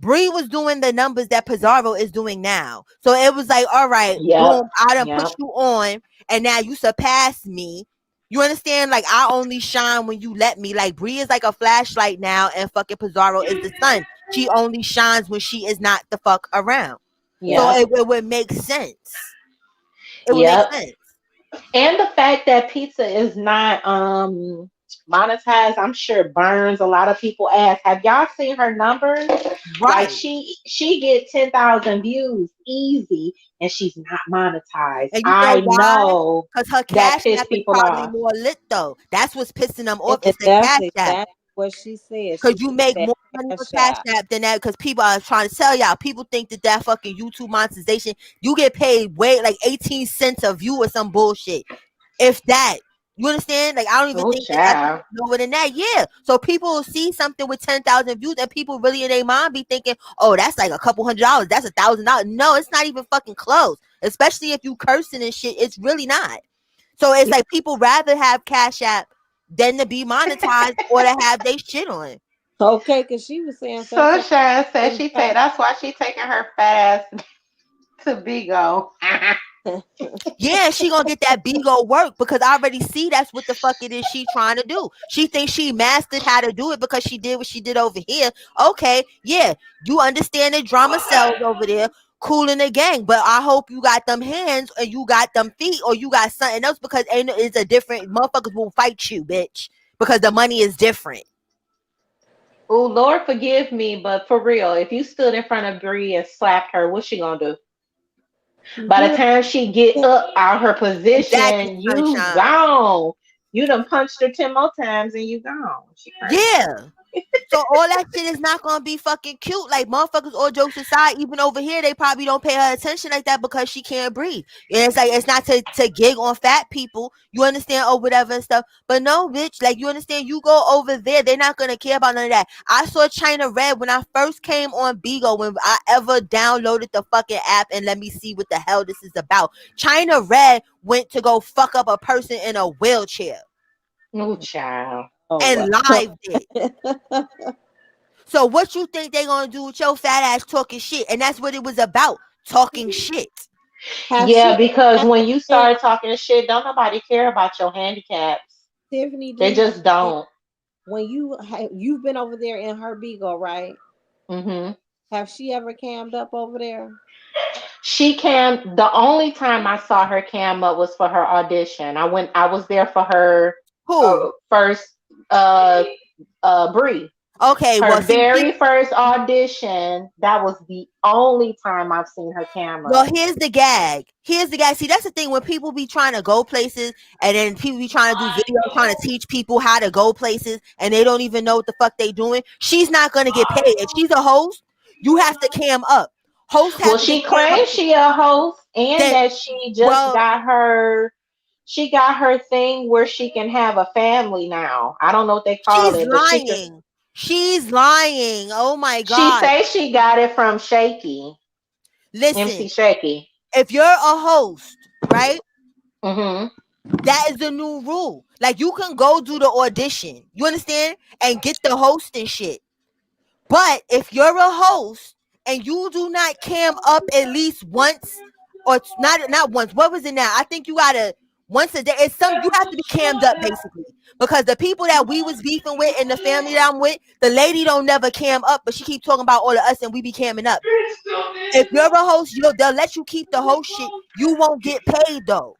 Bree was doing the numbers that Pizarro is doing now. So it was like, all right, boom, I done put you on, and now you surpass me. You understand? Like, I only shine when you let me. Like, Bree is like a flashlight now, and fucking Pizarro is the sun. She only shines when she is not the fuck around. So it would make sense. It would make sense. And the fact that pizza is not monetized, I'm sure burns a lot of people ass. Have y'all seen her numbers? Right. Like she get 10,000 views easy, and she's not monetized. And I know because her cash app is probably more lit though. That's what's pissing them off. It's the cash app. That's what she said. Because you make more money on cash app than that. Because people are trying to tell y'all. People think that fucking YouTube monetization, you get paid way like 18 cents a view or some bullshit. If that. You understand? Like, I don't even Oh, think that child. lower than that. Yeah. So people will see something with 10,000 views, and people really in their mind be thinking, oh, that's like a couple $100. That's $1,000. No, it's not even fucking close. Especially if you cursing and shit. It's really not. So it's like people rather have Cash App than to be monetized or to have they shit on. Okay, because she was saying something. Sunshine said that's why she taking her fat ass to Bigo. Yeah, she gonna get that Bigo work because I already see that's what the fuck it is she trying to do. She thinks she mastered how to do it because she did what she did over here. Okay, yeah, you understand the drama sells over there, cool in the gang. But I hope you got them hands or you got them feet or you got something else because it's a different motherfuckers will fight you, bitch, because the money is different. Oh, Lord forgive me, but for real, if you stood in front of Bree and slapped her, what's she gonna do? By the time she get up out her Exactly, position, you Sunshine. gone. You done punched her 10 more times and you gone. She crazy. Yeah. So all that shit is not gonna be fucking cute. Like motherfuckers, all jokes aside, even over here, they probably don't pay her attention like that because she can't breathe. And it's like it's not to gig on fat people, you understand, or whatever and stuff. But no, bitch, like you understand, you go over there, they're not gonna care about none of that. I saw China Red when I first came on Bigo, when I ever downloaded the fucking app and let me see what the hell this is about. China Red went to go fuck up a person in a wheelchair. No, child. And live it. So what you think they gonna do with your fat ass talking shit? And that's what it was about, talking shit. Yeah, because when you start talking shit, don't nobody care about your handicaps. Tiffany, they just don't. When you've been over there in her Bigo, right? Mm-hmm. Have she ever cammed up over there? She cam. The only time I saw her cam up was for her audition. I was there for her first Bree. Okay, her very first audition. That was the only time I've seen her camera. Well, here's the gag. See, that's the thing when people be trying to go places and then people be trying to do videos trying to teach people how to go places and they don't even know what the fuck they doing. She's not gonna get paid. If she's a host, you have to cam up. Host have to she claims she a host and that she just got her. She got her thing where she can have a family now. I don't know what they call it, but she's lying. Oh my God. She says she got it from Shaky. Listen, MC Shaky. If you're a host, right? Mm-hmm. That is the new rule. Like you can go do the audition, you understand, and get the host and shit. But if you're a host and you do not cam up at least once, or not once, what was it now? I think you gotta once a day. It's you have to be cammed up basically. Because the people that we was beefing with and the family that I'm with, the lady don't never cam up, but she keep talking about all of us and we be camming up. If you're a host, they'll let you keep the host shit. You won't get paid though.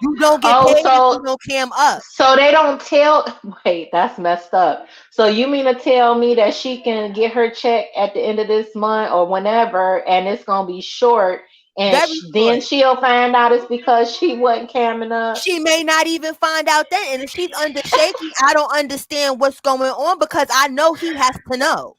You don't get paid if you don't cam up. So they don't tell. Wait, that's messed up. So you mean to tell me that she can get her check at the end of this month or whenever, and it's gonna be short, and then she'll find out it's because she wasn't camming up? She may not even find out then, and if she's under Shaky, I don't understand what's going on because I know he has to know.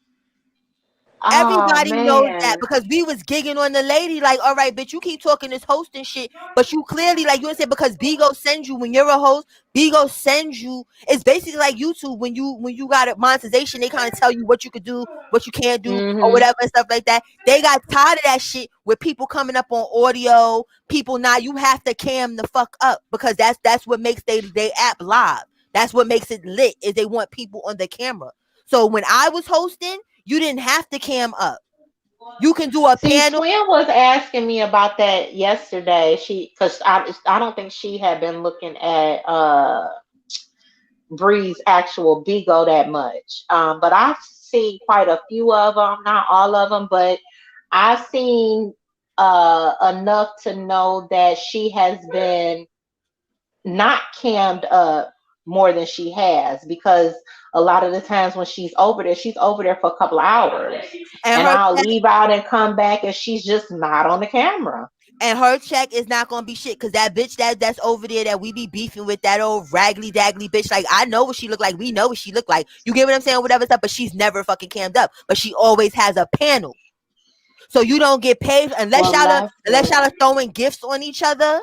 Everybody knows that because we was gigging on the lady like, all right, bitch, you keep talking this hosting shit, but you clearly like you understand because Bigo sends you when you're a host. Bigo sends you. It's basically like YouTube when you got a monetization. They kind of tell you what you could do, what you can't do, or whatever and stuff like that. They got tired of that shit with people coming up on audio. People now you have to cam the fuck up because that's what makes they app live. That's what makes it lit is they want people on the camera. So when I was hosting. You didn't have to cam up. You can do a panel. Twin was asking me about that yesterday. Because I don't think she had been looking at Bree's actual Bigo that much. But I've seen quite a few of them, not all of them, but I've seen enough to know that she has been not cammed up more than she has because a lot of the times when she's over there for a couple of hours and I'll leave out and come back and she's just not on the camera. And her check is not gonna be shit because that bitch that's over there that we be beefing with, that old raggedy daggly bitch, like I know what she look like, we know what she look like, you get what I'm saying, whatever stuff, but she's never fucking cammed up, but she always has a panel. So you don't get paid unless y'all are throwing gifts on each other.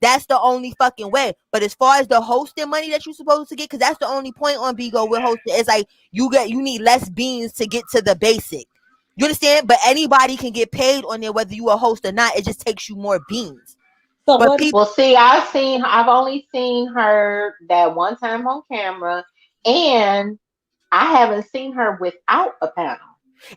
That's the only fucking way. But as far as the hosting money that you're supposed to get, because that's the only point on Bigo with hosting, it's like you need less beans to get to the basic. You understand? But anybody can get paid on there, whether you a host or not. It just takes you more beans. So But what? people, Well, see, I've only seen her that one time on camera, and I haven't seen her without a panel.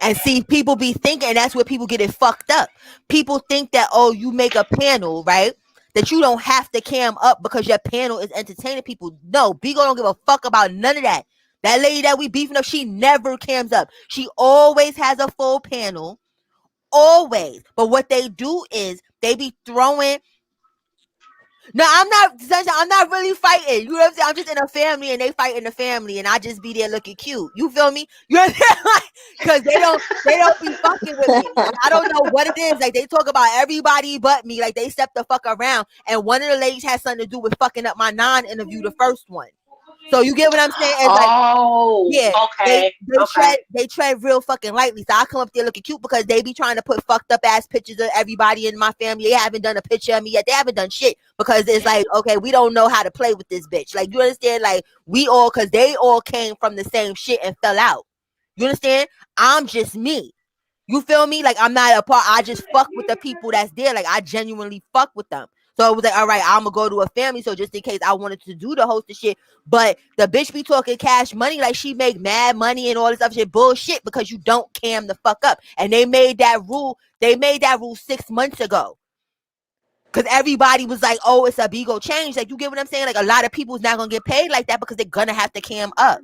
and see, people be thinking, and that's where people get it fucked up. People think that, oh, you make a panel, right? That you don't have to cam up because your panel is entertaining people. No, Bigo don't give a fuck about none of that. That lady that we beefing up, she never cams up. She always has a full panel. Always. But what they do is they be throwing. No, I'm not, Sunshine, I'm not really fighting. You know what I'm saying? I'm just in a family and they fight in the family and I just be there looking cute. You feel me? You know what I'm saying? Because they don't be fucking with me. And I don't know what it is. Like they talk about everybody but me. Like they step the fuck around. And one of the ladies has something to do with fucking up my non-interview, the first one. So you get what I'm saying? It's like, Oh, yeah, okay, okay. they tread real fucking lightly. So I come up there looking cute because they be trying to put fucked up ass pictures of everybody in my family. They haven't done a picture of me yet. They haven't done shit because it's like, okay, we don't know how to play with this bitch. Like, you understand? Like, because they all came from the same shit and fell out. You understand? I'm just me. You feel me? Like, I'm not a part. I just fuck with the people that's there. Like, I genuinely fuck with them. So it was like, all right, I'm gonna go to a family. So just in case I wanted to do the host of shit, but the bitch be talking cash money like she make mad money and all this other shit bullshit because you don't cam the fuck up. And they made that rule. They made that rule 6 months ago. Cause everybody was like, oh, it's a Bigo change. Like, you get what I'm saying? Like, a lot of people's not gonna get paid like that because they're gonna have to cam up.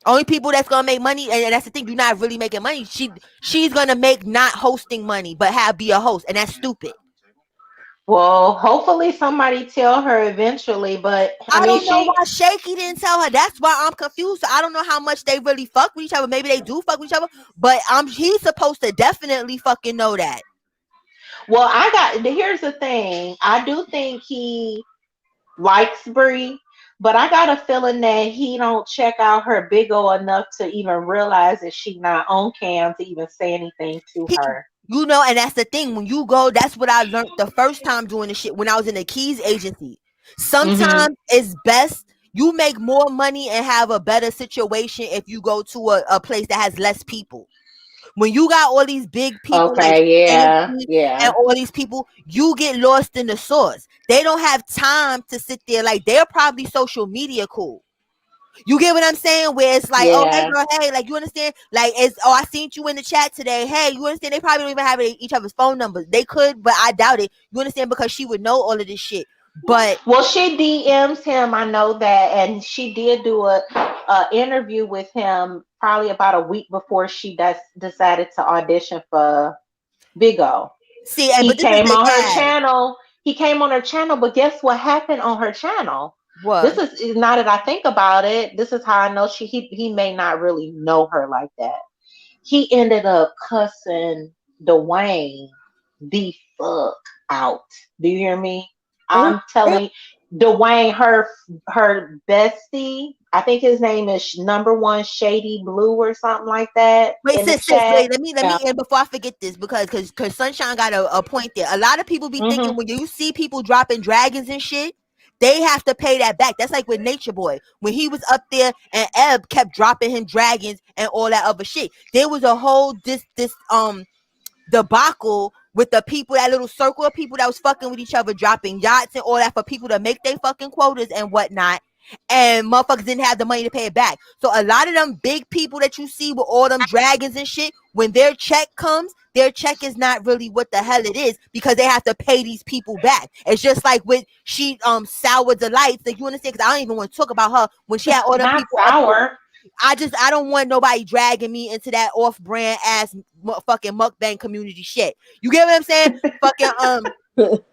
Only people that's gonna make money, and that's the thing, you're not really making money. She's gonna make not hosting money, but be a host, and that's stupid. Well, hopefully somebody tell her eventually, but I I mean, don't know why Shaky didn't tell her. That's why I'm confused. I don't know how much they really fuck with each other. Maybe they do fuck with each other, but he's supposed to definitely fucking know that. well, here's the thing. I do think he likes Bree, but I got a feeling that he don't check out her big O enough to even realize that she not on cam to even say anything to her. You know, and that's the thing. When you go, that's what I learned the first time doing the shit when I was in the Keys agency. Sometimes it's best you make more money and have a better situation if you go to a place that has less people. When you got all these big people like Okay, yeah, Anthony yeah. and all these people, you get lost in the sauce. They don't have time to sit there. Like, they're probably social media cool. You get what I'm saying? Where it's like, oh, hey, Yeah. girl, hey, like, you understand? Like, it's, oh, I seen you in the chat today. Hey, you understand? They probably don't even have each other's phone numbers. They could, but I doubt it. You understand? Because she would know all of this shit. But Well, she DMs him. I know that, and she did do a interview with him probably about a week before she decided to audition for Big O. see, He but this is came the on her dad. channel. He came on her channel, but guess what happened on her channel? What? This is now that I think about it. This is how I know he may not really know her like that. He ended up cussing Dwayne the fuck out. Do you hear me? I'm telling Dwayne, her bestie. I think his name is number one Shady Blue or something like that. Wait, In the sis, chat. wait, let me, and before I forget this, because Sunshine got a point there. A lot of people be thinking when you see people dropping dragons and shit, they have to pay that back. That's like with Nature Boy. When he was up there and Ebb kept dropping him dragons and all that other shit. There was a whole this debacle with the people, that little circle of people that was fucking with each other, dropping yachts and all that for people to make their fucking quotas and whatnot. And motherfuckers didn't have the money to pay it back. So a lot of them big people that you see with all them dragons and shit, when their check comes, their check is not really what the hell it is because they have to pay these people back. It's just like with Sour Delights. Like, you understand? Because I don't even want to talk about her when she had all them Not people up there. sour. I don't want nobody dragging me into that off-brand ass fucking mukbang community shit. You get what I'm saying? Fucking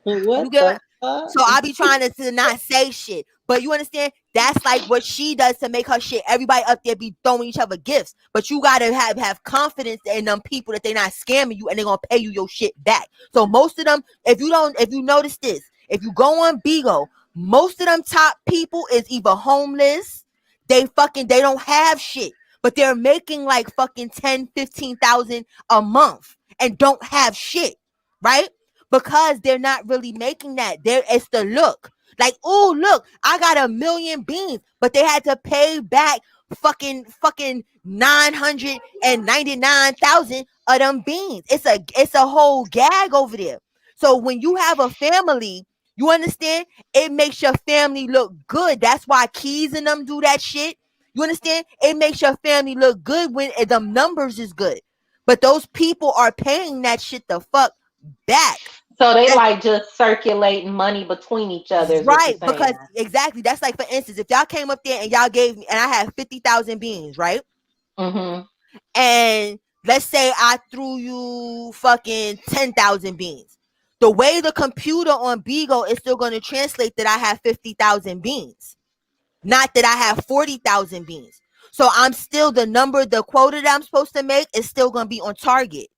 What you get the what? So I be trying to not say shit, but you understand? That's like what she does to make her shit. Everybody up there be throwing each other gifts, but you gotta have confidence in them people that they not scamming you and they gonna pay you your shit back. So most of them, if you notice this, if you go on Bigo, most of them top people is either homeless. They don't have shit, but they're making like fucking 10, 15,000 a month and don't have shit, right? because they're not really making that. It's the look. Like, oh, look, I got 1,000,000 beans, but they had to pay back fucking 999,000 of them beans. It's a whole gag over there. So when you have a family, you understand? It makes your family look good. That's why Keys and them do that shit. You understand? It makes your family look good when the numbers is good. But those people are paying that shit the fuck back. So they And, like just circulating money between each other is what you're right, saying. because exactly. That's like, for instance, if y'all came up there and y'all gave me, and I had 50,000 beans, right? Mm-hmm. And let's say I threw you fucking 10,000 beans. The way the computer on Beagle is still going to translate that I have 50,000 beans, not that I have 40,000 beans. So I'm still the quota that I'm supposed to make is still going to be on target.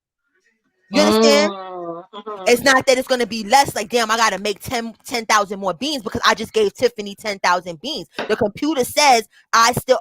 You understand? Mm-hmm. It's not that it's going to be less, like, damn, I got to make 10,000 more beans because I just gave Tiffany 10,000 beans. The computer says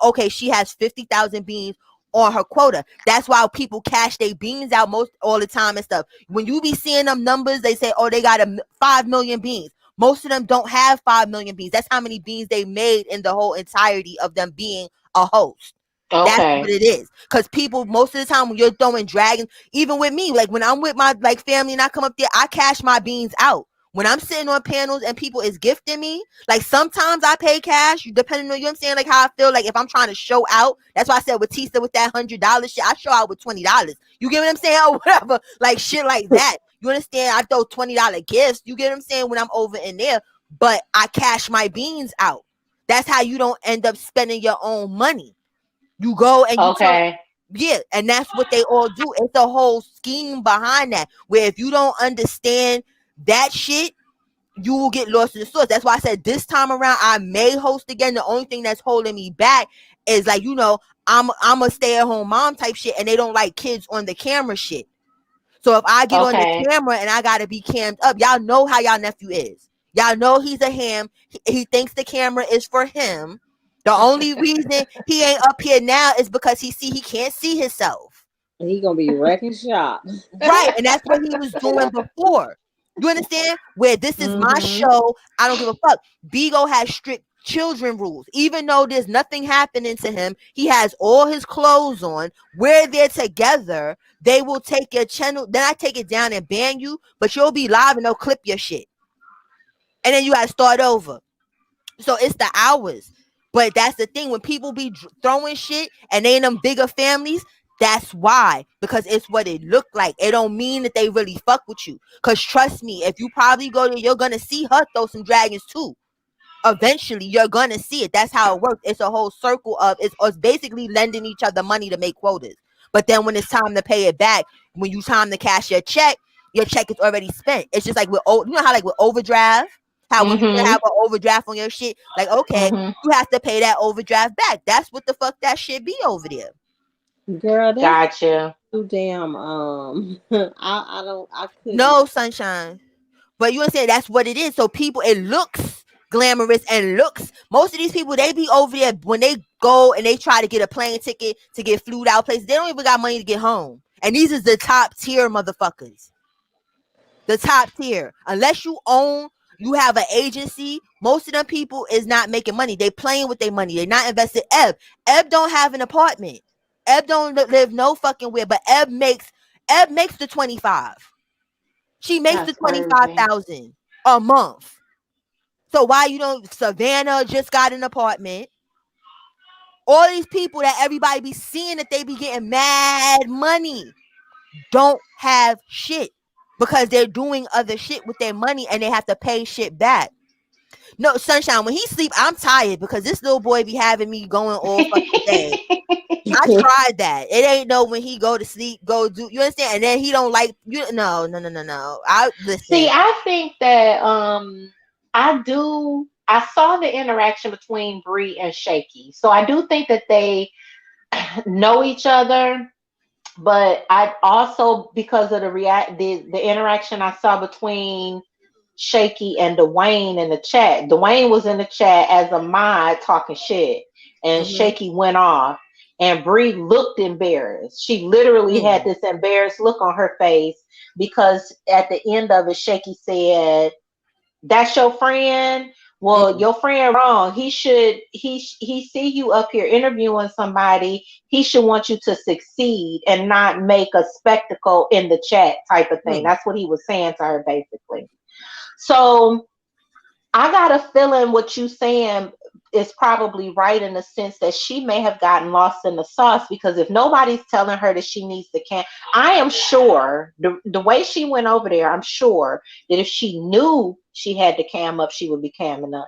okay, she has 50,000 beans on her quota. That's why people cash their beans out all the time and stuff. When you be seeing them numbers, they say, oh, they got 5 million beans. Most of them don't have 5 million beans. That's how many beans they made in the whole entirety of them being a host. That's what it is. Because people, most of the time when you're throwing dragons, even with me, like when I'm with my like family and I come up there, I cash my beans out. When I'm sitting on panels and people is gifting me, like sometimes I pay cash, depending on, you know what I'm saying, like how I feel, like if I'm trying to show out. That's why I said with Tisa with that $100 shit, I show out with $20. You get what I'm saying? Or whatever, like shit like that. You understand? I throw $20 gifts. You get what I'm saying? When I'm over in there, but I cash my beans out. That's how you don't end up spending your own money. You go and you yeah, and that's what they all do. It's a whole scheme behind that, where if you don't understand that shit, you will get lost in the source. That's why I said this time around I may host again. The only thing that's holding me back is, like, I'm a stay-at-home mom type shit, and they don't like kids on the camera shit. So if I get on the camera and I gotta be cammed up, y'all know how y'all nephew is. Y'all know he's a ham. He thinks the camera is for him. The only reason he ain't up here now is because he can't see himself. He gonna be wrecking shop. Right, and that's what he was doing before. You understand? Where this is my show, I don't give a fuck. Bigo has strict children rules. Even though there's nothing happening to him, he has all his clothes on. We're there together. They will take your channel. Then I take it down and ban you, but you'll be live and they'll clip your shit. And then you gotta start over. So it's the hours. But that's the thing. When people be throwing shit and they in them bigger families, that's why. Because it's what it looked like. It don't mean that they really fuck with you. Because trust me, if you probably go there, you're gonna see her throw some dragons too. Eventually, you're gonna see it. That's how it works. It's a whole circle of it's basically lending each other money to make quotas. But then when it's time to pay it back, when you time to cash your check is already spent. It's just like with how like with overdraft. How when you can have an overdraft on your shit, like, okay, you have to pay that overdraft back. That's what the fuck that shit be over there. Girl, that's Gotcha. too damn. I couldn't. No, sunshine. But you understand that's what it is. So people, it looks glamorous and most of these people, they be over there when they go and they try to get a plane ticket to get flued out places. They don't even got money to get home. And these is the top tier motherfuckers. The top tier. Unless you have an agency, most of them people is not making money. They playing with their money. They're not invested. Eb don't have an apartment. Eb don't live no fucking where, but Eb makes the 25. She makes the 25,000 a month. So why you don't? Savannah just got an apartment. All these people that everybody be seeing that they be getting mad money don't have shit because they're doing other shit with their money and they have to pay shit back. No, sunshine, when he sleep, I'm tired because this little boy be having me going all fucking day. I tried that. It ain't no when he go to sleep, go do, you understand? And then he don't like you. No. I listen. See, I think that I saw the interaction between Bree and Shaky. So I do think that they know each other, but I also, because of the interaction I saw between Shaky and Dwayne in the chat. Dwayne was in the chat as a mod talking shit, and Shaky went off. And Bree looked embarrassed. She literally had this embarrassed look on her face because at the end of it, Shaky said, "That's your friend. Well, your friend wrong. He see you up here interviewing somebody. He should want you to succeed and not make a spectacle in the chat type of thing." That's what he was saying to her basically. So I got a feeling what you saying is probably right in the sense that she may have gotten lost in the sauce, because if nobody's telling her that she needs to cam, I am sure the way she went over there, I'm sure that if she knew she had to cam up, she would be camming up.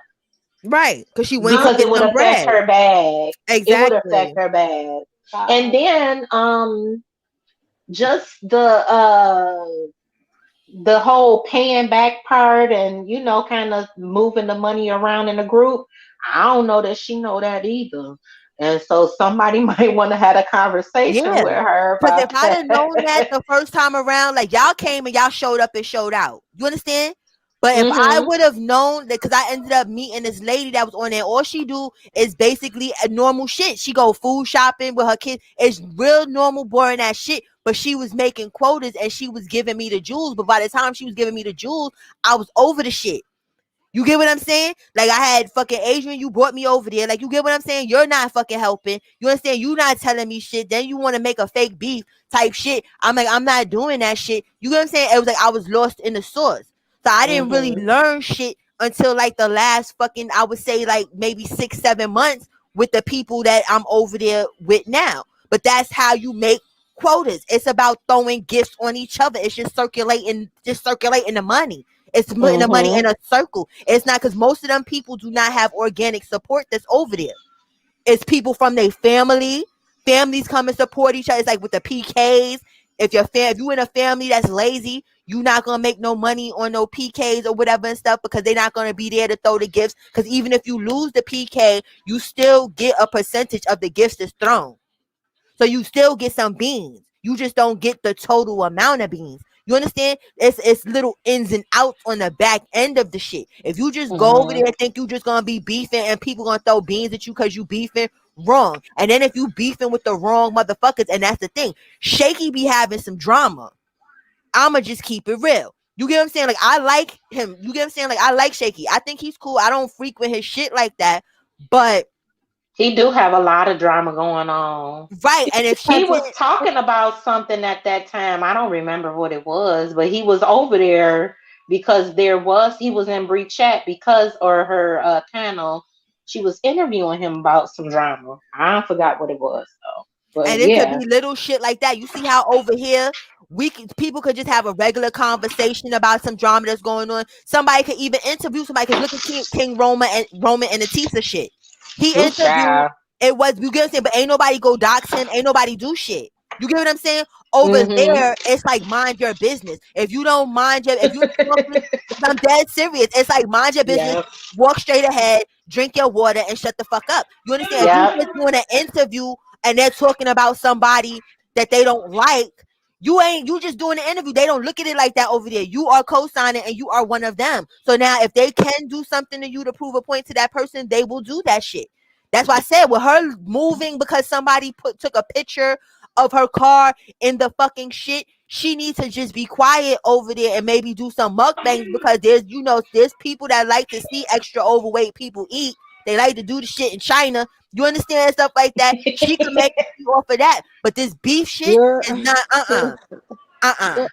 Right, because she went to Because get it would some affect bread. her bag. It would affect Exactly. her bag. And then just the whole paying back part and kind of moving the money around in the group, I don't know that she know that either, and so somebody might want to have a conversation Yeah. with her Because if about I'd have known that that. the first time around, like y'all came and y'all showed up and showed out. You understand? But if I Mhm. would have known that, because I ended up meeting this lady that was on there, all she do is basically a normal shit. She go food shopping with her kids. It's real normal, boring ass shit. But she was making quotas and she was giving me the jewels. But by the time she was giving me the jewels, I was over the shit. You get what I'm saying? Like I had fucking Adrian, you brought me over there. Like you get what I'm saying? You're not fucking helping. You understand? You not telling me shit. Then you want to make a fake beef type shit. I'm like, I'm not doing that shit. You get what I'm saying? It was like I was lost in the source. So I didn't really Mhm. learn shit until like the last fucking, I would say like maybe 6-7 months with the people that I'm over there with now. But that's how you make quotas. It's about throwing gifts on each other. It's just circulating the money. It's putting the money in Mhm. a circle. It's not, because most of them people do not have organic support that's over there. It's people from their family. Families come and support each other. It's like with the PKs. If you in a family that's lazy, you not gonna make no money on no PKs or whatever and stuff, because they're not gonna be there to throw the gifts. Because even if you lose the PK, you still get a percentage of the gifts that's thrown. So you still get some beans. You just don't get the total amount of beans. You understand? It's little ins and outs on the back end of the shit. If you just go over there Mhm. and think you just gonna be beefing and people gonna throw beans at you because you beefing, wrong. And then if you beefing with the wrong motherfuckers, and that's the thing, Shaky be having some drama. I'ma just keep it real. You get what I'm saying? Like I like him. You get what I'm saying? Like I like Shaky. I think he's cool. I don't frequent his shit like that. But He do have a lot of drama going on. right, and if she He was didn't, talking about something at that time. I don't remember what it was, but he was over there because he was in Bree chat because, or her panel, she was interviewing him about some drama. I forgot what it was though. But and it could yeah. be little shit like that. You see how over here people could just have a regular conversation about some drama that's going on. Somebody could even interview somebody. Because look at King Roman and Atisa shit. He Ooh, interviewed. child. It was, you get what I'm saying, but ain't nobody go dox him. Ain't nobody do shit. You get what I'm saying? Over Mm-hmm. there, it's like mind your business. If you don't mind your, if you talking, I'm dead serious. It's like mind your business. Yep. Walk straight ahead, drink your water, and shut the fuck up. You understand? If you Yep. just doing an interview and they're talking about somebody that they don't like, you just doing the interview. They don't look at it like that over there. You are co-signing and you are one of them. So now if they can do something to you to prove a point to that person, they will do that shit. That's why I said with her moving because somebody took a picture of her car in the fucking shit, she needs to just be quiet over there and maybe do some mukbangs, because there's people that like to see extra overweight people eat. They like to do the shit in China. You understand, stuff like that. She could make money off of that. But this beef shit You're is not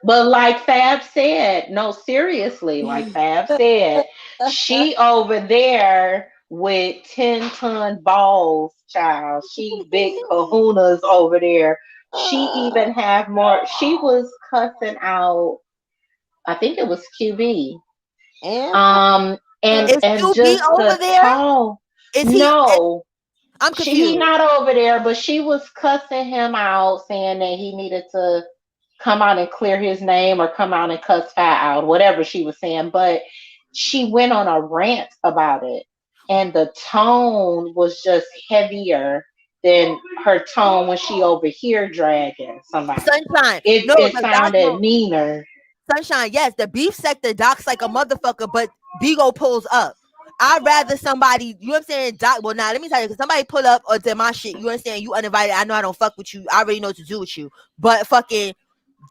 But like Fab said, no, seriously, like Fab said, she over there with 10-ton balls, child. She big kahunas over there. She even have more. She was cussing out, I think it was QB. and And Is QB just over the there? tone. Is he? No, I'm he confused. not over there, but she was cussing him out, saying that he needed to come out and clear his name or come out and cuss Fat out, whatever she was saying. But she went on a rant about it, and the tone was just heavier than her tone when she over here dragging somebody. Sunshine. It No, it the doc sounded meaner. Sunshine, yes, the beef sector docks like a motherfucker, but Bigo pulls up. I'd rather somebody, you know what I'm saying? Well, now let me tell you, because somebody pull up or did my shit, you understand? You uninvited. I know I don't fuck with you. I already know what to do with you. But fucking,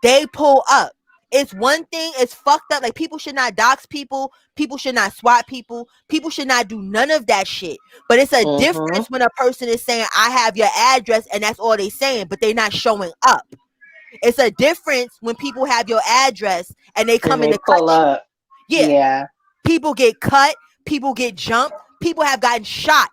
they pull up. It's one thing. It's fucked up. Like, people should not dox people. People should not swat people. People should not do none of that shit. But it's a difference when a person is saying, I have your address, and that's all they saying, but they not showing up. It's a difference when people have your address and they come in to cut pull you. up. Yeah. Yeah. People get cut. People get jumped. People have gotten shot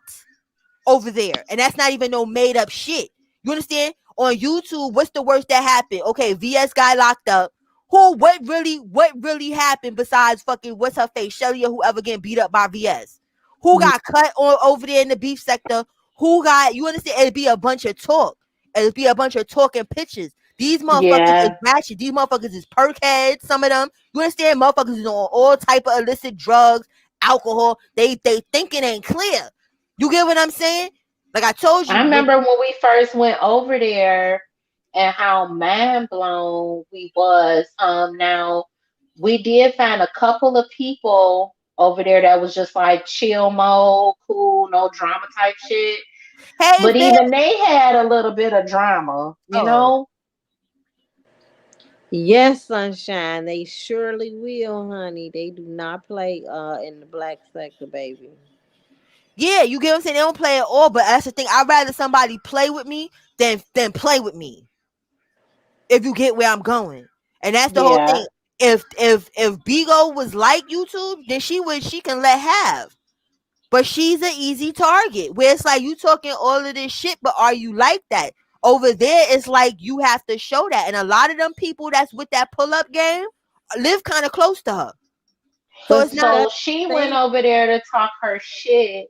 over there. And that's not even no made up shit. You understand? On YouTube, what's the worst that happened? Okay, VS guy locked up. What really happened besides fucking, what's her face, Shelly, or whoever getting beat up by VS? Who got cut over there in the beef sector? Who got, you understand? It'd be a bunch of talk. It'd be a bunch of talking pictures. These motherfuckers is ratchet. These motherfuckers is perk heads, some of them. You understand? Motherfuckers is on all type of illicit drugs, alcohol. They think it ain't clear. You get what I'm saying? Like I told you. I remember when we first went over there and how mind blown we was. Now we did find a couple of people over there that was just like chill mode, cool, no drama type shit. Hey, but even they had a little bit of drama, you know? Yes, sunshine. They surely will, honey. They do not play in the black sector, baby. Yeah, you get what I'm saying? They don't play at all, but that's the thing. I'd rather somebody play with me than play with me. If you get where I'm going. And that's the whole thing. If Bigo was like YouTube, then she can let have. But she's an easy target. Where it's like, you talking all of this shit, but are you like that? Over there, it's like you have to show that. And a lot of them people that's with that pull-up game live kind of close to her. So it's not. So she went over there to talk her shit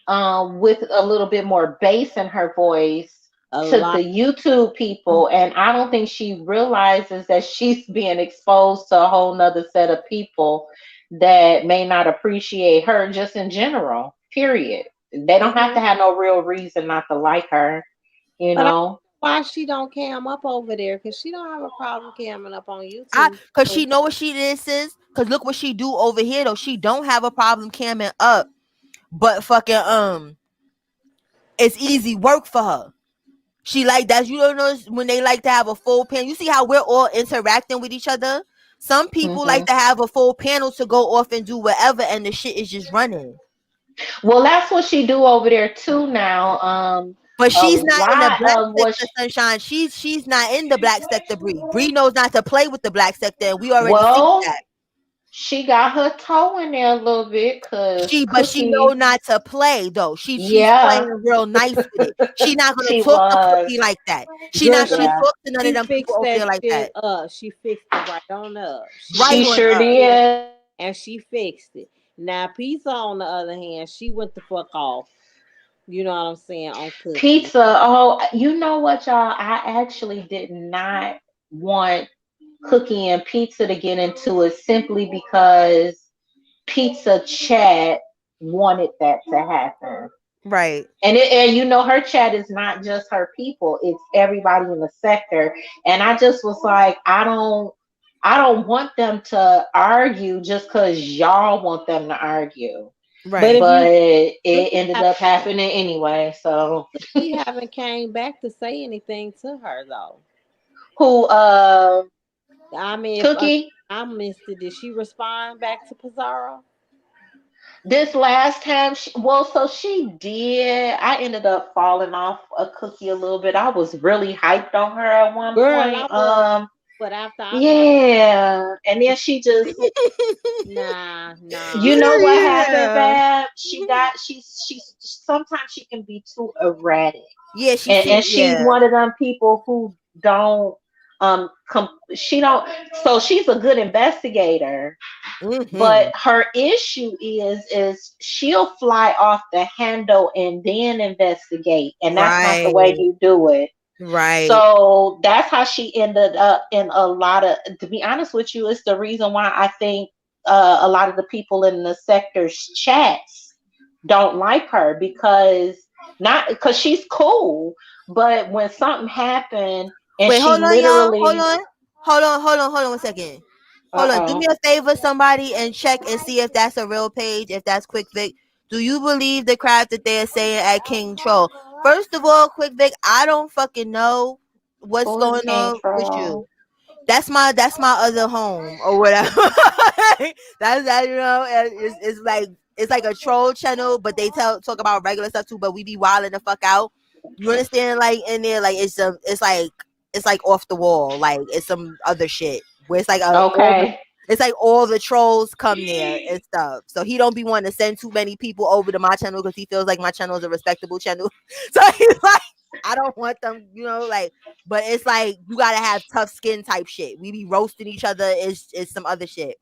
with a little bit more bass in her voice to the YouTube people. And I don't think she realizes that she's being exposed to a whole nother set of people that may not appreciate her just in general, period. They don't have to have no real reason not to like her, you know. Why she don't cam up over there? Because she don't have a problem camming up on YouTube. Because she know what she is. Because look what she do over here, though. She don't have a problem camming up. But fucking, it's easy work for her. She like that. You don't know when they like to have a full panel. You see how we're all interacting with each other? Some people like to have a full panel to go off and do whatever, and the shit is just running. Well, that's what she do over there too now. But she's not in the black sector, sunshine. She's not in the black sector, Bree. Bree knows not to play with the black sector, and we already see that. She got her toe in there a little bit, but she know not to play though. She's playing real nice with it. She's not gonna talk to Cookie like that. She's not gonna talk to none of them people over there like that. She fixed it right on up. She sure did, and she fixed it. Now Pizza, on the other hand, she went the fuck off. You know what I'm saying? On Cookie. Pizza. Oh, you know what, y'all? I actually did not want Cookie and Pizza to get into it simply because Pizza chat wanted that to happen. Right. And you know, her chat is not just her people, it's everybody in the sector. And I just was like, I don't want them to argue just because y'all want them to argue. Right. But it ended up happening anyway. So she haven't came back to say anything to her though. Who I mean, Cookie? I missed it. Did she respond back to Pizarro? This last time, so she did. I ended up falling off a Cookie a little bit. I was really hyped on her at one point. But after and then she just nah. You know what happened, Bab? She's sometimes she can be too erratic. Yeah, she's one of them people who don't so she's a good investigator, but her issue is she'll fly off the handle and then investigate, and that's not the way you do it. Right. So that's how she ended up in a lot of, to be honest with you, it's the reason why I think a lot of the people in the sector's chats don't like her, because she's cool, but when something happened and wait, hold on, literally y'all. Hold on 1 second. Hold on, do Uh-oh. me a favor, somebody, and check and see if that's a real page, if that's Quick Vic. Do you believe the crap that they're saying at King Troll? First of all, Quick Vic, I don't fucking know what's Who is going King on with you. Troll? That's my other home or whatever. That's that, you know. It's like a troll channel, but they talk about regular stuff too. But we be wilding the fuck out. You understand? Like in there, like it's like off the wall. Like it's some other shit where it's like Okay. it's like all the trolls come there and stuff. So he don't be wanting to send too many people over to my channel because he feels like my channel is a respectable channel. So he's like, I don't want them, you know, like. But it's like you gotta have tough skin type shit. We be roasting each other. It's some other shit.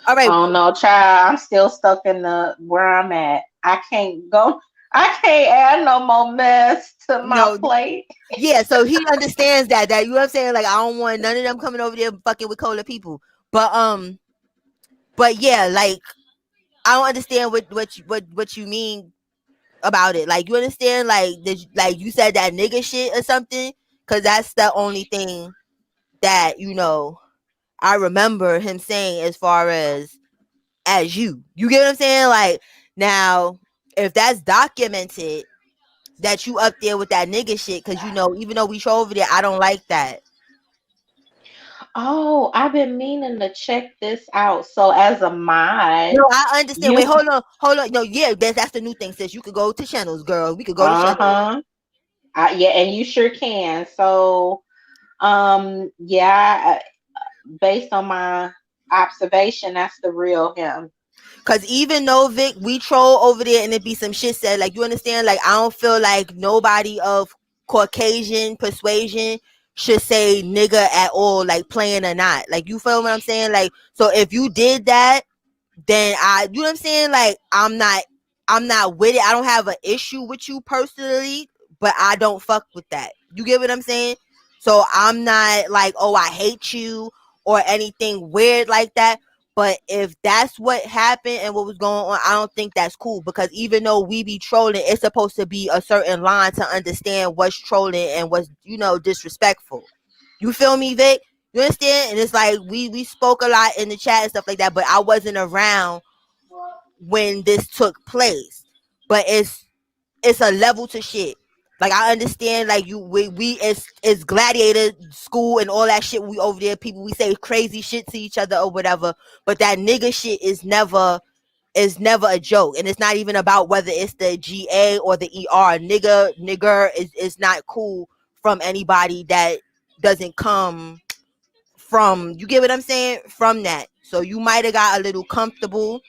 All right. Oh no, child. I'm still stuck in the where I'm at. I can't go. I can't add no more mess to my No. plate. Yeah. So he understands that. That, you know what I'm saying? Like I don't want none of them coming over there fucking with cola people. But yeah, like I don't understand what you mean about it. Like you understand, like you said that nigga shit or something, because that's the only thing that I remember him saying as far as you get what I'm saying. Like now, if that's documented that you up there with that nigga shit, because even though we show over there, I don't like that. Oh, I've been meaning to check this out. So as a mod, No, I understand. you Wait, hold on. No, yeah, that's the new thing. Sis, you could go to channels, girl. We could go to channels. uh-huh. Yeah, and you sure can. So yeah, based on my observation, that's the real him. Cause even though Vic, we troll over there and it be some shit said, like you understand, like I don't feel like nobody of Caucasian persuasion should say nigga at all, like playing or not. Like you feel what I'm saying? Like so if you did that, then you know what I'm saying? Like I'm not with it. I don't have an issue with you personally, but I don't fuck with that. You get what I'm saying? So I'm not like, oh, I hate you or anything weird like that. But if that's what happened and what was going on, I don't think that's cool, because even though we be trolling, it's supposed to be a certain line to understand what's trolling and what's, disrespectful. You feel me, Vic? You understand? And it's like we spoke a lot in the chat and stuff like that, but I wasn't around when this took place. But it's a level to shit. Like I understand, like we it's gladiator school and all that shit. We over there, people, we say crazy shit to each other or whatever. But that nigga shit is never a joke, and it's not even about whether it's the GA or the ER. Nigger is not cool from anybody that doesn't come from, you get what I'm saying, from that. So you might have got a little comfortable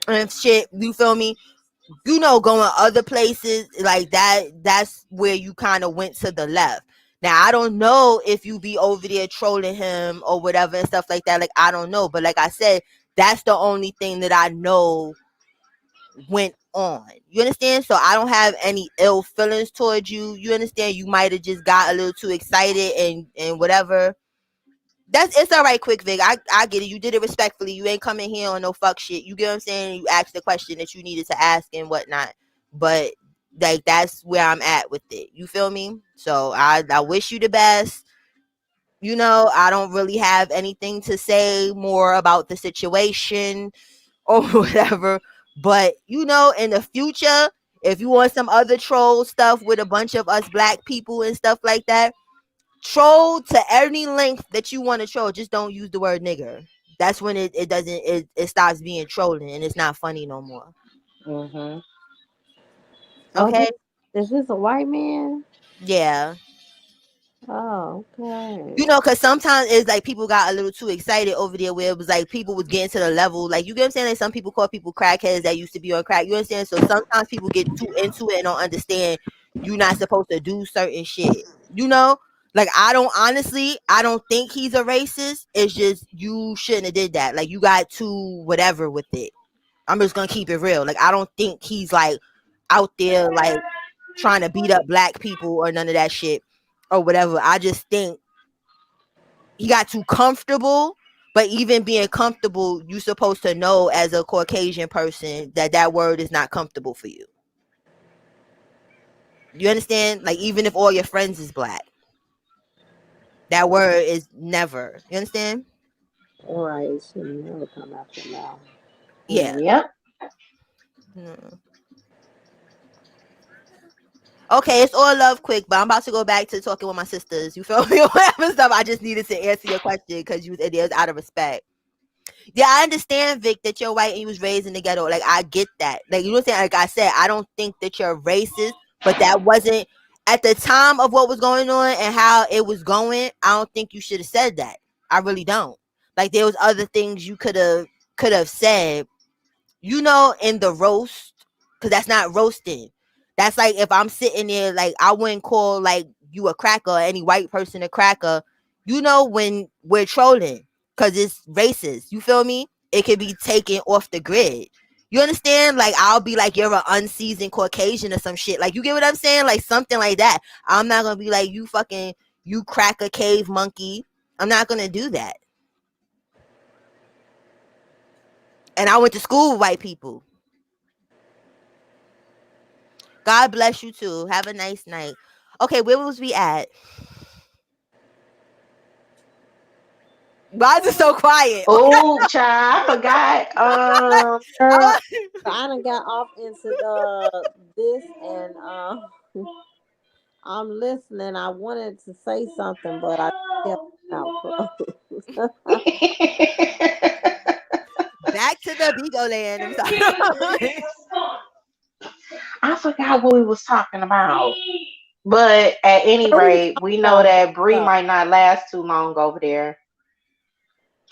and shit, you feel me, going other places like that's where you kind of went to the left. Now I don't know if you be over there trolling him or whatever and stuff like that, like I don't know, but like I said, that's the only thing that I know went on. You understand? So I don't have any ill feelings towards you. You understand? You might have just got a little too excited and whatever. It's all right, Quick Vic. I get it. You did it respectfully. You ain't coming here on no fuck shit. You get what I'm saying? You asked the question that you needed to ask and whatnot. But like that's where I'm at with it. You feel me? So I wish you the best. I don't really have anything to say more about the situation or whatever. But in the future, if you want some other troll stuff with a bunch of us black people and stuff like that, troll to any length that you want to troll. Just don't use the word nigger. That's when it doesn't it stops being trolling and it's not funny no more. Mm-hmm. Oh, Okay? is this a white man? Yeah. Oh, okay. Because sometimes it's like people got a little too excited over there where it was like people was getting to the level, like, you get what I'm saying? Like some people call people crackheads that used to be on crack. You understand? So sometimes people get too into it and don't understand you're not supposed to do certain shit. Like I don't think he's a racist. It's just you shouldn't have did that. Like you got too whatever with it. I'm just gonna keep it real. Like I don't think he's like out there like trying to beat up black people or none of that shit or whatever. I just think he got too comfortable. But even being comfortable, you're supposed to know as a Caucasian person that word is not comfortable for you. You understand? Like even if all your friends is black, that word is never. You understand? Right. Should never come out your mouth. Yeah. Yep. Mm. Okay, it's all love quick, but I'm about to go back to talking with my sisters. You feel me? Whatever stuff. I just needed to answer your question because you was idiots out of respect. Yeah, I understand, Vic, that you're white and you was raised in the ghetto. Like, I get that. Like, you know what I'm saying? Like I said, I don't think that you're racist, but that wasn't at the time of what was going on and how it was going. I don't think you should have said that. I really don't. Like, there was other things you could have said, in the roast, because that's not roasting. That's like if I'm sitting there, like I wouldn't call like you a cracker or any white person a cracker, when we're trolling, because it's racist. You feel me? It could be taken off the grid. You understand? Like I'll be like you're an unseasoned Caucasian or some shit. Like you get what I'm saying? Like something like that. I'm not gonna be like you cracker cave monkey. I'm not gonna do that. And I went to school with white people. God bless you too. Have a nice night. Okay, where was we at? Why is it so quiet? Oh, child, I forgot. Girl, I done got off into this and I'm listening. I wanted to say something, but I kept out. Back to the Bigo land. I'm sorry. I forgot what we was talking about. But at any What we was rate, talking we know about, that Bree though? might not last too long over there.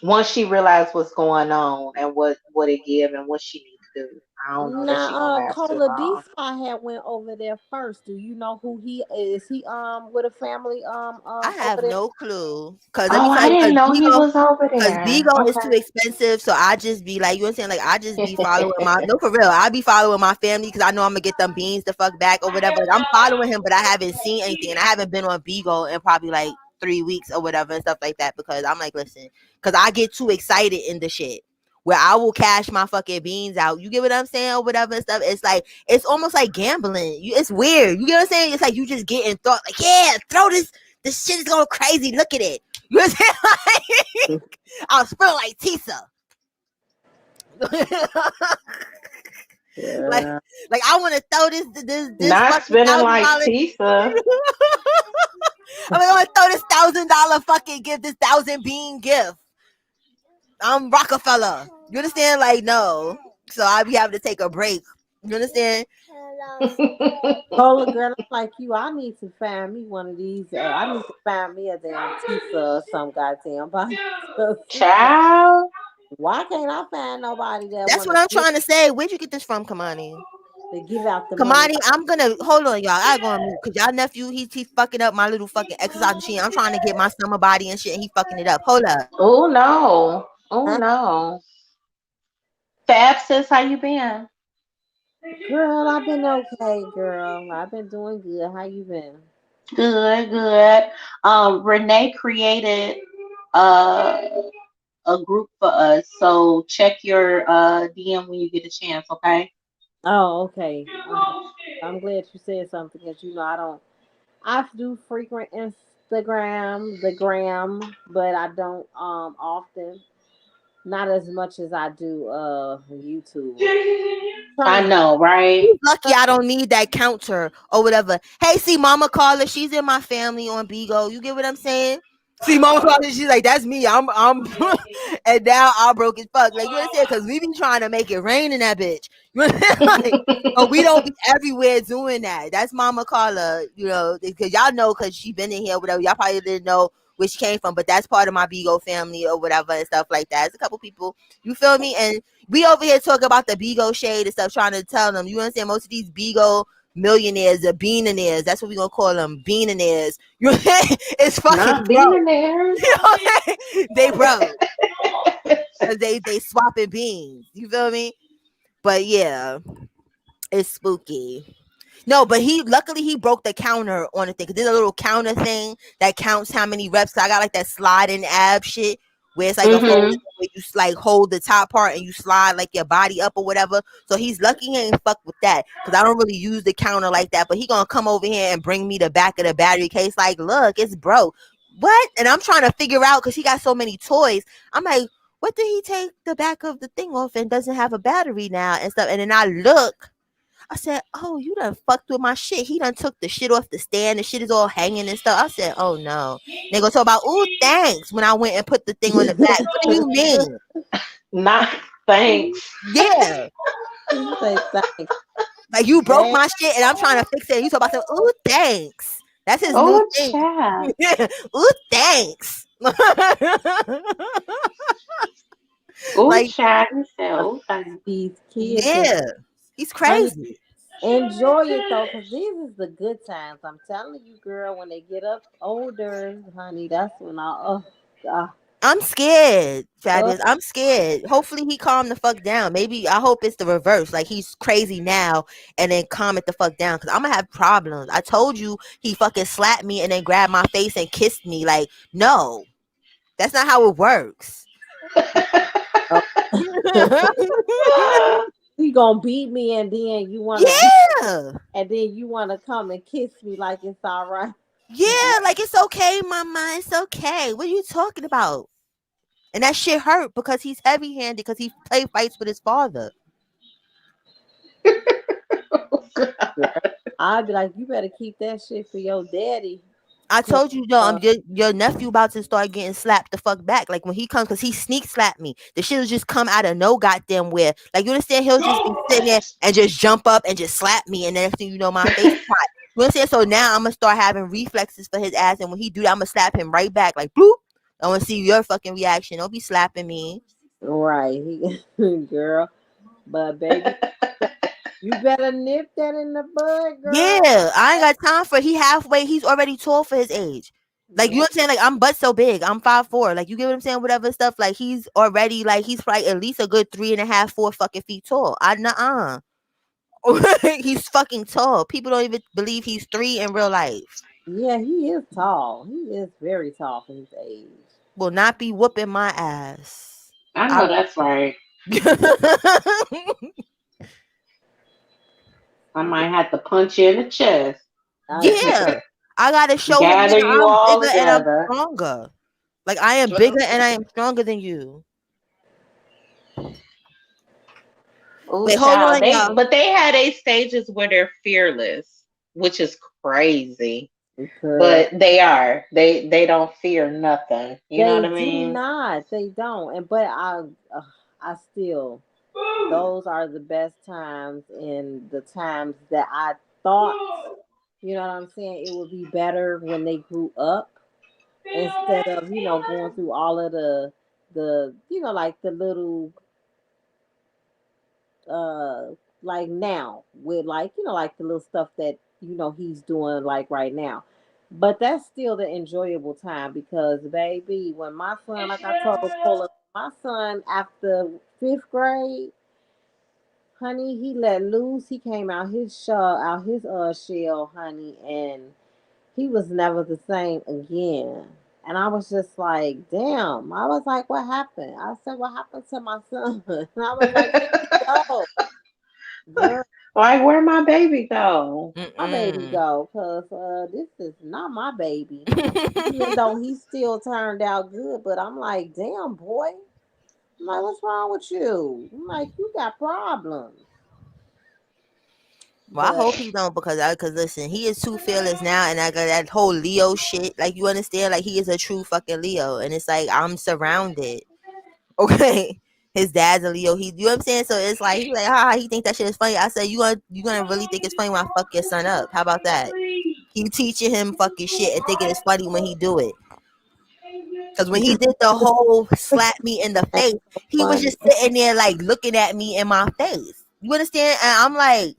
Once she realized what's going on and what it give and what she needs to do, I don't know that she gonna Now, last too Cola D long. Spot had went over there first. Do you know who he is? He with a family I over have there? no clue. Cause let me Oh, tell I you, didn't know he was over cause there. Bigo is too Okay. expensive. So I just be like, you know what I'm saying? Like I just be following no for real. I be following my family because I know I'm gonna get them beans the fuck back or whatever. Like, I'm following him, but I haven't seen anything. And I haven't been on Bigo in probably like 3 weeks or whatever and stuff like that because I'm like, listen, because I get too excited in the shit. Where I will cash my fucking beans out. You get what I'm saying? Or whatever and stuff. It's like it's almost like gambling. It's weird. You get what I'm saying? It's like you just get in thought, like, yeah, throw this shit is going crazy. Look at it. You know what I'm saying? I'll spill like Tisa. like, Yeah. like I want to throw this Not fucking spinning like $1,000. Tisa. I mean, I'm gonna throw this $1,000 fucking gift, this 1,000 bean gift. I'm Rockefeller. You understand? Like, no. So I be having to take a break. You understand? Cola girl, I'm like you. I need to find me one of these. I need to find me a damn Tisa or some goddamn body. Child. Why can't I find nobody that That's want what I'm trying to say. Where'd you get this from, Kamani? to give out the money? Kamani, I'm gonna hold on, y'all. I go on mute because y'all nephew, he's fucking up my little fucking exercise machine. I'm trying to get my summer body and shit, and he fucking it up. Hold up. Oh no. Oh Huh? no. Fab sis, how you been? Girl, I've been okay, girl. I've been doing good. How you been? Good, good. Renee created uh a group for us, so check your DM when you get a chance, okay? Oh, okay. I'm glad you said something because I don't. I do frequent Instagram, the gram, but I don't often. Not as much as I do YouTube. Trying I to get know, right? He's lucky I don't need that counter or whatever. Hey, see, Mama Carla, she's in my family on Bigo. You get what I'm saying? See, Mama Carla, she's like, that's me. I'm, and now I'm broke as fuck. Like, you understand? Because we be trying to make it rain in that bitch. You understand? Like, but we don't be everywhere doing that. That's Mama Carla, because y'all know, because she been in here, whatever. Y'all probably didn't know where she came from, but that's part of my Bigo family or whatever and stuff like that. It's a couple people, you feel me? And we over here talking about the Bigo shade and stuff, trying to tell them, you understand, most of these Bigo millionaires are beanaires. That's what we gonna call them, beanaires. You know, it's fucking Not broke. billionaires. You know, they broke because they swapping beans. You feel me? But yeah, it's spooky. No, but luckily he broke the counter on the thing. Cause there's a little counter thing that counts how many reps. So I got like that sliding ab shit where it's like a fold Mm-hmm. where you like hold the top part and you slide like your body up or whatever. So he's lucky he ain't fuck with that because I don't really use the counter like that. But he gonna come over here and bring me the back of the battery case. Like, look, it's broke. What? And I'm trying to figure out because he got so many toys. I'm like, what did he take the back of the thing off and doesn't have a battery now and stuff? And then I look, I said, oh, you done fucked with my shit. He done took the shit off the stand. The shit is all hanging and stuff. I said, oh no. They gonna talk about, ooh, thanks, when I went and put the thing on the back. What do you mean? Not thanks. Yeah. You say thanks. Like, you broke Thanks. my shit and I'm trying to fix it. You talk about, ooh, thanks. That's his new Oh, thing. child. Ooh, thanks. Oh, Like, child. He said, oh, thanks. These kids, yeah. He's crazy. enjoy it though, because these is the good times. I'm telling you, girl, when they get up older, honey, that's when God. I'm scared, Fabulous. I'm scared. Hopefully he calmed the fuck down. Maybe I hope it's the reverse. Like, he's crazy now and then calm it the fuck down. Cause I'm gonna have problems. I told you he fucking slapped me and then grabbed my face and kissed me. Like, no. That's not how it works. He gonna beat me and then you wanna and then you wanna come and kiss me like it's all right. Yeah, like, it's okay, mama. It's okay. What are you talking about? And that shit hurt because he's heavy-handed because he played fights with his father. I'd be like, you better keep that shit for your daddy. I told you, your nephew about to start getting slapped the fuck back. Like, when he comes, because he sneak slapped me. The shit will just come out of no goddamn where. Like, you understand? He'll just be sitting there and just jump up and just slap me. And the next thing you know, my face hot. You understand? So now I'm going to start having reflexes for his ass. And when he do that, I'm going to slap him right back. Like, bloop. I want to see your fucking reaction. Don't be slapping me. Right. Girl. But, baby, you better nip that in the bud, girl. Yeah, I ain't got time for it. He's already tall for his age. Like, you know what I'm saying? Like, I'm butt so big. I'm 5'4". Like, you get what I'm saying? Whatever stuff. Like, he's already, like, he's probably at least a good 3.5, 4 fucking feet tall. Nuh-uh. He's fucking tall. People don't even believe he's 3 in real life. Yeah, he is tall. He is very tall for his age. Will not be whooping my ass. I know that's right. I might have to punch you in the chest. Yeah. I gotta show him Gather that you all I'm bigger and together. I'm stronger. Like, I am bigger and I am stronger than you. Ooh, Wait, hold on, y'all. But they had 8 stages where they're fearless, which is crazy. But they are. They don't fear nothing. You know what I mean? They don't. And but I still, those are the best times and the times that I thought, you know what I'm saying, it would be better when they grew up instead of, going through all of the like the little like now with like, like the little stuff that, he's doing like right now. But that's still the enjoyable time because, baby, when my son, like I told Paula, my son after 5th grade, honey, he let loose. He came out his shell, honey, and he was never the same again. And I was just like, damn. I was like, what happened? I said, what happened to my son? And I was like, where did he go? Girl, Like, where my baby go? my baby go, because this is not my baby. Even though he still turned out good, but I'm like, damn, boy. I'm like, what's wrong with you? I'm like, you got problems. Well, I hope he don't because listen, he is too fearless now, and I got that whole Leo shit. Like, you understand? Like, he is a true fucking Leo, and it's like I'm surrounded. Okay, his dad's a Leo. You know what I'm saying? So it's like he's like, he think that shit is funny. I said, you gonna really think it's funny when I fuck your son up? How about that? You teaching him fucking shit and thinking it's funny when he do it. Because when he did the whole slap me in the face, he was just sitting there like looking at me in my face. You understand? And I'm like,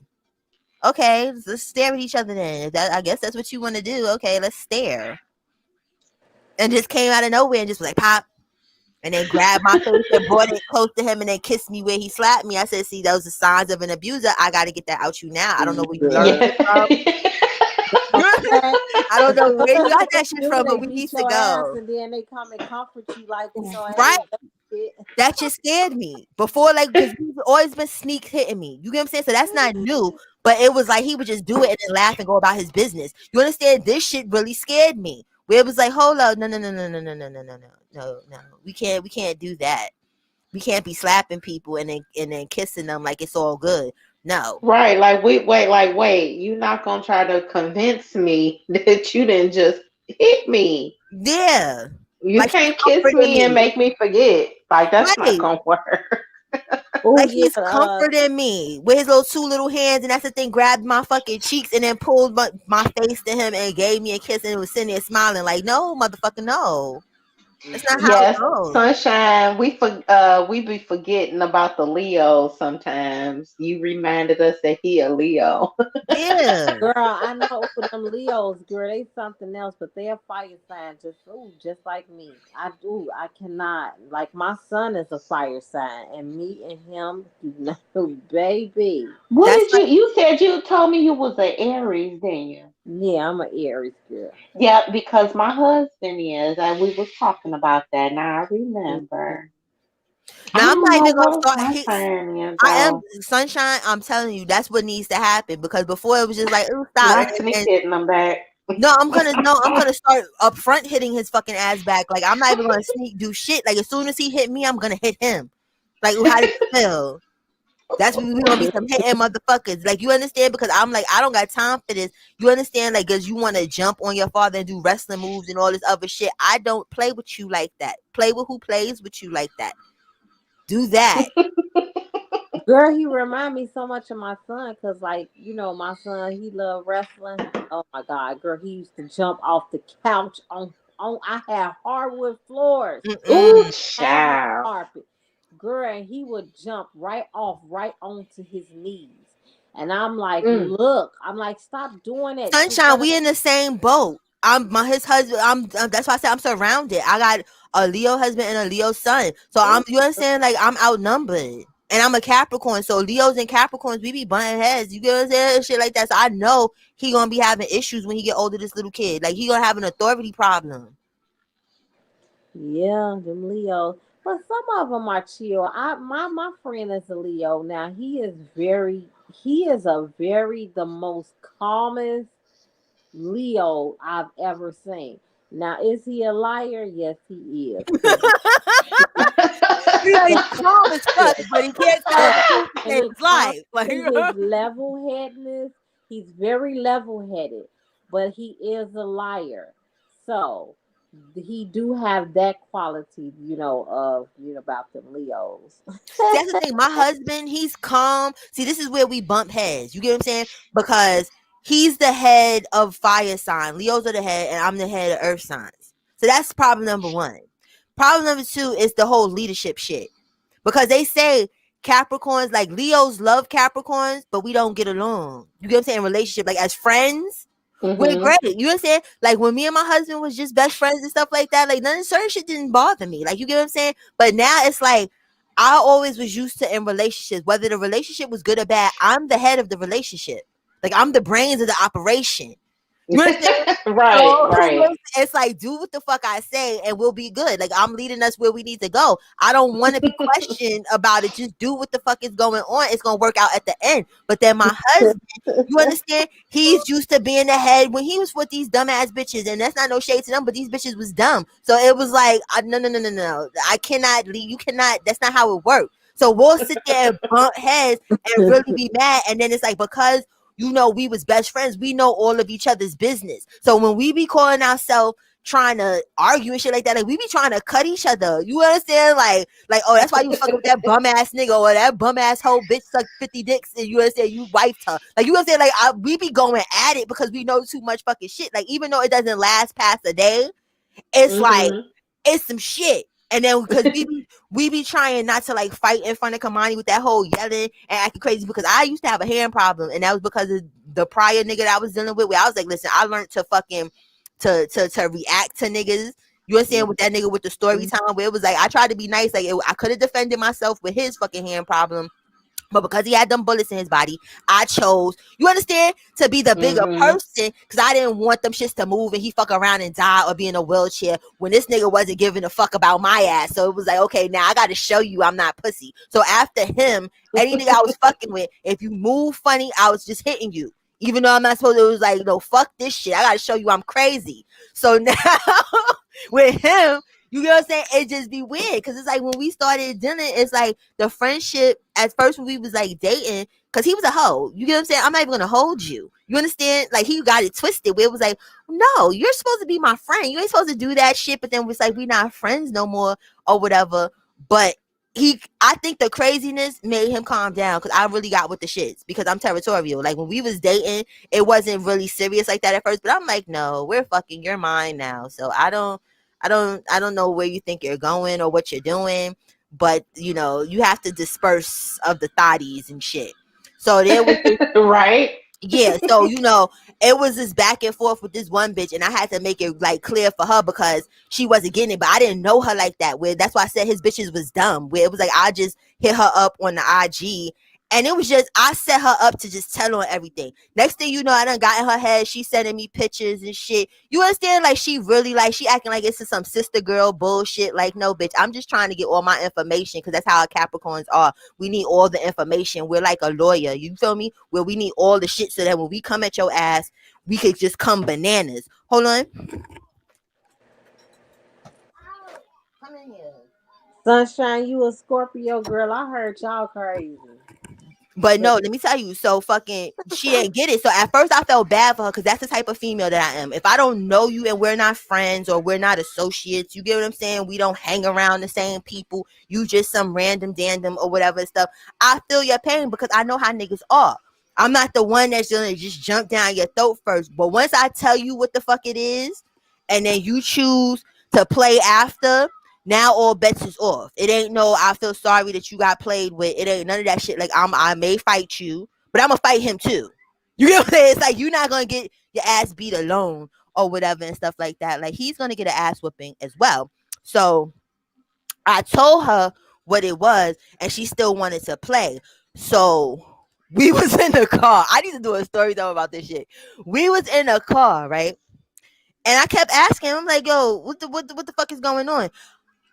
okay, let's stare at each other then. I guess that's what you want to do. Okay, let's stare. And just came out of nowhere and just was like, pop. And then grabbed my face and brought it close to him and then kissed me where he slapped me. I said, see, those are signs of an abuser. I got to get that out you now. I don't know where you learned it from. I don't know where you got that shit from, but we need to go. And then they come and comfort you like, right? That just scared me. Before, like, because he's always been sneak hitting me. You get what I'm saying? So that's not new. But it was like he would just do it and then laugh and go about his business. You understand? This shit really scared me. Where it was like, hold up, no. We can't do that. We can't be slapping people and then kissing them like it's all good. No. Right, like wait, you're not gonna try to convince me that you didn't just hit me. Yeah. You Like he's can't kiss comforting me and me. make me forget. Like that's not Right. gonna work. Oh Like yeah, he's comforting me with his little two little hands, and that's the thing, grabbed my fucking cheeks and then pulled my face to him and gave me a kiss and was sitting there smiling like, no, motherfucker, no. That's not how it Yes, goes. sunshine. We be forgetting about the Leo sometimes. You reminded us that he a Leo. Yeah. girl, I know for them Leos, girl, they something else, but they're fire sign, just like me. I cannot. Like my son is a fire sign, and me and him, no, baby. What That's did you said you told me you was an Aries, didn't you? Yeah, I'm an Aries girl. Yeah, because my husband is, and we was talking about that. Now I Mhm. remember. I now I'm don't not know even gonna what start my hits. sign is I am though. sunshine. I'm telling you, that's what needs to happen because before it was just like, oh, stop. Not sneak And hitting them back. no, I'm gonna start up front hitting his fucking ass back. Like I'm not even gonna sneak do shit. Like as soon as he hit me, I'm gonna hit him. Like how did you feel? That's what we gonna be some hitting motherfuckers. Like you understand? Because I'm like, I don't got time for this. You understand? Like, cause you want to jump on your father and do wrestling moves and all this other shit. I don't play with you like that. Play with who plays with you like that. Do that. Girl, he remind me so much of my son, cause like my son, he love wrestling. Oh my god, girl, he used to jump off the couch on. I had hardwood floors, Ooh, Mm-mm. pavement child. carpet, girl, and he would jump right onto his knees, and I'm like, Mm. look, I'm like, stop doing it. You're Sunshine, gonna. we in the same boat. His husband. That's why I said I'm surrounded. I got a Leo husband and a Leo son. So you understand? Like I'm outnumbered. And I'm a Capricorn, so Leos and Capricorns, we be butting heads. You get what I'm saying? Shit like that. So I know he gonna be having issues when he get older. This little kid, like he gonna have an authority problem. Yeah, them Leo. But some of them are chill. My friend is a Leo. Now he is the most calmest Leo I've ever seen. Now is he a liar? Yes, he is. Cause You know he's calm as fuck, but he can't tell the truth to when save it his comes life. Like to his level headedness, he's very level headed, but he is a liar. So he do have that quality, of about the Leos. See, that's the thing. My husband, he's calm. See, this is where we bump heads. You get what I'm saying? Because he's the head of fire sign. Leos are the head, and I'm the head of earth signs. So that's problem number one. Problem number two is the whole leadership shit. Because they say Capricorns, like Leos love Capricorns, but we don't get along. You get what I'm saying? Relationship, like as friends, we're Hmm. great. You know what I'm saying? Like when me and my husband was just best friends and stuff like that, like none of certain shit didn't bother me. Like you get what I'm saying? But now it's like I always was used to in relationships, whether the relationship was good or bad, I'm the head of the relationship. Like I'm the brains of the operation. You understand? Right, So right. it's like do what the fuck I say and we'll be good. Like I'm leading us where we need to go. I don't want to be questioned about it. Just do what the fuck is going on. It's gonna work out at the end. But then my husband, you understand? He's used to being the head when he was with these dumbass bitches, and that's not no shade to them, but these bitches was dumb. So it was like, no. I cannot leave. You cannot. That's not how it works. So we'll sit there and bump heads and really be mad, and then it's like because we was best friends. We know all of each other's business. So when we be calling ourselves trying to argue and shit like that, like we be trying to cut each other. You understand? Like, oh, that's why you was fucking with that bum ass nigga or that bum ass whole bitch sucked 50 dicks and you understand you wifed her. Like you understand? Like we be going at it because we know too much fucking shit. Like even though it doesn't last past a day, it's like Hmm. it's some shit. And then because we be trying not to like fight in front of Kamani with that whole yelling and acting crazy because I used to have a hand problem and that was because of the prior nigga that I was dealing with where I was like, listen, I learned to fucking to react to niggas. You understand with that nigga with the story time where it was like I tried to be nice, like I could have defended myself with his fucking hand problem. But because he had them bullets in his body, I chose, you understand, to be the bigger Hmm. person because I didn't want them shits to move and he fuck around and die or be in a wheelchair when this nigga wasn't giving a fuck about my ass. So it was like, okay, now I got to show you I'm not pussy. So after him, any nigga I was fucking with, if you move funny, I was just hitting you. Even though I'm not supposed to, it was like, no, fuck this shit. I got to show you I'm crazy. So now with him, You get what I'm saying? It just be weird because it's like when we started dealing, it's like the friendship at first when we was like dating, because he was a hoe. You get what I'm saying? I'm not even gonna hold you. You understand? Like he got it twisted where it was like, no, you're supposed to be my friend. You ain't supposed to do that shit. But then it's like we not friends no more or whatever. But I think the craziness made him calm down because I really got with the shits because I'm territorial. Like when we was dating, it wasn't really serious like that at first. But I'm like, no, we're fucking. You're mine now. So I don't know where you think you're going or what you're doing, but you have to disperse of the thotties and shit. So there was Right. yeah, so it was this back and forth with this one bitch, and I had to make it like clear for her because she wasn't getting it, but I didn't know her like that. Where that's why I said his bitches was dumb. Where it was like I just hit her up on the IG, and it was just I set her up to just tell on everything. Next thing you know, I done got in her head. She sending me pictures and shit. You understand? Like she really like she acting like it's some sister girl bullshit. Like no, bitch, I'm just trying to get all my information because that's how our Capricorns are. We need all the information. We're like a lawyer. You feel me? Where we need all the shit so that when we come at your ass, we could just come bananas. Hold on. Come in here. Sunshine, you a Scorpio girl. I heard y'all crazy. But no, let me tell you. So fucking, she didn't get it. So at first I felt bad for her because that's the type of female that I am. If I don't know you and we're not friends or we're not associates, you get what I'm saying? We don't hang around the same people. You just some random dandom or whatever stuff. I feel your pain because I know how niggas are. I'm not the one that's gonna just jump down your throat first. But once I tell you what the fuck it is, and then you choose to play after, now all bets is off. It ain't no I feel sorry that you got played with. It ain't none of that shit. Like I may fight you, but I'm gonna fight him too. You know what I'm saying? It's like you're not gonna get your ass beat alone or whatever and stuff like that. Like he's gonna get an ass whooping as well. So I told her what it was, and she still wanted to play. So we was in the car. I need to do a story though about this shit. We was in a car, right? And I kept asking him, I'm like, yo, what the fuck is going on?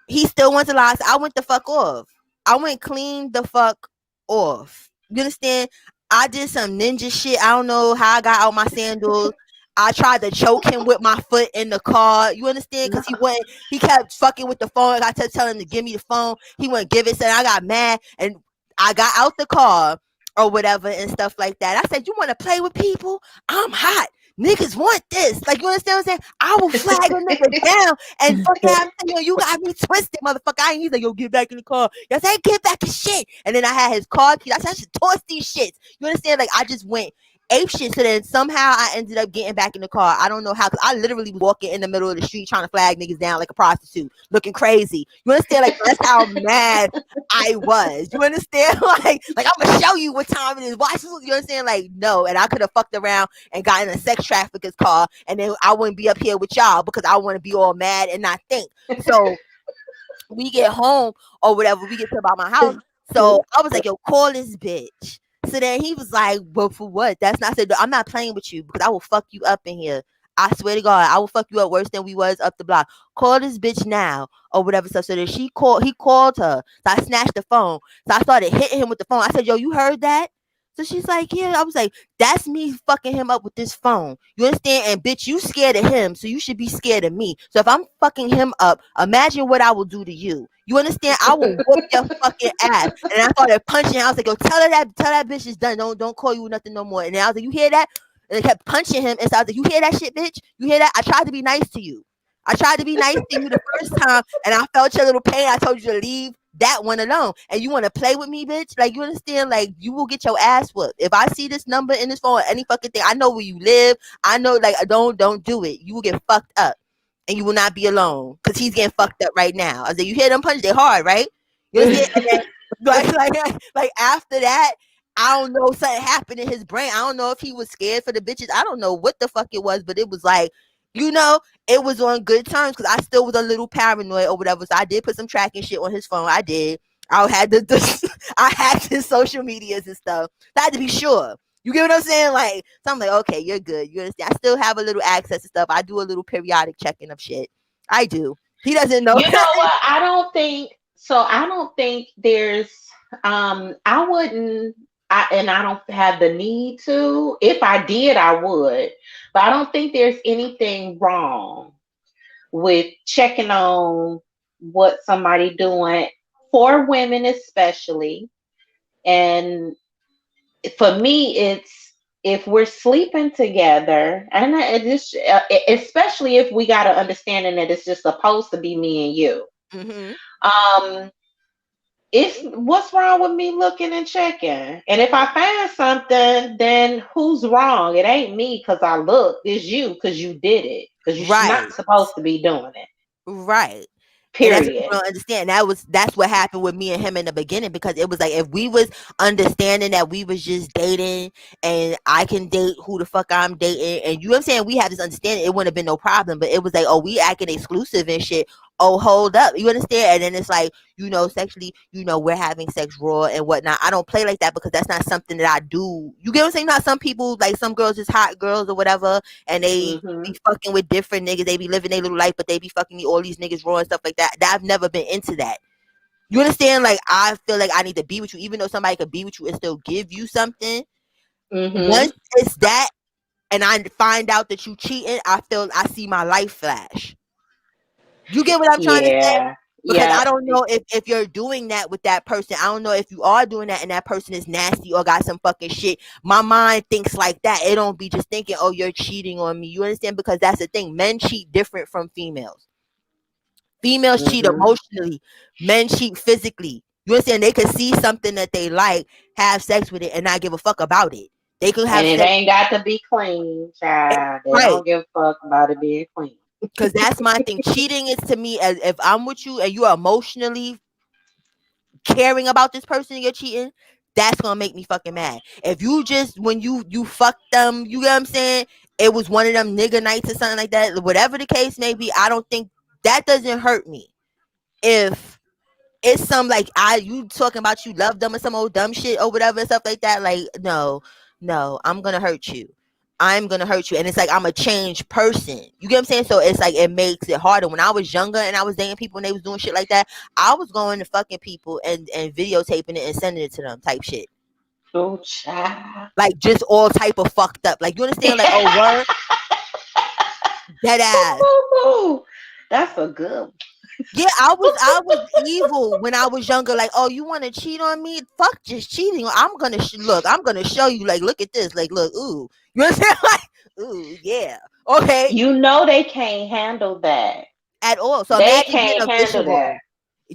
He still wants to lie. So I went the fuck off. I went clean the fuck off. You understand? I did some ninja shit. I don't know how I got out my sandals. I tried to choke him with my foot in the car. You understand? Because he kept fucking with the phone. I kept telling him to give me the phone. He wouldn't give it. So I got mad and I got out the car or whatever and stuff like that. I said, you want to play with people? I'm hot. Niggas want this. Like, you understand what I'm saying? I will flag a nigga down and fucking have you got me twisted, motherfucker. He's like, yo, get back in the car. I said, get back in shit. And then I had his car keys. I said, I should toss these shits. You understand? Like, I just went ape shit. So then somehow I ended up getting back in the car. I don't know how, because I literally was walking in the middle of the street trying to flag niggas down like a prostitute, looking crazy. You understand? Like, that's how mad I was. You understand? Like I'm gonna show you what time it is. Watch this. You understand? Like, no. And I could have fucked around and gotten a sex trafficker's car, and then I wouldn't be up here with y'all because I want to be all mad and not think. So we get home or whatever, we get to about my house. So I was like, yo, call this bitch. So then he was like, well, for what? That's not, I said, I'm not playing with you because I will fuck you up in here. I swear to God, I will fuck you up worse than we was up the block. Call this bitch now or whatever stuff. So then he called her. So I snatched the phone. So I started hitting him with the phone. I said, yo, you heard that? So she's like, yeah. I was like, that's me fucking him up with this phone. You understand? And bitch, you scared of him, so you should be scared of me. So if I'm fucking him up, imagine what I will do to you. You understand? I will whoop your fucking ass. And I started punching. I was like, yo, tell that bitch is done. Don't call you nothing no more. And then I was like, you hear that? And I kept punching him. And so I was like, you hear that shit, bitch? You hear that? I tried to be nice to you. I tried to be nice to you the first time, and I felt your little pain. I told you to leave that one alone. And you want to play with me, bitch? Like, you understand? Like, you will get your ass whooped. If I see this number in this phone or any fucking thing, I know where you live. I know, like, don't do it. You will get fucked up, and you will not be alone because he's getting fucked up right now. I was like, you hear them punch? They hard, right? You understand? And then, like after that, I don't know, something happened in his brain. I don't know if he was scared for the bitches. I don't know what the fuck it was, but it was like, it was on good terms because I still was a little paranoid or whatever. So I did put some tracking shit on his phone. I did. I had I hacked his social medias and stuff. So I had to be sure. You get what I'm saying? Like, so I'm like, okay, you're good. You understand? I still have a little access to stuff. I do a little periodic checking of shit. I do. He doesn't know. You know what? I don't think there's I wouldn't and I don't have the need to. If I did, I would. But I don't think there's anything wrong with checking on what somebody doing for women especially. And for me, it's if we're sleeping together, and especially if we got an understanding that it's just supposed to be me and you. Mm-hmm. Um, it's what's wrong with me looking and checking? And if I find something, then who's wrong? It ain't me because I looked. It's you because you did it. Because you're Right. not supposed to be doing it. Right. And that's what Period. people don't understand. That's what happened with me and him in the beginning, because it was like if we was understanding that we was just dating and I can date who the fuck I'm dating, and you know what I'm saying, we had this understanding, it wouldn't have been no problem. But it was like, oh, we acting exclusive and shit. Oh, hold up. You understand? And then it's like, sexually, we're having sex raw and whatnot. I don't play like that because that's not something that I do. You get what I'm saying? Not some people, like some girls is hot girls or whatever, and they Hmm. be fucking with different niggas. They be living their little life, but they be fucking me all these niggas raw and stuff like that. I've never been into that. You understand? Like, I feel like I need to be with you, even though somebody could be with you and still give you something. Hmm. Once it's that, and I find out that you cheating, I see my life flash. You get what I'm trying to say? Yeah. Because Yeah. I don't know if you're doing that with that person. I don't know if you are doing that and that person is nasty or got some fucking shit. My mind thinks like that. It don't be just thinking, oh, you're cheating on me. You understand? Because that's the thing. Men cheat different from females. Females cheat Hmm. emotionally. Men cheat physically. You understand? They can see something that they like, have sex with it, and not give a fuck about it. They could And have it sex. ain't got to be clean, child. They Right. don't give a fuck about it being clean. Because that's my thing. Cheating is to me, as if I'm with you and you're emotionally caring about this person you're cheating, that's gonna make me fucking mad. If you just, when you fuck them, you get what I'm saying, it was one of them nigga nights or something like that, whatever the case may be, I don't think that doesn't hurt me. If it's some like you talking about you love them or some old dumb shit or whatever and stuff like that, like no, I'm gonna hurt you. I'm gonna hurt you. And it's like I'm a changed person. You get what I'm saying? So it's like it makes it harder. When I was younger and I was dating people and they was doing shit like that, I was going to fucking people and videotaping it and sending it to them type shit. Oh, child. Like just all type of fucked up. Like, you understand? Like, oh, word, dead ass. Ooh, that's a good one. Yeah, I was evil when I was younger. Like, oh, you want to cheat on me? Fuck, just cheating. I'm gonna look. I'm gonna show you. Like, look at this. Like, look, ooh, you understand? Like, ooh, yeah, okay, You know they can't handle that. at all. So They imagine getting can't a handle visual. that.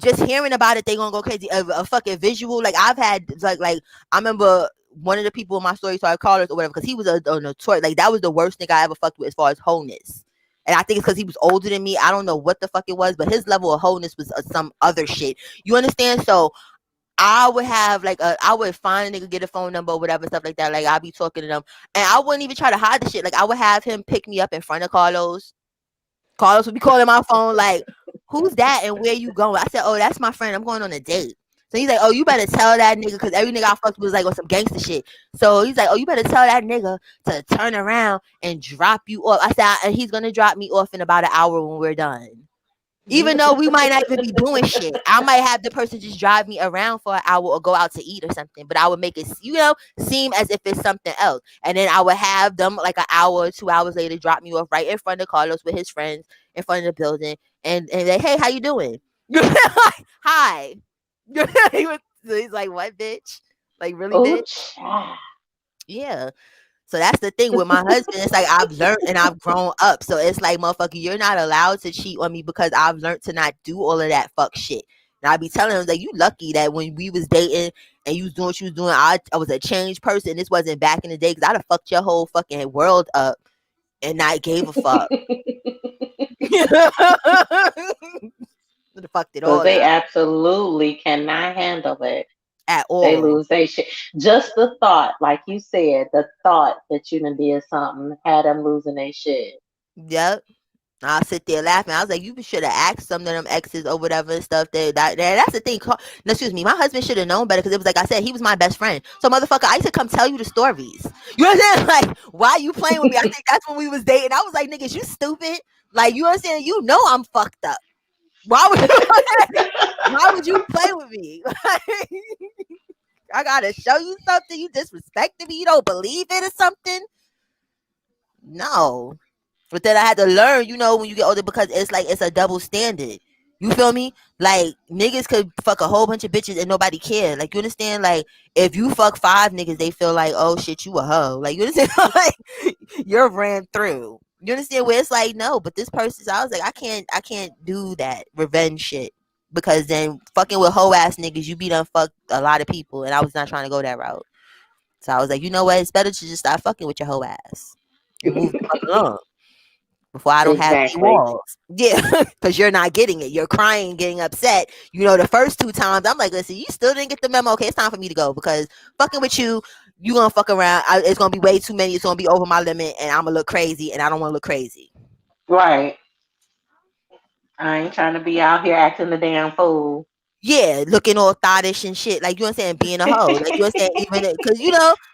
Just hearing about it, they gonna go crazy. A fucking visual. Like, I've had like I remember one of the people in my story started calling us or whatever because he was a notorious. Like, that was the worst nigga I ever fucked with as far as wholeness. And I think it's because he was older than me. I don't know what the fuck it was, but his level of wholeness was some other shit. You understand? So I would have like I would find a nigga, get a phone number or whatever, stuff like that. Like, I'd be talking to them, and I wouldn't even try to hide the shit. Like, I would have him pick me up in front of Carlos. Carlos would be calling my phone like, "Who's that and where you going?" I said, "Oh, that's my friend. I'm going on a date." So he's like, "Oh, you better tell that nigga," because every nigga I fucked with was like on some gangster shit. So he's like, "Oh, you better tell that nigga to turn around and drop you off." I said, "And he's gonna drop me off in about an hour when we're done." Even though we might not even be doing shit, I might have the person just drive me around for an hour or go out to eat or something. But I would make it, seem as if it's something else. And then I would have them like an hour or 2 hours later drop me off right in front of Carlos with his friends in front of the building, and like, "Hey, how you doing?" Hi. He's like, "What, bitch? Like, really, Oh, bitch?" child. Yeah. So that's the thing with my husband. It's like I've learned and I've grown up. So it's like, motherfucker, you're not allowed to cheat on me because I've learned to not do all of that fuck shit. And I be telling him like, you lucky that when we was dating and you was doing what you was doing, I was a changed person. This wasn't back in the day, because I'd have fucked your whole fucking world up and not gave a fuck. Would have fucked it Because all they up absolutely cannot handle it. at They all. lose their shit. Just the thought, like you said, the thought that you done did something had them losing their shit. Yep. I'll sit there laughing. I was like, you should have asked some of them exes or whatever and stuff. That's the thing. No, excuse me. My husband should have known better, because it was like I said, he was my best friend. So, motherfucker, I used to come tell you the stories. You know what I'm saying? Like, why you playing with me? I think that's when we was dating. I was like, niggas, you stupid. Like, you understand? You know I'm fucked up. Why would why would you play with me? I gotta show you something. You disrespected me. You don't believe it or something? No. But then I had to learn, when you get older, because it's a double standard. You feel me? Like, niggas could fuck a whole bunch of bitches and nobody care. Like, you understand? Like, if you fuck 5 niggas, they feel like, oh shit, you a hoe. Like, you understand? Like, you're ran through. You understand? Where it's like, no, but this person, so I was like, I can't do that revenge shit. Because then fucking with hoe ass niggas, you be done fuck a lot of people, and I was not trying to go that route. So I was like, you know what? It's better to just stop fucking with your hoe ass and move the fuck along before I don't have any Exactly. walls. Yeah, because you're not getting it. You're crying, getting upset. The first 2 times, I'm like, listen, you still didn't get the memo. Okay, it's time for me to go, because fucking with you gonna fuck around. It's gonna be way too many. It's gonna be over my limit, and I'm gonna look crazy, and I don't want to look crazy. Right. I ain't trying to be out here acting the damn fool. Yeah, looking all thottish and shit. Like, you know what I'm saying? Being a hoe. Like, you know what I'm saying? Even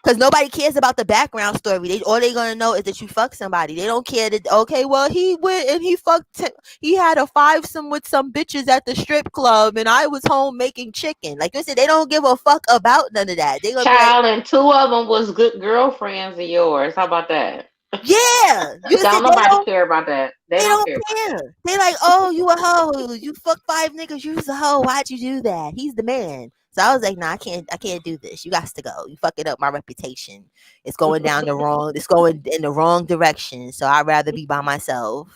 because nobody cares about the background story. All they gonna know is that you fuck somebody. They don't care that, okay, well, he went and he had a 5-some with some bitches at the strip club, and I was home making chicken. Like you said, they don't give a fuck about none of that. They gonna be like, Child, and 2 of them was good girlfriends of yours. How about that? yeah. You said Don't nobody care about that. They They don't don't care about that. care. They like, oh, you a hoe. You fuck 5 niggas. You's a hoe. Why'd you do that? He's the man. So I was like, nah, I can't do this. You got to go. You fucking up my reputation. It's going it's going in the wrong direction. So I'd rather be by myself.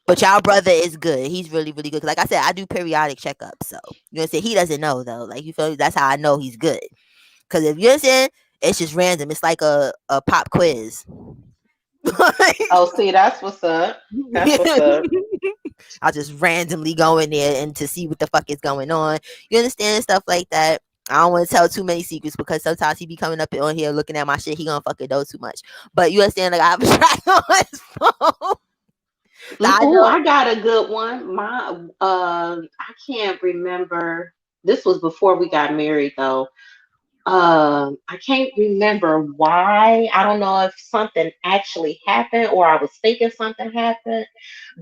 But y'all brother is good. He's really, really good. 'Cause like I said, I do periodic checkups. So, you know what I'm saying? He doesn't know though. Like, you feel me? That's how I know he's good. Cause if you're saying, it's just random. It's like a pop quiz. Oh, see, that's what's up. That's what's up. I'll just randomly go in there and to see what the fuck is going on. You understand? Stuff like that. I don't want to tell too many secrets, because sometimes he be coming up on here looking at my shit. He gonna fucking know too much. But you understand? Like, I have a track on his phone. Like, I Oh, know. I got a good one. I can't remember. This was before we got married, though. I can't remember why. I don't know if something actually happened or I was thinking something happened,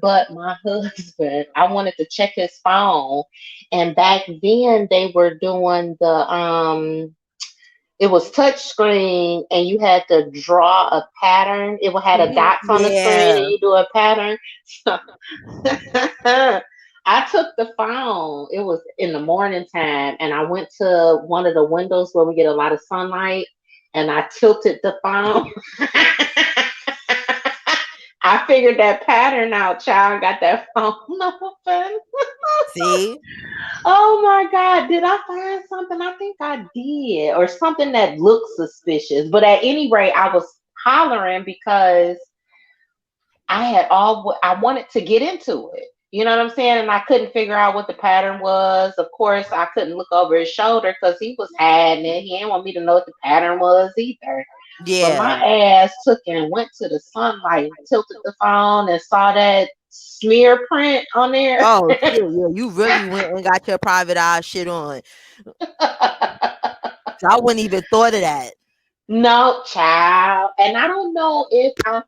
but my husband, I wanted to check his phone, and back then they were doing it was touch screen, and you had to draw a pattern. It had a dots on the screen and Yeah. you do a pattern. So I took the phone. It was in the morning time, and I went to one of the windows where we get a lot of sunlight, and I tilted the phone. I figured that pattern out, child. Got that phone open. See? Oh my God, did I find something? I think I did, or something that looked suspicious. But at any rate, I was hollering because I wanted to get into it. You know what I'm saying? And I couldn't figure out what the pattern was. Of course, I couldn't look over his shoulder because he was hiding it. He didn't want me to know what the pattern was either. But my Yeah. ass took and went to the sunlight, tilted the phone, and saw that smear print on there. Oh shit. Yeah. You really went and got your private eye shit on. So I wouldn't even thought of that. No, child. And I don't know if I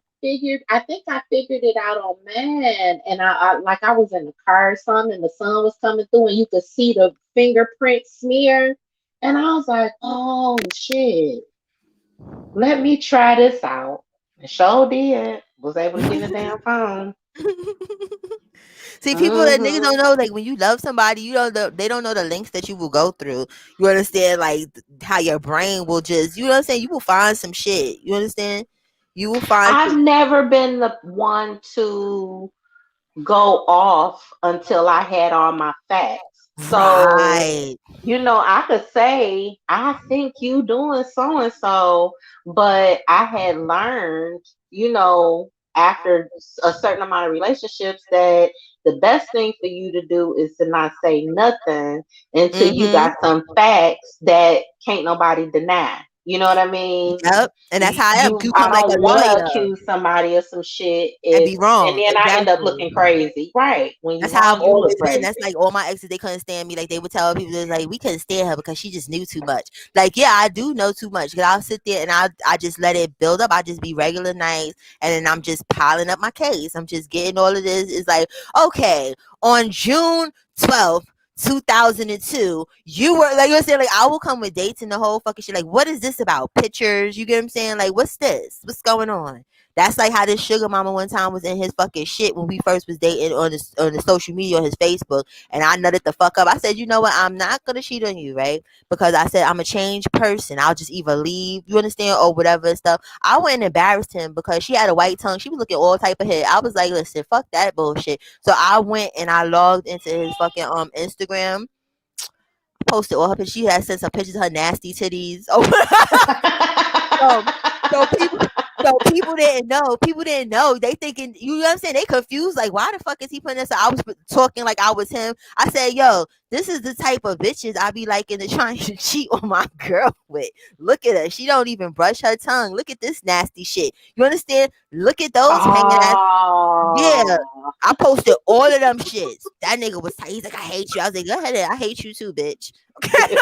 think I figured it out on man. And like I was in the car or something, and the sun was coming through, and you could see the fingerprint smear. And I was like, oh shit, let me try this out. And sure did. Was able to get in the damn phone. See, people that niggas Hmm. don't know, like, when you love somebody, they don't know the lengths that you will go through. You understand, like, how your brain will just, you know what I'm saying? You will find some shit. You understand? You will find I've some. never been the one to go off until I had all my facts. So, Right. I could say, I think you doing so and so, but I had learned, after a certain amount of relationships, that the best thing for you to do is to not say nothing until you Mm-hmm. got some facts that can't nobody deny. You know what I mean? Yep. And that's how I am. You I come like a don't want to lawyer accuse somebody of some shit and if, be and wrong. then I end up Exactly. looking crazy. Right. When you That's how I've wrong, you always look been. That's crazy. like all my exes, they couldn't stand me. Like, they would tell people, they're like, we couldn't stand her because she just knew too much. Like, yeah, I do know too much. Cause I'll sit there and I just let it build up. I just be regular nice, and then I'm just piling up my case. I'm just getting all of this. It's like, okay, on June 12th, 2002, you were like, you're saying, like, I will come with dates and the whole fucking shit. Like, what is this about? Pictures? You get what I'm saying? Like, what's this? What's going on? That's like how this sugar mama one time was in his fucking shit when we first was dating on the social media on his Facebook, and I nutted the fuck up. I said, you know what, I'm not gonna cheat on you, right? Because I said I'm a changed person. I'll just either leave, you understand, or whatever and stuff. I went and embarrassed him because she had a white tongue. She was looking all type of head. I was like, listen, fuck that bullshit. So I went and I logged into his fucking Instagram, posted all her pictures. She had sent some pictures of her nasty titties. Oh, so so people people didn't know. People didn't know. They thinking, you know what I'm saying? They confused. Like, why the fuck is he putting this? So I was talking like I was him. I said, yo, this is the type of bitches I be liking to trying to cheat on my girl with. Look at her. She don't even brush her tongue. Look at this nasty shit. You understand? Look at those hanging ass. Yeah. Oh. I posted all of them shits. That nigga was tight. He's like, I hate you. I was like, go ahead. I hate you too, bitch. Okay.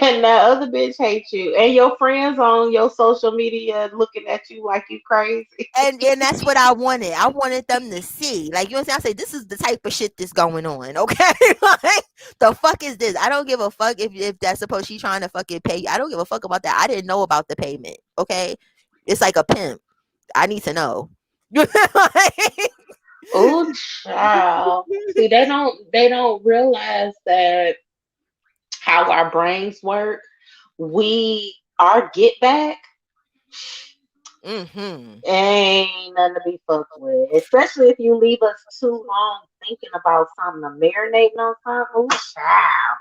And that other bitch hates you. And your friends on your social media looking at you like you crazy. And that's what I wanted. I wanted them to see. Like, you know what I'm saying? I say, this is the type of shit that's going on. Okay. Like, the fuck is this? I don't give a fuck if that's supposed she trying to fucking pay you. I don't give a fuck about that. I didn't know about the payment. Okay. It's like a pimp. I need to know. Oh, child. See, they don't realize that how our brains work. Our get back Mm-hmm. ain't nothing to be fucked with. Especially if you leave us too long thinking about something to marinating on something. Oh, child.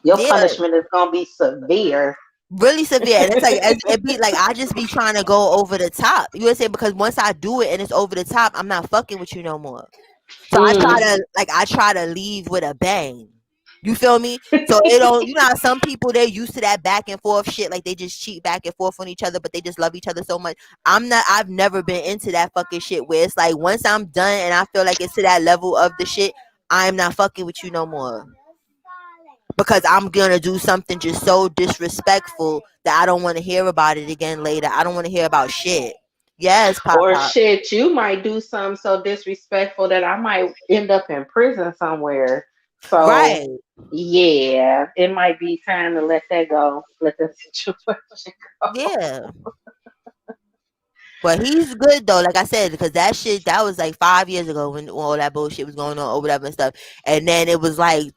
Your Yeah. punishment is gonna be severe. Really severe. And it's like it be like I just be trying to go over the top. You know what I'm saying? Because once I do it and it's over the top, I'm not fucking with you no more. So Mm. I try to leave with a bang. You feel me? So it don't, you know how some people they're used to that back and forth shit, like they just cheat back and forth on each other, but they just love each other so much. I've never been into that fucking shit where it's like once I'm done and I feel like it's to that level of the shit, I'm not fucking with you no more. Because I'm gonna do something just so disrespectful that I don't want to hear about it again later. I don't want to hear about shit. Yes, pop Or pop. shit, you might do something so disrespectful that I might end up in prison somewhere. So Right. yeah, it might be time to let that go. Let the situation go. Yeah. But he's good though, like I said, because that shit that was like 5 years ago when all that bullshit was going on or whatever and stuff. And then it was like,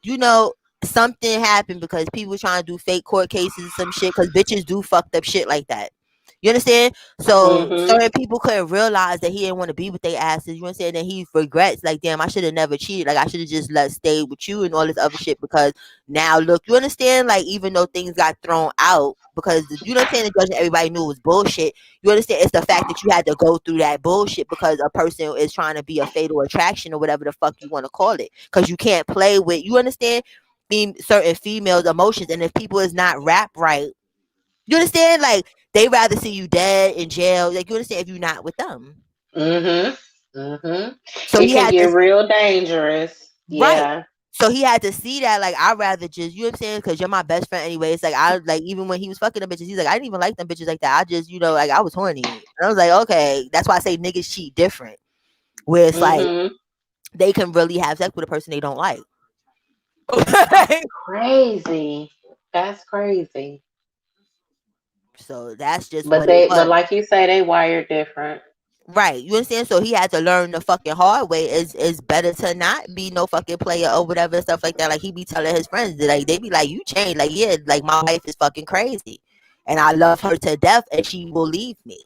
something happened because people were trying to do fake court cases and some shit because bitches do fucked up shit like that. You understand? So Mm-hmm. certain people couldn't realize that he didn't want to be with their asses. You understand? And he regrets, like, damn, I should have never cheated. Like, I should have just let stay with you and all this other shit because now look, you understand? Like, even though things got thrown out because you know what I'm saying, the judge and everybody knew it was bullshit. You understand? It's the fact that you had to go through that bullshit because a person is trying to be a fatal attraction or whatever the fuck you want to call it. Because you can't play with, you understand, certain females' emotions. And if people is not rap right, you understand? Like, they rather see you dead in jail. Like, you understand if you're not with them. Mm-hmm. Mm-hmm. So It he can had get to, real dangerous. right. Yeah. So he had to see that, like, I'd rather just, you know what I'm saying? Because you're my best friend anyway. It's like, even when he was fucking them bitches, he's like, I didn't even like them bitches like that. I just, like, I was horny. And I was like, okay. That's why I say niggas cheat different. Where it's like, Mm-hmm. they can really have sex with a person they don't like. That's crazy. That's crazy. So that's just But what it but was. like you say, they wired different. Right. You understand? So he had to learn the fucking hard way. It's better to not be no fucking player or whatever and stuff like that. Like he be telling his friends that, like, they be like, you changed. Like, yeah, like my wife is fucking crazy. And I love her to death and she will leave me.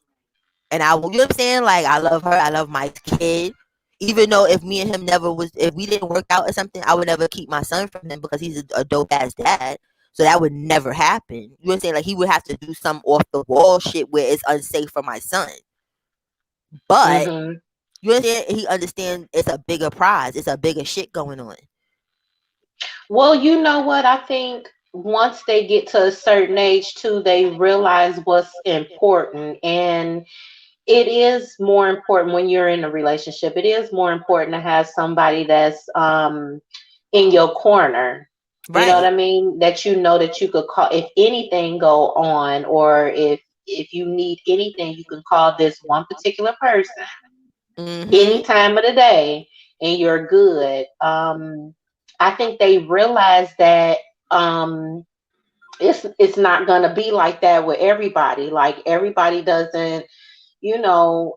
And I will, you know what I'm saying? Like, I love her. I love my kid. Even though if me and him if we didn't work out or something, I would never keep my son from him because he's a dope ass dad. So that would never happen. You know what I'm saying? Like, he would have to do some off the wall shit where it's unsafe for my son. But Mm-hmm. you understand? He understands it's a bigger prize. It's a bigger shit going on. Well, you know what? I think once they get to a certain age too, they realize what's important. And it is more important when you're in a relationship. It is more important to have somebody that's in your corner. You know what Right. I mean? That you know that you could call if anything go on, or if you need anything, you can call this one particular person any Mm-hmm. time of the day and you're good. I think they realize that um it's not gonna be like that with everybody. Like everybody doesn't, you know,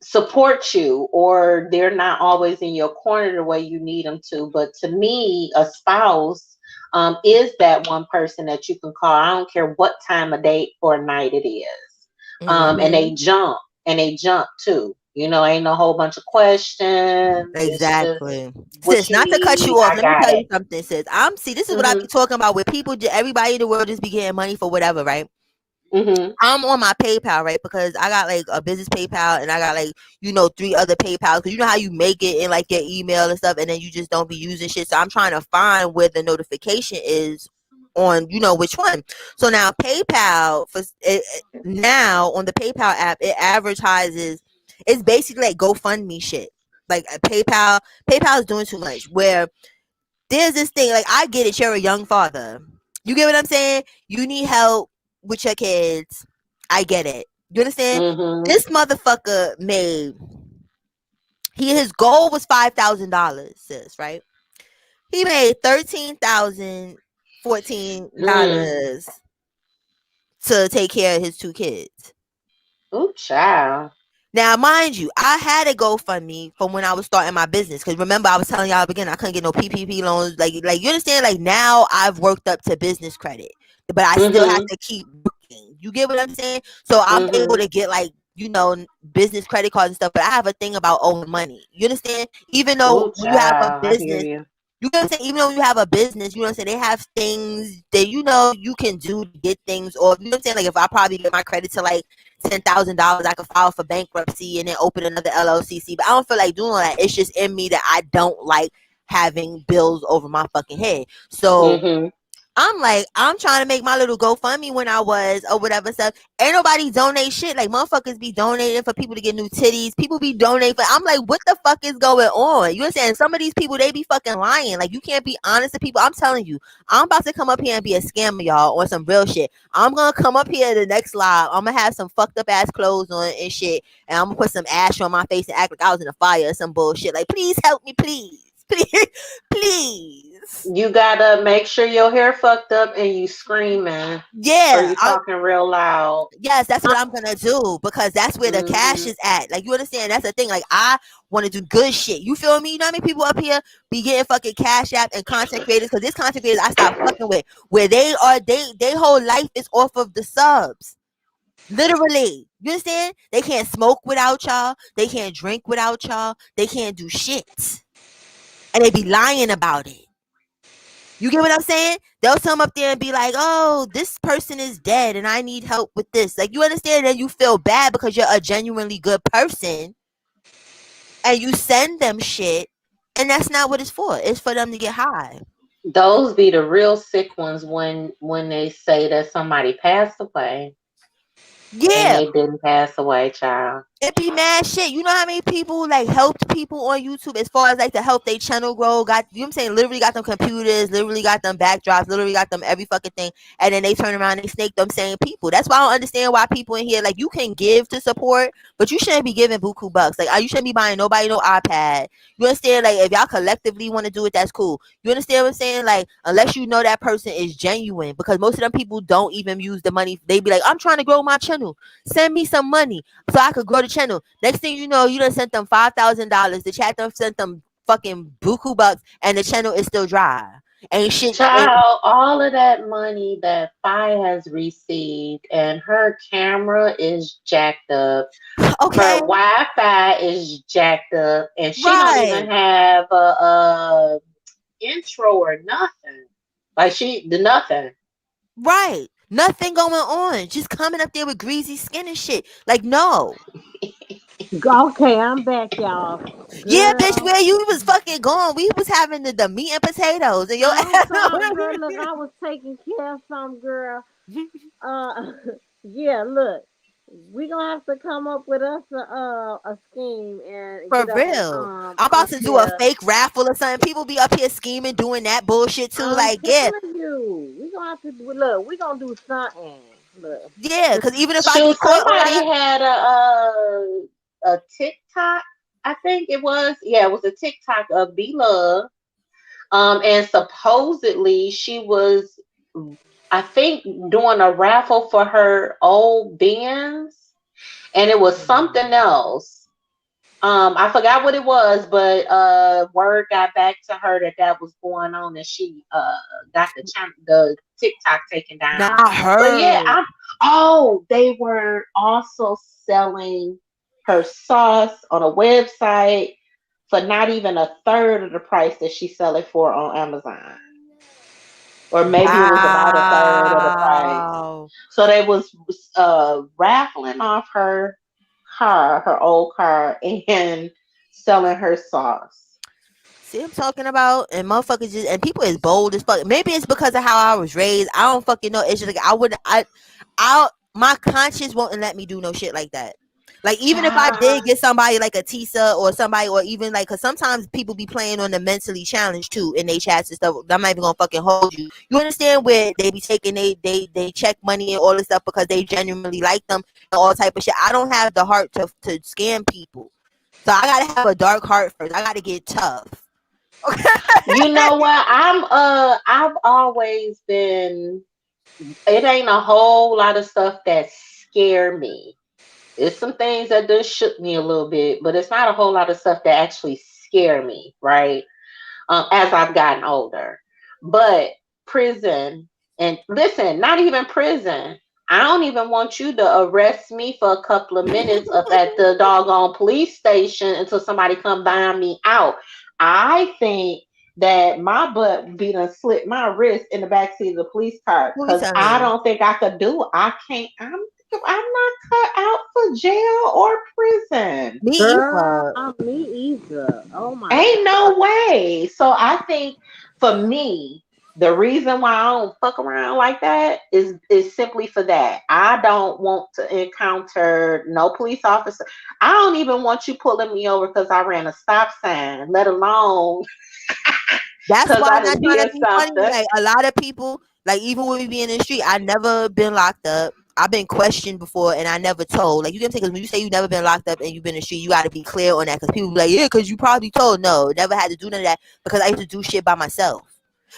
support you, or they're not always in your corner the way you need them to. But to me, a spouse is that one person that you can call. I don't care what time of day or night it is. And Mm-hmm. they jump too. You know, ain't no whole bunch of questions. It's just Exactly. what Sis, you not to cut need. you off. I Let me got tell it. you something, sis. See, this is what I Mhm. be talking about with people, everybody in the world just be getting money for whatever, right? Mhm. I'm on my PayPal, right? Because I got like a business PayPal and I got like, 3 other PayPals. Because you know how you make it in like your email and stuff and then you just don't be using shit. So I'm trying to find where the notification is on, which one. So now PayPal, now on the PayPal app, it advertises, it's basically like GoFundMe shit. Like PayPal is doing too much. Where there's this thing, like I get it, you're a young father. You get what I'm saying? You need help with your kids. I get it. You understand? Mhm. This motherfucker made his goal was $5,000, sis, right? He made Mm. $13,014 to take care of his 2 kids. Ooh, child. Now, mind you, I had a GoFundMe from when I was starting my business. Because remember, I was telling y'all at the beginning, I couldn't get no PPP loans. Like you understand? Like now, I've worked up to business credit, but I still have Mhm. to keep working. You get what I'm saying? So I'm able Mhm. to get like business credit cards and stuff. But I have a thing about owing money. You understand? Even though Ooh, when you have a child. I hear business, you. you know what I'm saying? Even though you have a business, you know what I'm saying? They have things that you can do to get things, or you know what I'm saying? Like if I probably get my credit to like $10,000, I could file for bankruptcy and then open another LLCC. But I don't feel like doing all that. It's just in me that I don't like having bills over my fucking head. So Mhm. I'm like, I'm trying to make my little GoFundMe when I was or whatever stuff. Ain't nobody donate shit. Like motherfuckers be donating for people to get new titties. People be donating for. I'm like, what the fuck is going on? You understand? Some of these people they be fucking lying. Like you can't be honest to people. I'm telling you, I'm about to come up here and be a scammer, y'all, on some real shit. I'm gonna come up here the next live. I'm gonna have some fucked up ass clothes on and shit, and I'm gonna put some ash on my face and act like I was in a fire or some bullshit. Like, please help me, please, please, please. You gotta make sure your hair fucked up and you screaming or Yeah, you talking real loud. yes, that's what I'm gonna do because that's where the cash Mhm. is at. Like you understand? That's the thing. Like I want to do good shit. You feel me? You know how many people up here be getting fucking cash app and content creators? Because this content creators I stop fucking with, where they whole life is off of the subs. Literally, you understand? They can't smoke without y'all. They can't drink without y'all. They can't do shit, and they be lying about it. You get what I'm saying? They'll come up there and be like, "Oh, this person is dead, and I need help with this." Like, you understand? And you feel bad because you're a genuinely good person, and you send them shit, and that's not what it's for. It's for them to get high. Those be the real sick ones when they say that somebody passed away and Yeah, they didn't pass away, child. it be mad shit. You know how many people like helped people on YouTube as far as like to help their channel grow? Got you know what I'm saying? Literally got them computers, literally got them backdrops, literally got them every fucking thing, and then they turn around and they snake them same people. That's why I don't understand why people in here like you can give to support, but you shouldn't be giving buku bucks. Like you shouldn't be buying nobody no iPad. You understand? Like if y'all collectively want to do it, that's cool. You understand what I'm saying? Like unless you know that person is genuine, because most of them people don't even use the money. They be like, I'm trying to grow my channel. Send me some money so I could grow the channel. Next thing you know, you done sent them $5,000. The chat done sent them fucking buku bucks, and the channel is still dry. Ain't shit. Child, all of that money that Fi has received and her camera is jacked up. Her Okay, Wi-Fi is jacked up and she don't right, even have a intro or nothing. Like she the nothing. right. Nothing going on. Just coming up there with greasy skin and shit. Like no. Okay, I'm back, y'all. Yeah, bitch, Girl, where you was fucking going? We was having the meat and potatoes, and your I'm ass. sorry, girl. Look, I was taking care of some girl. Uh, yeah. Look, we gonna have to come up with us a scheme and For get us real. I'm about up to do a there. fake raffle or something. People be up here scheming, doing that bullshit too. I'm Like, yeah, telling you, we gonna have to look. We gonna do something. Look, yeah. Because even if I Shoot, get caught on somebody that, had a TikTok. I think it was. Yeah, it was a TikTok of B Love. And supposedly she was I think, doing a raffle for her old Benz, and it was something else. I forgot what it was, but word got back to her that was going on, and she got the TikTok taken down. Not But yeah, her. they were also selling her sauce on a website for not even a third of the price that she sell it for on Amazon. Or maybe it was about a third of the price. Wow. So they was raffling off her car, her old car, and selling her sauce. See, I'm talking about, and motherfuckers just, and people is bold as fuck. Maybe it's because of how I was raised. I don't fucking know. It's just like my conscience won't let me do no shit like that. Like, even if I did get somebody like a Tisa or somebody, or even like, cause sometimes people be playing on the mentally challenged too in they chats and stuff. I'm not even gonna fucking hold you. You understand where they be taking they check money and all this stuff because they genuinely like them and all type of shit. I don't have the heart to scam people. So I gotta have a dark heart first. I gotta get tough. You know what? I've always been, it ain't a whole lot of stuff that scare me. It's some things that just shook me a little bit, but it's not a whole lot of stuff that actually scare me, right? As I've gotten older. But prison, and listen, not even prison. I don't even want you to arrest me for a couple of minutes up at the doggone police station until somebody come buy me out. I think that my butt be done slit my wrist in the backseat of the police car, Who we because telling I you? don't think I could do it. I can't. I'm not cut out for jail or prison. Me Girl, either. me either. Oh my Ain't god. no way. So I think, for me, the reason why I don't fuck around like that is simply for that. I don't want to encounter no police officer. I don't even want you pulling me over because I ran a stop sign, let alone That's because why I I'm not didn't trying to hear be funny. something. Like, a lot of people, like, even with me being in the street, I never been locked up. I've been questioned before, and I never told. Like, you can say, because when you say you never been locked up and you've been in the street, you got to be clear on that. Because people be like, yeah, because you probably told. No, never had to do none of that because I used to do shit by myself.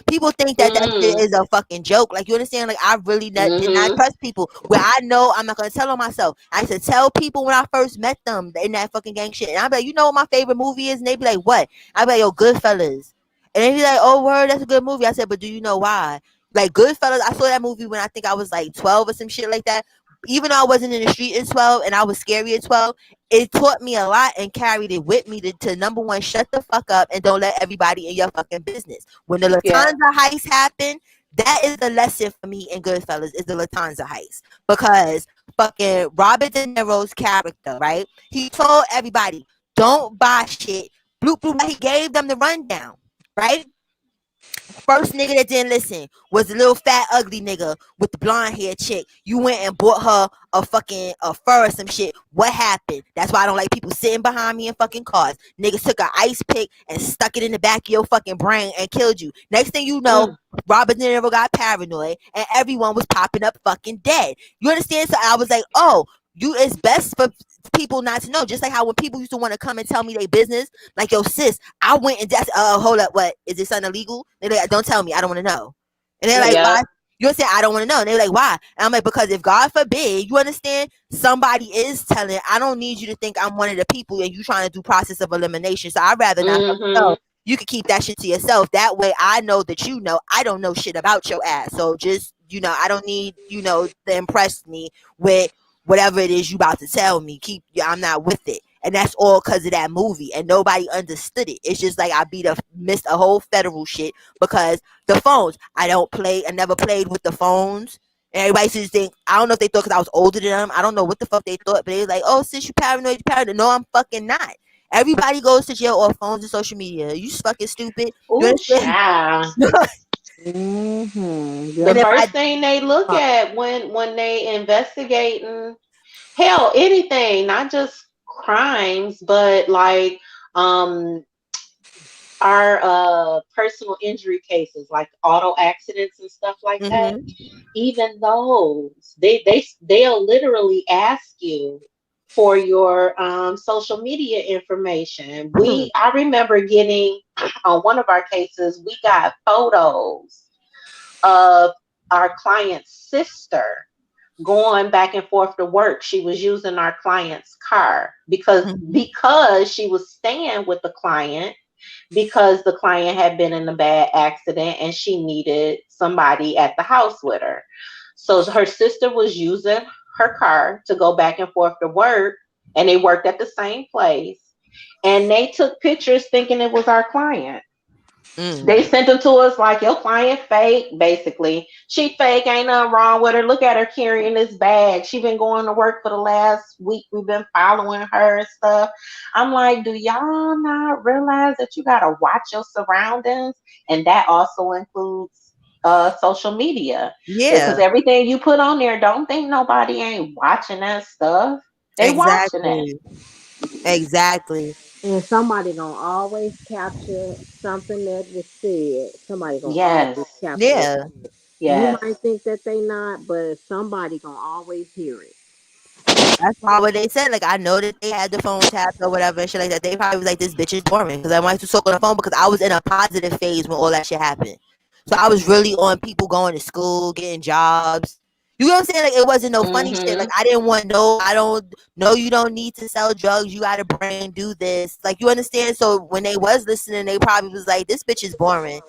People think that that shit Mm, is a fucking joke. Like, you understand? Like, I really did not mm-hmm. trust people. Where I know I'm not gonna tell on myself. I used to tell people when I first met them in that fucking gang shit, and I'd be like, you know what my favorite movie is? And they'd be like, what? I'd be like, yo, Goodfellas. And they'd be like, oh, word, that's a good movie. I said, but do you know why? Like, Goodfellas, I saw that movie when I think I was like 12 or some shit like that. Even though I wasn't in the street at 12 and I was scary at 12, it taught me a lot and carried it with me to number one, shut the fuck up and don't let everybody in your fucking business. When the Yeah. Latanza heist happened, that is the lesson for me in Goodfellas, is the Latanza heist. Because fucking Robert De Niro's character, right? He told everybody, don't buy shit. Bloop, bloop, he gave them the rundown, right? First nigga that didn't listen was the little fat ugly nigga with the blonde hair chick. You went and bought her a fucking a fur or some shit. What happened? That's why I don't like people sitting behind me in fucking cars. Niggas took an ice pick and stuck it in the back of your fucking brain and killed you. Next thing you know, Mm, Robert De Niro got paranoid and everyone was popping up fucking dead. You understand? So I was like, oh, you, it's best for people not to know. Just like how when people used to want to come and tell me their business, like, yo, sis, I went and just hold up, what is this something illegal? They're like, don't tell me, I don't want to know. And they're like, yep. why? You're saying I don't want to know. And they're like, why? And I'm like, because if God forbid, you understand, somebody is telling, I don't need you to think I'm one of the people and you trying to do process of elimination. So I'd rather not Mm-hmm. know. You can keep that shit to yourself. That way I know that you know I don't know shit about your ass. So just, I don't need, to impress me with whatever it is you about to tell me. I'm not with it. And that's all because of that movie. And nobody understood it. It's just like I missed a whole federal shit because the phones. I never played with the phones. And everybody just think, I don't know if they thought because I was older than them. I don't know what the fuck they thought, but they was like, oh, since you paranoid, you paranoid. No, I'm fucking not. Everybody goes to jail off phones and social media. You fucking stupid. You Ooh, understand? child. Mm-hmm. The And if Yep. I first thing they look at when they investigating, hell, anything, not just crimes, but like um our personal injury cases, like auto accidents and stuff like that. mm-hmm. Even those, they'll literally ask you for your social media information. I remember getting on one of our cases, we got photos of our client's sister going back and forth to work. She was using our client's car because she was staying with the client because the client had been in a bad accident and she needed somebody at the house with her. So her sister was using her car to go back and forth to work, and they worked at the same place. And they took pictures thinking it was our client. They sent them to us like, your client fake, basically. She fake, ain't nothing wrong with her. Look at her carrying this bag. She been going to work for the last week. We've been following her and stuff. I'm like, do y'all not realize that you gotta watch your surroundings? And that also includes social media. Because Yeah, everything you put on there, don't think nobody ain't watching that stuff. They watching it. exactly. And somebody gonna always capture something that was said. Somebody gonna Yes. always capture it. Yeah. You Yes. might think that they not, but somebody gonna always hear it. That's why what they said. Like I know that they had the phone tapped or whatever and shit like that. They probably was like, "This bitch is boring," because I wanted to talk on the phone because I was in a positive phase when all that shit happened. So I was really on people going to school, getting jobs. You know what I'm saying? Like it wasn't no funny shit. Like I didn't want no. I don't know. You don't need to sell drugs. You got a brain. Do this. Like you understand? So when they was listening, they probably was like, "This bitch is boring.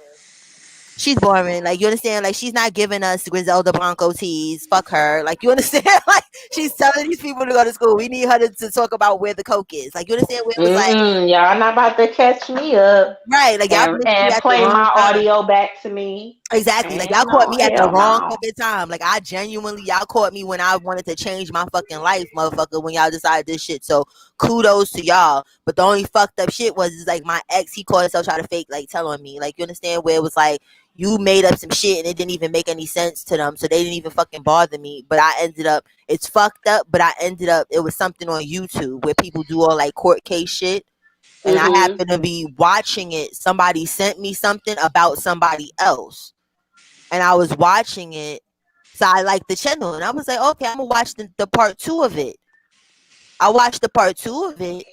She's boring." Like you understand? Like she's not giving us Griselda Blanco teas. Fuck her. Like you understand? Like she's telling these people to go to school. We need her to talk about where the coke is. Like you understand? Where it was like, Y'all not about to catch me up right? Like y'all missed me and at the play wrong my time. audio back to me. Exactly. Like y'all caught No, me at the hell wrong no. fucking time. Like I genuinely, y'all caught me when I wanted to change my fucking life, motherfucker. When y'all decided this shit. So kudos to y'all. But the only fucked up shit was is like my ex. He called himself trying to fake like telling me. Like you understand where it was like you made up some shit and it didn't even make any sense to them. So they didn't even fucking bother me. But I ended up. It's fucked up. But I ended up. It was something on YouTube where people do all like court case shit. And I happened to be watching it. Somebody sent me something about somebody else. And I was watching it. So I liked the channel. And I was like, okay, I'm going to watch the part two of it. I watched the part two of it.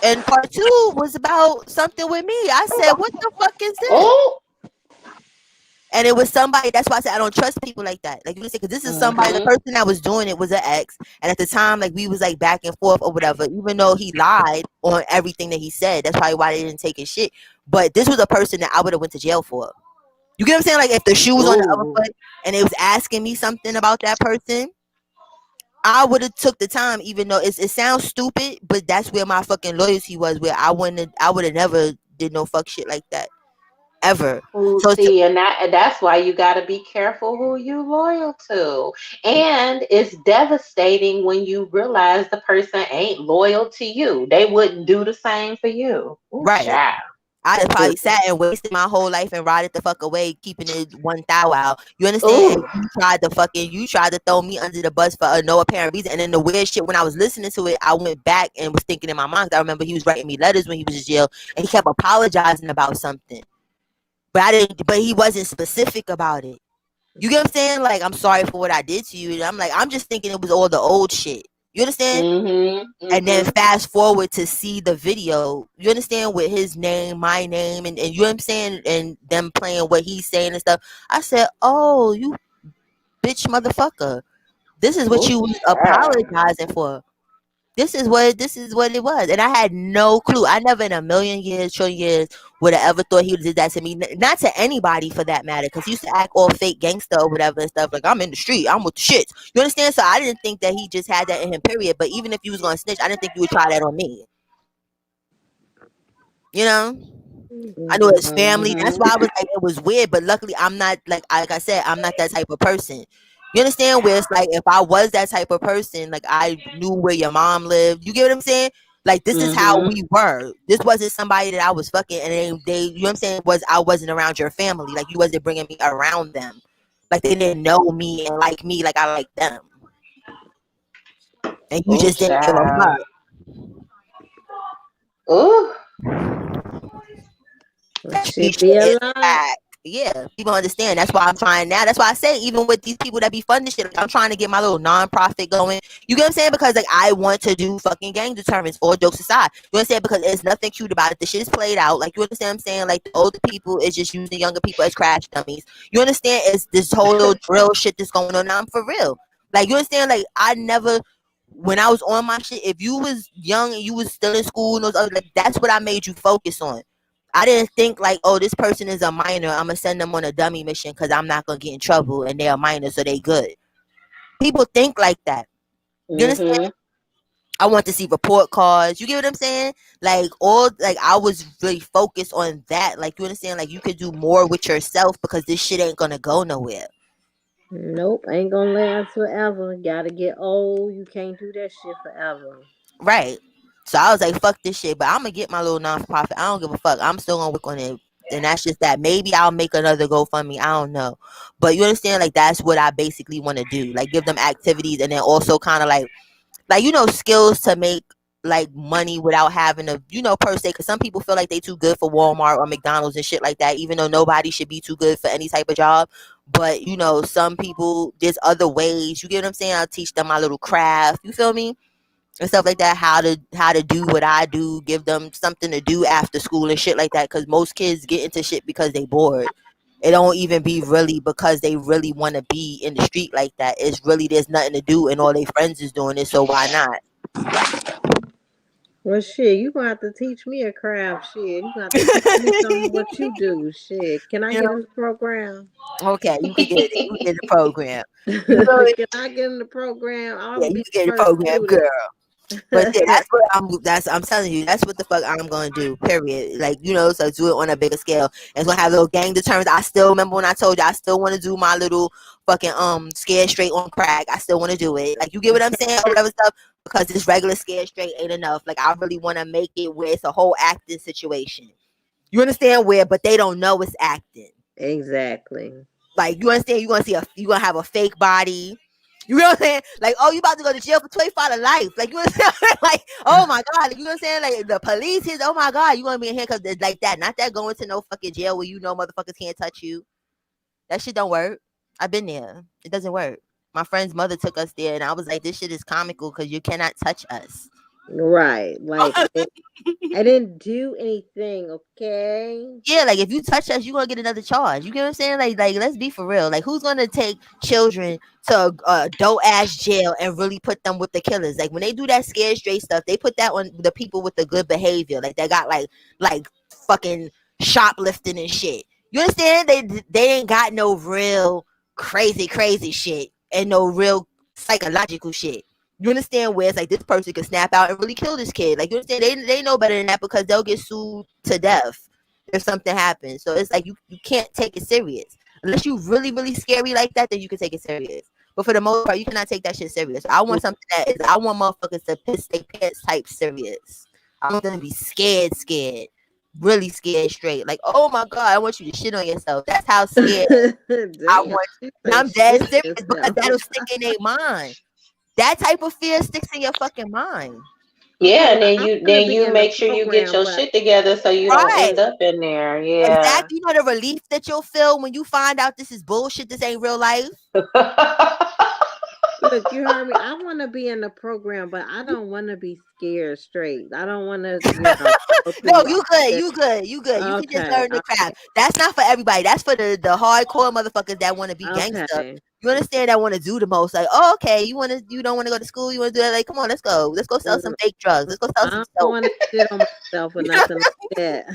And part two was about something with me. I said, what the fuck is this? Oh. And it was somebody. That's why I said I don't trust people like that. Like you say, because this is somebody. The person that was doing it was an ex, and at the time, like we was like back and forth or whatever. Even though he lied on everything that he said, that's probably why they didn't take his shit. But this was a person that I would have went to jail for. You get what I'm saying? Like if the shoe was on the other Ooh. foot and it was asking me something about that person, I would have took the time, even though it sounds stupid, but that's where my fucking loyalty was. Where I would have never did no fuck shit like that ever. Ooh, So see, and that's why you got to be careful who you loyal to. And it's devastating when you realize the person ain't loyal to you. They wouldn't do the same for you. Ooh, right. child. I just That's probably good. sat and wasted my whole life and rotted the fuck away, keeping it 1,000 out. You understand? And Ooh. you tried to throw me under the bus for no apparent reason. And then the weird shit, when I was listening to it, I went back and was thinking in my mind. I remember he was writing me letters when he was in jail, and he kept apologizing about something. But I didn't. But he wasn't specific about it. You get what I'm saying? Like, I'm sorry for what I did to you. And I'm like, I'm just thinking it was all the old shit. You understand? And then fast forward to see the video, you understand, with his name, my name, and you know what I'm saying, and them playing what he's saying and stuff. I said, oh, you bitch motherfucker. This is what Ooh, you was child. apologizing for. This is what it was. And I had no clue. I never in a million years, trillion years would have ever thought he did that to me. Not to anybody for that matter. Because he used to act all fake gangster or whatever and stuff. Like, I'm in the street. I'm with the shits. You understand? So I didn't think that he just had that in him, period. But even if you was going to snitch, I didn't think you would try that on me. You know? I knew his family. That's why I was like, it was weird. But luckily, I'm not, like I said, I'm not that type of person. You understand? Where it's like, if I was that type of person, like I knew where your mom lived. You get what I'm saying? Like, this is how we were. This wasn't somebody that I was fucking, and they you know what I'm saying, I wasn't around your family. Like, you wasn't bringing me around them. Like, they didn't know me and like me like I like them. And you Ooh, just didn't give a child. fuck. Ooh. That Should shit be a is lot. back. Yeah, people understand. That's why I'm trying now. That's why I say, even with these people that be funding shit, like, I'm trying to get my little nonprofit going. You get what I'm saying? Because like I want to do fucking gang deterrence. All jokes aside, you understand? Because there's nothing cute about it. The shit is played out. Like, you understand what I'm saying? Like, the older people is just using younger people as crash dummies. You understand? It's this whole little drill shit that's going on now. I'm for real. Like, you understand? Like, I never. When I was on my shit, if you was young and you was still in school and those other, like, that's what I made you focus on. I didn't think like, oh, this person is a minor, I'm gonna send them on a dummy mission because I'm not gonna get in trouble and they're a minor, so they good. People think like that. You understand? Mm-hmm. I want to see report cards. You get what I'm saying? Like, all, like, I was really focused on that. Like, you understand? Like, you could do more with yourself because this shit ain't gonna go nowhere. Nope, ain't gonna last forever. Gotta get old. You can't do that shit forever. Right. So I was like, fuck this shit, but I'm gonna get my little nonprofit. I don't give a fuck. I'm still gonna work on it. And that's just that. Maybe I'll make another GoFundMe. I don't know. But you understand, like, that's what I basically want to do. Like, give them activities and then also kind of like, skills to make like money without having to, per se, because some people feel like they too good for Walmart or McDonald's and shit like that, even though nobody should be too good for any type of job. But some people, there's other ways. You get what I'm saying? I'll teach them my little craft. You feel me? And stuff like that, how to do what I do, give them something to do after school and shit like that, because most kids get into shit because they bored. It don't even be really because they really want to be in the street like that. It's really there's nothing to do and all their friends is doing it, so why not? Well, shit, you gonna have to teach me a craft. Shit, you gonna have to teach me some of what you do. Shit, can I You get know? in the program? Okay, you could get it. You get the program. You feel me? Can I get in the program? I want Yeah, to you be could the get the first program, student. girl. But yeah, I'm telling you, that's what the fuck I'm gonna do. Period. Like, so do it on a bigger scale. And it's gonna have little gang deterrents. I still remember when I told you I still want to do my little fucking scared straight on crack. I still want to do it. Like, you get what I'm saying? Or whatever stuff. Because this regular scared straight ain't enough. Like, I really want to make it where it's a whole acting situation. You understand? Where, but they don't know it's acting. Exactly. Like, you understand? You gonna have a fake body. You know what I'm saying? Like, oh, you about to go to jail for 25 to life. Like, you understand? Like, oh my God. You know what I'm saying? Like, the police is, oh my God, you gonna be in handcuffs like that. Not that going to no fucking jail where motherfuckers can't touch you. That shit don't work. I've been there. It doesn't work. My friend's mother took us there and I was like, this shit is comical because you cannot touch us. Right. Like I didn't do anything. Okay. Yeah, like, if you touch us, you're gonna get another charge. You get what I'm saying? Like, let's be for real. Like, who's gonna take children to dope ass jail and really put them with the killers? Like, when they do that scared straight stuff, they put that on the people with the good behavior. Like, they got like fucking shoplifting and shit. You understand? They ain't got no real crazy shit and no real psychological shit. You understand? Where it's like this person could snap out and really kill this kid. Like, you understand? They know better than that because they'll get sued to death if something happens. So it's like you can't take it serious unless you really scary like that. Then you can take it serious. But for the most part, you cannot take that shit serious. I want something that is. I want motherfuckers to piss their pants type serious. I want them to be scared, really scared straight. Like, oh my God, I want you to shit on yourself. That's how scared I Damn. want. She And say I'm dead shit serious because yourself. that'll stick in their mind. That type of fear sticks in your fucking mind. Yeah, So and then I you want to then be you in the make sure you get program, your but shit together so you don't Right. end up in there. Yeah. Exactly. You know the relief that you'll feel when you find out this is bullshit. This ain't real life. look, you heard me. I want to be in the program, but I don't want to be scared straight. I don't want to, go No, through you all good. this. You good. You good. You can just Okay. learn the craft. That's not for everybody. That's for the hardcore motherfuckers that want to be gangster. Okay. You understand? That want to do the most. Like, oh, okay, you don't want to go to school. You want to do that? Like, come on, let's go. Let's go sell some Mm, fake drugs. Let's go sell some I don't soap. want to shit on myself or You know? nothing like that.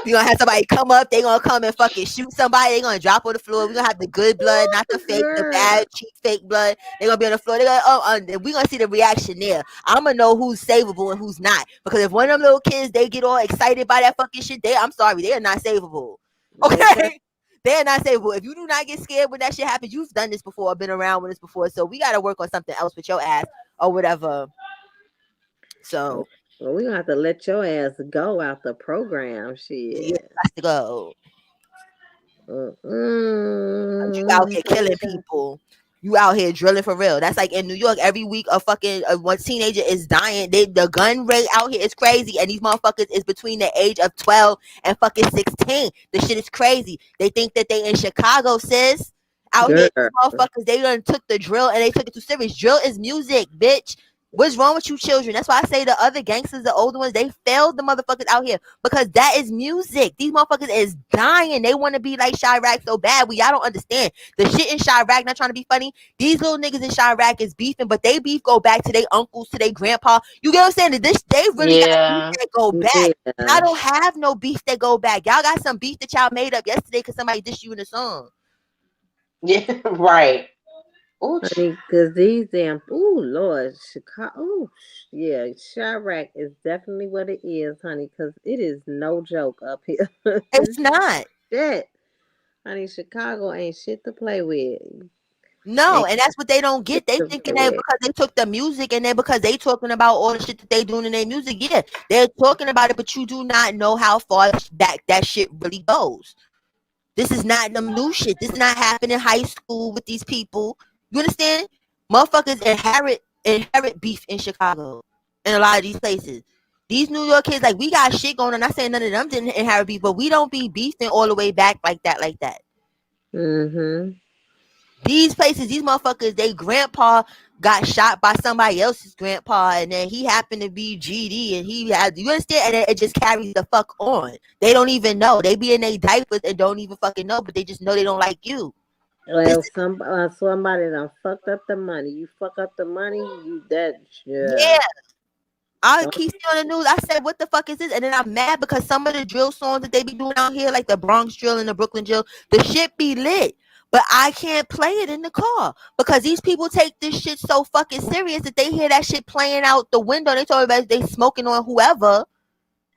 You gonna have somebody come up. They gonna come and fucking shoot somebody. They gonna drop on the floor. We gonna have the good blood, not the fake, the Girl. bad, cheap, fake blood. They gonna be on the floor. They gonna we gonna see the reaction there. I'm gonna know who's savable and who's not. Because if one of them little kids they get all excited by that fucking shit, I'm sorry, they are not savable. Okay. Okay. They are not savable. If you do not get scared when that shit happens, you've done this before, been around with this before. So we gotta work on something else with your ass or whatever. So Well, we gonna have to let your ass go out the program. you Shit. got to go. You out Mm-mm. here killing people. You out here drilling for real. That's like in New York, every week a fucking one teenager is dying. The gun rate out here is crazy, and these motherfuckers is between the age of 12 and fucking 16. The shit is crazy. They think that they in Chicago, sis. Out here, Girl. these motherfuckers, they done took the drill and they took it too serious. Drill is music, bitch. What's wrong with you children? That's why I say the other gangsters, the older ones, they failed the motherfuckers out here because that is music. These motherfuckers is dying. They want to be like Chirac so bad. Y'all don't understand. The shit in Chirac, not trying to be funny. These little niggas in Chirac is beefing, but they beef go back to their uncles, to their grandpa. You get what I'm saying? They really got Yeah. beef that go back. Yeah. Y'all don't have no beef that go back. Y'all got some beef that y'all made up yesterday because somebody dissed you in a song. Yeah. Right. Ooh, Honey, because these damn, oh Lord, Chicago, oh yeah, Chirac is definitely what it is, honey, because it is no joke up here. It's not. Shit, honey, Chicago ain't shit to play with. No, Ain't and that's what they don't shit get. They to thinking play that with. because they took the music and then because they talking about all the shit that they doing in their music. Yeah, they're talking about it, but you do not know how far back that shit really goes. This is not them new shit. This is not happening in high school with these people. You understand? Motherfuckers inherit beef in Chicago and a lot of these places. These New York kids, like we got shit going on. I'm not saying none of them didn't inherit beef, but we don't be beefing all the way back like that, like that. Mm-hmm. These places, these motherfuckers, they grandpa got shot by somebody else's grandpa, and then he happened to be GD, and he had, you understand? And then it just carries the fuck on. They don't even know. They be in their diapers and don't even fucking know, but they just know they don't like you. Well, somebody done fucked up the money. You fuck up the money, you that Yeah. I Don't- keep seeing on the news. I said, "What the fuck is this?" And then I'm mad because some of the drill songs that they be doing out here, like the Bronx drill and the Brooklyn drill, the shit be lit. But I can't play it in the car because these people take this shit so fucking serious that they hear that shit playing out the window. They told everybody they smoking on whoever.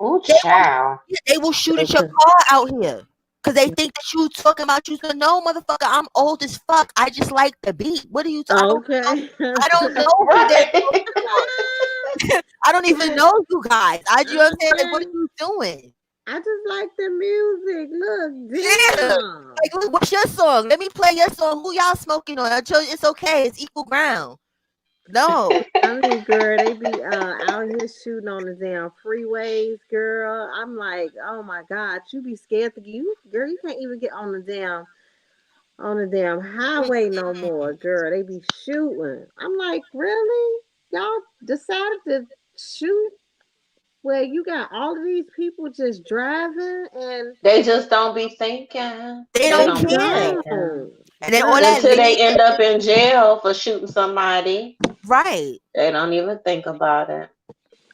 ooh, They child. will shoot at your Okay. car out here because they think that you talking about you. So no, motherfucker, I'm old as fuck. I just like the beat. What are you? Okay. I don't know who they're Right. talking about. I don't even know you guys. You know what I'm saying? Like, what are you doing? I just like the music. Look, Yeah. damn. Like, look, what's your song? Let me play your song. Who y'all smoking on? I told you it's okay. It's equal ground. No. I mean, girl, they be out here shooting on the damn freeways, girl. I'm like, oh my God, you be scared to girl, you can't even get on the damn highway no more, girl. They be shooting. I'm like, really? Y'all decided to shoot where you got all of these people just driving and They just don't be thinking. They They don't don't be care. thinking. And then all right. that Until they lean, end up in jail for shooting somebody, right. they don't even think about it.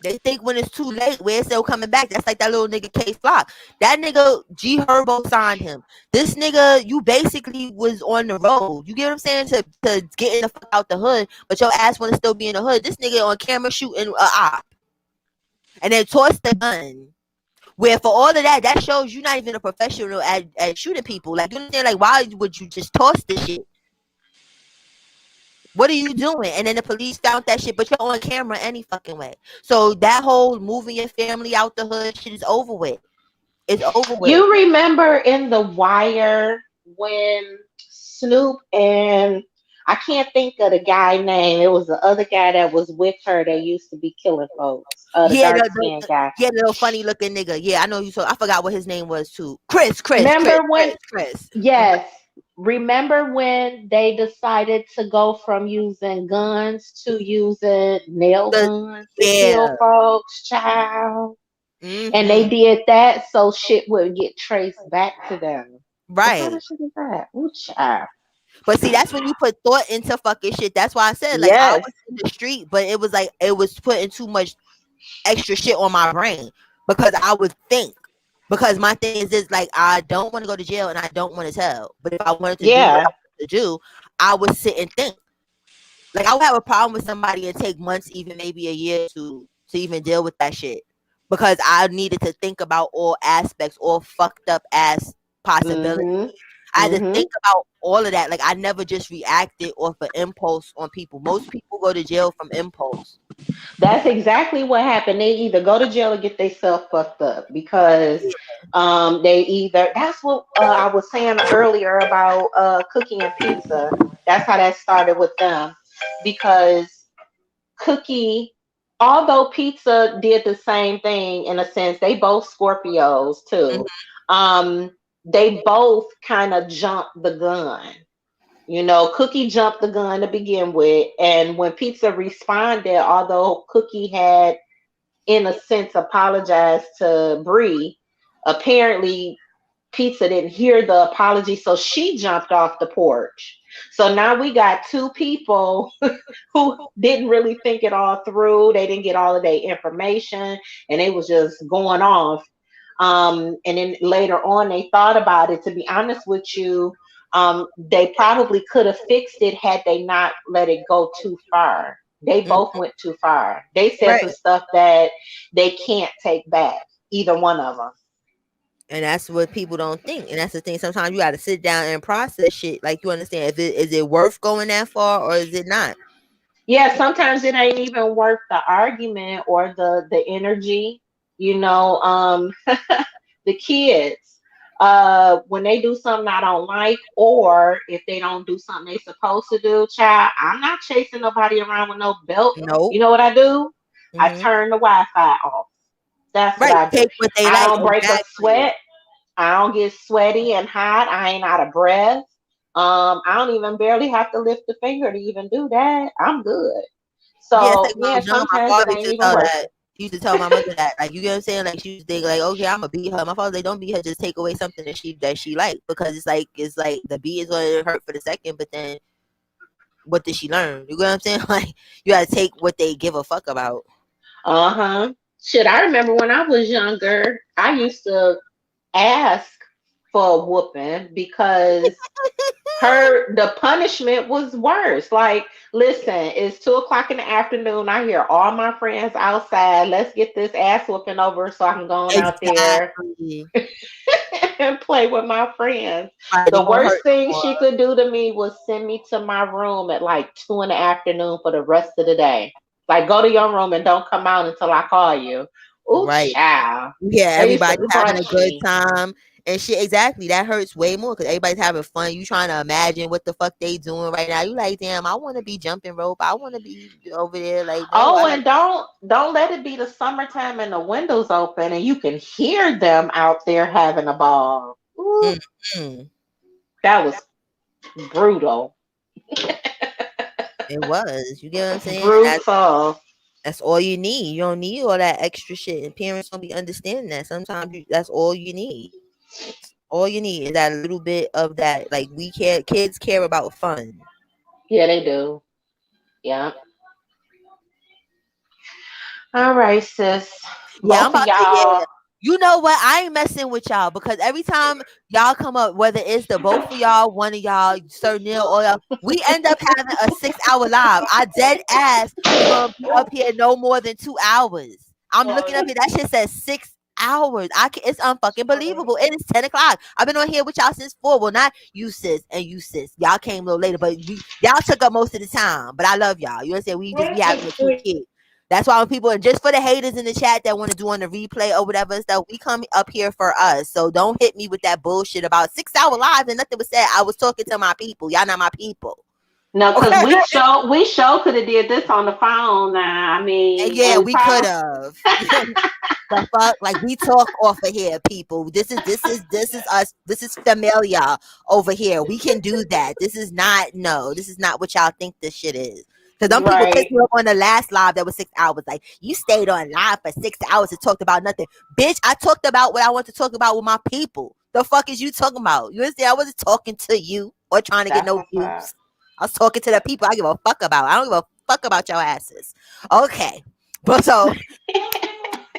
They think when it's too late, we're still coming back. That's like that little nigga K Flock. That nigga G Herbo signed him. This nigga, you basically was on the road. You get what I'm saying? To getting the fuck out the hood, but your ass want to still be in the hood. This nigga on camera shooting a op, and then toss the gun. Where for all of that, that shows you're not even a professional at shooting people. Like you understand? Like why would you just toss the shit? What are you doing? And then the police found that shit, but you're on camera any fucking way. So that whole moving your family out the hood shit is over with. It's over with. You remember in The Wire when Snoop and I can't think of the guy name. It was the other guy that was with her that used to be killing folks. The Yeah, dark skinned guy. yeah, the little funny looking nigga. Yeah, I know you. So I forgot what his name was too. Chris. Remember when Chris. Yes. Remember when they decided to go from using guns to using nail The, guns to kill yeah. folks, child? And Mm-hmm. they did that so shit would get traced back to them. What kind Right. of shit is that? Ooh, child. But see, that's when you put thought into fucking shit. That's why I said like I Yes. was in the street, but it was like it was putting too much extra shit on my brain because I would think. Because my thing is this, like I don't want to go to jail and I don't want to tell. But if I wanted to do what I Yeah. wanted to do, I would sit and think. Like I would have a problem with somebody and take months, even maybe a year to even deal with that shit. Because I needed to think about all aspects, all fucked up ass possibilities. Mm-hmm. I had to Mm-hmm. think about all of that. Like I never just reacted off of impulse on people. Most people go to jail from impulse. That's exactly what happened. They either go to jail or get themselves fucked up because they either that's what I was saying earlier about cooking and pizza. That's how that started with them. Because Cookie, although Pizza did the same thing in a sense, they both Scorpios too. Um, they both kind of jumped the gun. You know, Cookie jumped the gun to begin with, and when Pizza responded, although Cookie had, in a sense, apologized to Bree, apparently Pizza didn't hear the apology, so she jumped off the porch. So now we got two people who didn't really think it all through. They didn't get all of their information, and they was just going off. And then later on, they thought about it. To be honest with you, they probably could have fixed it had they not let it go too far. They both went too far. They said some Right. stuff that they can't take back, either one of them. And that's what people don't think. And that's the thing. Sometimes you got to sit down and process shit. Like, you understand, is it worth going that far or is it not? Yeah, sometimes it ain't even worth the argument or the energy. You know, the kids, when they do something I don't like, or if they don't do something they supposed to do, child, I'm not chasing nobody around with no belt. Nope. You know what I do? I Hmm. turn the Wi-Fi off. That's what Right. I do. Take what they I like. don't break a Exactly. sweat. I don't get sweaty and hot. I ain't out of breath. I don't even barely have to lift a finger to even do that. I'm good. Yeah, it's So like when I yeah, was younger, my sometimes it father used ain't to even tell worth that. it. He used to tell my mother that. Like, you get what I'm saying? Like, she used to think like, okay, I'm gonna beat her. My father, they don't beat her, just take away something that she like, because it's like the beat is gonna hurt for the second, but then what did she learn? You get what I'm saying? Like, you gotta take what they give a fuck about. Uh-huh. Shit, I remember when I was younger, I used to ask for a whooping because the punishment was worse. Like, listen, it's 2 o'clock in the afternoon. I hear all my friends outside. Let's get this ass whooping over so I can go on out there Exactly. and play with my friends. Right, The it won't worst hurt thing no she more. could do to me was send me to my room at like 2 in the afternoon for the rest of the day. Like, go to your room and don't come out until I call you. Ooh, Right. child. Yeah, They used to everybody's having a punch good me. time and shit. Exactly. That hurts way more because everybody's having fun. You trying to imagine what the fuck they doing right now. You like, damn, I want to be jumping rope. I want to be over there. Like, no, Oh, I like. and don't let it be the summertime and the windows open and you can hear them out there having a ball. Ooh, Mm-mm. that was brutal. It was. You get what I'm saying? And Brutal. that's all you need. You don't need all that extra shit. And parents don't be understanding that. Sometimes that's all you need. All you need is that little bit of that. Like, kids care about fun. Yeah, they do. Yeah. All right, sis. Yeah, I'm Both of about to. Yeah, y'all. you know what? I ain't messing with y'all because every time y'all come up, whether it's the both of y'all, one of y'all, Sir Neil, or y'all, we end up having a 6 hour live. I dead ass. We gonna be up here no more than 2 hours. I'm looking up here. That shit says 6 hours. It's unfucking believable. It is 10 o'clock. I've been on here with y'all since 4. Well, not you sis and you sis. Y'all came a little later, but y'all took up most of the time. But I love y'all. You understand? We just be having a cute kid. That's why when people, and just for the haters in the chat that want to do on the replay or whatever stuff, we come up here for us. So don't hit me with that bullshit about 6 hour lives and nothing was said. I was talking to my people. Y'all not my people. No, because Okay. we show could have did this on the phone now. I And mean, yeah, and we could probably have. The fuck? Like, we talk off of here, people. This is us. This is familiar over here. We can do that. This is not, no, this is not what y'all think this shit is. Because them people pissed right. me off on the last live that was 6 hours. Like, you stayed on live for 6 hours and talked about nothing. Bitch, I talked about what I want to talk about with my people. The fuck is you talking about? You understand? I wasn't talking to you or trying to get That's no what's up. views. I was talking to the people I give a fuck about. I don't give a fuck about your asses. Okay. But so,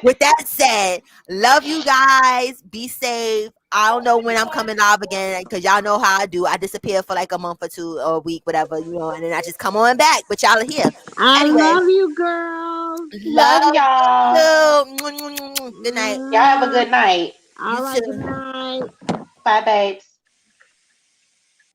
with that said, love you guys. Be safe. I don't know when I'm coming live again because y'all know how I do. I disappear for like a month or two or a week, whatever, and then I just come on back. But y'all are here. I Anyway, love you, girls. Love love y'all. you. Good night. Y'all have a Mwah. good night. You All right, good too. night. Bye, babes.